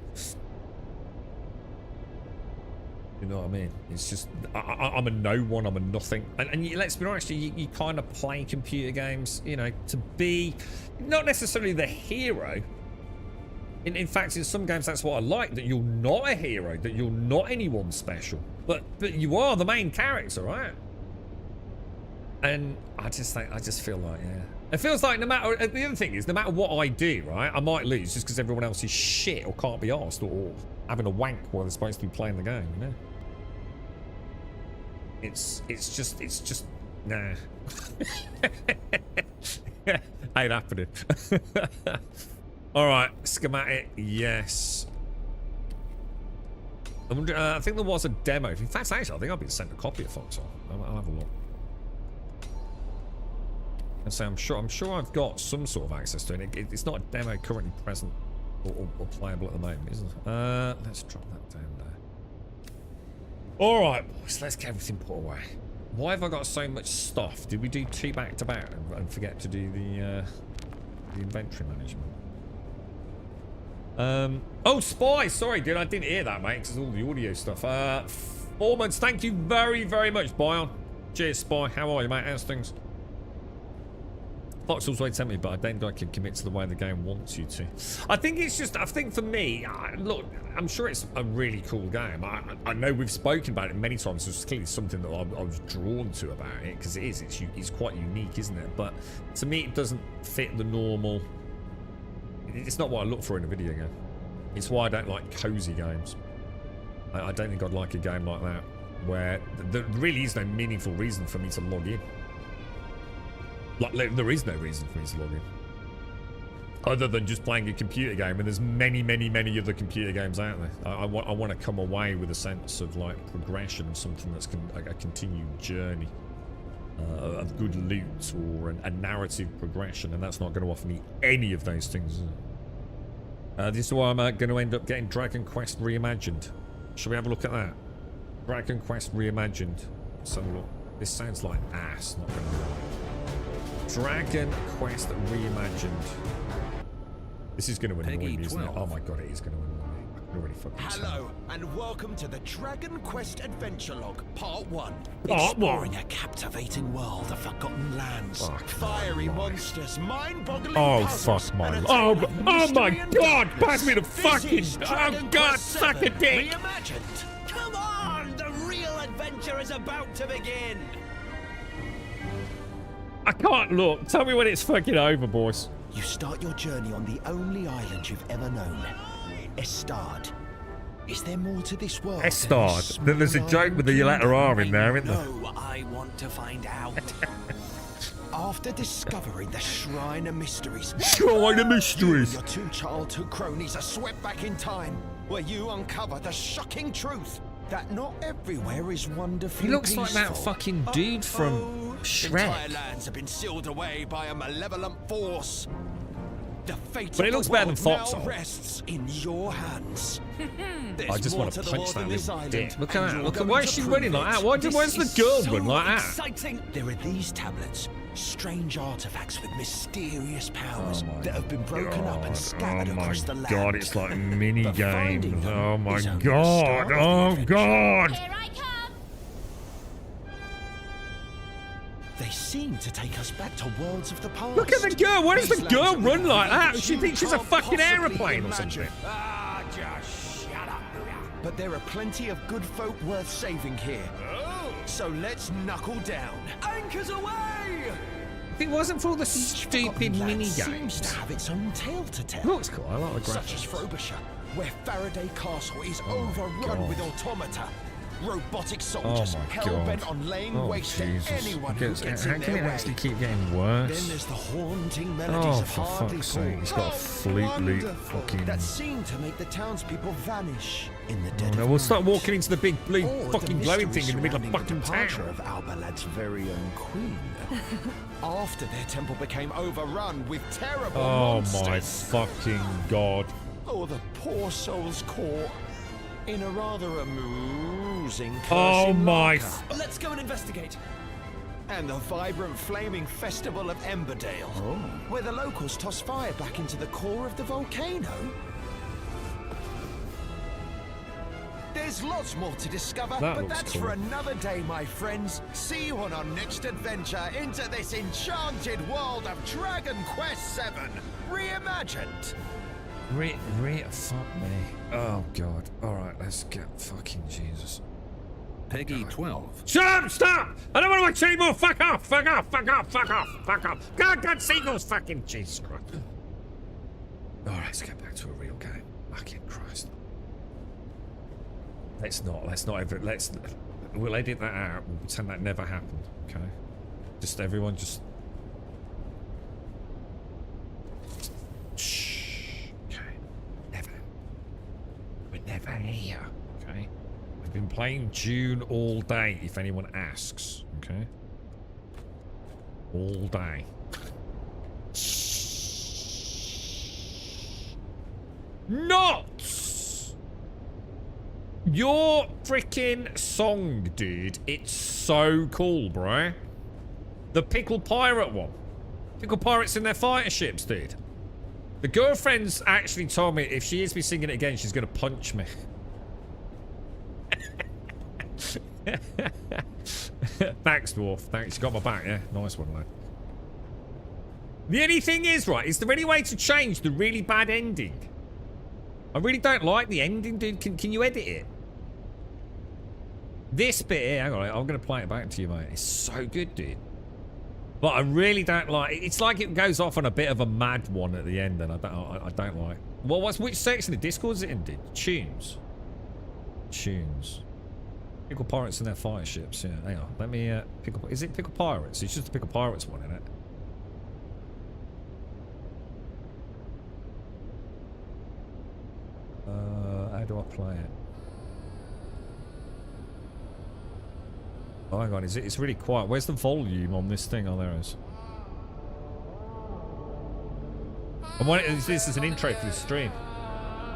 You know what I mean? It's just I'm a no one. I'm a nothing. And let's be honest, you kind of play computer games, you know, to be not necessarily the hero. In fact, in some games, that's what I like. That you're not a hero. That you're not anyone special. But you are the main character, right? And I just feel like, yeah. It feels like no matter, the other thing is, no matter what I do, right, I might lose just because everyone else is shit or can't be arsed or having a wank while they're supposed to be playing the game, you know? It's just, nah. Ain't happening. Alright, schematic, yes. I think there was a demo. In fact, actually, I think I've been sent a copy of Foxhole. I'll have a look. And so I'm sure I've got some sort of access to it. It's not a demo currently present or playable at the moment, isn't it? Let's drop that down there. All right, boys, let's get everything put away. Why have I got so much stuff? Did we do 2 back-to-back and forget to do the inventory management? Oh, Spy! Sorry, dude, I didn't hear that, mate, because all the audio stuff. 4 months, thank you very, very much, Bion. Cheers, Spy. How are you, mate? How's things? Foxhall's way to tell me, but I don't think I can commit to the way the game wants you to. I think it's just, I think for me, look, I'm sure it's a really cool game. I know we've spoken about it many times. It's clearly something that I was drawn to about it, because it's quite unique, isn't it? But to me, it doesn't fit the normal. It's not what I look for in a video game. It's why I don't like cozy games. I don't think I'd like a game like that, where there really is no meaningful reason for me to log in. Like, there is no reason for me to log in. Other than just playing a computer game, and there's many, many, many other computer games out there. I want to come away with a sense of, like, progression, something that's a continued journey of good loot or a narrative progression, and that's not going to offer me any of those things, is it? This is why I'm going to end up getting Dragon Quest Reimagined. Shall we have a look at that? Dragon Quest Reimagined. So look, this sounds like ass, not going to lie. Dragon Quest Reimagined. This is going to annoy me, isn't it? Oh my god, it is going to annoy me. You're really fucking Hello, and welcome to the Dragon Quest Adventure Log, Part 1. Part 1. Exploring a captivating world of forgotten lands, Fuck fiery monsters, mind-boggling Oh, puzzles, fuck my... and a Oh, tale of oh my mystery and God! darkness. Pass me the This fucking... is Oh, Dragon God, Quest suck a 7 dick! Reimagined. Come on, the real adventure is about to begin. I can't look. Tell me when it's fucking over, boys. You start your journey on the only island you've ever known, Estard. Is there more to this world? Estard. Then there's a joke with the letter R in there, isn't there? No, I want to find out. After discovering the Shrine of Mysteries, Shrine of Mysteries. your two childhood cronies are swept back in time, where you uncover the shocking truth that not everywhere is wonderfully He looks like that peaceful. fucking dude from Shrek. Entire lands have been sealed away by a malevolent force. The fate But it of looks the better than world Fox now on. rests in your hands. I just want to the punch world that than this little island, dick. Look at and that. you're Look at going why to is she prove running like it. that? Why This where's the is girl so run like that? exciting. There are these tablets, strange artifacts with mysterious powers that have been broken up and scattered across the land. Oh my God, it's like mini But finding games. them Oh my is only the God. start of the Oh adventure. God. Here I come. They seem to take us back to worlds of the past. Look at the girl. Why does the These girl lands run are like that? that She you thinks she's a can't fucking possibly aeroplane or imagine. something. Ah, just shut up. But there are plenty of good folk worth saving here. So let's knuckle down. Anchors away! If it wasn't for all the Each stupid forgotten land mini seems to games. have its own tale to tell. Looks cool. I like the Such as graphics. Frobisher, where Faraday Castle is Oh my overrun God. with automata. Robotic soldiers Oh my hell-bent God. on laying Oh waste Jesus. to anyone who Because gets how in can their it way. actually keep getting Then worse? there's the haunting melodies Oh, of for Hardly fuck's sake. He's got a Falls. flute loop Wonderful. fucking... That seem to make the townspeople vanish in the Oh, dead no, of we'll start night. walking into the big blue Or fucking the glowing mystery thing in the middle of surrounding fucking the departure town. of Albalad's very own queen. After their temple became overrun with terrible Oh monsters. my fucking God. Or the poor souls caught in a rather amusing Oh cursing my larker. Let's go and investigate. And the vibrant flaming festival of Emberdale, where the locals toss fire back into the core of the volcano. There's lots more to discover, That but looks that's cool. for another day, my friends. See you on our next adventure into this enchanted world of Dragon Quest VII Reimagined. Fuck me. Oh God. Alright, let's get fucking Jesus. Peggy 12. Shut up! Stop! I don't want to watch anymore! Fuck off! Fuck off! Fuck off! Fuck off! Fuck off! God, seagulls! Fucking Jesus Christ. Alright, let's get back to a real game. Fucking Christ. We'll edit that out. We'll pretend that never happened, okay? Just everyone just... Shh. Okay. Never. We're never here, okay? We've been playing Dune all day, if anyone asks, okay? All day. Not your freaking song, dude. It's so cool, bro. The Pickle Pirate one. Pickle Pirates in their fighter ships, dude. The girlfriend's actually told me if she hears me singing it again, she's gonna punch me. Thanks, Dwarf. Thanks. You got my back, yeah? Nice one, lad. The only thing is, right, is there any way to change the really bad ending? I really don't like the ending, dude. Can you edit it? This bit here, hang on, I'm going to play it back to you, mate. It's so good, dude. But I really don't like it. It's like it goes off on a bit of a mad one at the end, and I don't like. Well, which section of Discord is it in, dude? Tunes. Tunes. Pickle Pirates and their fighter ships, yeah. Hang on, let me, is it Pickle Pirates? It's just the Pickle Pirates one, isn't it? How do I play it? Oh, hang on, it's really quiet. Where's the volume on this thing? Oh, there it is. And this is an intro for the stream.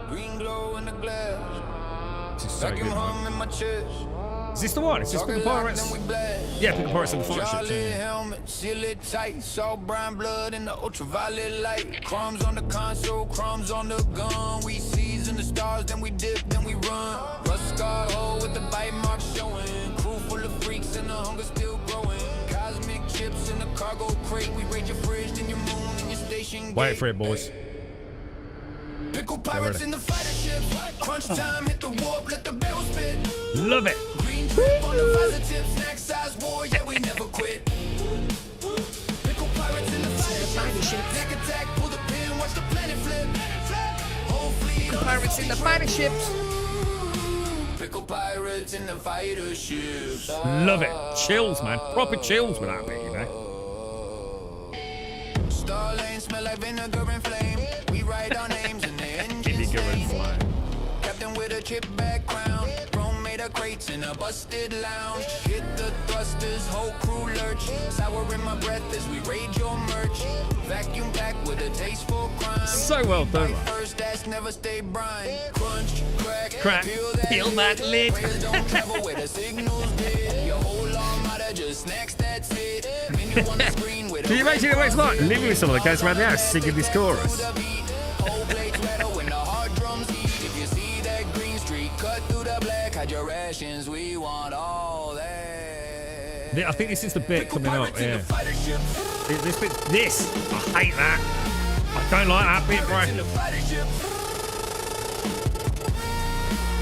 Green glow in the glass. This is so good, man. in my chest. Is this the one? Is this Pickle Pirates? Yeah, Pickle Pirates and the fire ships. Charlie Yeah. helmet, seal it tight. Saw brown blood in the ultraviolet light. Crumbs on the console, crumbs on the gun. We season in the stars, then we dip, then we run. Rust scar hole with the bite marks showing. Crew full of freaks and the hunger still growing. Cosmic chips in the cargo crate. We raid your fridge, then your moon and your station. Wait for it, boys. Pickle pirates in the fighter ship. Crunch time, hit the warp, let the barrel spit. Love it. Green drip on the visor tip, snack size war, yeah, we never quit. Pickle pirates in the fighter ship. Neck attack, pull the pin, watch the planet flip. Whole fleet of Pirates in the fighter ships. Pickle pirates in the fighter ships. Love it. Chills, man. Proper chills with that bit, you know. Star lane smell like vinegar and flame. We ride our names in the engine. Vinegar and flame. Captain with a chip background. Chrome made of crates in a busted lounge. Hit the thrusters, whole crew lurch. Sour in my breath as we raid your merch. Vacuum packed with a taste for crime. So well done. First dash never stay brine. Crunch, Crack, peel that lid. Rails don't travel where the signals did. Your whole armada just snacks, that's it. Menu on the screen with Can you imagine what it's like living with someone that goes around the house singing this chorus? Whole plates rattle when the hard drums heat. If you see that green streak cut through the black, hide your rations, we want all that. I think this is the bit coming up, yeah. This bit, this, I hate that. I don't like that bit, bro.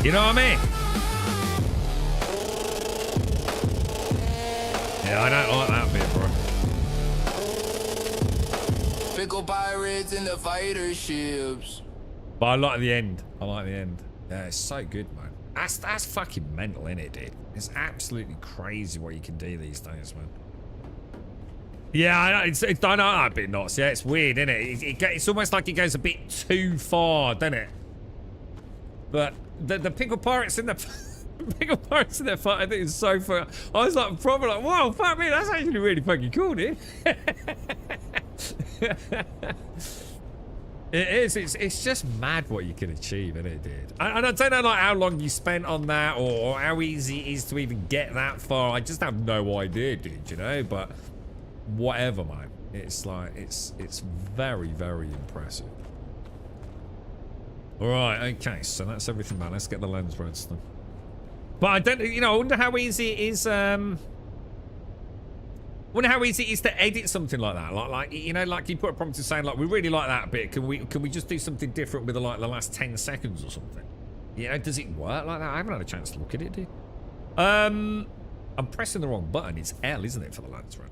You know what I mean? Yeah, I don't like that bit, bro. Pickle pirates in the fighter ships. But I like the end. I like the end. Yeah, it's so good, man. That's fucking mental, isn't it, dude? It's absolutely crazy what you can do these days, man. Yeah, I know. I know that bit nuts. Yeah, it's weird, isn't it? It's almost like it goes a bit too far, doesn't it? But the pickle pirates in the pickle pirates in their fight, I think it's so fun. I was like, probably like, whoa, fuck me, that's actually really fucking cool, dude. It is. It's just mad what you can achieve, isn't it, dude? And I don't know like how long you spent on that or how easy it is to even get that far. I just have no idea, dude. You know, but whatever, man. It's like it's very, very impressive. All right, okay, so that's everything, man. Let's get the lens redstone. But I don't, you know, I wonder how easy it is. Wonder how easy it is to edit something like that. Like you know, like you put a prompt in saying like, we really like that bit. Can we just do something different with the last 10 seconds or something? You know, does it work like that? I haven't had a chance to look at it, dude. I'm pressing the wrong button. It's L, isn't it, for the lens red?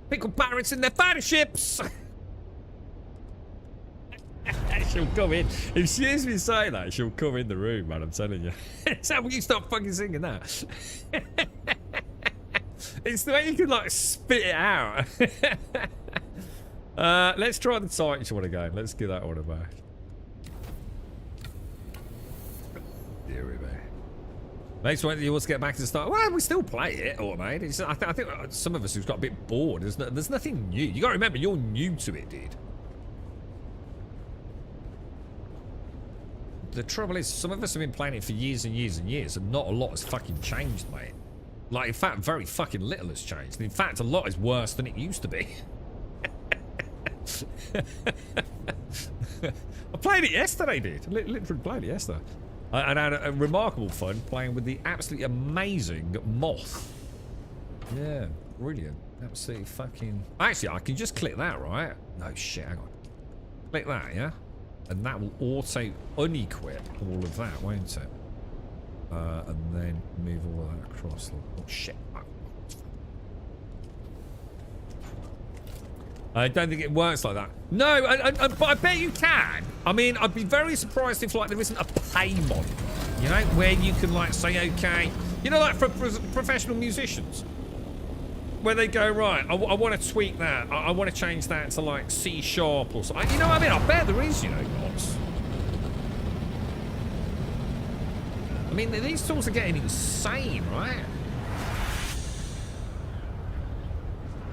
Pickle pirates in their fighter ships. She'll come in. If she hears me say that, she'll come in the room, man. I'm telling you. It's how you stop fucking singing that. It's the way you can like spit it out. Let's try the Titan one again. Let's give that one a bash. Here we go. Makes when you want to get back to the start. Well, we still play it, automated. I think some of us who've got a bit bored. There's nothing new. You got to remember, you're new to it, dude. The trouble is, some of us have been playing it for years and years and years, and not a lot has fucking changed, mate. Like, in fact, very fucking little has changed. And in fact, a lot is worse than it used to be. I played it yesterday, dude. Literally played it yesterday. And I had a remarkable fun playing with the absolutely amazing Moth. Yeah, brilliant. Absolutely fucking... Actually, I can just click that, right? No, shit, hang on. Click that, yeah? And that will auto unequip all of that, won't it? And then move all of that across. Oh, shit. I don't think it works like that. No, but I bet you can. I mean, I'd be very surprised if, like, there isn't a pay model, you know, where you can, like, say, okay, you know, like for professional musicians, where they go, right, I want to tweak that. I want to change that to, like, C# or something. You know what I mean? I bet there is, you know, mods. I mean, these tools are getting insane, right?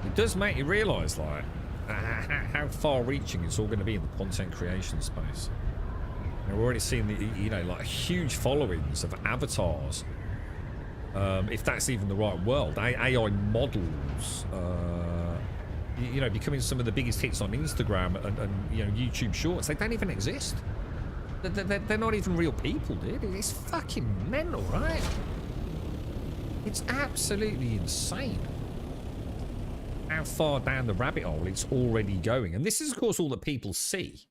It does make you realise, like, how far-reaching it's all going to be in the content creation space. And we're already seeing the, you know, like huge followings of avatars. If that's even the right world, AI models, you know, becoming some of the biggest hits on Instagram and you know, YouTube Shorts. They don't even exist. They're not even real people, dude. It's fucking mental, right? It's absolutely insane how far down the rabbit hole it's already going. And this is, of course, all that people see.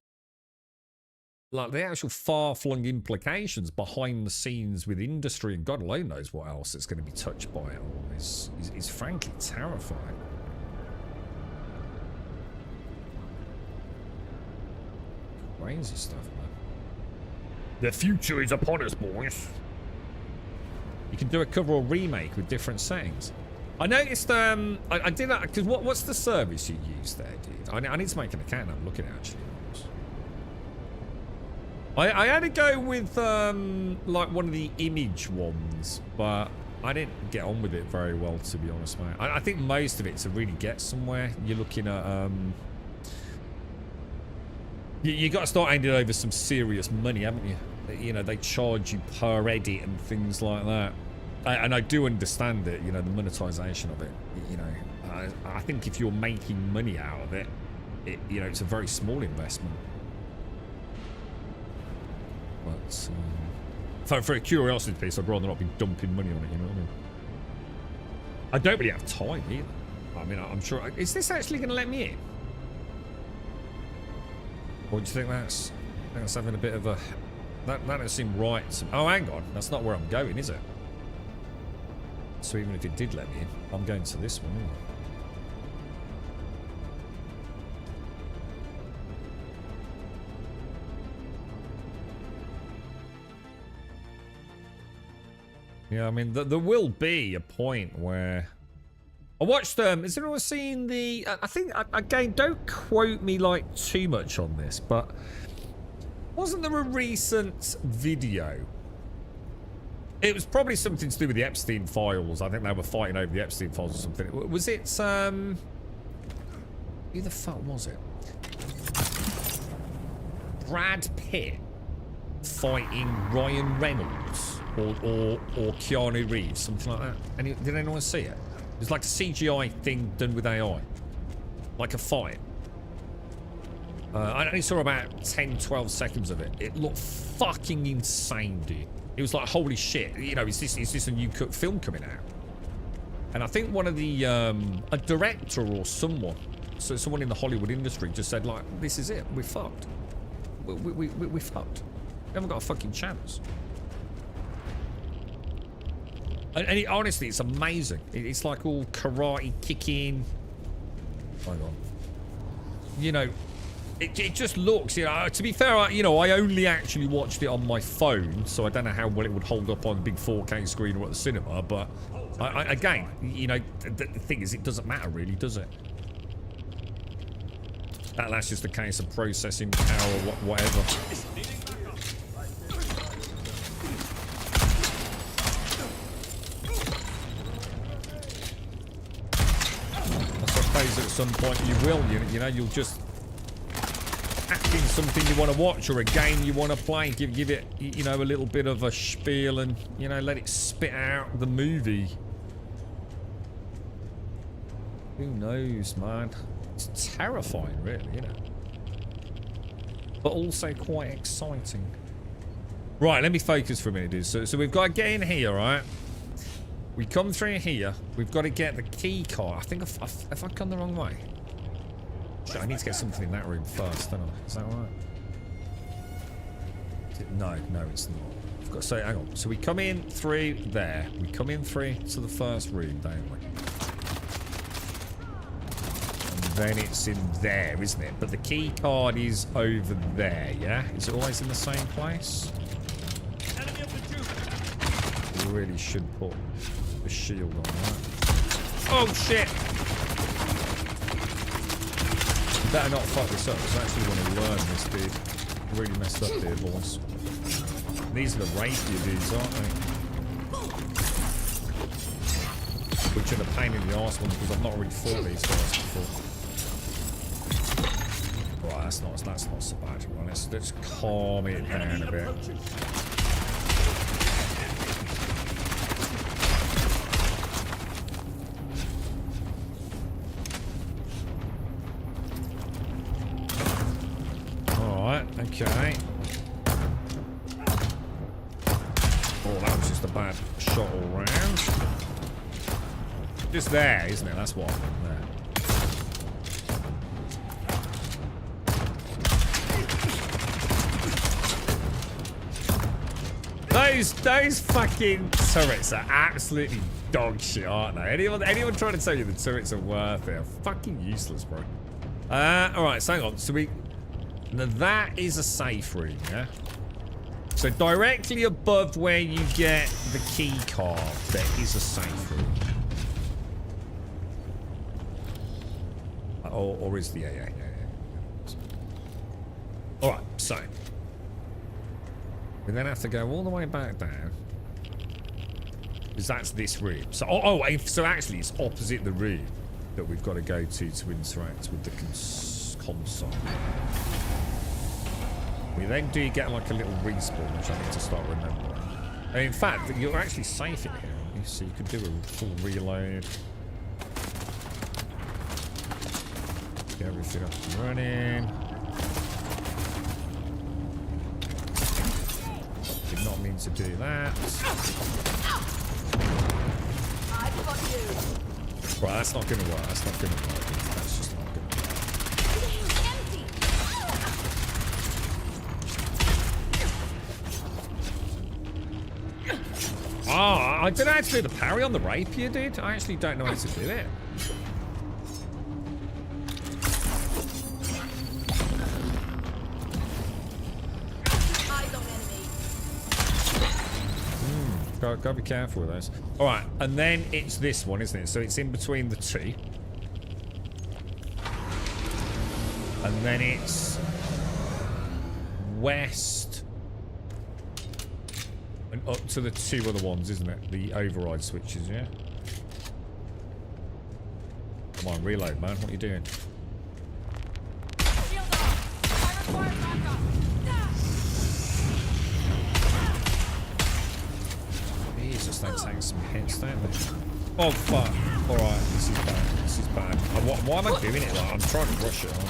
Like, the actual far-flung implications behind the scenes with industry, and God alone knows what else it's going to be touched by it all, is frankly terrifying. Crazy stuff, man. The future is upon us, boys. You can do a cover or remake with different settings. I noticed, I did that, because what's the service you use there, dude? I need to make an account. I'm looking at actually. I had to go with, like, one of the image ones, but I didn't get on with it very well, to be honest, mate. I think most of it, to really get somewhere, you're looking at, you got to start handing over some serious money, haven't you? You know, they charge you per edit and things like that. And I do understand it, you know, the monetization of it. You know, I think if you're making money out of it, you know, it's a very small investment. But for a curiosity piece, I'd rather not be dumping money on it, you know what I mean? I don't really have time either. I mean, I'm sure... Is this actually going to let me in? Or do you think that's having a bit of a... That doesn't seem right to... Oh, hang on. That's not where I'm going, is it? So even if it did let me in, I'm going to this one, isn't I? Yeah, I mean, there will be a point where... I watched, has anyone seen the... I think, again, don't quote me, like, too much on this, but... Wasn't there a recent video? It was probably something to do with the Epstein files. I think they were fighting over the Epstein files or something. Was it, who the fuck was it? Brad Pitt fighting Ryan Reynolds? Or Keanu Reeves, something like that. Did anyone see it? It was like a CGI thing done with AI. Like a fight. I only saw about 10, 12 seconds of it. It looked fucking insane, dude. It was like, holy shit. You know, is this a new film coming out? And I think one of the, a director or someone, so someone in the Hollywood industry just said, like, this is it. We're fucked. We're fucked. We haven't got a fucking chance. And honestly, it's amazing. It's like all karate kicking. Hang on. You know, it just looks, you know, to be fair, you know, I only actually watched it on my phone, so I don't know how well it would hold up on a big 4K screen or at the cinema, but again, you know, the thing is, it doesn't matter really, does it? That's just a case of processing power or whatever. At some point you will, you know, you'll just act in something you want to watch or a game you want to play, give it, you know, a little bit of a spiel and, you know, let it spit out the movie. Who knows, man? It's terrifying, really, you know, but also quite exciting. Right, let me focus for a minute, dude. So we've got to get in here, right? We come through here. We've got to get the key card. I think if I've gone the wrong way. Shit, I need to get something in that room first, don't I? Is that right? No, it's not. I've got, so hang on. So we come in through there. We come in through to the first room, don't we? And then it's in there, isn't it? But the key card is over there, yeah? Is it always in the same place? We really should put the shield on that. Oh shit! You better not fuck this up, because I actually want to learn this, dude. Really messed up here, boys. These are the rapier dudes, aren't they? Which are the pain in the arse ones, because I've not really fought these guys before. Right, that's not so bad. Well, let's calm it down a bit. Okay. Oh, that was just a bad shot all round. Just there, isn't it? That's what I meant there. Those fucking turrets are absolutely dog shit, aren't they? Anyone trying to tell you the turrets are worth it are fucking useless, bro. Alright, so hang on. So now that is a safe room, yeah? So directly above where you get the key card, there is a safe room. Or is the... Yeah. Alright, so... we then have to go all the way back down. Because that's this room. So, so actually it's opposite the room that we've got to go to interact with the console. We then do get like a little respawn, which I need to start remembering. And in fact, you're actually safe in here, aren't you? So you could do a full reload. Get everything up and running. Did not mean to do that. Right, that's not going to work. That's not going to work. That's just not going to work. Oh, I don't know how to do the parry on the rapier, dude. I actually don't know how to do it. Gotta be careful with those. Alright, and then it's this one, isn't it? So it's in between the two. And then it's west and up to the two other ones, isn't it? The override switches, yeah? Come on, reload, man. What are you doing? Jesus, they take some hits, don't they? Oh, fuck. Alright, this is bad. This is bad. Why am I doing it like I'm trying to rush it, aren't I?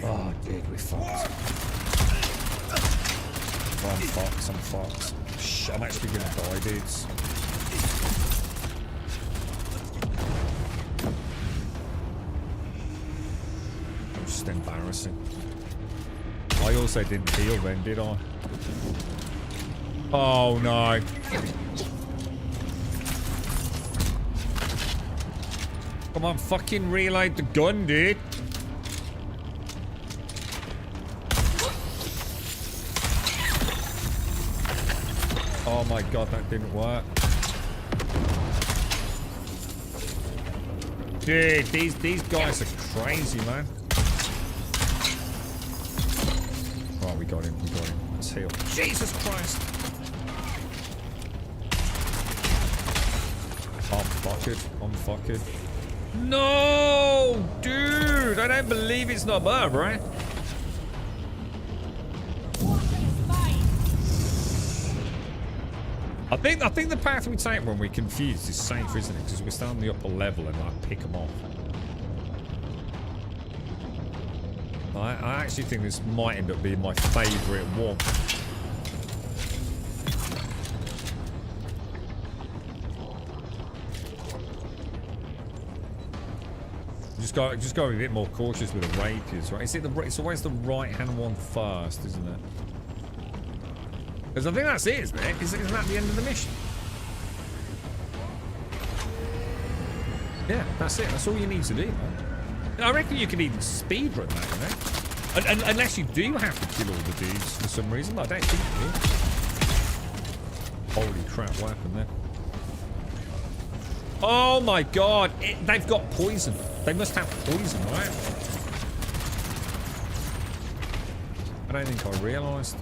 Oh, dude, we're fucked. Oh, I'm fucked. I'm fucked. I'm actually gonna die, dudes. Just embarrassing. I also didn't heal then, did I? Oh no. Come on, fucking reload the gun, dude. Oh my god, that didn't work. Dude, these guys are crazy, man. Oh, we got him, we got him. Let's heal. Jesus Christ. I'm fucked. I'm fucked. No! Dude! I don't believe it's not above, right? I think the path we take when we're confused is safer, isn't it? Because we're still on the upper level and like pick them off. I actually think this might end up being my favourite one. Just got to be a bit more cautious with the rapiers, right? It's always the right-hand one first, isn't it? Because I think that's it, isn't it? Isn't that the end of the mission? Yeah, that's it. That's all you need to do, man. I reckon you can even speedrun that, you know? And unless you do have to kill all the dudes for some reason. I don't think you do. Holy crap, what happened there? Oh my god, they've got poison. They must have poison, right? I don't think I realised.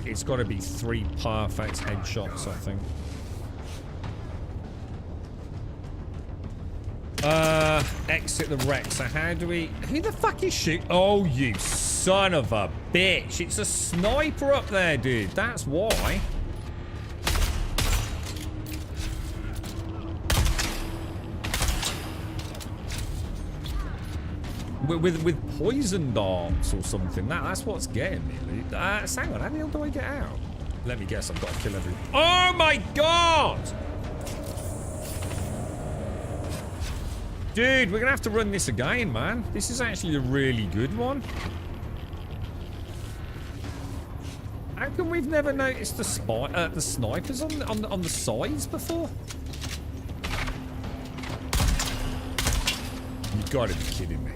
It's got to be 3 perfect headshots, I think. Exit the wreck. So how do we... Who the fuck is shooting? Oh, you son of a bitch. It's a sniper up there, dude. That's why. with poison darts or something. That's what's getting me. Hang on, how the hell do I get out? Let me guess, I've got to kill every... Oh my god! Dude, we're gonna have to run this again, man. This is actually a really good one. How come we've never noticed the snipers on the sides before? You gotta be kidding me.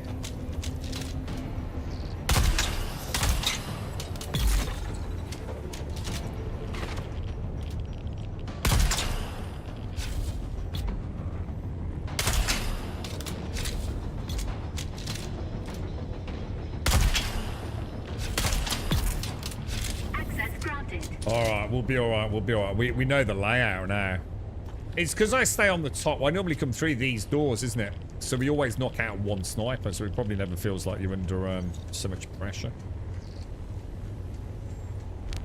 Alright, we'll be alright, we'll be alright. We know the layout now. It's because I stay on the top. I normally come through these doors, isn't it? So we always knock out one sniper, so it probably never feels like you're under so much pressure.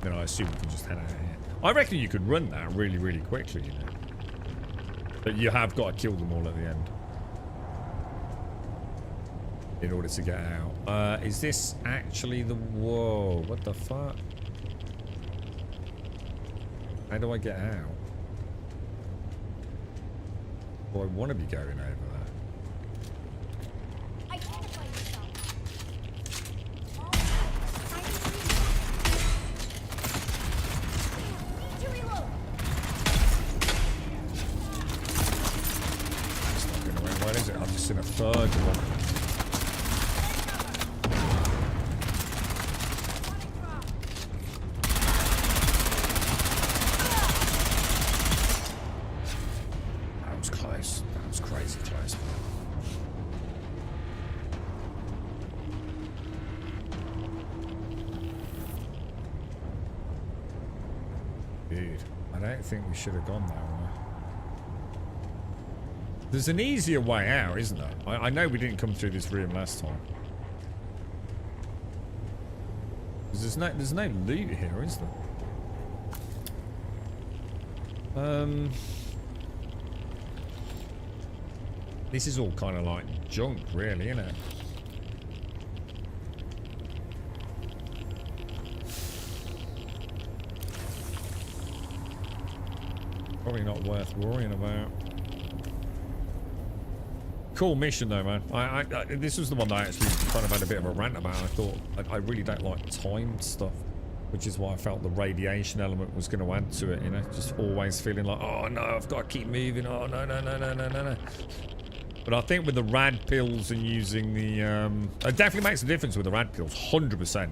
Then I assume we can just head out here. I reckon you could run that really, really quickly, you know. But you have got to kill them all at the end. In order to get out. Is this actually the... Whoa, what the fuck? How do I get out? Well, I want to be going over there. It's not going to win. What is it? I'm just in a third one. I think we should have gone that way. There's an easier way out, isn't there? I know we didn't come through this room last time. There's no loot here, is there? This is all kind of like junk, really, isn't it? Probably not worth worrying about. Cool mission though, man. This was the one that I actually kind of had a bit of a rant about. I thought I really don't like timed stuff, which is why I felt the radiation element was going to add to it. You know, just always feeling like, oh no, I've got to keep moving. Oh no, no, no, no, no, no, no. But I think with the rad pills and using the, it definitely makes a difference with the rad pills, 100%.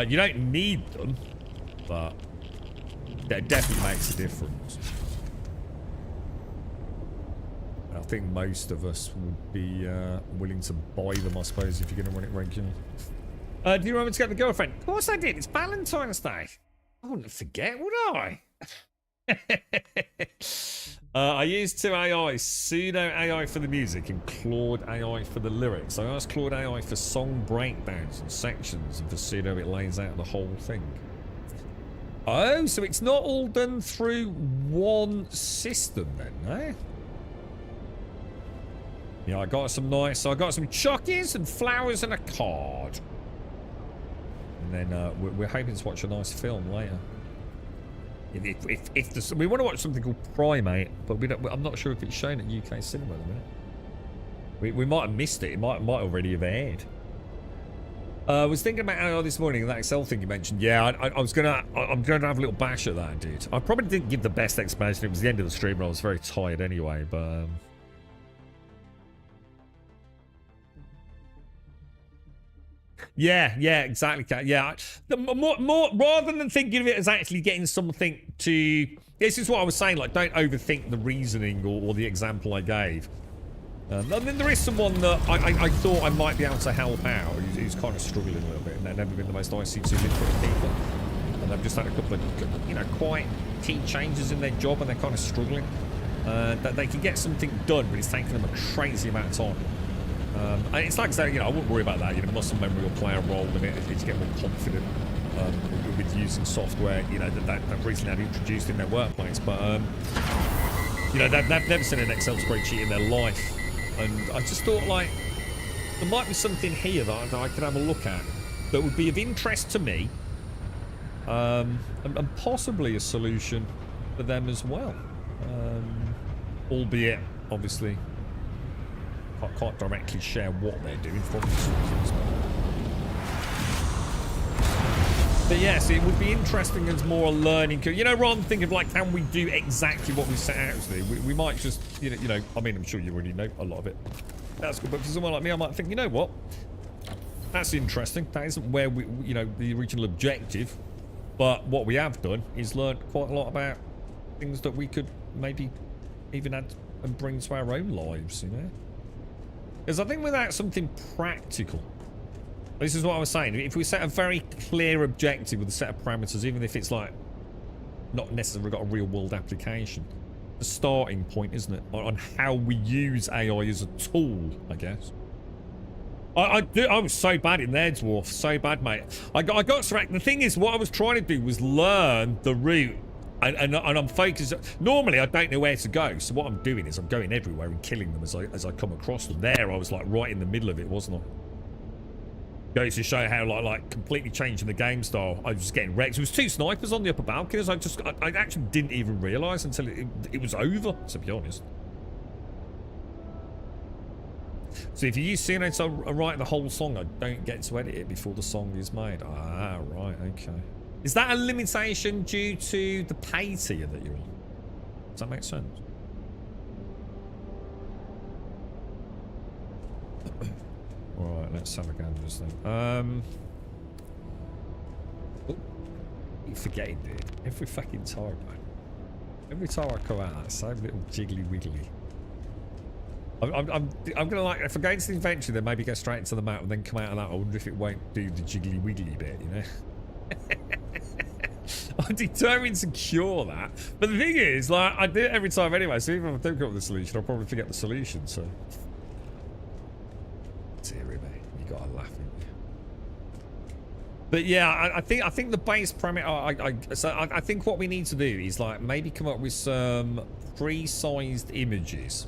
You don't need them, but that definitely makes a difference. I think most of us would be willing to buy them, I suppose, if you're going to run it regularly. Do you remember to get the girlfriend? Of course I did. It's Valentine's Day. I wouldn't forget, would I? I used two AIs, Pseudo AI for the music and Claude AI for the lyrics. I asked Claude AI for song breakdowns and sections, and for Pseudo it lays out the whole thing. Oh, so it's not all done through one system then, eh? Yeah, I got some chockies and flowers and a card. And then we're hoping to watch a nice film later. If we want to watch something called Primate, but I'm not sure if it's shown at UK cinema at the minute. We might have missed it. It might already have aired. I was thinking about AI this morning, that Excel thing you mentioned. Yeah, I'm gonna have a little bash at that, dude. I probably didn't give the best explanation. It was the end of the stream, and I was very tired anyway. But yeah, exactly. Yeah, more rather than thinking of it as actually getting something to. This is what I was saying. Like, don't overthink the reasoning or the example I gave. I mean, there is someone that I thought I might be able to help out. He's kind of struggling a little bit, and they've never been the most IC2 literate people. And they've just had a couple of, you know, quite key changes in their job, and they're kind of struggling. That they can get something done, but it's taking them a crazy amount of time. And it's like saying, you know, I wouldn't worry about that. You know, muscle memory will play a role in it as you get more confident with using software, you know, that recently had introduced in their workplace. But you know, they've never seen an Excel spreadsheet in their life. And I just thought, like, there might be something here that I could have a look at that would be of interest to me, and possibly a solution for them as well. Albeit, obviously, I can't directly share what they're doing for obvious reasons. But yes, it would be interesting as more a learning. You know, rather than thinking of like, can we do exactly what we set out to do? We might just, you know. I mean, I'm sure you already know a lot of it. That's good, but for someone like me, I might think, you know what? That's interesting. That isn't where we, you know, the original objective. But what we have done is learned quite a lot about things that we could maybe even add and bring to our own lives, you know? Because I think without something practical, this is what I was saying, if we set a very clear objective with a set of parameters, even if it's like not necessarily got a real world application, the starting point, isn't it, on how we use AI as a tool, I guess. I was so bad in there, Dwarf, so bad, mate. I got distracted. The thing is, what I was trying to do was learn the route, and I'm focused. Normally, I don't know where to go, so what I'm doing is I'm going everywhere and killing them as I come across them. There, I was like right in the middle of it, wasn't I? Goes to show how like completely changing the game style. I was just getting wrecked. There was 2 snipers on the upper balconies. I actually didn't even realise until it was over, to be honest. So if you use CNN to write the whole song, I don't get to edit it before the song is made. Ah, right, okay. Is that a limitation due to the pay tier that you're on? Does that make sense? Alright, let's have a go at this thing. Oh, keep forgetting, dude. Every fucking time, man. Every time I come out, that same little jiggly wiggly. I'm gonna like, if I go into the inventory, then maybe go straight into the map and then come out of that. I wonder if it won't do the jiggly wiggly bit, you know? I'm determined to cure that. But the thing is, like, I do it every time anyway, so even if I don't come up with the solution, I'll probably forget the solution, so. Dear me, you gotta laugh, ain't you? But yeah, I think the base parameter, I think what we need to do is like maybe come up with some pre-sized images.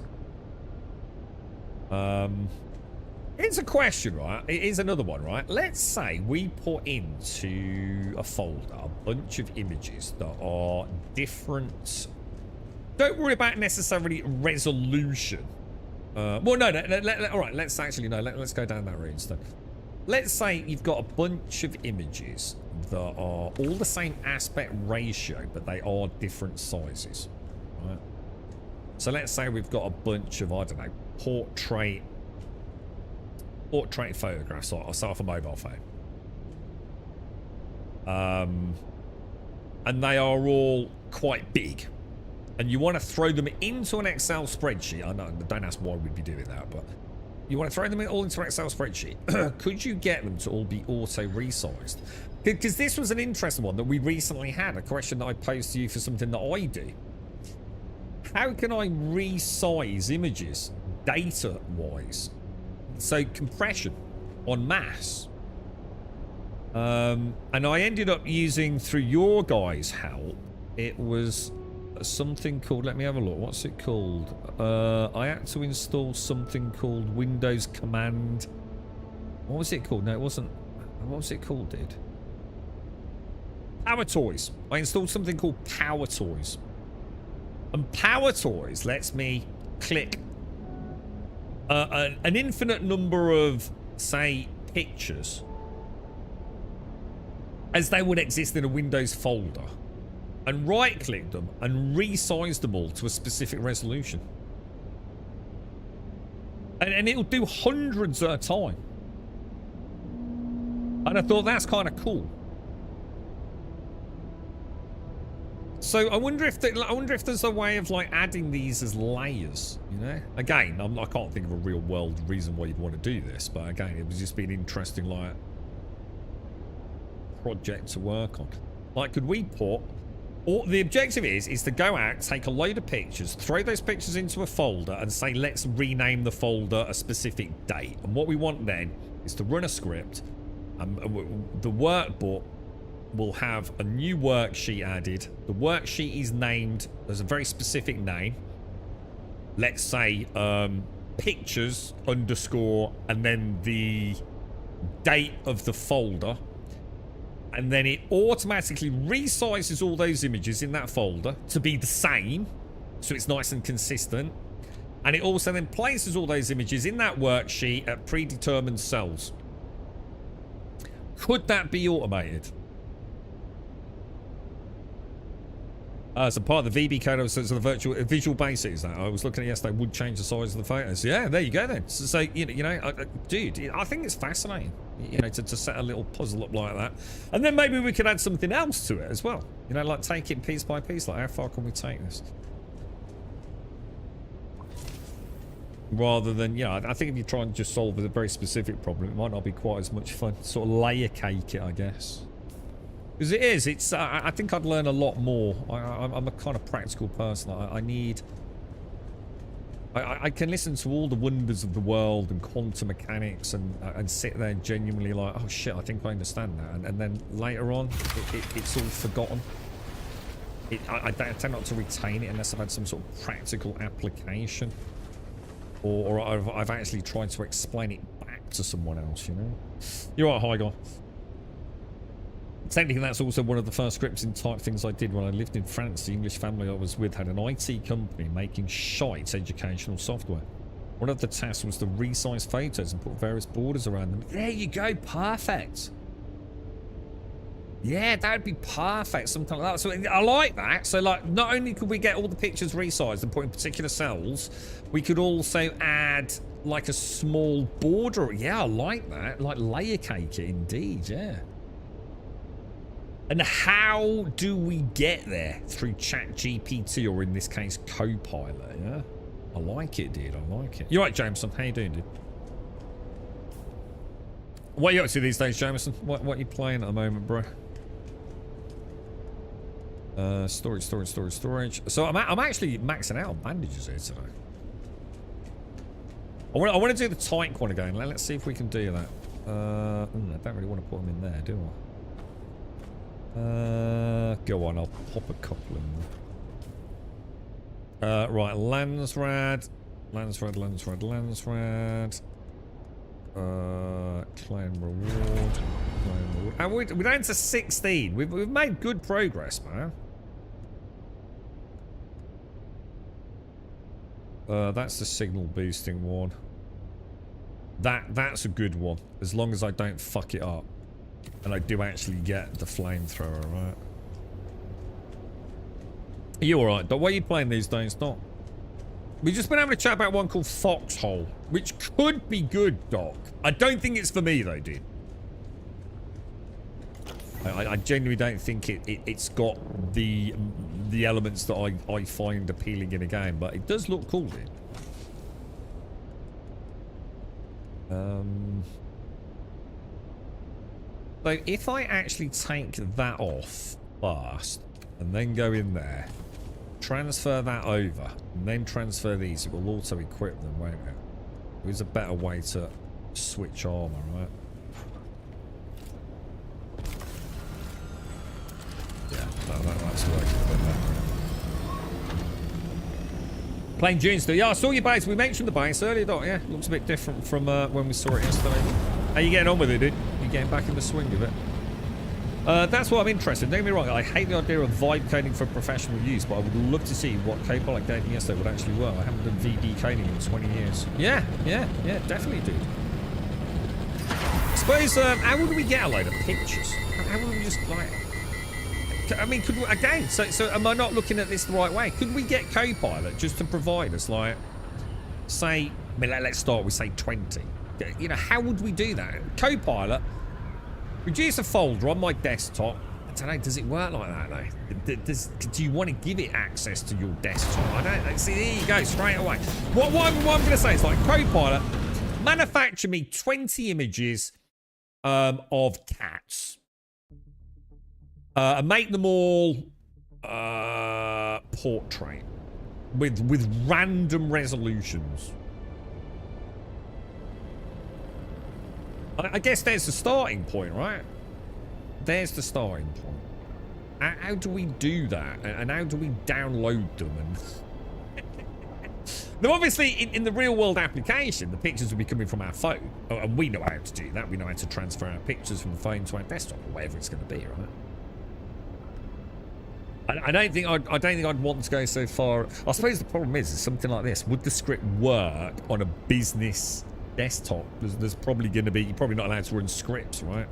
It's a question, right? It is another one, right? Let's say we put into a folder a bunch of images that are different. Don't worry about necessarily resolution. Well, no, all right, let's actually, no, let's go down that route instead. Let's say you've got a bunch of images that are all the same aspect ratio, but they are different sizes, right? So let's say we've got a bunch of, I don't know, portrait photographs, or I'll start off a mobile phone. And they are all quite big. And you want to throw them into an Excel spreadsheet. I know, don't ask why we'd be doing that, but you want to throw them all into an Excel spreadsheet. Could you get them to all be auto-resized? Because this was an interesting one that we recently had, a question that I posed to you for something that I do. How can I resize images data-wise? So compression en masse. And I ended up using, through your guys' help, it was something called, let me have a look, what's it called? I had to install something called Windows Command. What was it called? No, it wasn't. What was it called, dude? Power Toys. I installed something called Power Toys. And Power Toys lets me click an infinite number of, say, pictures as they would exist in a Windows folder, and right-click them and resize them all to a specific resolution. And it'll do hundreds at a time. And I thought that's kind of cool. So I wonder if there's a way of like adding these as layers, you know? Again, I can't think of a real world reason why you'd want to do this, but again, it was just been interesting, like, project to work on. Like, could we put, or the objective is to go out, take a load of pictures, throw those pictures into a folder and say, let's rename the folder a specific date. And what we want then is to run a script, and the workbook will have a new worksheet added. The worksheet is named as a very specific name. Let's say pictures underscore and then the date of the folder, and then it automatically resizes all those images in that folder to be the same, so it's nice and consistent, and it also then places all those images in that worksheet at predetermined cells. Could that be automated? So part of the VB code, so the visual basics that I was looking at yesterday would change the size of the photos. Yeah, there you go then. So dude, I think it's fascinating, to set a little puzzle up like that, and then maybe we could add something else to it as well. Like take it piece by piece. Like how far can we take this? Rather than, I think if you try and just solve a very specific problem, it might not be quite as much fun. Sort of layer cake it, I guess. Because it is, it's, I think I'd learn a lot more. I'm a kind of practical person. I can listen to all the wonders of the world and quantum mechanics and sit there genuinely like, oh shit, I think I understand that. And then later on, it's all forgotten. I tend not to retain it unless I've had some sort of practical application. Or I've actually tried to explain it back to someone else, You're right, hi guy. Technically, that's also one of the first scripting type things I did when I lived in France. The English family I was with had an IT company making shite educational software. One of the tasks was to resize photos and put various borders around them. There you go, perfect. Yeah, that would be perfect, something like that. So I like that. So like, not only could we get all the pictures resized and put in particular cells, we could also add like a small border. Yeah, I like that. Like layer cake it indeed, yeah. And how do we get there? Through ChatGPT, or in this case, Copilot, yeah? I like it, dude. I like it. You're right, Jameson. How you doing, dude? What are you up to these days, Jameson? What are you playing at the moment, bro? Storage. So I'm actually maxing out on bandages here today. I want to do the Tyke one again. Let's see if we can do that. I don't really want to put them in there, do I? Go on, I'll pop a couple in there. Right, Landsrad. Claim reward. And we're down to 16. We've made good progress, man. That's the signal boosting one. That's a good one, as long as I don't fuck it up. And I do actually get the flamethrower, right? Are you alright, Doc? What are you playing these days, Doc? We've just been having a chat about one called Foxhole, which could be good, Doc. I don't think it's for me, though, dude. I genuinely don't think it's got the elements that I find appealing in a game, but it does look cool, dude. So if I actually take that off first and then go in there, transfer that over, and then transfer these, it will auto equip them, won't it? There's a better way to switch armor, right? Yeah, that's working a bit better. Playing Dune still. Yeah, I saw your base. We mentioned the base earlier, Doc. Yeah, looks a bit different from when we saw it yesterday. How you getting on with it, dude? You getting back in the swing of it? That's what I'm interested in. Don't get me wrong, I hate the idea of vibe coding for professional use, but I would love to see what Copilot gave me yesterday would actually work. I haven't done VB coding in 20 years. Yeah, definitely, dude. I suppose, how would we get a load of pictures? How would we just, like... I mean, could we, again, so am I not looking at this the right way? Could we get Copilot just to provide us, like, say, I mean, let's start with, say, 20. You know, how would we do that? Copilot, reduce a folder on my desktop. I don't know, does it work like that, though? Do you want to give it access to your desktop? I don't know. See, there you go, straight away. What I'm going to say is, like, Copilot, manufacture me 20 images of cats. And make them all portrait with random resolutions. I guess there's the starting point, right? There's the starting point. How do we do that? And how do we download them? And Now, obviously, in the real-world application, the pictures will be coming from our phone. Oh, and we know how to do that. We know how to transfer our pictures from the phone to our desktop, or whatever it's going to be, right? I don't think I'd want to go so far. I suppose the problem is something like this. Would the script work on a business desktop? There's probably going to be... You're probably not allowed to run scripts, right?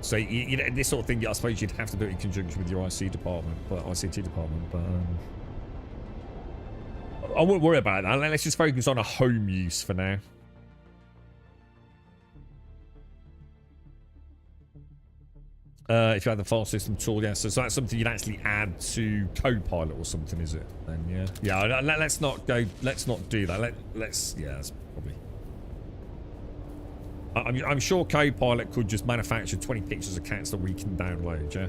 So, you know, this sort of thing, I suppose you'd have to do it in conjunction with your ICT department. But I wouldn't worry about that. Let's just focus on a home use for now. If you had the file system tool, yeah. So that's something you'd actually add to Copilot or something, is it? Then yeah. Let's not go. Let's not do that. Let's. Yeah, that's probably. I'm sure Copilot could just manufacture 20 pictures of cats that we can download, yeah.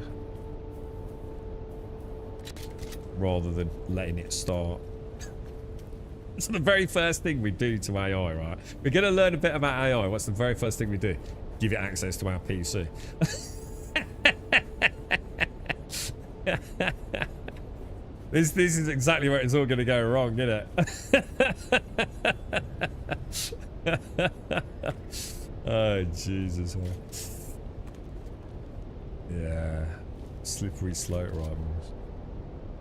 Rather than letting it start. It's the very first thing we do to AI, right? We're going to learn a bit about AI. What's the very first thing we do? Give it access to our PC. This is exactly where it's all going to go wrong, isn't it? Oh, Jesus. Yeah. Slippery slope rivals.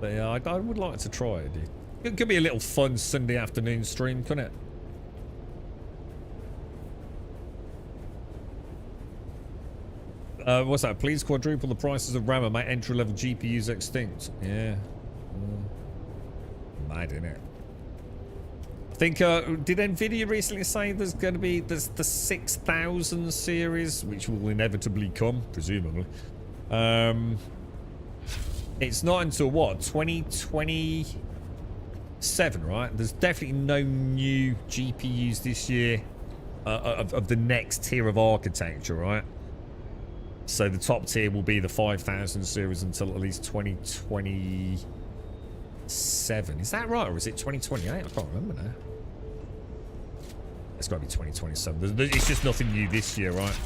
But yeah, I would like to try it, dude. It could be a little fun Sunday afternoon stream, couldn't it? What's that? Please quadruple the prices of RAM and make entry-level GPUs extinct. Yeah. Mad, innit? I think, did Nvidia recently say there's going to be the 6000 series, which will inevitably come, presumably. It's not until, what, 2027, right? There's definitely no new GPUs this year of the next tier of architecture, right? So the top tier will be the 5000 series until at least 2027. Is that right, or is it 2028? I can't remember now. It's got to be 2027. It's just nothing new this year, right?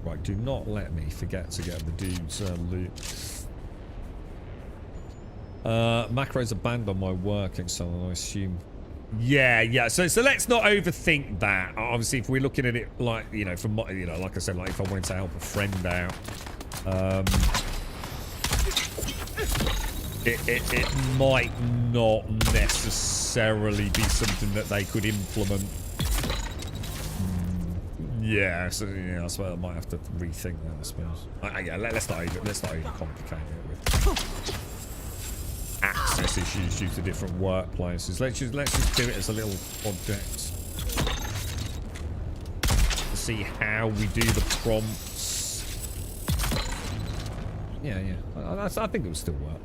Right, do not let me forget to get the dude's loot. Macros are banned on my work Excel, I assume. Yeah. So let's not overthink that. Obviously, if we're looking at it like, you know, from, you know, like I said, like if I wanted to help a friend out, it might not necessarily be something that they could implement. Yeah, so yeah, I suppose I might have to rethink that, I suppose. Yeah, let's not overcomplicate it with access issues due to different workplaces. Let's just do it as a little project. See how we do the prompts. Yeah. I think it will still work.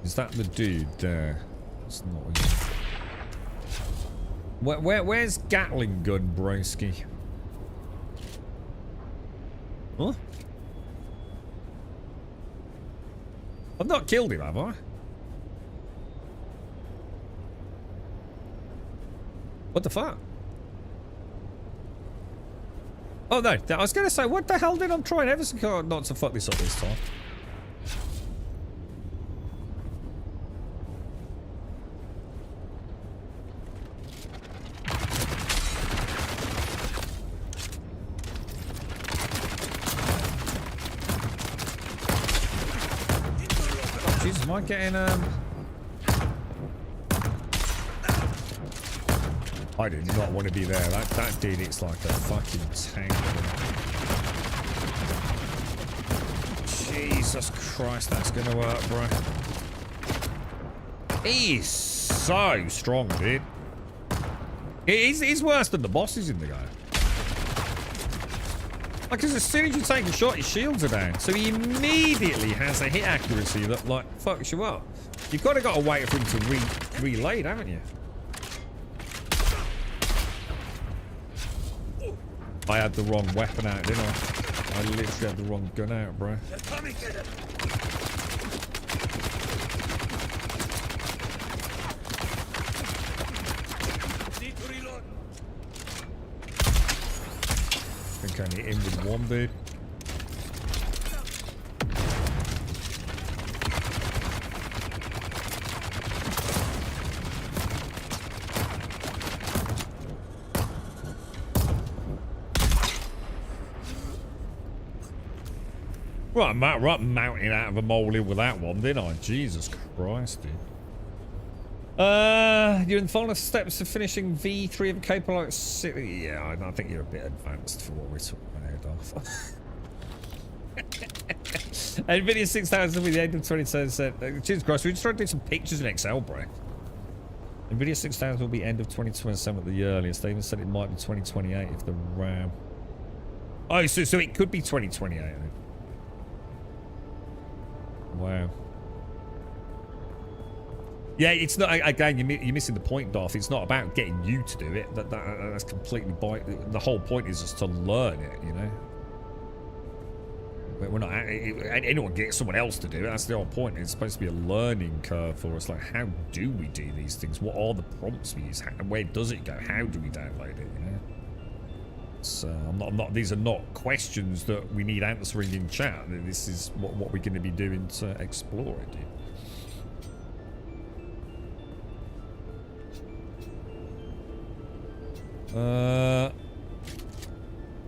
Is that the dude there? It's not him. Where's Gatling gun, broski? Huh? I've not killed him, have I? What the fuck? Oh no, I was gonna say, what the hell did I try ever so hard not to fuck this up this time? Jesus, am I getting I do not want to be there. That dude, it's like a fucking tank. Jesus Christ, that's gonna work, bro. He's so strong, dude. He's worse than the bosses in the game. Like, because as soon as you take a shot, his shields are down. So he immediately has a hit accuracy that, like, fucks you up. You've got to wait for him to reload, haven't you? I had the wrong weapon out, didn't I? I literally had the wrong gun out, bro. Can hit him with one, dude. Right, mounting out of a molehill with that one, didn't I? Jesus Christ, dude. You're in the final steps of finishing V3 of Capable City. Yeah, I think you're a bit advanced for what we're talking about, Darth. NVIDIA 6000 with the end of 2027. Jesus Christ, we're just trying to do some pictures in Excel, bro. NVIDIA 6000 will be end of 2027 at the earliest. They even said it might be 2028 if the RAM. Oh, so it could be 2028 then. Wow. Yeah, it's not, again, you're missing the point, Darth. It's not about getting you to do it. That's completely the whole point is just to learn it, you know? We're not, anyone gets someone else to do it. That's the whole point. It's supposed to be a learning curve for us. Like, how do we do these things? What are the prompts we use? Where does it go? How do we download it, you know? So I'm not, these are not questions that we need answering in chat. This is what we're going to be doing to explore it, dude.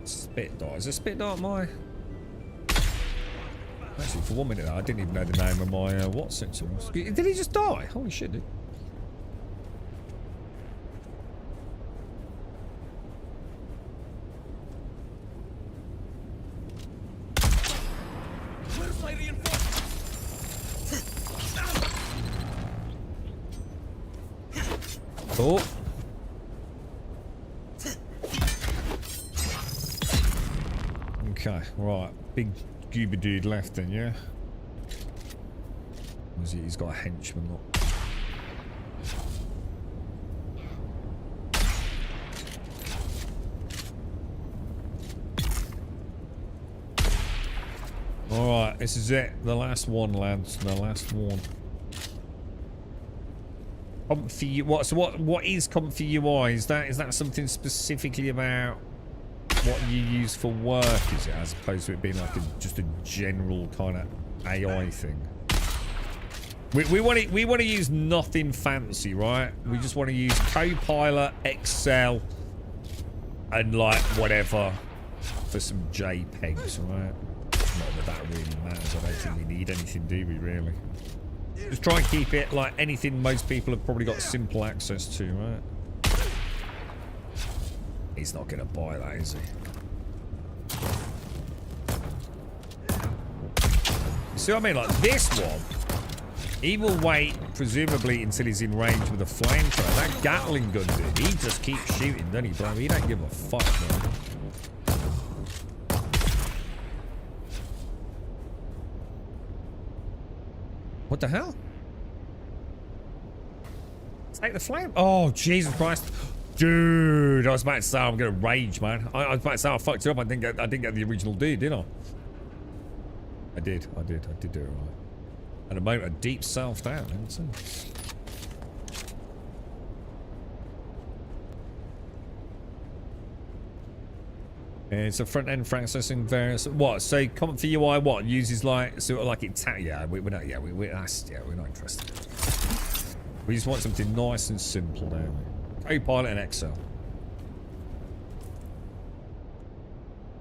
Spit dart. Is a spit dart my... Actually, for 1 minute I didn't even know the name of my what sensor was. Did he just die? Holy shit, dude. Oh. Okay, right. Big goober dude left then, yeah? Or is he, he's got a henchman, look. Alright, this is it. The last one, lads. The last one. Comfy, what is Comfy UI? Is that something specifically about what you use for work, is it, as opposed to it being like just a general kind of AI thing? We want to use nothing fancy, right? We just want to use Copilot, Excel, and like whatever for some JPEGs, right? Not that really matters. I don't think we need anything, do we, really? Just try and keep it like anything most people have probably got simple access to, right? He's not going to buy that, is he? See what I mean? Like this one, he will wait, presumably, until he's in range with a flamethrower. That Gatling gun, dude, he just keeps shooting, doesn't he, bro? He don't give a fuck, man. What the hell? Take the flame. Oh, Jesus Christ. Dude, I was about to say I'm gonna rage, man. I was about to say I fucked it up. I didn't get the original dude, did I? I did do it right. At a moment of deep self-doubt, isn't it? It's a front-end processing various. What? So Comfy UI what uses like sort of like it? Yeah, we're not. Yeah, we're not interested. We just want something nice and simple, don't we? Copilot and Excel.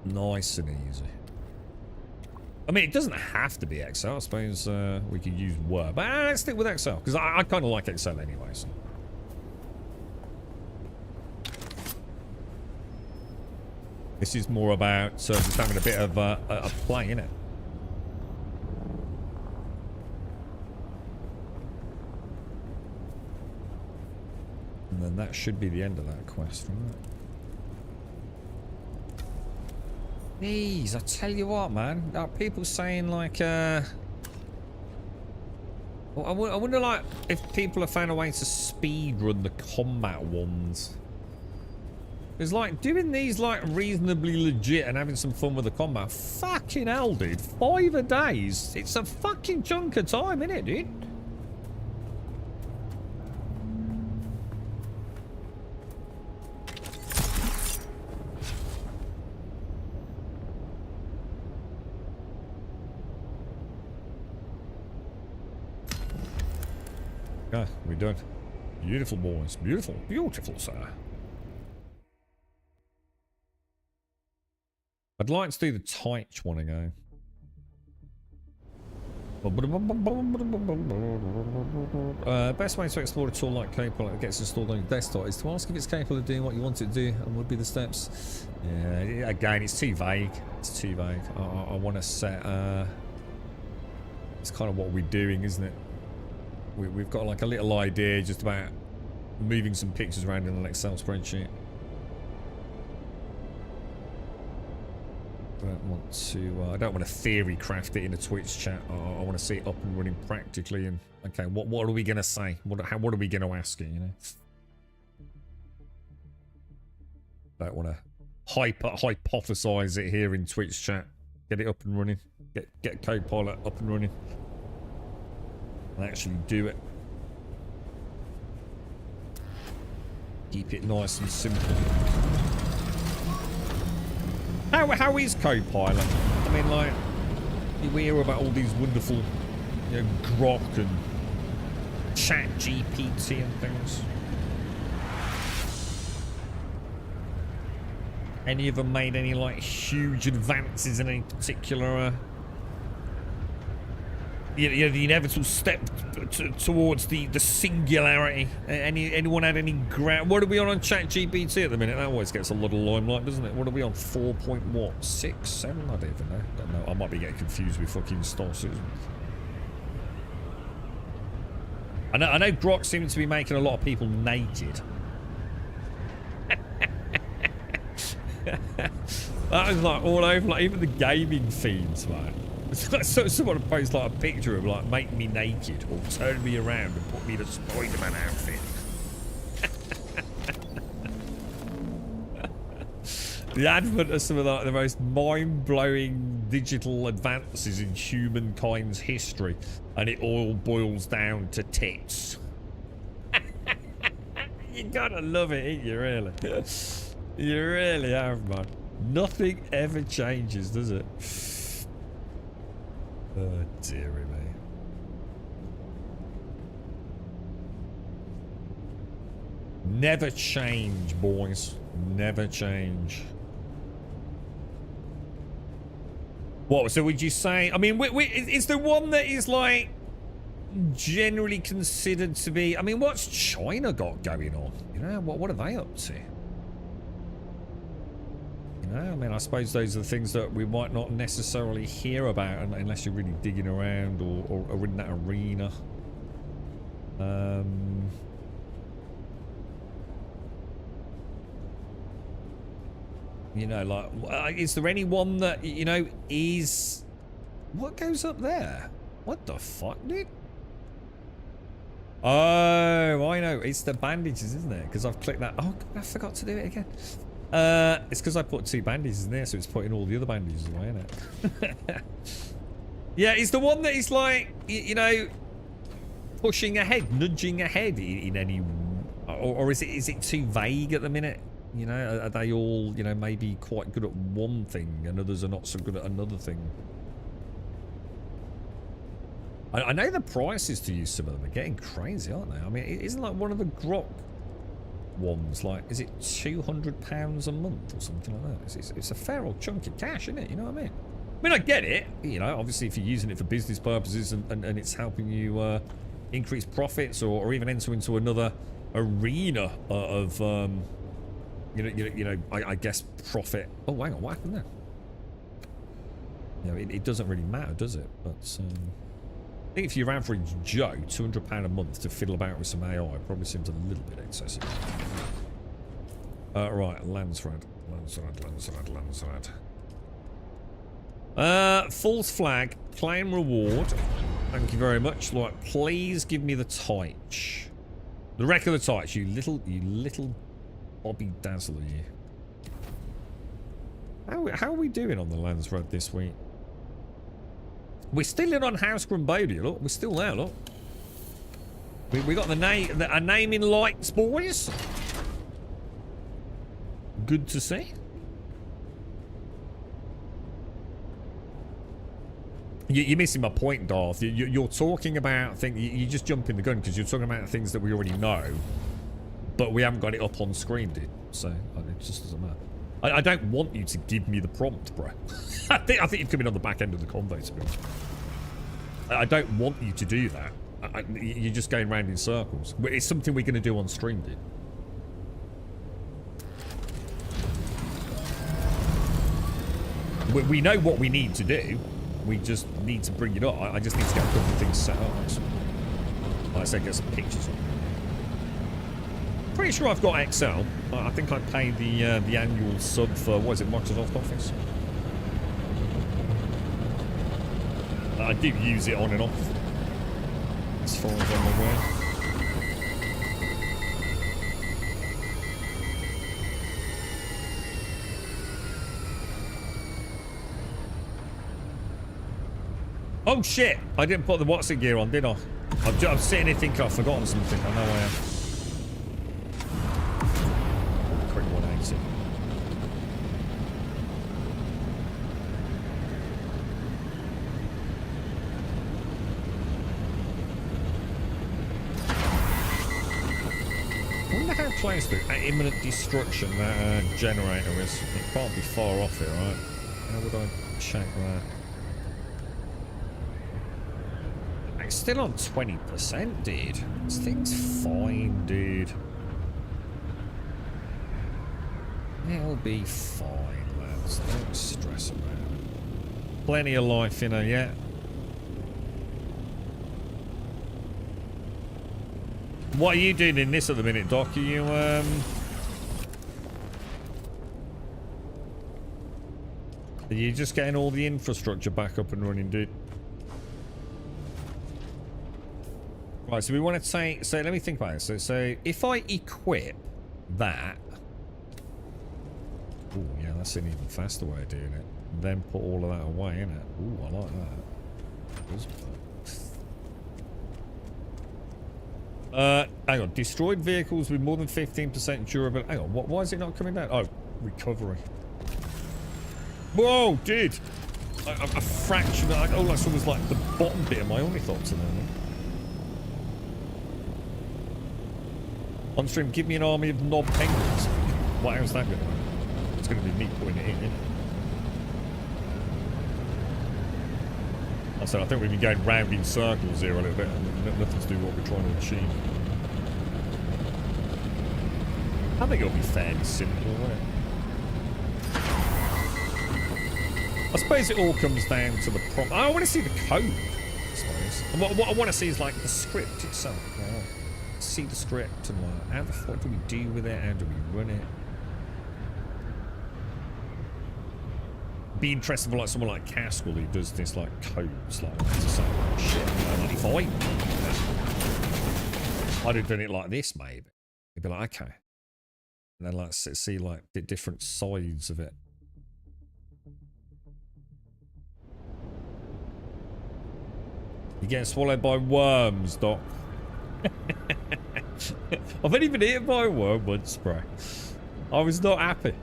Nice and easy. I mean, it doesn't have to be Excel. I suppose we could use Word, but let's stick with Excel because I kind of like Excel anyway. So. This is more about just having a bit of a play, innit? And then that should be the end of that quest, right? These, I tell you what, man. There are people saying like, I wonder like if people have found a way to speed run the combat ones. It's like doing these like reasonably legit and having some fun with the combat. Fucking hell, dude. 5 a days. It's a fucking chunk of time, innit, dude? Okay, we're done. Beautiful, boys. Beautiful. Beautiful, sir. I'd like to do the Teich one again. Best way to explore a tool like Copilot that gets installed on your desktop is to ask if it's capable of doing what you want it to do and would be the steps. Yeah, again, it's too vague. It's too vague. I want to set... it's kind of what we're doing, isn't it? We've got like a little idea just about moving some pictures around in an Excel spreadsheet. I don't want to theory craft it in a Twitch chat. I want to see it up and running practically. And okay, what are we going to say? What are we going to ask it? You know, don't want to hypothesize it here in Twitch chat. Get it up and running. Get Copilot up and running. And actually do it. Keep it nice and simple. How is Copilot? I mean, like, we hear about all these wonderful, you know, Grok and Chat GPT and things. Any of them made any, like, huge advances in any particular, you know, the inevitable step towards the singularity? Anyone had any ground? What are we on Chat GPT at the minute? That always gets a lot of limelight, doesn't it? What are we on? 4.6, 7? I don't even know. Don't know. I might be getting confused with fucking Star Citizen. I know Grok seems to be making a lot of people naked. That was like all over, like even the gaming feeds, man. It's like someone posts like a picture of like make me naked or turn me around and put me in a Spider-Man outfit. The advent of some of like the most mind-blowing digital advances in humankind's history, and it all boils down to tits. You gotta love it, ain't you, really? You really have, man. Nothing ever changes, does it? Oh, dearie me. Never change, boys. Never change. What, so would you say... I mean, is there one that is, like, generally considered to be... I mean, what's China got going on? You know, what are they up to? I mean, I suppose those are the things that we might not necessarily hear about unless you're really digging around or in that arena. You know, like, is there anyone that, you know, is... What goes up there? What the fuck, dude? Oh, I know. It's the bandages, isn't it? Because I've clicked that. Oh, I forgot to do it again. It's because I put 2 bandages in there, so it's putting all the other bandages away, isn't it? Yeah, it's the one that is like, you know, pushing ahead, nudging ahead in any... Or is it too vague at the minute? You know, are they all, you know, maybe quite good at one thing and others are not so good at another thing? I know the prices to use some of them are getting crazy, aren't they? I mean, isn't like one of the Grok ones, like, is it £200 a month or something like that? It's a fair old chunk of cash, isn't it? You know what I mean? I mean, I get it. You know, obviously if you're using it for business purposes and it's helping you increase profits or even enter into another arena of... You know, I guess profit. Oh, hang on, what happened there? You know, it doesn't really matter, does it? But I think if you're average Joe, £200 a month to fiddle about with some AI probably seems a little bit excessive. Right, Landsrad. False flag, claim reward. Thank you very much. Like, please give me the Teich. The wreck of the Teich, you little Bobby Dazzler, you. How are we doing on the Landsrad this week? We're still in on House Grumbodia, look. We're still there, look. We got a name in lights, boys. Good to see. You're missing my point, Darth. You're talking about things. You just jump in the gun because you're talking about things that we already know, but we haven't got it up on screen, dude. So it just doesn't matter. I don't want you to give me the prompt, bro. I think you've come in on the back end of the convo, to be honest. I don't want you to do that. You're just going round in circles. It's something we're going to do on stream, dude. We know what we need to do. We just need to bring it up. I just need to get a couple of things set up. Like I said, get some pictures on. Pretty sure I've got Excel. I think I paid the annual sub for, what is it, Microsoft Office? I do use it on and off, as far as I'm aware. Oh shit! I didn't put the Watson gear on, did I? I'm sitting here thinking I've forgotten something. I know I am. Quick 180. I wonder how close to imminent destruction that generator is. It can't be far off it, right? How would I check that? It's still on 20%, dude. This thing's fine, dude. It'll be fine, lads. Don't stress about it. Plenty of life in her yet. What are you doing in this at the minute, Doc? Are you, Are you just getting all the infrastructure back up and running, dude? Right, so we want to take... So let me think about this. So if I equip that... Oh, yeah, that's an even faster way of doing it. Then put all of that away, innit? Ooh, I like that. Hang on. Destroyed vehicles with more than 15% durability. Hang on, why is it not coming down? Oh, recovery. Whoa, dude! A fraction of... All I saw was like the bottom bit of my ornithopter there. On stream, give me an army of knob penguins. What else is that going to be? It's going to be me putting it in, isn't it? I said, I think we've been going round in circles here a little bit, and nothing to do with what we're trying to achieve. I think it'll be fairly simple, won't it? I suppose it all comes down to the prompt. I want to see the code, I suppose. And what I want to see is like the script itself. Right? See the script and like, how the fuck do we do with it? How do we run it? Be interested for like someone like Caskell who does this like codes like to say shit. If I'd have done it like this, maybe it'd be like okay, and then like see like the different sides of it. You're getting swallowed by worms, Doc. I've only been eaten by a worm once, bro. I was not happy.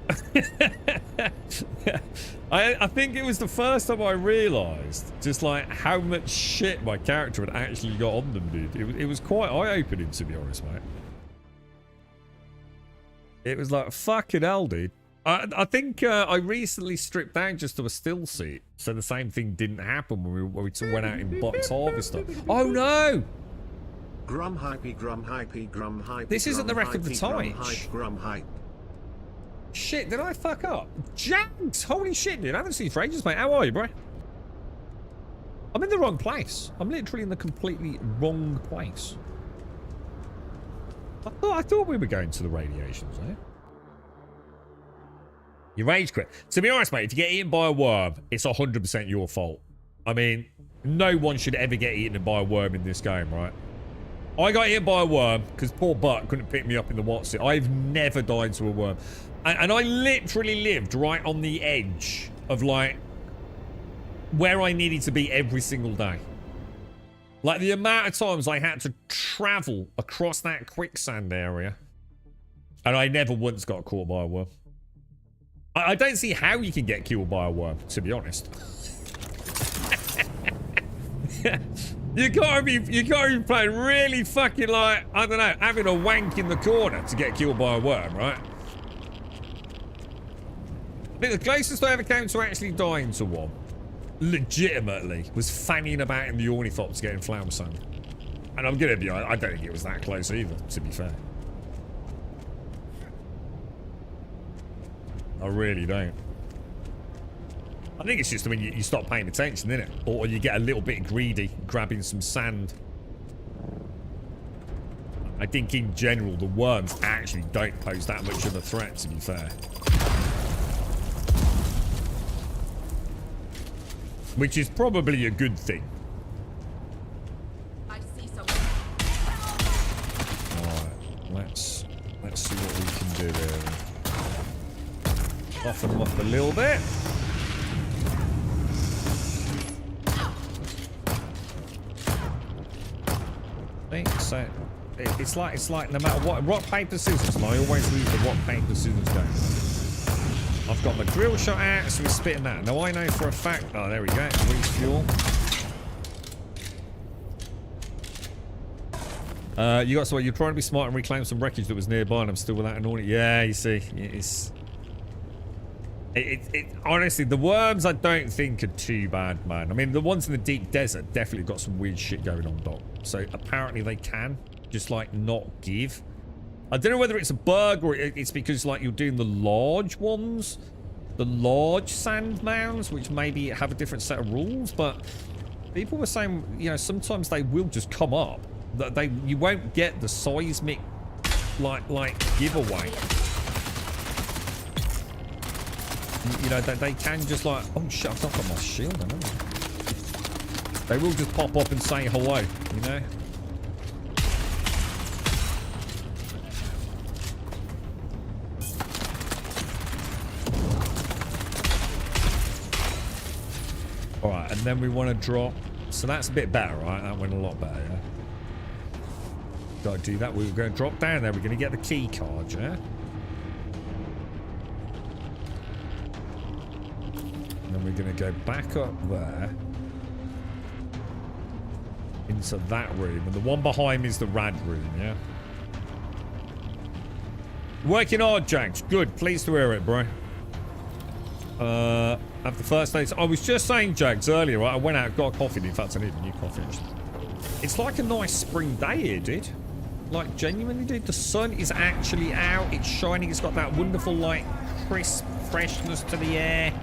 I think it was the first time I realised just like how much shit my character had actually got on them, dude. It was quite eye-opening, to be honest, mate. It was like, fucking hell, dude. I think I recently stripped down just to a still seat, so the same thing didn't happen when we went out in Box Harvester. Oh no! Grum hypey, grum hypey, grum hypey. This isn't the wreck of the Titch. Grum hype. Shit, did I fuck up? Jags! Holy shit, dude. I haven't seen you for ages, mate. How are you, bro? I'm in the wrong place. I'm literally in the completely wrong place. I thought we were going to the radiations, eh? You rage quit. To be honest, mate, if you get eaten by a worm, it's 100% your fault. I mean, no one should ever get eaten by a worm in this game, right? I got eaten by a worm because poor Buck couldn't pick me up in the Watson. I've never died to a worm. And I literally lived right on the edge of, like, where I needed to be every single day. Like, the amount of times I had to travel across that quicksand area. And I never once got caught by a worm. I don't see how you can get killed by a worm, to be honest. You gotta be playing really fucking like, I don't know, having a wank in the corner to get killed by a worm, right? I think the closest I ever came to actually dying to one, legitimately, was fanning about in the ornithopter getting flower sun. And I'm gonna be honest, I don't think it was that close either, to be fair. I really don't. I think it's just when you stop paying attention, isn't it? Or you get a little bit greedy, grabbing some sand. I think in general, the worms actually don't pose that much of a threat, to be fair. Which is probably a good thing. I see some. Alright, let's see what we can do there. Soften them up a little bit. So it's like no matter what, rock paper scissors, and I always leave the rock paper scissors going. I've got my drill shot out, so we're spitting that. Now I know for a fact. Oh, there we go. Refuel. You got so you're trying to be smart and reclaim some wreckage that was nearby, and I'm still without an ornament. Yeah, you see, it honestly, the worms I don't think are too bad, man. I mean, the ones in the deep desert definitely got some weird shit going on, Doc. So apparently they can just like not give. I don't know whether it's a bug or it's because like you're doing the large ones, the large sand mounds, which maybe have a different set of rules. But people were saying, you know, sometimes they will just come up. That you won't get the seismic like giveaway. You know, they can just like, oh shit, I've not got my shield on, haven't I? They will just pop up and say hello, you know? Alright, and then we want to drop. So that's a bit better, right? That went a lot better, yeah? Gotta do that. We're going to drop down there. We're going to get the key card, yeah? And then we're going to go back up there. Into that room. And the one behind me is the rad room, yeah? Working hard, Jags. Good. Pleased to hear it, bro. Have the first days. I was just saying, Jags, earlier, right? I went out, got a coffee. In fact, I need a new coffee. It's like a nice spring day here, dude. Like, genuinely, dude. The sun is actually out. It's shining. It's got that wonderful, like, crisp freshness to the air.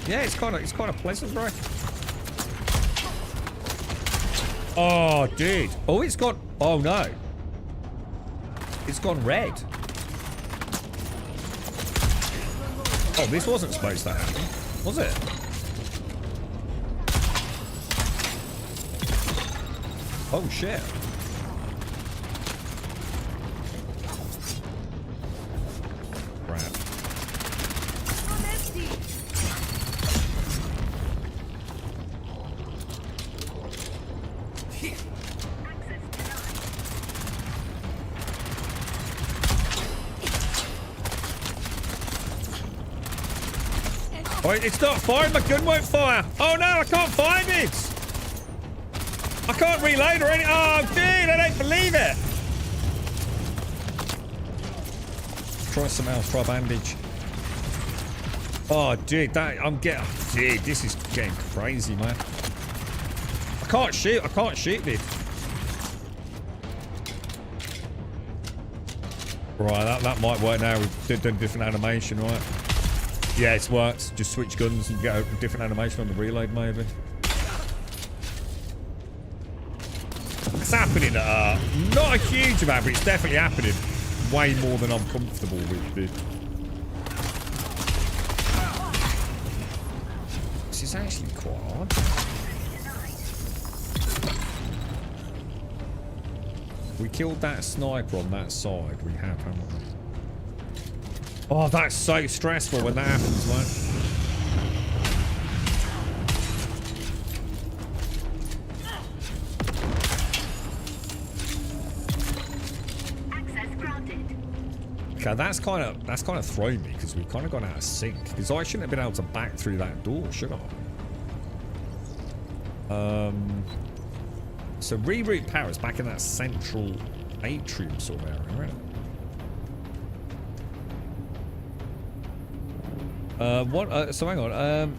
Yeah, it's kind of pleasant, bro. Oh, dude. Oh, it's got... Oh, no. It's gone red. Oh, this wasn't supposed to happen, was it? Oh, shit. Crap. Oh, it's not firing. My gun won't fire. Oh no, I can't find it. I can't reload or anything. Oh, dude, I don't believe it. Try something else. Try bandage. Oh, dude, dude, this is getting crazy, man. I can't shoot. I can't shoot this. Right, that might work now. We've done different animation, right? Yeah, it's worked. Just switch guns and get a different animation on the reload, maybe. It's happening. Not a huge amount, but it's definitely happening. Way more than I'm comfortable with, dude. This is actually quite hard. We killed that sniper on that side. We have, haven't we? Oh, that's so stressful when that happens, man. Access granted. Okay, that's kind of thrown me because we've kind of gone out of sync. Because I shouldn't have been able to back through that door, should I? So reroute Paris back in that central atrium sort of area, right? So hang on.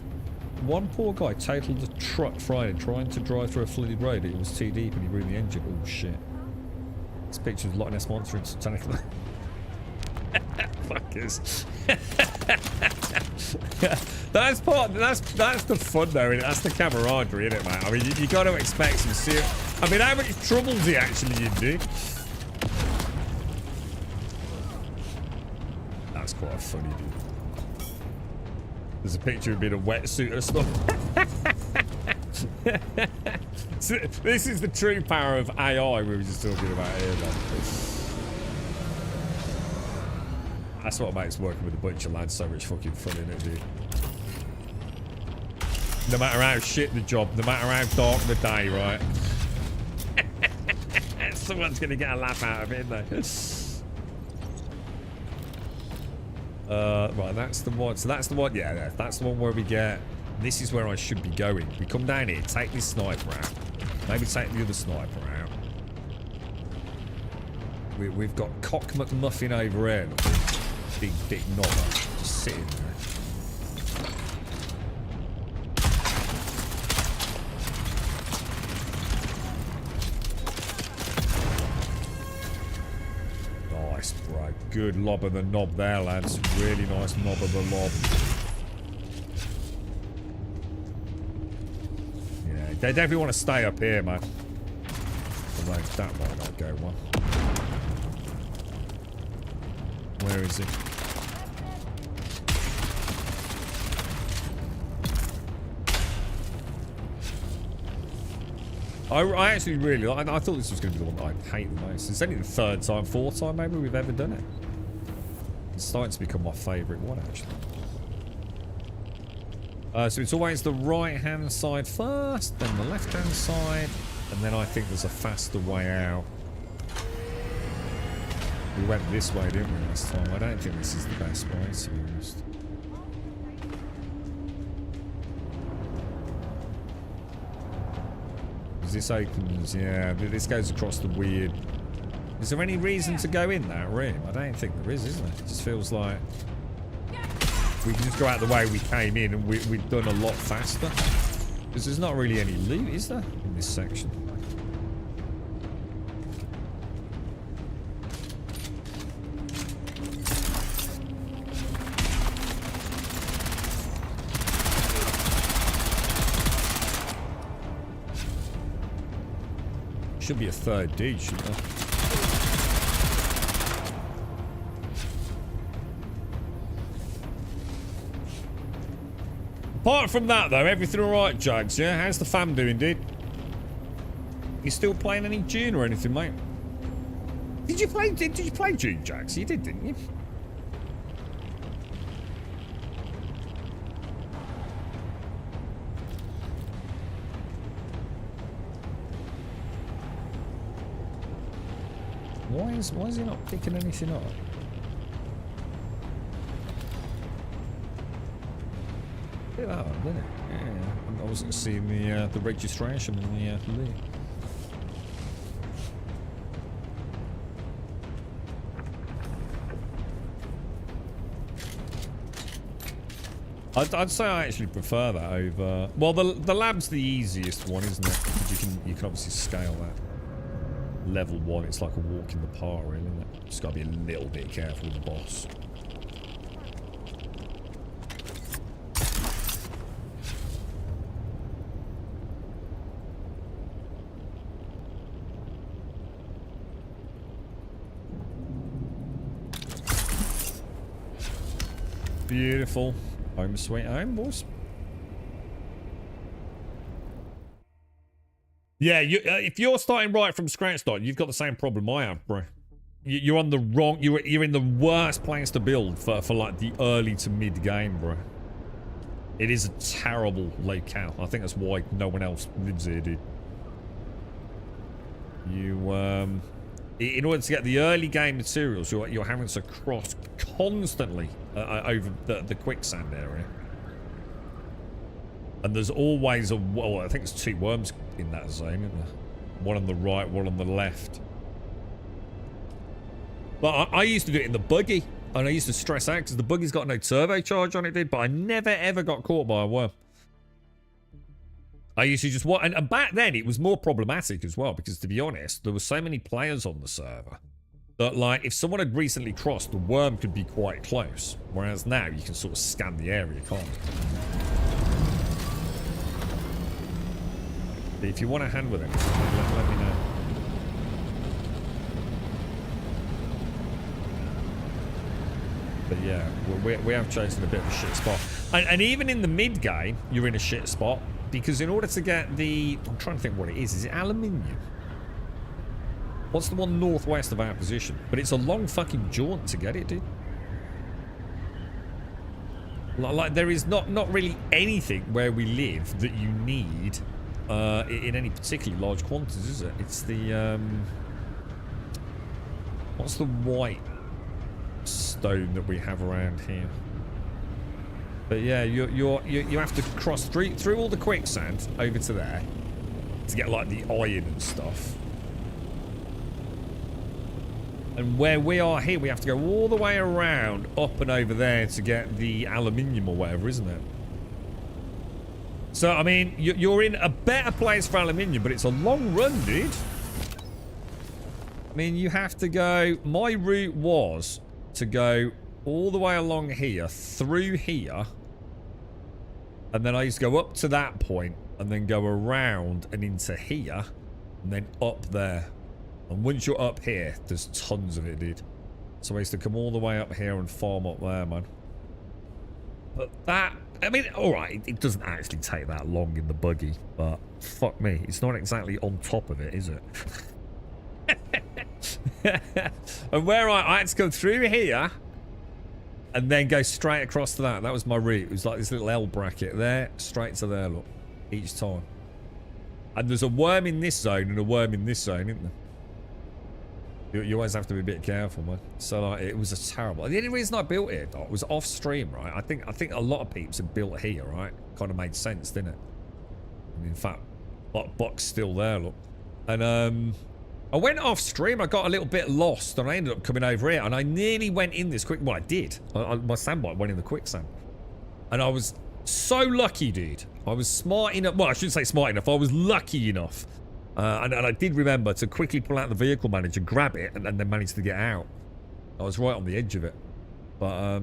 One poor guy totaled a truck Friday trying to drive through a flooded road. It was too deep and he ruined the engine. Oh shit. This picture of Loch Ness Monster in Titanic. Fuckers. That's the fun though, innit? That's the camaraderie, isn't it, mate? I mean, you got to expect some serious. I mean, how much trouble do you actually do? That's quite funny, dude. There's a picture of him in a wetsuit or stuff. So, this is the true power of AI we were just talking about here, man. That's what makes working with a bunch of lads so much fucking fun, innit, dude? No matter how shit the job, no matter how dark the day, right? Someone's gonna get a laugh out of it, isn't they? Right, that's the one. So that's the one, yeah, that's the one where we get... This is where I should be going. We come down here, take this sniper out. Maybe take the other sniper out. We've got Cock McMuffin over here. Big dick knobber. Just sitting there. Nice, bro. Good lob of the knob there, lads. Really nice knob of the lob. Yeah, they definitely want to stay up here, man. Although that might not go well. Where is he? I actually really... I thought this was going to be the one that I'd hate the most. It's only the third time, fourth time maybe we've ever done it. It's starting to become my favourite one, actually. So it's always the right-hand side first, then the left-hand side, and then I think there's a faster way out. We went this way, didn't we, last time? I don't think this is the best way, to be honest. This opens, yeah, this goes across the weird... Is there any reason to go in that room? I don't think there is there? It just feels like... We can just go out the way we came in and we've done a lot faster. Because there's not really any loot, is there, in this section? Should be a third dude, shouldn't there? Apart from that, though, everything alright, Jags, yeah? How's the fam doing, dude? You still playing any Dune or anything, mate? Did you play Dune, Jags? You did, didn't you? Why is he not picking anything up? Look at that one, didn't it? Yeah, I wasn't seeing the registration in the lead. I'd say I actually prefer that over. Well, the lab's the easiest one, isn't it? Because you can obviously scale that. Level 1, it's like a walk in the park, really, isn't it? Just gotta be a little bit careful with the boss. Beautiful. Home sweet home, boys. Yeah, if you're starting right from scratch, Don, you've got the same problem I have, bro. You're on the wrong... You're in the worst place to build for like the early to mid game, bro. It is a terrible locale. I think that's why no one else lives here, dude. You in order to get the early game materials, you're having to cross constantly over the quicksand area. And there's always well, I think it's 2 worms in that zone, isn't there? One on the right, one on the left. But I used to do it in the buggy. And I used to stress out because the buggy's got no turbocharge on it, dude. But I never, ever got caught by a worm. I used to just watch. And back then, it was more problematic as well. Because to be honest, there were so many players on the server that, like, if someone had recently crossed, the worm could be quite close. Whereas now, you can sort of scan the area, can't you? But if you want a hand with it, let me know. But yeah, we have chosen a bit of a shit spot. And even in the mid game, you're in a shit spot. Because in order to get the... I'm trying to think what it is. Is it aluminium? What's the one northwest of our position? But it's a long fucking jaunt to get it, dude. Like there is not really anything where we live that you need in any particularly large quantities, is it? It's the... what's the white stone that we have around here? But yeah, you have to cross through all the quicksand over to there to get like the iron and stuff. And where we are here, we have to go all the way around up and over there to get the aluminium or whatever, isn't it? So I mean, you're in a better place for aluminium, but it's a long run, dude. I mean, you have to go. My route was to go all the way along here, through here, and then I used to go up to that point, and then go around and into here, and then up there. And once you're up here, there's tons of it, dude. So I used to come all the way up here and farm up there, man. But that, I mean, alright, it doesn't actually take that long in the buggy, but fuck me, it's not exactly on top of it, is it? And where I had to go through here and then go straight across to that. That was my route. It was like this little L bracket there, straight to there, look, each time. And there's a worm in this zone and a worm in this zone, isn't there? You always have to be a bit careful, man. So like, it was a terrible. The only reason I built it, Doc, was off stream, right? I think a lot of peeps had built here, right? Kind of made sense, didn't it? And in fact, Buck's still there, look. And I went off stream. I got a little bit lost, and I ended up coming over here. And I nearly went in this quick. Well, I did. My sandbite went in the quicksand, and I was so lucky, dude. I was smart enough. Well, I shouldn't say smart enough. I was lucky enough. And I did remember to quickly pull out the vehicle manager, grab it, and then manage to get out. I was right on the edge of it. But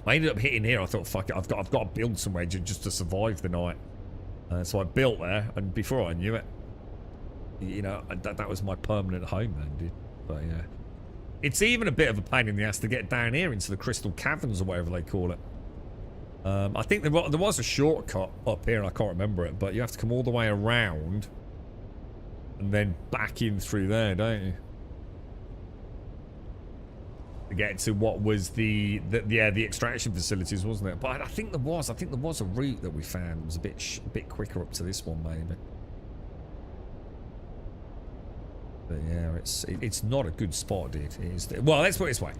I ended up hitting here. I thought, fuck it, I've got to build somewhere just to survive the night. So I built there, and before I knew it, you know, that was my permanent home then, dude. But yeah. It's even a bit of a pain in the ass to get down here into the crystal caverns or whatever they call it. I think there was a shortcut up here, and I can't remember it, but you have to come all the way around and then back in through there, don't you? To get to what was the extraction facilities, wasn't it? But I think there was a route that we found. It was a bit quicker up to this one, maybe. But yeah, it's not a good spot, dude. It is, well, let's put it this way.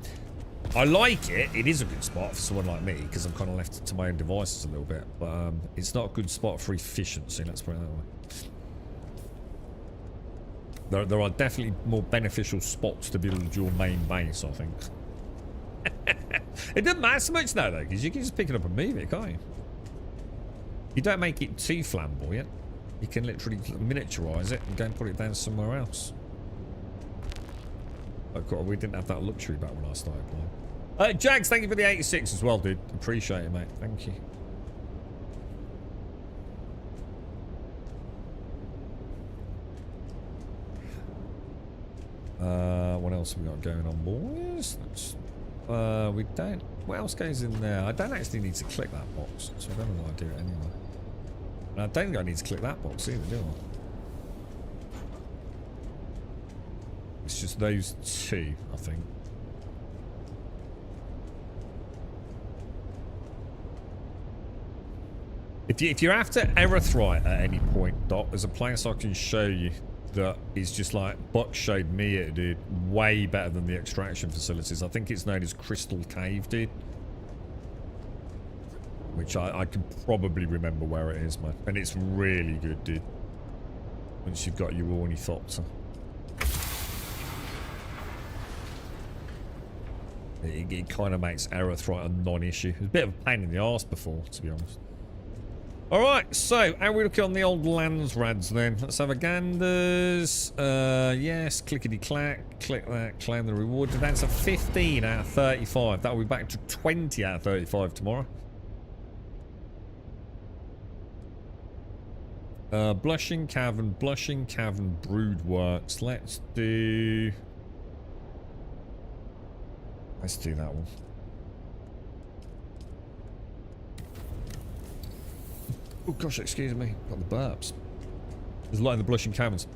I like it. It is a good spot for someone like me because I'm kind of left to my own devices a little bit. But it's not a good spot for efficiency. Let's put it that way. There are definitely more beneficial spots to build your main base, I think. It doesn't matter so much now, though, because you can just pick it up and move it, can't you? You don't make it too flamboyant. You can literally miniaturize it and go and put it down somewhere else. Oh, God, we didn't have that luxury back when I started playing. Jags, thank you for the 86 as well, dude. Appreciate it, mate. Thank you. What else have we got going on, boys? We don't... What else goes in there? I don't actually need to click that box, so I don't know why I do it anyway. And I don't think I need to click that box either, do I? It's just those two, I think. If you're after erythrite at any point, Doc, there's a place I can show you that is just like Buck showed me it, dude. Way better than the extraction facilities. I think it's known as Crystal Cave, dude. Which I can probably remember where it is, man. And it's really good, dude. once you've got your ornithopter. It kind of makes Aerothright a non-issue. It was a bit of a pain in the arse before, to be honest. Alright, so how are we looking on the old lands rads then? Let's have a ganders. Yes, clickety-clack. Click that, claim the reward. That's a 15 out of 35. That'll be back to 20 out of 35 tomorrow. Blushing Cavern, Brood Works. Let's do that one. Oh gosh, excuse me. Got the burps. There's a lot in the Blushing Caverns.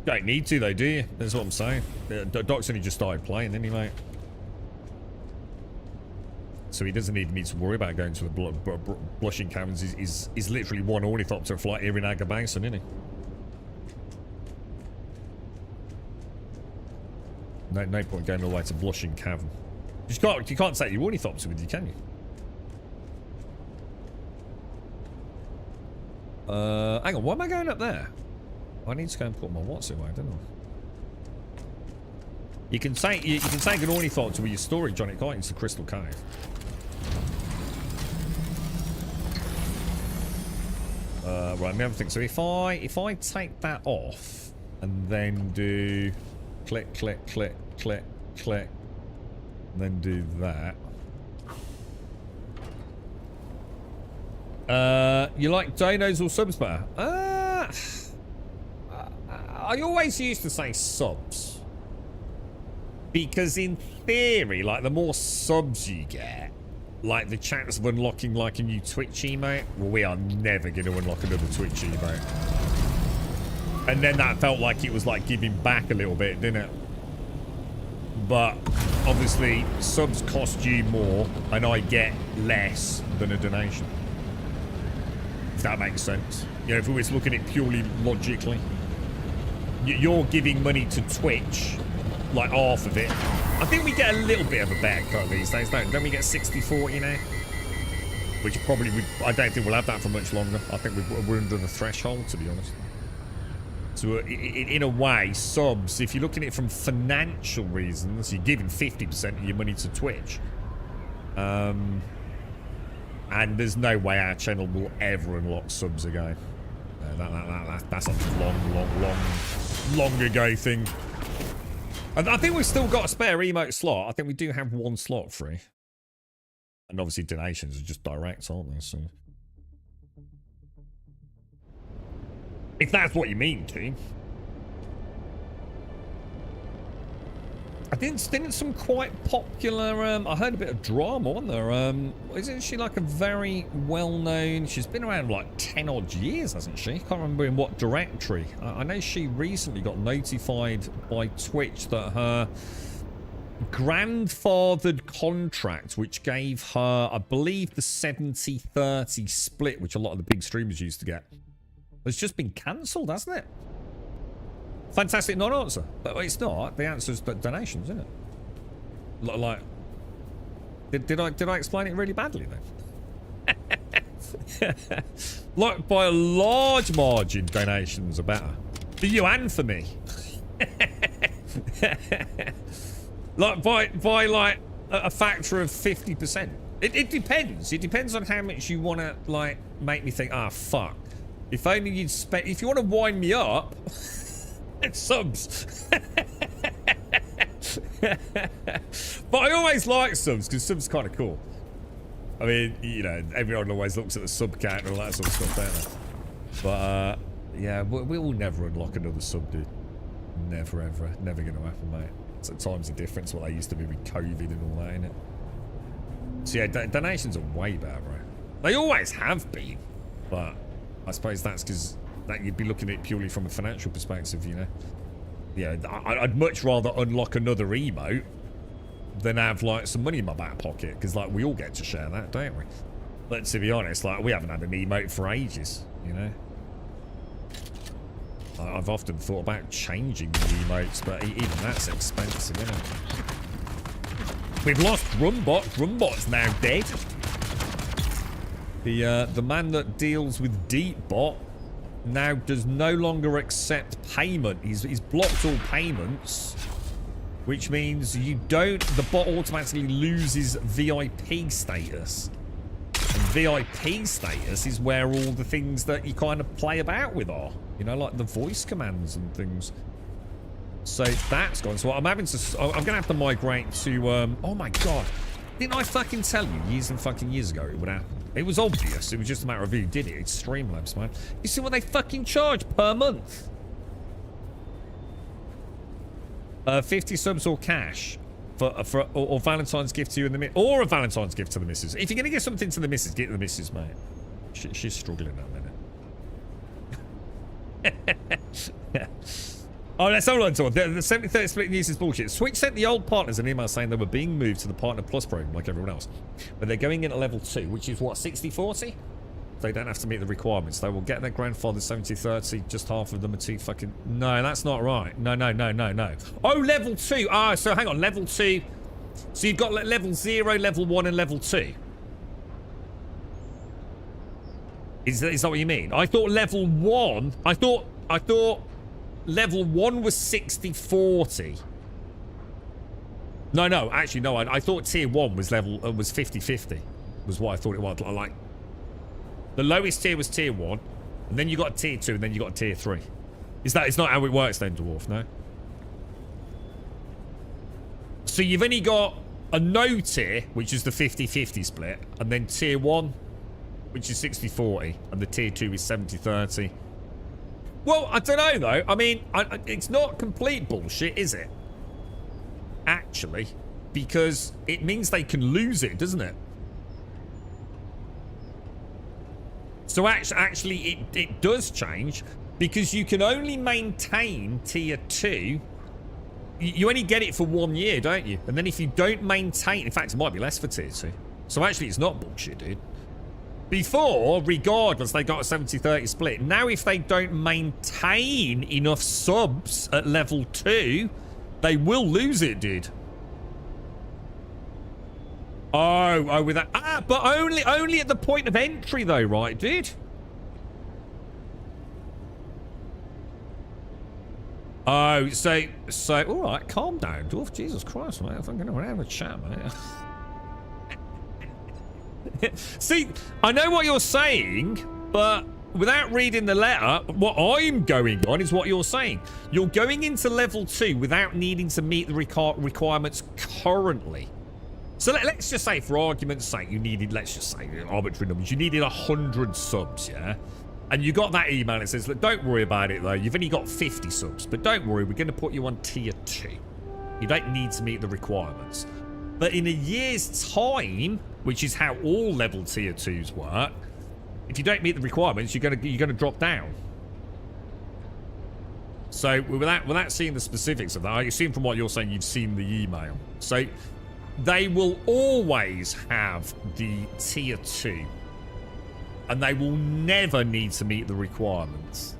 Don't need to though, do you? That's what I'm saying. Doc's only just started playing anyway. So he doesn't even need to worry about going to the Blushing Caverns. Is literally one ornithopter flight here in Aga Basin, isn't he? No point going all the way to Blushing Cavern. You can't take your ornithopter with you, can you? Hang on, why am I going up there? I need to go and put my what's away, don't I? You can take an ornithopter with your storage on it, can't you? It's the Crystal Cave. Right, let me have a think. So if I take that off and then do click, click, click, click, click, and then do that. You like donos or subs better? I always used to say subs. Because in theory, like the more subs you get, like the chance of unlocking like a new Twitch emote, well, we are never going to unlock another Twitch emote. And then that felt like it was like giving back a little bit, didn't it? But obviously subs cost you more and I get less than a donation. If that makes sense. You know, if we was looking at it purely logically. You're giving money to Twitch, like half of it. I think we get a little bit of a better cut these days, don't we get 60-40 now? Which probably, I don't think we'll have that for much longer. I think we're under the threshold, to be honest. So in a way, subs, if you're looking at it from financial reasons, you're giving 50% of your money to Twitch. And there's no way our channel will ever unlock subs again. That's a long ago thing. I think we've still got a spare emote slot. I think we do have one slot free. And obviously donations are just direct, aren't they? So if that's what you mean, team. I didn't some quite popular, I heard a bit of drama on there. Isn't she like a very well-known, she's been around like 10 odd years, hasn't she? Can't remember in what directory. I know she recently got notified by Twitch that her grandfathered contract, which gave her, I believe, the 70-30 split, which a lot of the big streamers used to get, has just been cancelled, hasn't it? Fantastic non-answer. But it's not. The answer's donations, isn't it? Like, did I explain it really badly then? Like, by a large margin, donations are better. For you and for me. Like, by like, a factor of 50%. It depends. It depends on how much you want to, like, make me think, ah, fuck. If only you'd spend... If you want to wind me up... subs. But I always like subs because subs are kind of cool. I mean, you know, everyone always looks at the sub count and all that sort of stuff, don't they? But yeah, we will never unlock another sub, dude. Never ever, never gonna happen, mate. It's at times the difference what they used to be with COVID and all that, innit? So yeah, donations are way better, bro. They always have been, but I suppose that's because that you'd be looking at it purely from a financial perspective, you know. Yeah, I'd much rather unlock another emote than have like some money in my back pocket, because like we all get to share that, don't we? But to be honest, like we haven't had an emote for ages, you know. I've often thought about changing the emotes, but even that's expensive, isn't it? We've lost Rumbot. Rumbot's now dead. The man that deals with Deepbot now does no longer accept payment. He's blocked all payments, which means the bot automatically loses VIP status. And VIP status is where all the things that you kind of play about with are. You know, like the voice commands and things. So that's gone. So I'm going to have to migrate to, oh my God. Didn't I fucking tell you years and fucking years ago it would happen? It was obvious. It was just a matter of who did it. It's Streamlabs, man. You see what they fucking charge per month? 50 subs or cash or Valentine's gift to you and the or a Valentine's gift to the missus. If you're gonna give something to the missus, get the missus, mate. She's struggling that minute. Oh, that's all I'm talking. The 70-30 split news is bullshit. Switch sent the old partners an email saying they were being moved to the Partner Plus program like everyone else. But they're going in at level 2, which is what, 60-40? They don't have to meet the requirements. They will get their grandfather 70-30. Just half of them are too fucking... No, that's not right. No. Oh, level 2. Ah, so hang on. Level 2. So you've got level 0, level 1, and level 2. Is that what you mean? I thought level 1... I thought level 1 was 60-40. No. Actually, no. I thought tier 1 was was 50-50. Was what I thought it was. Like... The lowest tier was tier 1, and then you got a tier 2, and then you got a tier 3. It's not how it works then, Dwarf, no? So you've only got a no tier, which is the 50-50 split, and then tier 1, which is 60-40, and the tier 2 is 70-30. Well, I don't know, though. I mean, it's not complete bullshit, is it? Actually, because it means they can lose it, doesn't it? So actually, it does change, because you can only maintain tier 2. You only get it for 1 year, don't you? And then if you don't maintain... In fact, it might be less for tier 2. So actually, it's not bullshit, dude. Before, regardless, they got a 70-30 split. Now, if they don't maintain enough subs at level 2, they will lose it, dude. Oh, with that. Ah, but only at the point of entry, though, right, dude? Oh, so, all right, calm down, Dwarf. Jesus Christ, mate. I'm going to have a chat, mate. See, I know what you're saying, but without reading the letter, what I'm going on is what you're saying. You're going into level 2 without needing to meet the requirements currently. So let's just say, for argument's sake, you needed, let's just say, arbitrary numbers, you needed 100 subs, yeah? And you got that email that says, look, don't worry about it, though. You've only got 50 subs, but don't worry, we're going to put you on tier 2. You don't need to meet the requirements. But in a year's time, which is how all level tier 2s work, if you don't meet the requirements, you're gonna drop down. So without seeing the specifics of that, I assume from what you're saying, you've seen the email. So they will always have the tier 2, and they will never need to meet the requirements.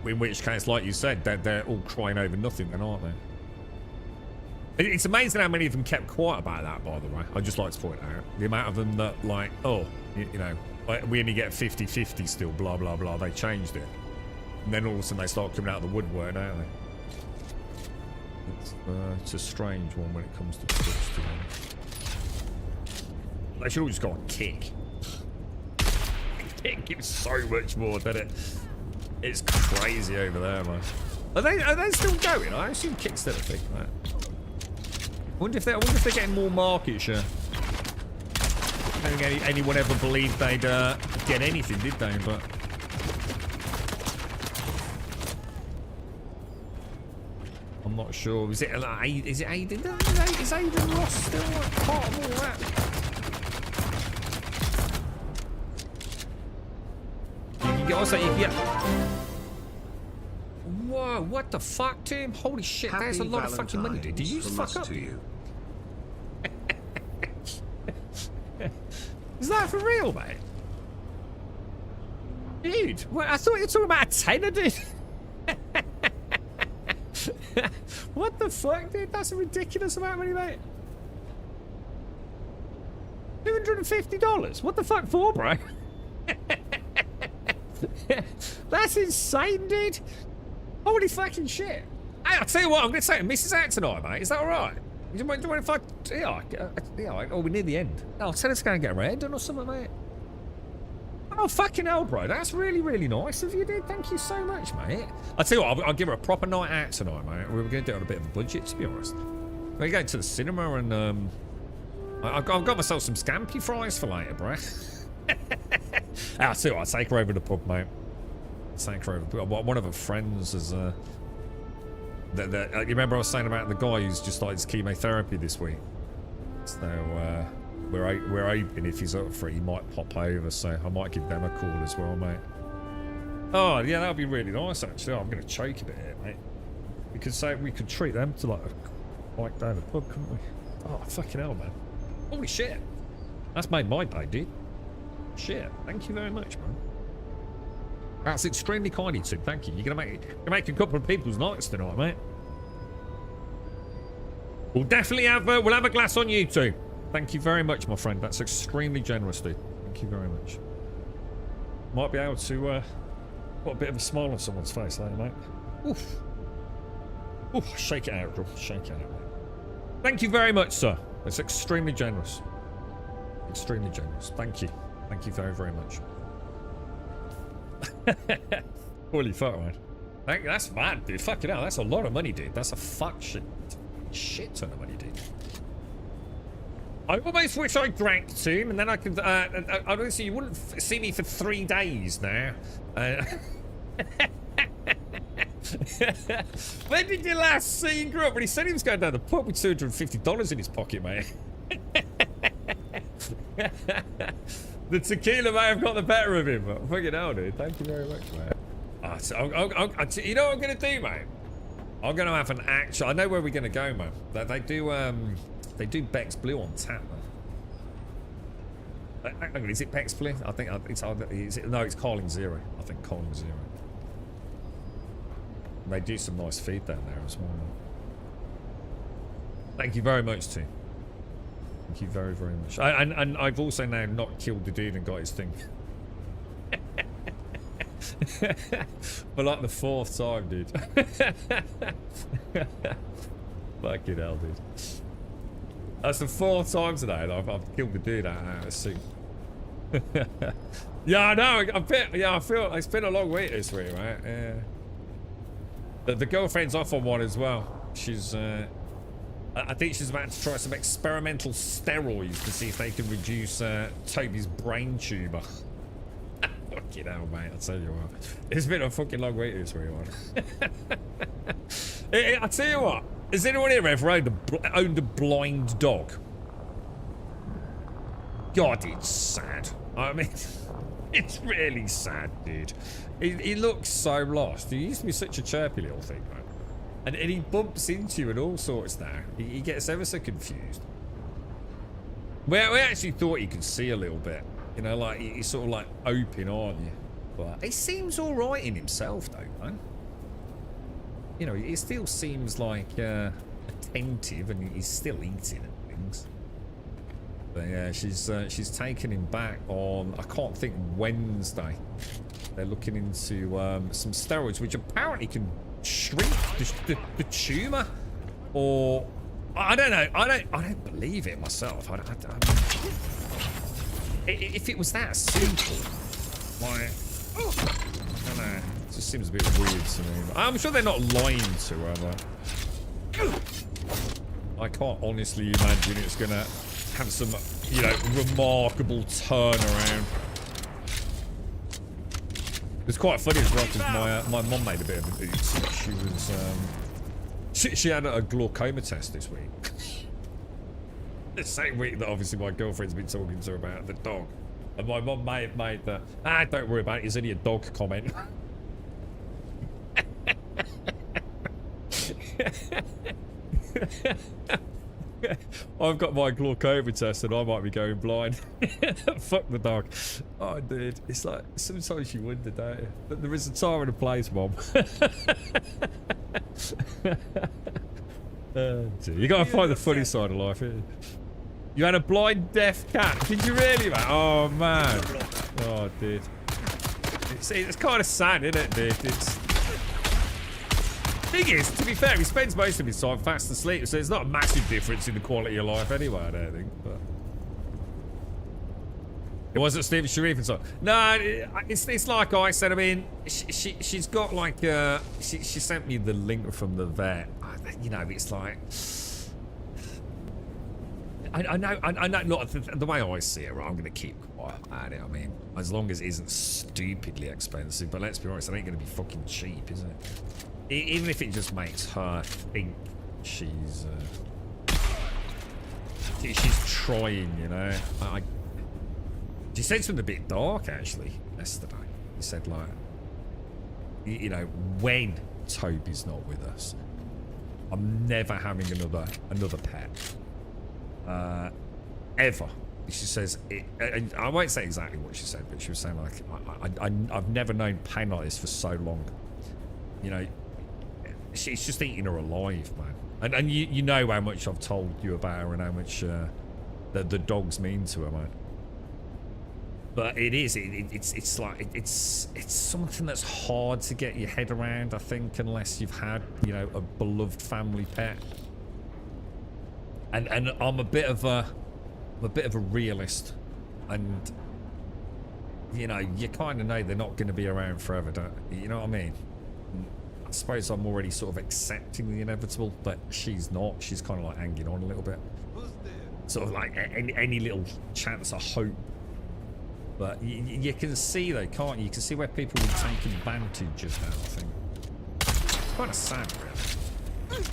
In which case, like you said, they're all crying over nothing then, aren't they? It's amazing how many of them kept quiet about that, by the way. I'd just like to point out the amount of them that, like, oh, you know, we only get 50-50 still, blah, blah, blah. They changed it. And then all of a sudden they start coming out of the woodwork, don't they? It's a strange one when it comes to Twitch, to them. They should all just go on Kick. Kick gives so much more, doesn't it? It's crazy over there, man. Are they still going? I assume Kick's still a thing, right? I wonder if they're getting more market share. I don't think anyone ever believed they'd get anything, did they? But I'm not sure. Is it Aiden? Is Aiden Ross still part of all that? You can get also you can get. Whoa! What the fuck, Tim? Holy shit! That's a lot of fucking money, dude. Did you just fuck up? To you. Is that for real, mate? Dude, well, I thought you were talking about a tenner, dude. What the fuck, dude? That's a ridiculous amount of money, mate. $250? What the fuck for, bro? That's insane, dude. Holy fucking shit. Hey, I'll tell you what, I'm going to take Mrs. out tonight, mate. Is that alright? Do you mind if I... oh, we're near the end. Oh, tell us to go and get her hair done or something, mate. Oh, fucking hell, bro. That's really, really nice of you, dude. Thank you so much, mate. I'll tell you what, I'll give her a proper night out tonight, mate. We were going to do it on a bit of a budget, to be honest. We're going to go to the cinema and, I've got myself some scampi fries for later, bro. I'll tell you what, I'll take her over to the pub, mate. Take her over. One of her friends is, you remember I was saying about the guy who's just started his chemotherapy this week? So, we're hoping if he's up for it, he might pop over, so I might give them a call as well, mate. Oh, yeah, that would be really nice, actually. Oh, I'm going to choke a bit here, mate. We could treat them to, like, a bike down the pub, couldn't we? Oh, fucking hell, man. Holy shit. That's made my day, dude. Shit. Thank you very much, man. That's extremely kind of you, thank you. You're going to make a couple of people's nights tonight, mate. We'll definitely have, we'll have a glass on you two. Thank you very much, my friend. That's extremely generous, dude. Thank you very much. Might be able to put a bit of a smile on someone's face later, mate. Oof. Oof. Shake it out, bro. Shake it out, mate. Thank you very much, sir. That's extremely generous. Extremely generous. Thank you. Thank you very, very much. Holy fuck, man. That's mad, dude. Fucking hell. That's a lot of money, dude. That's a shit ton of money, dude. I almost wish I drank too, and then I could. Honestly, you wouldn't see me for 3 days now. When did you last see him grow up? When he said he was going down the pub with $250 in his pocket, mate. The tequila may have got the better of him, but fucking hell, dude. Thank you very much, mate. You know what I'm going to do, mate? I'm going to have an actual... I know where we're going to go, man. They do Beck's Blue on tap, man. Is it Beck's Blue? I think no, it's Carling Zero. I think Carling Zero. They do some nice feed down there as well. Thank you very much, too. Thank you very, very much. And I've also now not killed the dude and got his thing. For like the 4th time, dude. Fucking hell, dude. That's the 4th time today that I've killed the dude out of the suit. Yeah, I know. I feel it's been a long week this week, right? Yeah. The girlfriend's off on one as well. She's, I think she's about to try some experimental steroids to see if they can reduce Toby's brain tumour. Fucking hell, mate. I'll tell you what. It's been a fucking long week this week, man. I'll tell you what. Has anyone here ever owned a blind dog? God, it's sad. I mean, it's really sad, dude. He looks so lost. He used to be such a chirpy little thing, man. And he bumps into you and all sorts now. He gets ever so confused. We actually thought he could see a little bit. You know, like, he's sort of like open, aren't you? But he seems alright in himself, though, man. You know, he still seems like attentive and he's still eating and things. But yeah, she's taken him back on, I can't think, Wednesday. They're looking into some steroids, which apparently can shrink the tumour. Or, I don't know. I don't believe it myself. If it was that simple, like, I don't know. It just seems a bit weird to me. I'm sure they're not lying to her, but I can't honestly imagine it's gonna have some, you know, remarkable turnaround. It's quite funny as well because my mum made a bit of an oops. She was she had a glaucoma test this week. The same week that obviously my girlfriend's been talking to her about the dog. And my mum may have made the, don't worry about it, it's only a dog comment. I've got my glaucoma test and I might be going blind. Fuck the dog. Oh, dude. It's like, sometimes you wonder, don't you? But there is a time and a place, Mom. You gotta find the funny side of life, here. You had a blind, deaf cat. Did you really, man? Oh, man. Oh, dude. It's kind of sad, isn't it, dude? Thing is, to be fair, he spends most of his time fast asleep, so it's not a massive difference in the quality of life anyway, I don't think. But it wasn't Stephen Sharif and so on. No, it's like I said. I mean, she's got like she sent me the link from the vet. You know, it's like I know. Not the way I see it. Right, I'm going to keep quiet about it. I mean, as long as it isn't stupidly expensive. But let's be honest, it ain't going to be fucking cheap, is it? Even if it just makes her think she's trying, you know. She said something a bit dark actually yesterday. She said like, you know, when Toby's not with us, I'm never having another pet, ever. She says it. And I won't say exactly what she said, but she was saying like, I've never known pain like this for so long. You know. She's just eating her alive, man. And you know how much I've told you about her and how much the dogs mean to her, man. But it's like it's something that's hard to get your head around, I think, unless you've had, you know, a beloved family pet. And I'm a bit of a realist, and you know, you kind of know they're not going to be around forever, don't you? Know what I mean? I suppose I'm already sort of accepting the inevitable, but she's not. She's kind of like hanging on a little bit. Sort of like any little chance of hope. But you can see though, can't you? You can see where people would take advantage of that, I think. It's kind of sad, really.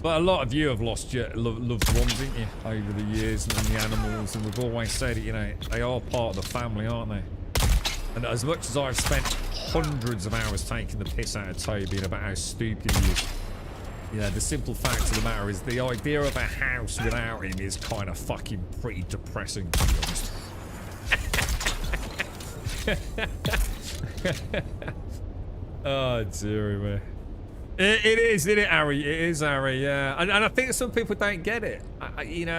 But a lot of you have lost your loved ones, didn't you, over the years, and the animals, and we've always said it, you know, they are part of the family, aren't they? And as much as I've spent hundreds of hours taking the piss out of Toby and about how stupid he is, you know, the simple fact of the matter is the idea of a house without him is kind of fucking pretty depressing, to be honest. Oh, dear me. It is, isn't it, Harry? It is, Harry, yeah. And I think some people don't get it. And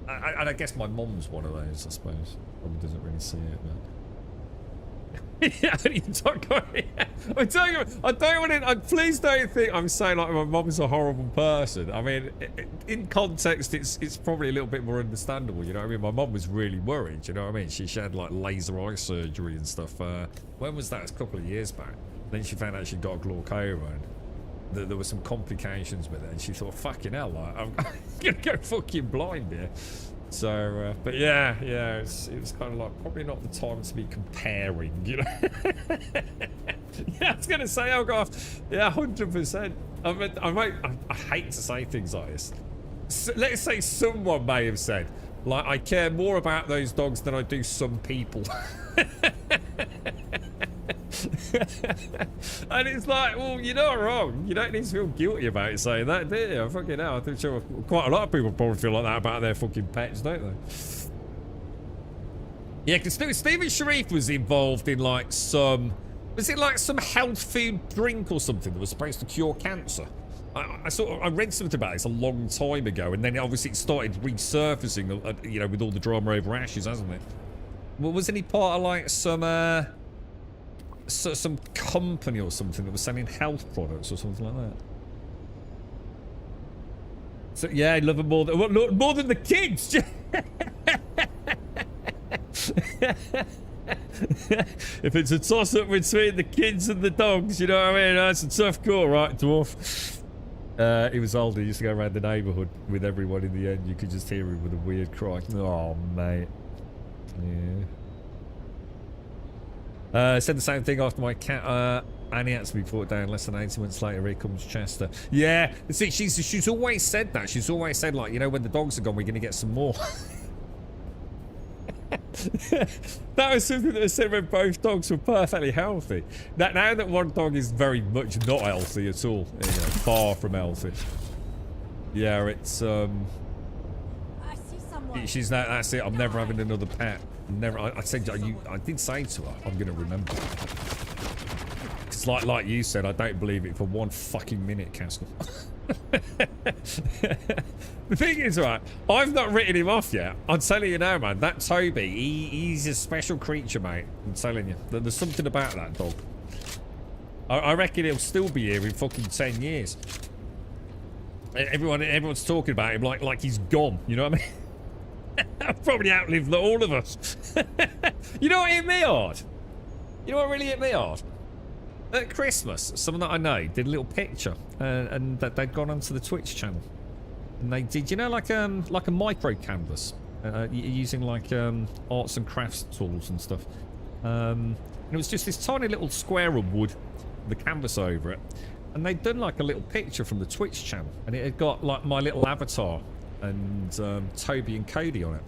I guess my mum's one of those, I suppose. Probably doesn't really see it, but... Yeah, I'm talking about, I don't want to, please don't think I'm saying like my mum's a horrible person. I mean, in context, it's probably a little bit more understandable, you know what I mean? My mum was really worried, you know what I mean? She had like laser eye surgery and stuff. When was that? It was a couple of years back. Then she found out she'd got glaucoma and there were some complications with it, and she thought, fucking hell, like, I'm gonna go fucking blind here. So, but yeah, it was kind of like probably not the time to be comparing, you know. Yeah, I was gonna say, oh god, yeah, 100%. I hate to say things like this. So, let's say someone may have said, like, I care more about those dogs than I do some people. And it's like, well, you're not wrong. You don't need to feel guilty about it saying that, do you? Fucking hell, I think sure quite a lot of people probably feel like that about their fucking pets, don't they? Yeah, because Stephen Sharif was involved in like some... Was it like some health food drink or something that was supposed to cure cancer? I read something about this a long time ago, and then obviously it started resurfacing, you know, with all the drama over Ashes, hasn't it? Well, wasn't he part of like some company or something that was selling health products or something like that? So yeah, I love him more than the kids. If it's a toss-up between the kids and the dogs, you know what I mean? That's a tough call, right, dwarf? He was old. He used to go around the neighbourhood with everyone. In the end, you could just hear him with a weird cry. Oh, mate. Yeah. Said the same thing after my cat Annie had to be put down less than 18 months later. Here comes Chester. Yeah, see, she's always said that. She's always said, like, you know, when the dogs are gone, we're going to get some more. That was something that was said when both dogs were perfectly healthy. Now that one dog is very much not healthy at all, you know, far from healthy. Yeah, it's I see someone. She's not. That's it. I'm never having another pet. Never. I said I did say to her, I'm gonna remember. Because It's like you said, I don't believe it for 1 fucking minute, Castle. The thing is, right, I've not written him off yet. I'm telling you now, man, that Toby, he's a special creature, mate. I'm telling you. There's something about that dog. I reckon he'll still be here in fucking 10 years. Everyone's talking about him like he's gone, you know what I mean? I've probably outlived all of us. You know what hit me hard? You know what really hit me hard? At Christmas, someone that I know did a little picture, and that they'd gone onto the Twitch channel, and they did, you know, like a micro canvas, using like arts and crafts tools and stuff. And it was just this tiny little square of wood, the canvas over it, and they'd done like a little picture from the Twitch channel, and it had got like my little avatar and Toby and Cody on it,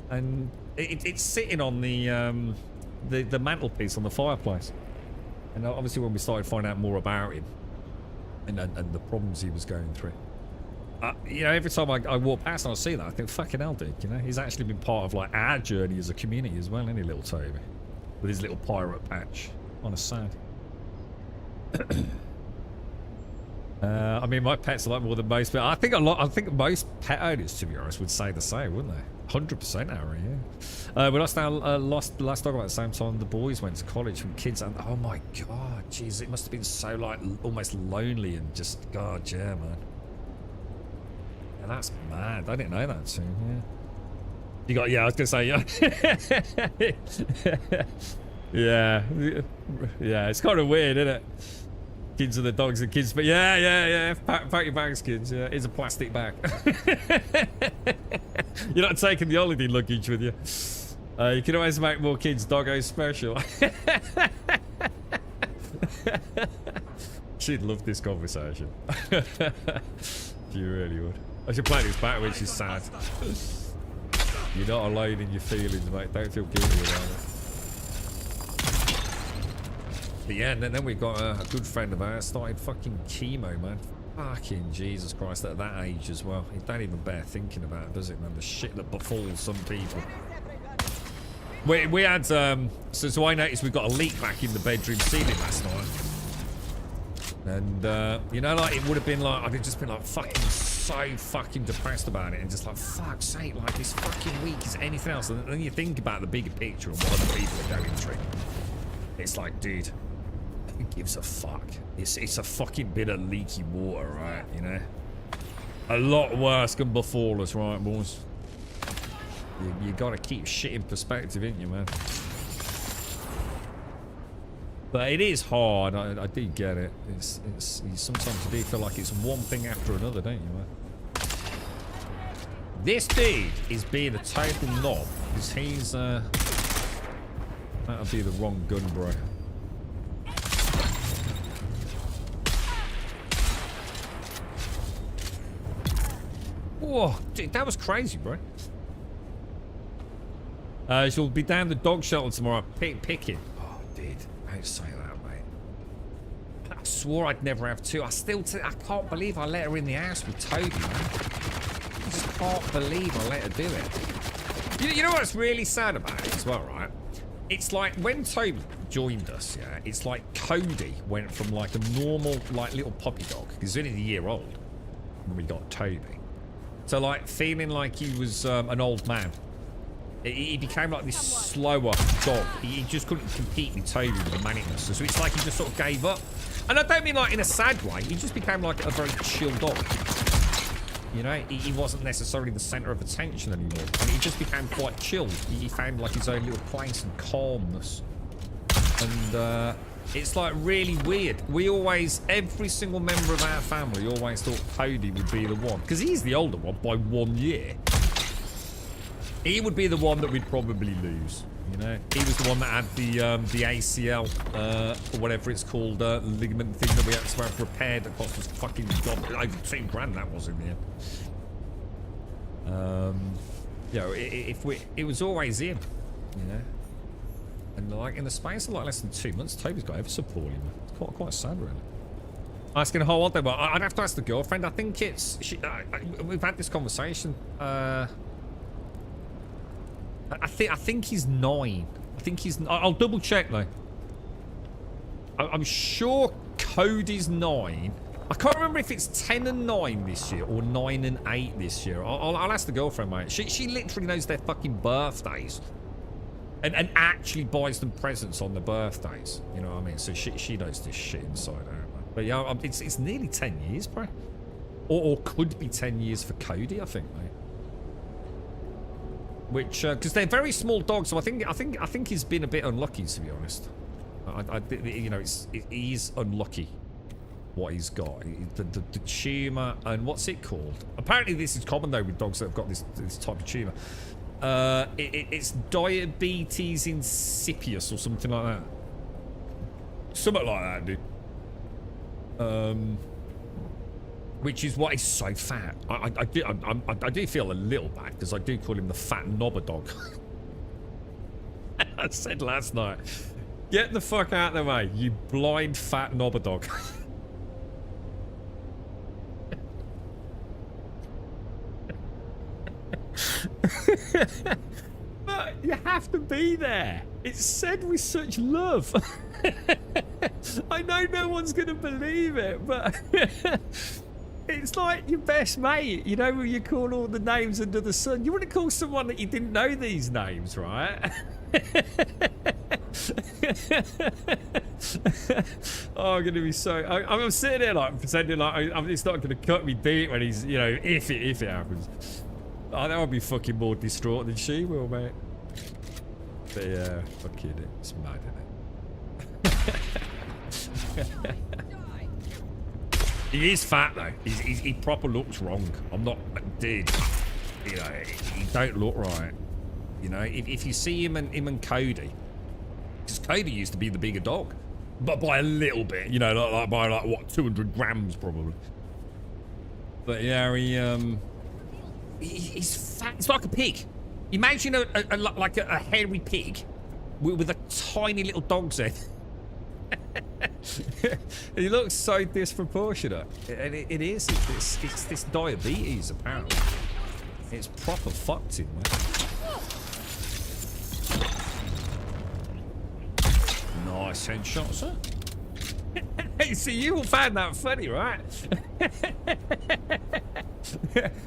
and it's sitting on the mantelpiece on the fireplace. And obviously when we started finding out more about him and the problems he was going through, you know, every time I walk past and I see that, I think, fucking hell, dude, you know, he's actually been part of like our journey as a community as well, isn't he, little Toby, with his little pirate patch on a side. I mean, my pets are like more than most, but I think most pet owners, to be honest, would say the same, wouldn't they? 100% Harry, yeah. We lost the last dog about the same time the boys went to college from kids, and oh my god, jeez, it must have been so like almost lonely and just, god, yeah, man. Yeah, that's mad. I didn't know that too. Yeah. You got, yeah, I was gonna say, yeah. Yeah, it's kind of weird, isn't it? Kids are the dogs and kids, but yeah. Pack your bags, kids. Yeah, it's a plastic bag. You're not taking the holiday luggage with you. You can always make more kids doggo special. She'd love this conversation. She really would. I should play this back, which is sad. You're not alone in your feelings, mate. Don't feel guilty about it. But yeah, and then we've got a good friend of ours started fucking chemo, man. Fucking Jesus Christ, at that age as well. It don't even bear thinking about, does it, man? The shit that befalls some people. We had, so I noticed we got a leak back in the bedroom ceiling last night. And, you know, like, it would have been like, I'd have just been like fucking so fucking depressed about it. And just like, fuck's sake, like, this fucking week is anything else. And then you think about the bigger picture and what other people are going through. It's like, dude, who gives a fuck? It's a fucking bit of leaky water, right? You know? A lot worse can befall us, right, boys? You gotta keep shit in perspective, ain't you, man? But it is hard. I do get it. It's sometimes you do feel like it's one thing after another, don't you, man? This dude is being a total knob because he's that'll be the wrong gun, bro. Whoa, dude, that was crazy, bro. She'll be down the dog shelter tomorrow picking. Oh, dude, don't say that, mate. I swore I'd never have two. I can't believe I let her in the house with Toby, man. I just can't believe I let her do it. You know what's really sad about it as well, right? It's like when Toby joined us, yeah, it's like Cody went from like a normal, like little puppy dog, because he's only a year old when we got Toby. So like feeling like he was an old man. He became like this slower dog. He just couldn't compete with Toby with the manicness. So it's like he just sort of gave up. And I don't mean like in a sad way. He just became like a very chill dog. You know, he wasn't necessarily the center of attention anymore. And he just became quite chill. He found like his own little place and calmness. And it's like really weird. We always, every single member of our family always thought Cody would be the one. Because he's the older one by 1 year. He would be the one that we'd probably lose. You know, he was the one that had the ACL, or whatever it's called, ligament thing that we had to have repaired that cost us fucking over $2,000 that was in the end. You know, it was always him, you know. And like in the space of like less than 2 months, Toby's got ever so poorly, man. It's quite sad, really. Asking how old they were. I'd have to ask the girlfriend. I think it's we've had this conversation. I think he's 9. I think he's. I'll double check though. I'm sure Cody's 9. I can't remember if it's 10 and 9 this year or 9 and 8 this year. I'll ask the girlfriend, mate. She literally knows their fucking birthdays. And actually buys them presents on their birthdays. You know what I mean? So she knows this shit inside out, man. But yeah, it's nearly 10 years, bro. Or could be 10 years for Cody, I think, mate. Which, because they're very small dogs, so I think he's been a bit unlucky, to be honest. You know, he's unlucky what he's got. The tumour, and what's it called? Apparently this is common though with dogs that have got this type of tumour. It's diabetes insipidus or something like that. Something like that, dude. Which is why he's so fat. I do feel a little bad because I do call him the fat knobber dog. I said last night, get the fuck out of the way, you blind fat knobber dog. But you have to be there. It's said with such love. I know no one's gonna believe it, but it's like your best mate, you know, when you call all the names under the sun. You wouldn't call someone that you didn't know these names, right? Oh, I'm gonna be so. I'm sitting there like pretending like it's not gonna cut me deep when he's, you know, if it happens. I would be fucking more distraught than she will, mate. But yeah, fucking it's mad, isn't it? He is fat though. He proper looks wrong. I'm not, dude. You know, he don't look right. You know, if you see him and Cody, because Cody used to be the bigger dog, but by a little bit. You know, like by like what, 200 grams probably. But yeah, he's fat. It's like a pig. Imagine like a hairy pig with a tiny little dog's head. He looks so disproportionate, and it is. It's this diabetes apparently. It's proper fucked him, man. Nice headshot, sir. Hey, so you all found that funny, right?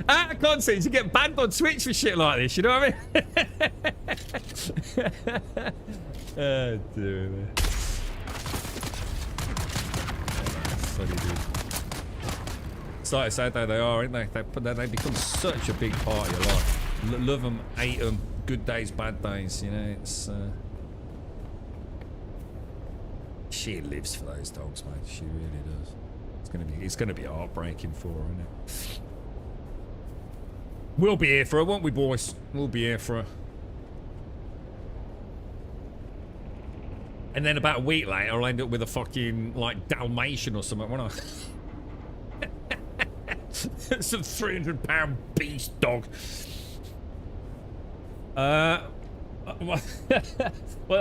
Out of context, you get banned on Twitch for shit like this, you know what I mean? Oh, dear me. Funny, dude. It's like I said, though, they are, aren't they? They become such a big part of your life. Love them, hate them, good days, bad days, you know, it's... She lives for those dogs, mate. She really does. It's gonna be heartbreaking for her, isn't it? We'll be here for her, won't we, boys? We'll be here for her. And then about a week later, I'll end up with a fucking like Dalmatian or something, won't I? Some 300-pound beast dog. Well,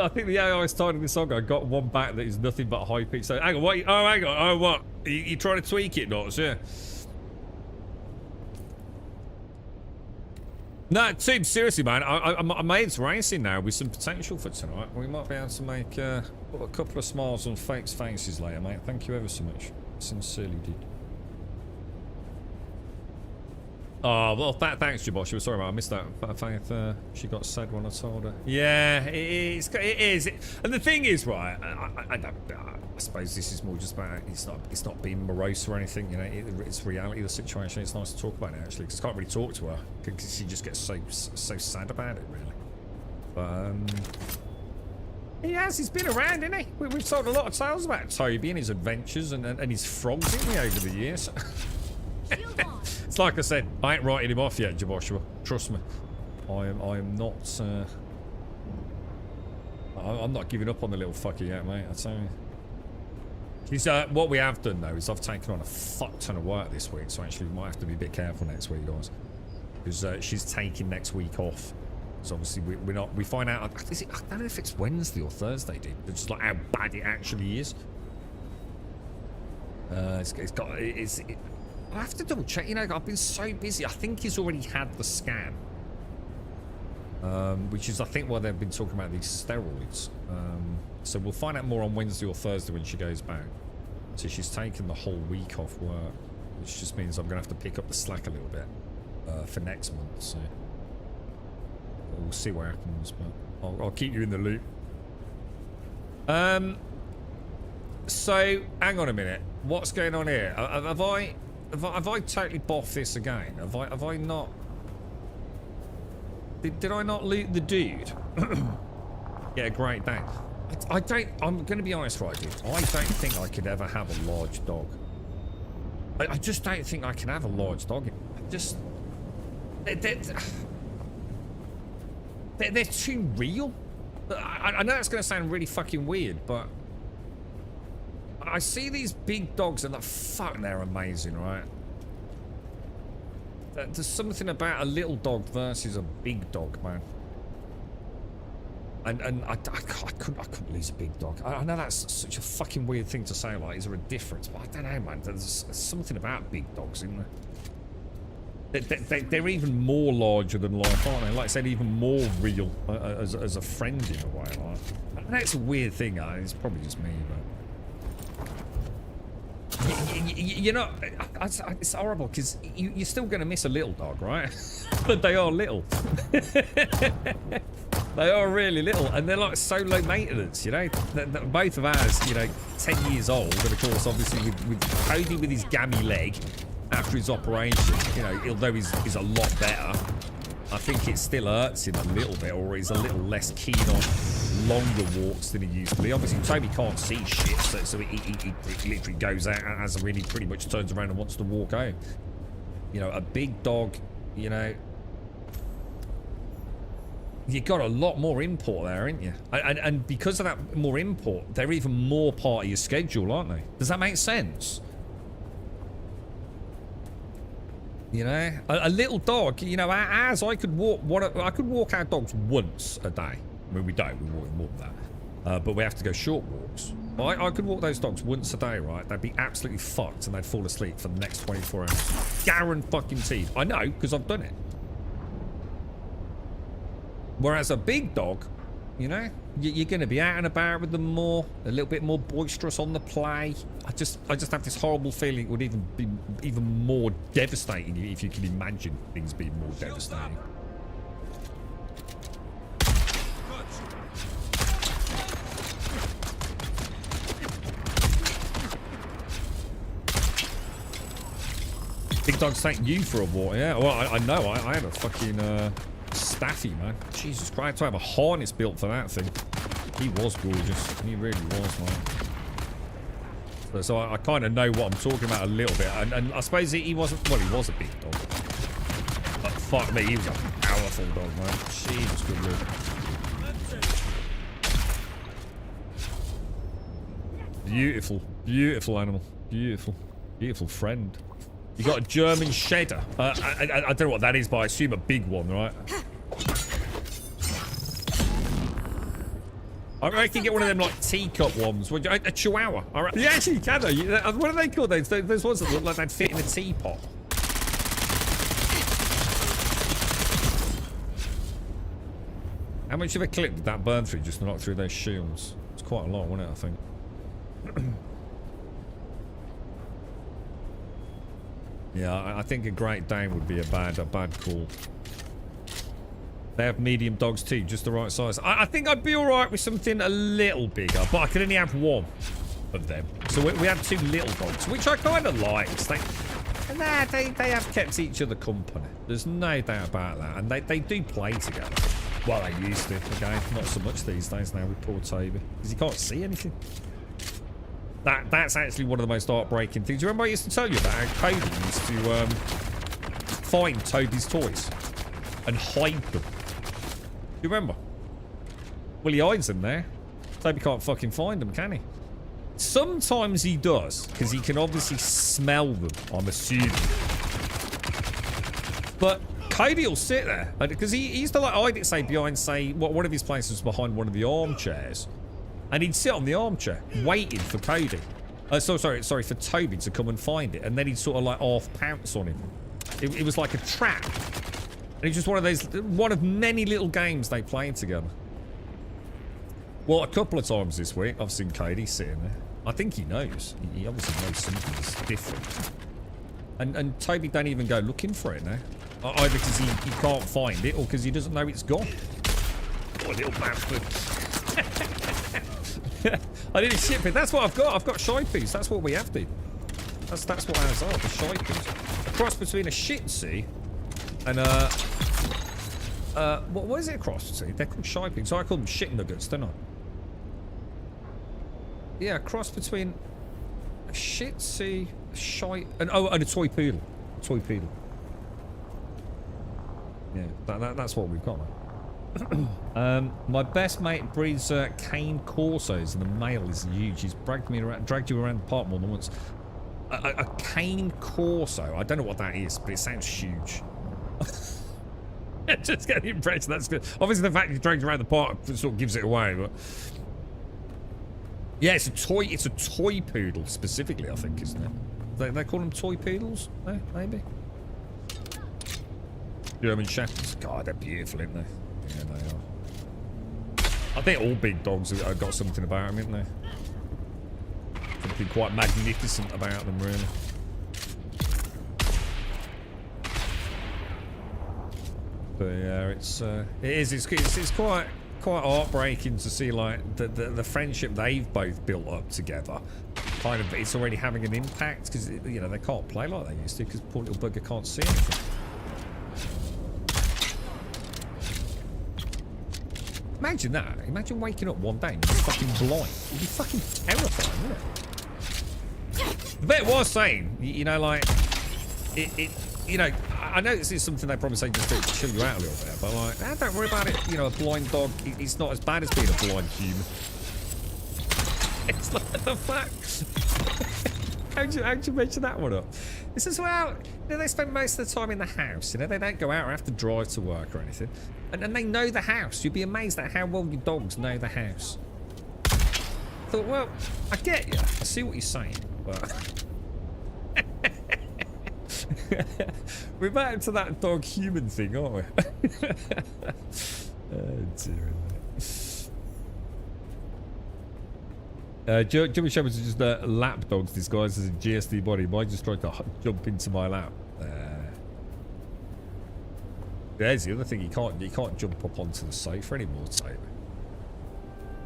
I think the AI started this song. I got one back that is nothing but high pitch. So hang on, what? Oh, hang on. Oh, what? You trying to tweak it, Knots? Yeah. No, Team, seriously, man. My mate's racing now with some potential for tonight. We might be able to make a couple of smiles on Fake's faces later, mate. Thank you ever so much. Sincerely, did. Oh, well, thanks, Jabosh. Sorry, man, I missed that. Faith, she got sad when I told her. Yeah, it is. And the thing is, right, I suppose this is more just about, it's not being morose or anything, you know, it's reality of the situation. It's nice to talk about it, actually, because I can't really talk to her, because she just gets so sad about it, really. But, he's been around, hasn't he? We've told a lot of tales about Toby and his adventures and his frogs, haven't we, over the years? It's like I said, I ain't writing him off yet, Jaboshua. Trust me. I am not, I'm not giving up on the little fucker yet, mate, I tell you. She's, what we have done, though, is I've taken on a fuck ton of work this week, so actually we might have to be a bit careful next week, guys. Because she's taking next week off. So obviously we find out, I don't know if it's Wednesday or Thursday, dude. It's just like how bad it actually is. I have to double check, you know, I've been so busy. I think he's already had the scan. which is, I think, why they've been talking about these steroids. So we'll find out more on Wednesday or Thursday when she goes back. So she's taken the whole week off work, which just means I'm going to have to pick up the slack a little bit for next month. So we'll see what happens, but I'll keep you in the loop. So hang on a minute. What's going on here? Have I totally boffed this again? Have I not? Did I not loot the dude? Yeah, great, thanks. I'm going to be honest, right, dude. I don't think I could ever have a large dog. I just don't think I can have a large dog. They're too real. I know that's going to sound really fucking weird, but I see these big dogs and they're amazing, right? There's something about a little dog versus a big dog, man. And I couldn't lose a big dog. I know that's such a fucking weird thing to say, like, is there a difference? But I don't know, man. There's something about big dogs, isn't there? They're even more larger than life, aren't they? Like I said, even more real as a friend in a way. Like, I know it's a weird thing. It's probably just me, but you know, it's horrible because you're still going to miss a little dog, right? But they are little. They are really little, and they're like so low maintenance, you know. Both of ours, you know, 10 years old, and of course, obviously with Cody with his gammy leg after his operation, you know, although he's a lot better, I think it still hurts him a little bit, or he's a little less keen on longer walks than he used to be. Obviously, Toby can't see shit, so he literally goes out as a really pretty much turns around and wants to walk home. You know, a big dog, you know, you got a lot more import there, ain't you? And because of that more import, they're even more part of your schedule, aren't they? Does that make sense? You know, a little dog. You know, ours, I could walk our dogs once a day. I mean, we don't. We walk more than that. But we have to go short walks. I could walk those dogs once a day, right? They'd be absolutely fucked, and they'd fall asleep for the next 24 hours. Guaranteed. I know because I've done it. Whereas a big dog, you know, you're going to be out and about with them more, a little bit more boisterous on the play. I just have this horrible feeling it would even be even more devastating if you can imagine things being more devastating. Big dogs take you for a walk, yeah. Well, I know. I had a fucking staffy, man. Jesus Christ, I had to have a harness built for that thing. He was gorgeous. He really was, man. So I kind of know what I'm talking about a little bit. And I suppose he wasn't... Well, he was a big dog. But fuck me, he was a powerful dog, man. Jesus, good lord. Beautiful. Beautiful animal. Beautiful. Beautiful friend. You got a German Shedder. I don't know what that is, but I assume a big one, right? I reckon you can get one of them like teacup ones. A Chihuahua. You actually can though. What are they called? Those ones that look like they'd fit in a teapot. How much of a clip did that burn through just to knock through those shields? It's quite a lot, wasn't it, I think? Yeah, I think a Great Dane would be a bad call. They have medium dogs too, just the right size. I think I'd be alright with something a little bigger, but I could only have one of them. So we have two little dogs, which I kind of like. They have kept each other company. There's no doubt about that. And they do play together. Well, they used to. Okay, not so much these days now with poor Toby. Because he can't see anything. That's actually one of the most heartbreaking things. Do you remember I used to tell you about how Cody used to find Toby's toys and hide them? Do you remember? Well, he hides them there. Toby can't fucking find them, can he? Sometimes he does, because he can obviously smell them, I'm assuming. But Cody will sit there, because he used to like hide it, say, behind, say, one of his places was behind one of the armchairs. And he'd sit on the armchair, waiting for Cody. Sorry, for Toby to come and find it. And then he'd sort of like half pounce on him. It was like a trap. And it's just one of many little games they play together. Well, a couple of times this week, I've seen Cody sitting there. I think he knows. He obviously knows something's different. And Toby don't even go looking for it now. Either because he can't find it or because he doesn't know it's gone. What a little bastard. I didn't ship it. That's what I've got. I've got shy piece. That's what we have to. That's what ours are, the shy piece. A cross between a Shih Tzu and what is it a cross between? They're called shy pigs. So I call them shit nuggets, don't I? Yeah, a cross between a Shih Tzu, a shy, and a toy poodle. A toy poodle. Yeah, that's what we've got now. My best mate breeds cane corsos, and the male is huge. He's dragged you around the park more than once. A cane corso. I don't know what that is, but it sounds huge. Just get the impression that's good. Obviously, the fact he dragged you around the park sort of gives it away, but yeah, it's a toy. It's a toy poodle specifically, I think, isn't it? They call them toy poodles, maybe. German shepherds. God, they're beautiful, aren't they? Yeah, they are. I think all big dogs have got something about them, haven't they? Something quite magnificent about them, really. But yeah, it's quite heartbreaking to see like the friendship they've both built up together. Kind of, it's already having an impact because you know they can't play like they used to because poor little bugger can't see anything. Imagine that. Imagine waking up one day and you're fucking blind. It'd be fucking terrifying, wouldn't it? The bit was saying, you know, like, you know, I know this is something they probably say just to chill you out a little bit, but like, don't worry about it. You know, a blind dog, it's not as bad as being a blind human. It's like the fact. How'd you mention that one up? It says, well, you know, they spend most of the time in the house. You know, they don't go out or have to drive to work or anything. And they know the house. You'd be amazed at how well your dogs know the house. I thought, well, I get you. I see what you're saying, but we're back to that dog-human thing, aren't we? Oh, dear. Jimmy Shepherds is just lap dogs disguised as a GSD body. Mine just tried to jump into my lap. There's the other thing. You can't jump up onto the sofa anymore. So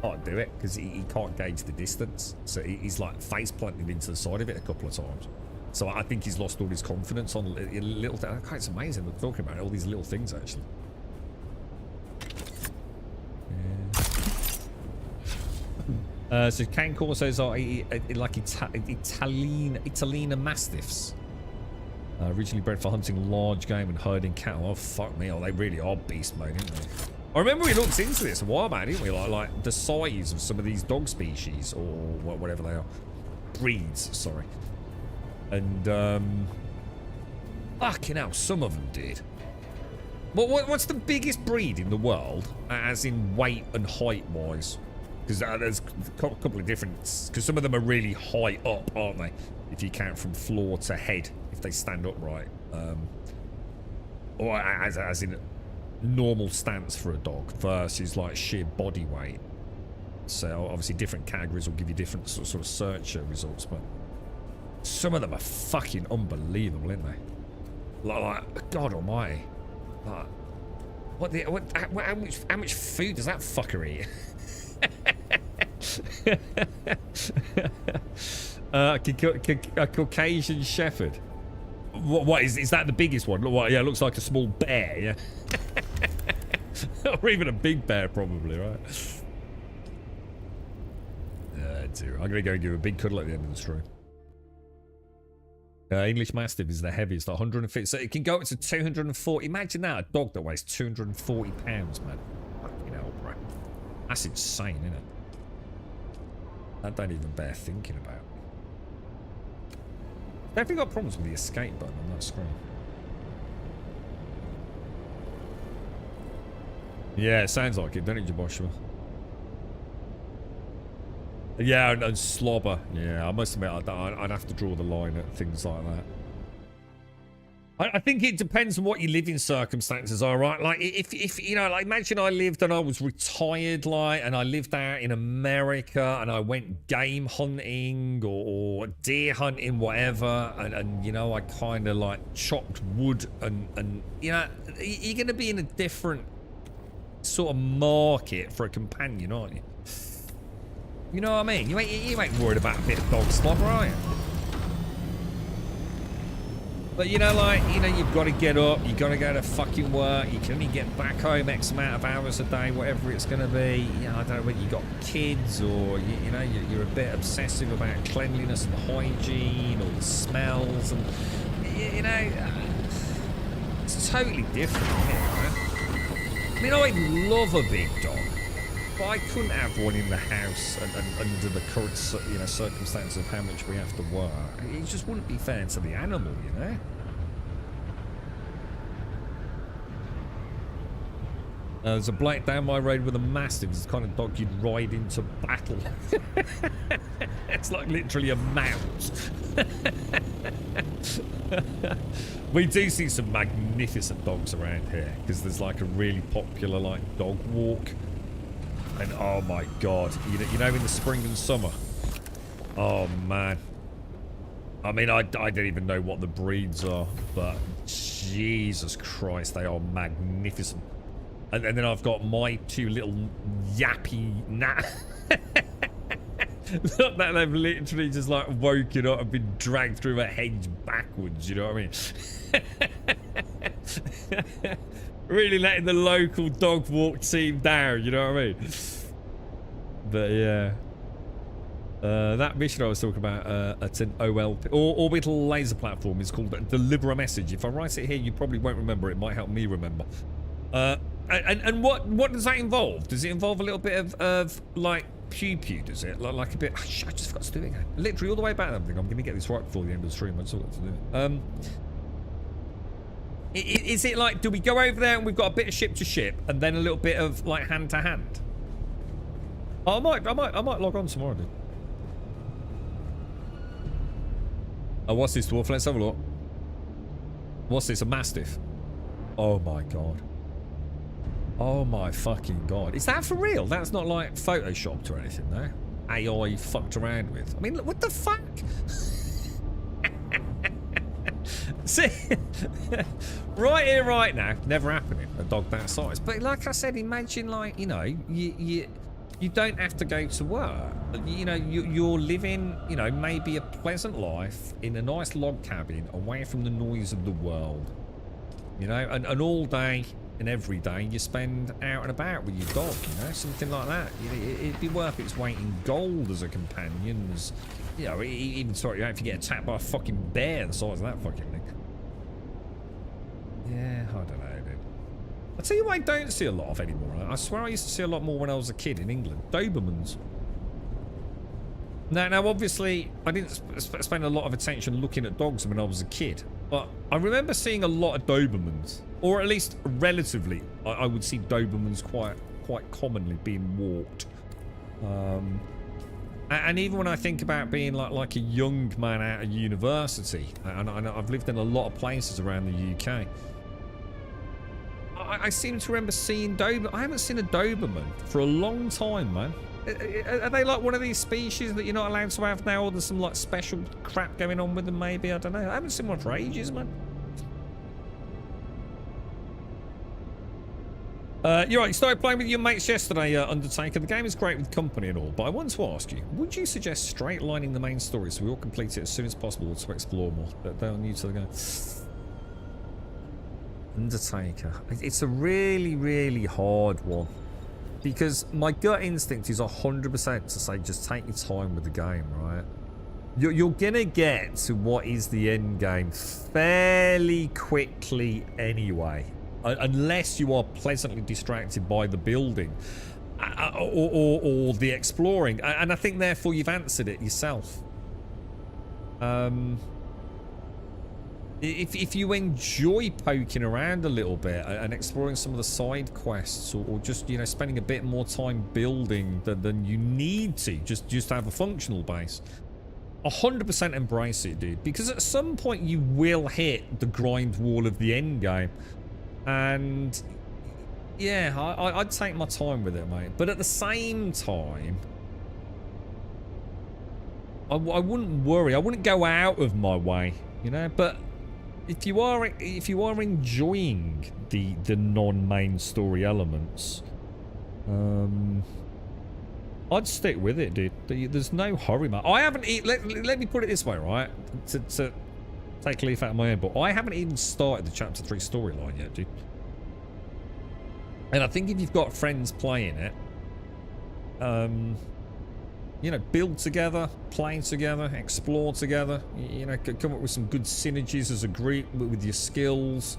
can't do it because he can't gauge the distance. So he's like face planted into the side of it a couple of times. So I think he's lost all his confidence on little things. It's amazing. We're talking about all these little things actually. So cane corsos are like Italina mastiffs. Originally bred for hunting large game and herding cattle. Oh fuck me! Oh, they really are beast mode, aren't they? I remember we looked into this a while back, didn't we? Like the size of some of these dog species or whatever they are, breeds. Sorry. And fucking hell, some of them did. What's the biggest breed in the world, as in weight and height wise? Because there's a couple of different. Because some of them are really high up, aren't they? If you count from floor to head, if they stand upright, or as in normal stance for a dog versus like sheer body weight. So obviously different categories will give you different sort of search results, but some of them are fucking unbelievable, aren't they? Like God Almighty, like how much food does that fucker eat? A Caucasian Shepherd. What is that the biggest one? What, yeah, it looks like a small bear, yeah. Or even a big bear, probably, right? Dear. I'm gonna go give a big cuddle at the end of the stream. English Mastiff is the heaviest, 150. So it can go up to 240. Imagine that, a dog that weighs 240 pounds, man. Fucking hell, bro. That's insane, isn't it? That don't even bear thinking about. Definitely got problems with the escape button on that screen. Yeah, it sounds like it, don't it, Joshua? Yeah, and slobber. Yeah, I must admit, I'd have to draw the line at things like that. I think it depends on what your living circumstances are, right? Like, if you know, like, imagine I lived and I was retired, like, and I lived out in America and I went game hunting or deer hunting, whatever, and you know, I kind of like chopped wood and you know, you're going to be in a different sort of market for a companion, aren't you? You know what I mean? You ain't worried about a bit of dog slobber, are you? But you know, like, you know, you've got to get up, you've got to go to fucking work, you can only get back home X amount of hours a day, whatever it's going to be. You know, I don't know whether you got kids or, you know, you're a bit obsessive about cleanliness and hygiene or the smells and, you know, it's totally different here, right? I mean, I love a big dog, but I couldn't have one in the house and under the current, you know, circumstances of how much we have to work. It just wouldn't be fair to the animal, you know? There's a black down my road with a mastiff. It's the kind of dog you'd ride into battle. It's like literally a mount. We do see some magnificent dogs around here because there's like a really popular like dog walk. And oh my god, you know, in the spring and summer. Oh man. I mean, I don't even know what the breeds are, but Jesus Christ, they are magnificent. And then I've got my two little yappy Look, that they've literally just like woken up and been dragged through a hedge backwards, you know what I mean? Really letting the local dog walk team down, you know what I mean? But yeah. That mission I was talking about at an OLP, or orbital laser platform, is called Deliver a Message. If I write it here, you probably won't remember. It might help me remember. And what does that involve? Does it involve a little bit of like pew, does it? Like a bit... I just forgot to do it again. Literally all the way back. I'm going to get this right before the end of the stream. I just forgot to do it. Is it like, do we go over there and we've got a bit of ship to ship and then a little bit of like hand to hand? I might log on tomorrow, dude. Oh, what's this, dwarf? Let's have a look. What's this? A mastiff? Oh my god. Oh my fucking god. Is that for real? That's not like photoshopped or anything, no? AI fucked around with. I mean, what the fuck? See, right here, right now, never happening. A dog that size. But like I said, imagine like, you know, you don't have to go to work. You know, you're living, you know, maybe a pleasant life in a nice log cabin away from the noise of the world. You know, and all day and every day you spend out and about with your dog, you know, something like that. It'd be worth its weight in gold as a companion. As, you know, even sorry, if you get attacked by a fucking bear the size of that fucking thing. Yeah, I don't know, dude. I'll tell you what I don't see a lot of anymore. I swear I used to see a lot more when I was a kid in England. Dobermans. Now, obviously, I didn't spend a lot of attention looking at dogs when I was a kid. But I remember seeing a lot of Dobermans. Or at least relatively, I would see Dobermans quite commonly being walked. And even when I think about being like a young man out of university, and I've lived in a lot of places around the UK, I seem to remember seeing Doberman. I haven't seen a Doberman for a long time, man. Are they like one of these species that you're not allowed to have now, or there's some like special crap going on with them maybe? I don't know. I haven't seen one for ages, man. You're right, you started playing with your mates yesterday, Undertaker. The game is great with company and all, but I want to ask you, would you suggest straight lining the main story so we all complete it as soon as possible to explore more? They're new to the game. Undertaker. It's a really, really hard one. Because my gut instinct is 100% to say just take your time with the game, right? You're gonna get to what is the end game fairly quickly anyway. Unless you are pleasantly distracted by the building or the exploring. And I think therefore you've answered it yourself. If you enjoy poking around a little bit and exploring some of the side quests, or just, you know, spending a bit more time building than you need to just have a functional base, 100% embrace it, dude. Because at some point you will hit the grind wall of the end game. And yeah, I'd take my time with it, mate. But at the same time, I wouldn't worry. I wouldn't go out of my way, you know. But if you are enjoying the non-main story elements, I'd stick with it, dude. There's no hurry, mate. I haven't let me put it this way, right? To take a leaf out of my own book, I haven't even started the Chapter 3 storyline yet, dude. And I think if you've got friends playing it, you know, build together, play together, explore together, you know, come up with some good synergies as a group with your skills.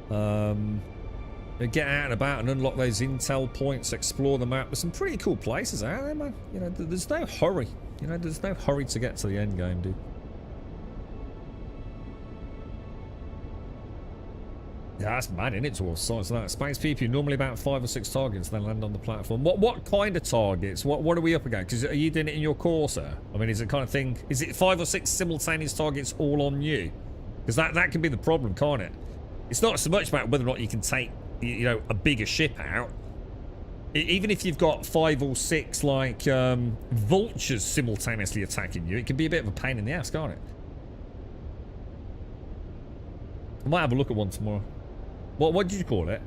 Get out and about and unlock those intel points, explore the map. There's some pretty cool places out there, man. You know, there's no hurry. You know, there's no hurry to get to the end game, dude. Yeah, that's mad, isn't it, towards sides of that. Space PP, normally about 5 or 6 targets, then land on the platform. What kind of targets? What are we up against? Because are you doing it in your Corsair? I mean, is it kind of thing... Is it 5 or 6 simultaneous targets all on you? Because that can be the problem, can't it? It's not so much about whether or not you can take, you know, a bigger ship out. Even if you've got 5 or 6, like, vultures simultaneously attacking you, it can be a bit of a pain in the ass, can't it? I might have a look at one tomorrow. What did you call it?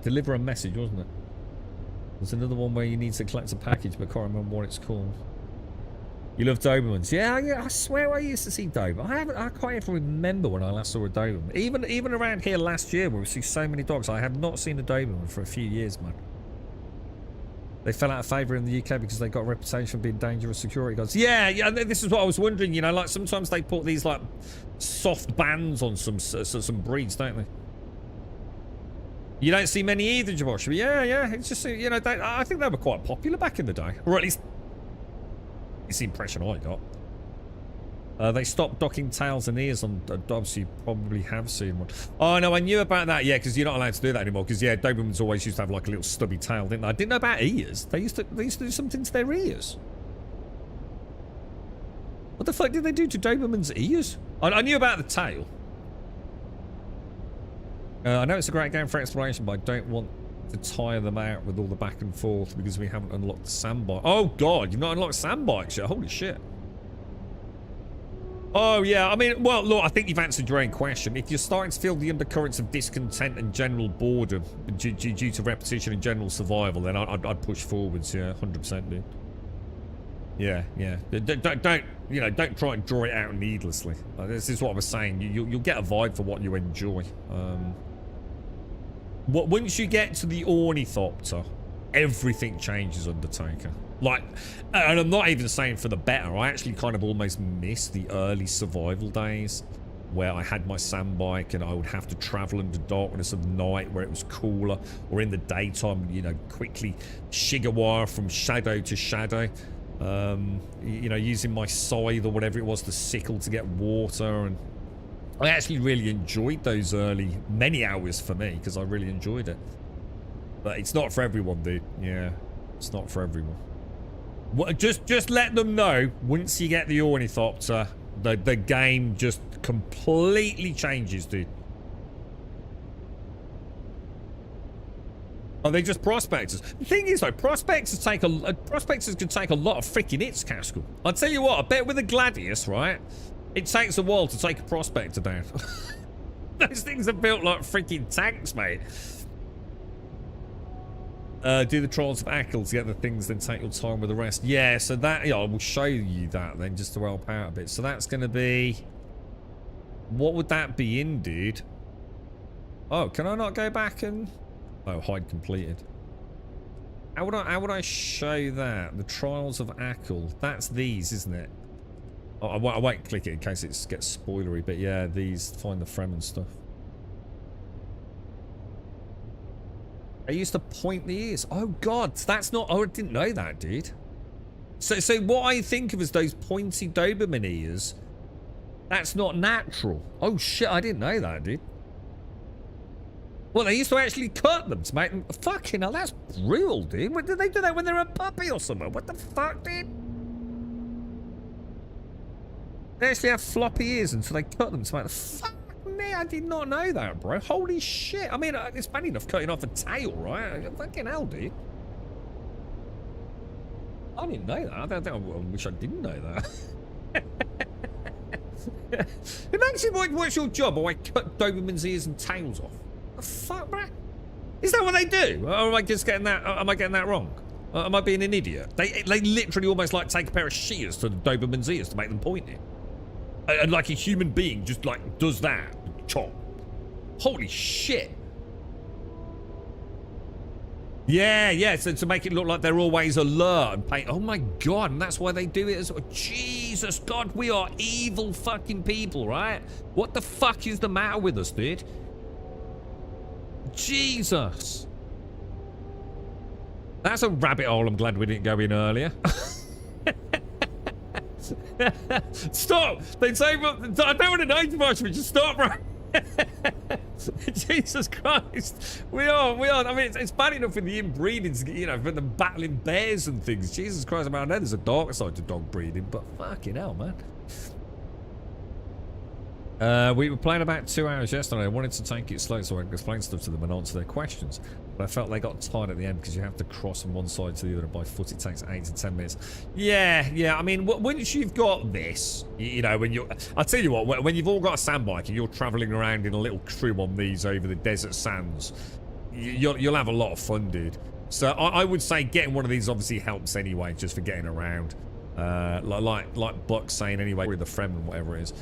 Deliver a message, wasn't it? There's another one where you need to collect a package, but I can't remember what it's called. You love Dobermans. Yeah, I swear I used to see Doberman. I can't even remember when I last saw a Doberman. Even around here last year where we see so many dogs, I have not seen a Doberman for a few years, man. They fell out of favour in the UK because they got a reputation for being dangerous security guards. Yeah, this is what I was wondering, you know, like sometimes they put these like soft bands on some breeds, don't they? You don't see many either, Jabosh. Yeah, it's just, you know, I think they were quite popular back in the day. Or at least, it's the impression I got. They stopped docking tails and ears on dogs. You probably have seen one. Oh, no, I knew about that. Yeah, because you're not allowed to do that anymore. Because, yeah, Dobermans always used to have, like, a little stubby tail, didn't they? I didn't know about ears. They used to do something to their ears. What the fuck did they do to Dobermans' ears? I knew about the tail. I know it's a great game for exploration, but I don't want to tire them out with all the back and forth because we haven't unlocked the sandbike. Oh, God, you've not unlocked sandbikes yet? Holy shit. Oh, yeah, I mean, well, look, I think you've answered your own question. If you're starting to feel the undercurrents of discontent and general boredom due to repetition and general survival, then I'd push forwards, yeah, 100%, dude. Yeah. Don't try and draw it out needlessly. This is what I was saying. You'll get a vibe for what you enjoy. Once you get to the Ornithopter, everything changes, Undertaker. Like, and I'm not even saying for the better. I actually kind of almost miss the early survival days where I had my sandbike and I would have to travel in the darkness of night where it was cooler, or in the daytime, you know, quickly shigawire from shadow to shadow. You know, using my scythe or whatever it was, the sickle to get water, and I actually really enjoyed those early many hours for me because I really enjoyed it. But it's not for everyone, dude. Yeah, it's not for everyone. Just let them know once you get the Ornithopter, the game just completely changes, dude. Are they just prospectors? The thing is, though, prospectors can take a lot of freaking hits, Cascal. I'll tell you what, I bet with a Gladius, right, it takes a while to take a prospector down. Those things are built like freaking tanks, mate. Do the trials of Ackle to get the things, then take your time with the rest. Yeah, so that, yeah, I will show you that then, just to help out a bit. So that's going to be... What would that be in, dude? Oh, can I not go back and... Oh, hide completed. How would I show that? The trials of Ackle. That's these, isn't it? Oh, I won't click it in case it gets spoilery, but yeah, these, find the Fremen stuff. I used to point the ears. Oh God, that's not, oh, I didn't know that, dude. So what I think of as those pointy Doberman ears, that's not natural. Oh shit, I didn't know that, dude. Well, they used to actually cut them to make them, fucking hell, that's brutal, dude. What, did they do that when they were a puppy or something? What the fuck, dude? They actually have floppy ears until they cut them to make the... Fuck me, I did not know that, bro. Holy shit. I mean, it's bad enough cutting off a tail, right? Fucking hell, dude. I didn't know that. I wish I didn't know that. Imagine what's your job? Oh, I cut Doberman's ears and tails off. The fuck, bro? Is that what they do? Or am I just getting that? Am I getting that wrong? Am I being an idiot? They literally almost like take a pair of shears to the Doberman's ears to make them pointy. And like a human being just like does that. Chop. Holy shit. Yeah, so to make it look like they're always alert and paint. Oh my god, and that's why they do it as well. Jesus God, we are evil fucking people, right? What the fuck is the matter with us, dude? Jesus. That's a rabbit hole I'm glad we didn't go in earlier. Stop! They say, I don't want to notify me, just stop, bro. Jesus Christ. We are. I mean, it's bad enough with the inbreeding, you know, for the battling bears and things. Jesus Christ, I mean, I know there's a dark side to dog breeding, but fucking hell, man. We were playing about 2 hours yesterday. I wanted to take it slow so I could explain stuff to them and answer their questions. But I felt they got tired at the end because you have to cross from one side to the other, and by foot it takes 8 to 10 minutes. Yeah. I mean, once you've got this, you know, when you're... I'll tell you what, when you've all got a sand bike and you're travelling around in a little crew on these over the desert sands, you'll have a lot of fun, dude. So I would say getting one of these obviously helps anyway, just for getting around. Like Buck's saying anyway, with the Fremen, whatever it is.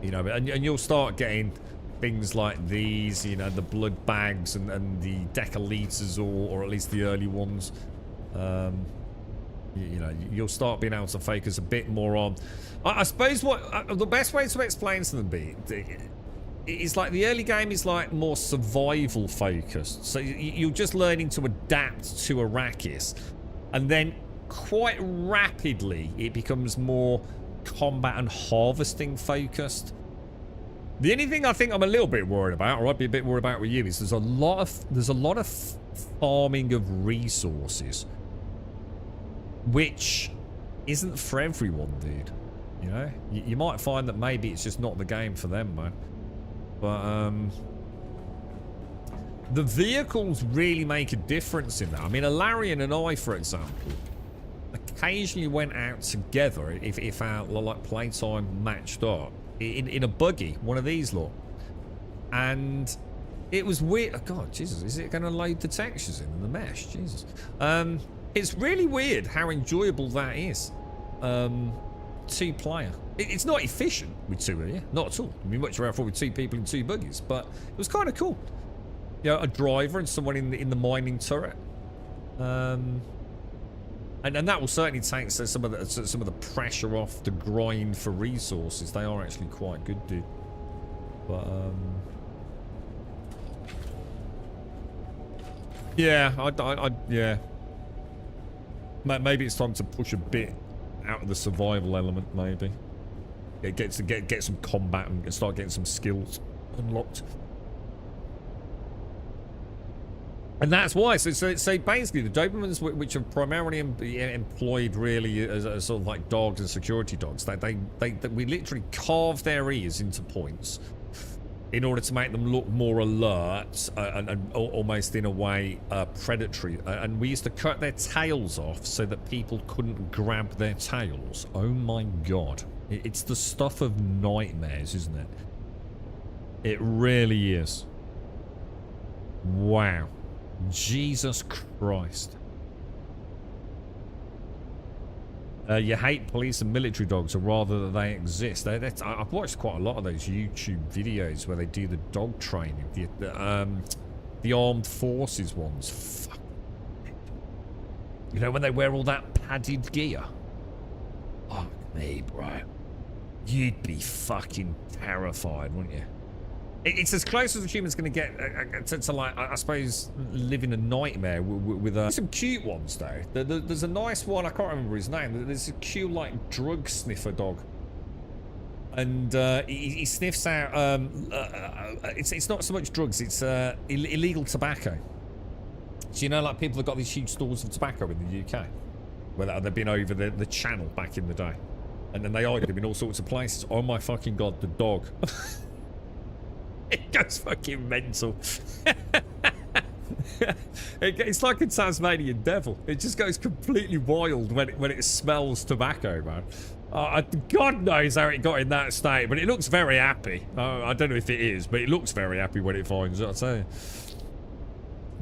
You know, and you'll start getting things like these, you know, the blood bags and the decaliters, or at least the early ones. You know, you'll start being able to focus a bit more on. I suppose what the best way to explain to them is like the early game is like more survival focused. So you're just learning to adapt to Arrakis, and then quite rapidly it becomes more combat and harvesting focused. The only thing I think I'm a little bit worried about, or I'd be a bit worried about with you, is there's a lot of farming of resources, which isn't for everyone, dude. You know, you might find that maybe it's just not the game for them, man. But the vehicles really make a difference in that. I mean, Alarian and I, for example, occasionally went out together if our like playtime matched up in a buggy, one of these, look, and it was weird. Oh god, Jesus, is it going to load the textures in the mesh? Jesus, it's really weird how enjoyable that is. 2-player. It's not efficient with 2 of you, not at all. I'd be much rather with 2 people in 2 buggies, but it was kind of cool. You know, a driver and someone in the mining turret. And that will certainly take some of the pressure off the grind for resources. They are actually quite good, dude. But yeah, yeah. Maybe it's time to push a bit out of the survival element. Maybe get some combat and start getting some skills unlocked. And that's why. So basically, the Dobermans, which are primarily employed really as sort of like dogs and security dogs, we literally carve their ears into points in order to make them look more alert and almost in a way predatory. And we used to cut their tails off so that people couldn't grab their tails. Oh my god, it's the stuff of nightmares, isn't it? It really is. Wow. Jesus Christ. You hate police and military dogs, or rather that they exist. I've watched quite a lot of those YouTube videos where they do the dog training, the armed forces ones. Fuck. You know, when they wear all that padded gear. Fuck me, bro. You'd be fucking terrified, wouldn't you? It's as close as a human's going to get to like, I suppose, living a nightmare with some cute ones, though. There's a nice one, I can't remember his name. There's a cute, like, drug sniffer dog. And he sniffs out, it's not so much drugs, it's illegal tobacco. So, you know, like, people have got these huge stores of tobacco in the UK. Where they've been over the channel back in the day. And then they hide him in all sorts of places. Oh my fucking god, the dog. It goes fucking mental. It's like a Tasmanian devil. It just goes completely wild when it smells tobacco, man. God knows how it got in that state, but it looks very happy. I don't know if it is, but it looks very happy when it finds it, I'll tell you.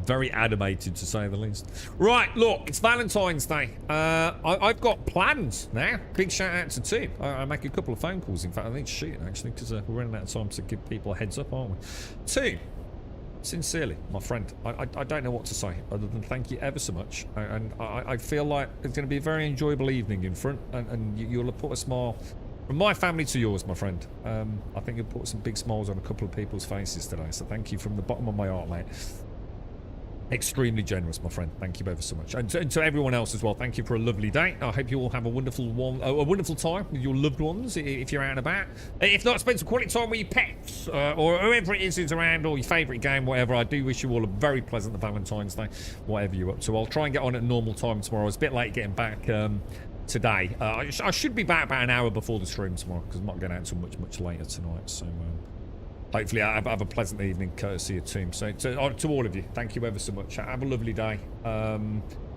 Very animated, to say the least. Right, look, it's Valentine's Day. I've got plans now. Big shout out to Tim. I make a couple of phone calls. In fact, I need to shoot, actually, because we're running out of time to give people a heads up, aren't we? Tim, sincerely, my friend, I don't know what to say other than thank you ever so much. And I feel like it's going to be a very enjoyable evening in front, and you'll have put a smile from my family to yours, my friend. I think you'll put some big smiles on a couple of people's faces today, so thank you from the bottom of my heart, mate. Extremely generous, my friend. Thank you ever so much, and to everyone else as well. Thank you for a lovely day. I hope you all have a wonderful time with your loved ones if you're out and about. If not, spend some quality time with your pets or whoever it is who's around, or your favourite game, whatever. I do wish you all a very pleasant Valentine's Day, whatever you're up to. I'll try and get on at normal time tomorrow. It's a bit late getting back today. I should be back about an hour before the stream tomorrow because I'm not going out until much later tonight. So. Hopefully I have a pleasant evening courtesy of Team. So to all of you, thank you ever so much. Have a lovely day.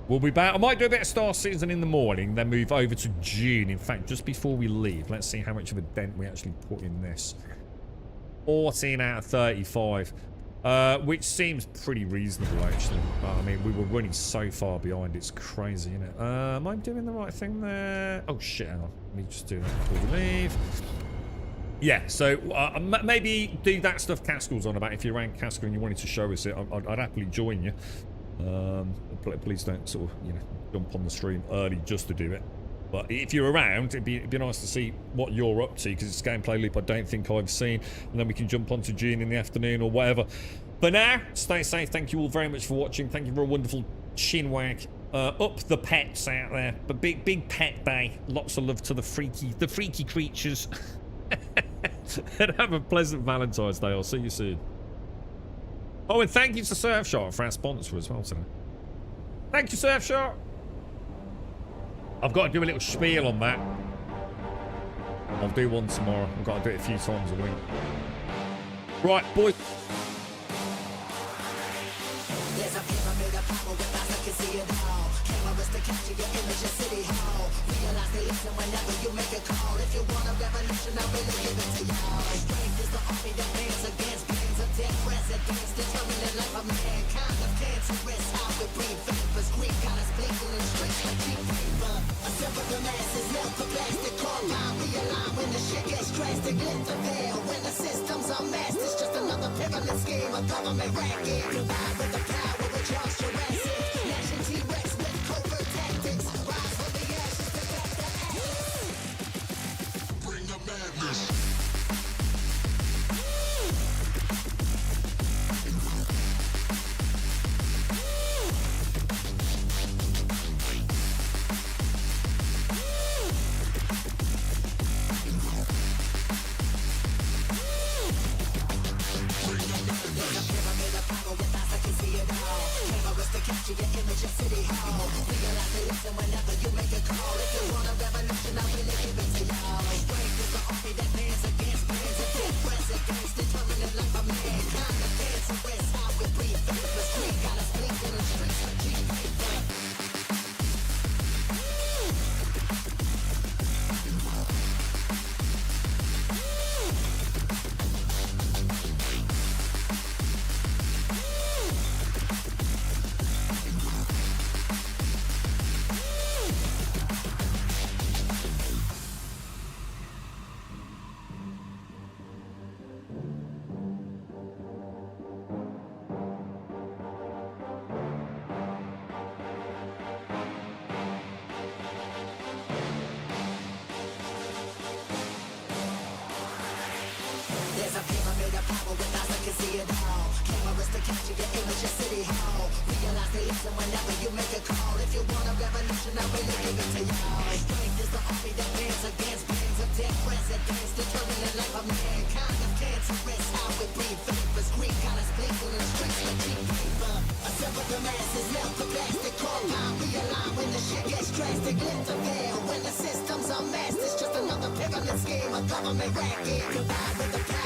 We'll be back. I might do a bit of Star Citizen in the morning, then move over to Dune. In fact, just before we leave, let's see how much of a dent we actually put in this. 14 out of 35. Which seems pretty reasonable, actually. I mean, we were running so far behind. It's crazy, isn't it? Am I doing the right thing there? Oh, shit. Hang on. Let me just do that before we leave. Yeah, so maybe do that stuff Caskell's on about. If you're around Caskell and you wanted to show us it, I'd happily join you. Please don't sort of, jump on the stream early just to do it. But if you're around, it'd be nice to see what you're up to, because it's a gameplay loop I don't think I've seen. And then we can jump onto June in the afternoon or whatever. For now, stay safe. Thank you all very much for watching. Thank you for a wonderful chin wag. Up the pets out there. But big pet day. Lots of love to the freaky creatures. And have a pleasant Valentine's Day. I'll see you soon. Oh, and thank you to Surfshark for our sponsor as well today. Thank you, Surfshark. I've got to do a little spiel on that. I'll do one tomorrow. I've got to do it a few times a week. Right, boys. There's a pyramid of power with eyes that can see it all. Cameras to capture your image of City Hall. Realize they listen whenever you make a call. If you want a revolution, I really give it to y'all. Strength is the army that bands against bands of dead presidents, determining the life of mankind. Of cancerous, how we breathe vapors. Greek got us blinking in streets like cheap paper. Assemble the masses, melt the plastic compound. Realign when the shit gets drastic. Lift the veil when the systems are masked. It's just another pyramid scheme, a government racket. Revive with the power of Charles Jurassic. Nation T-Rex with covert tactics. Rise from the ashes to back the ashes. Bring the madness. Capture your image of City Hall. Realize they listen whenever you make a call. If you want a revolution, I really give it to y'all. Strength is the army that bands against bands of dead presidents, determining the life of mankind. The cancerous, how we breathe vapors. Greek got us blinking in streets like cheap paper. There's a pyramid of power with eyes that can see it all. Cameras to capture your image of City Hall. Realize they listen whenever you make a call. If you want a revolution, I really give it to y'all. Strength is the army that bands against bands of dead presidents, determining the life of mankind. Of cancerous, how we breathe vapors. Greek got us blinking in streets like cheap paper. Assemble the masses, melt the plastic compound. Realign when the shit gets drastic. Lift the veil when the systems are masked. It's just another government racket. Provide with the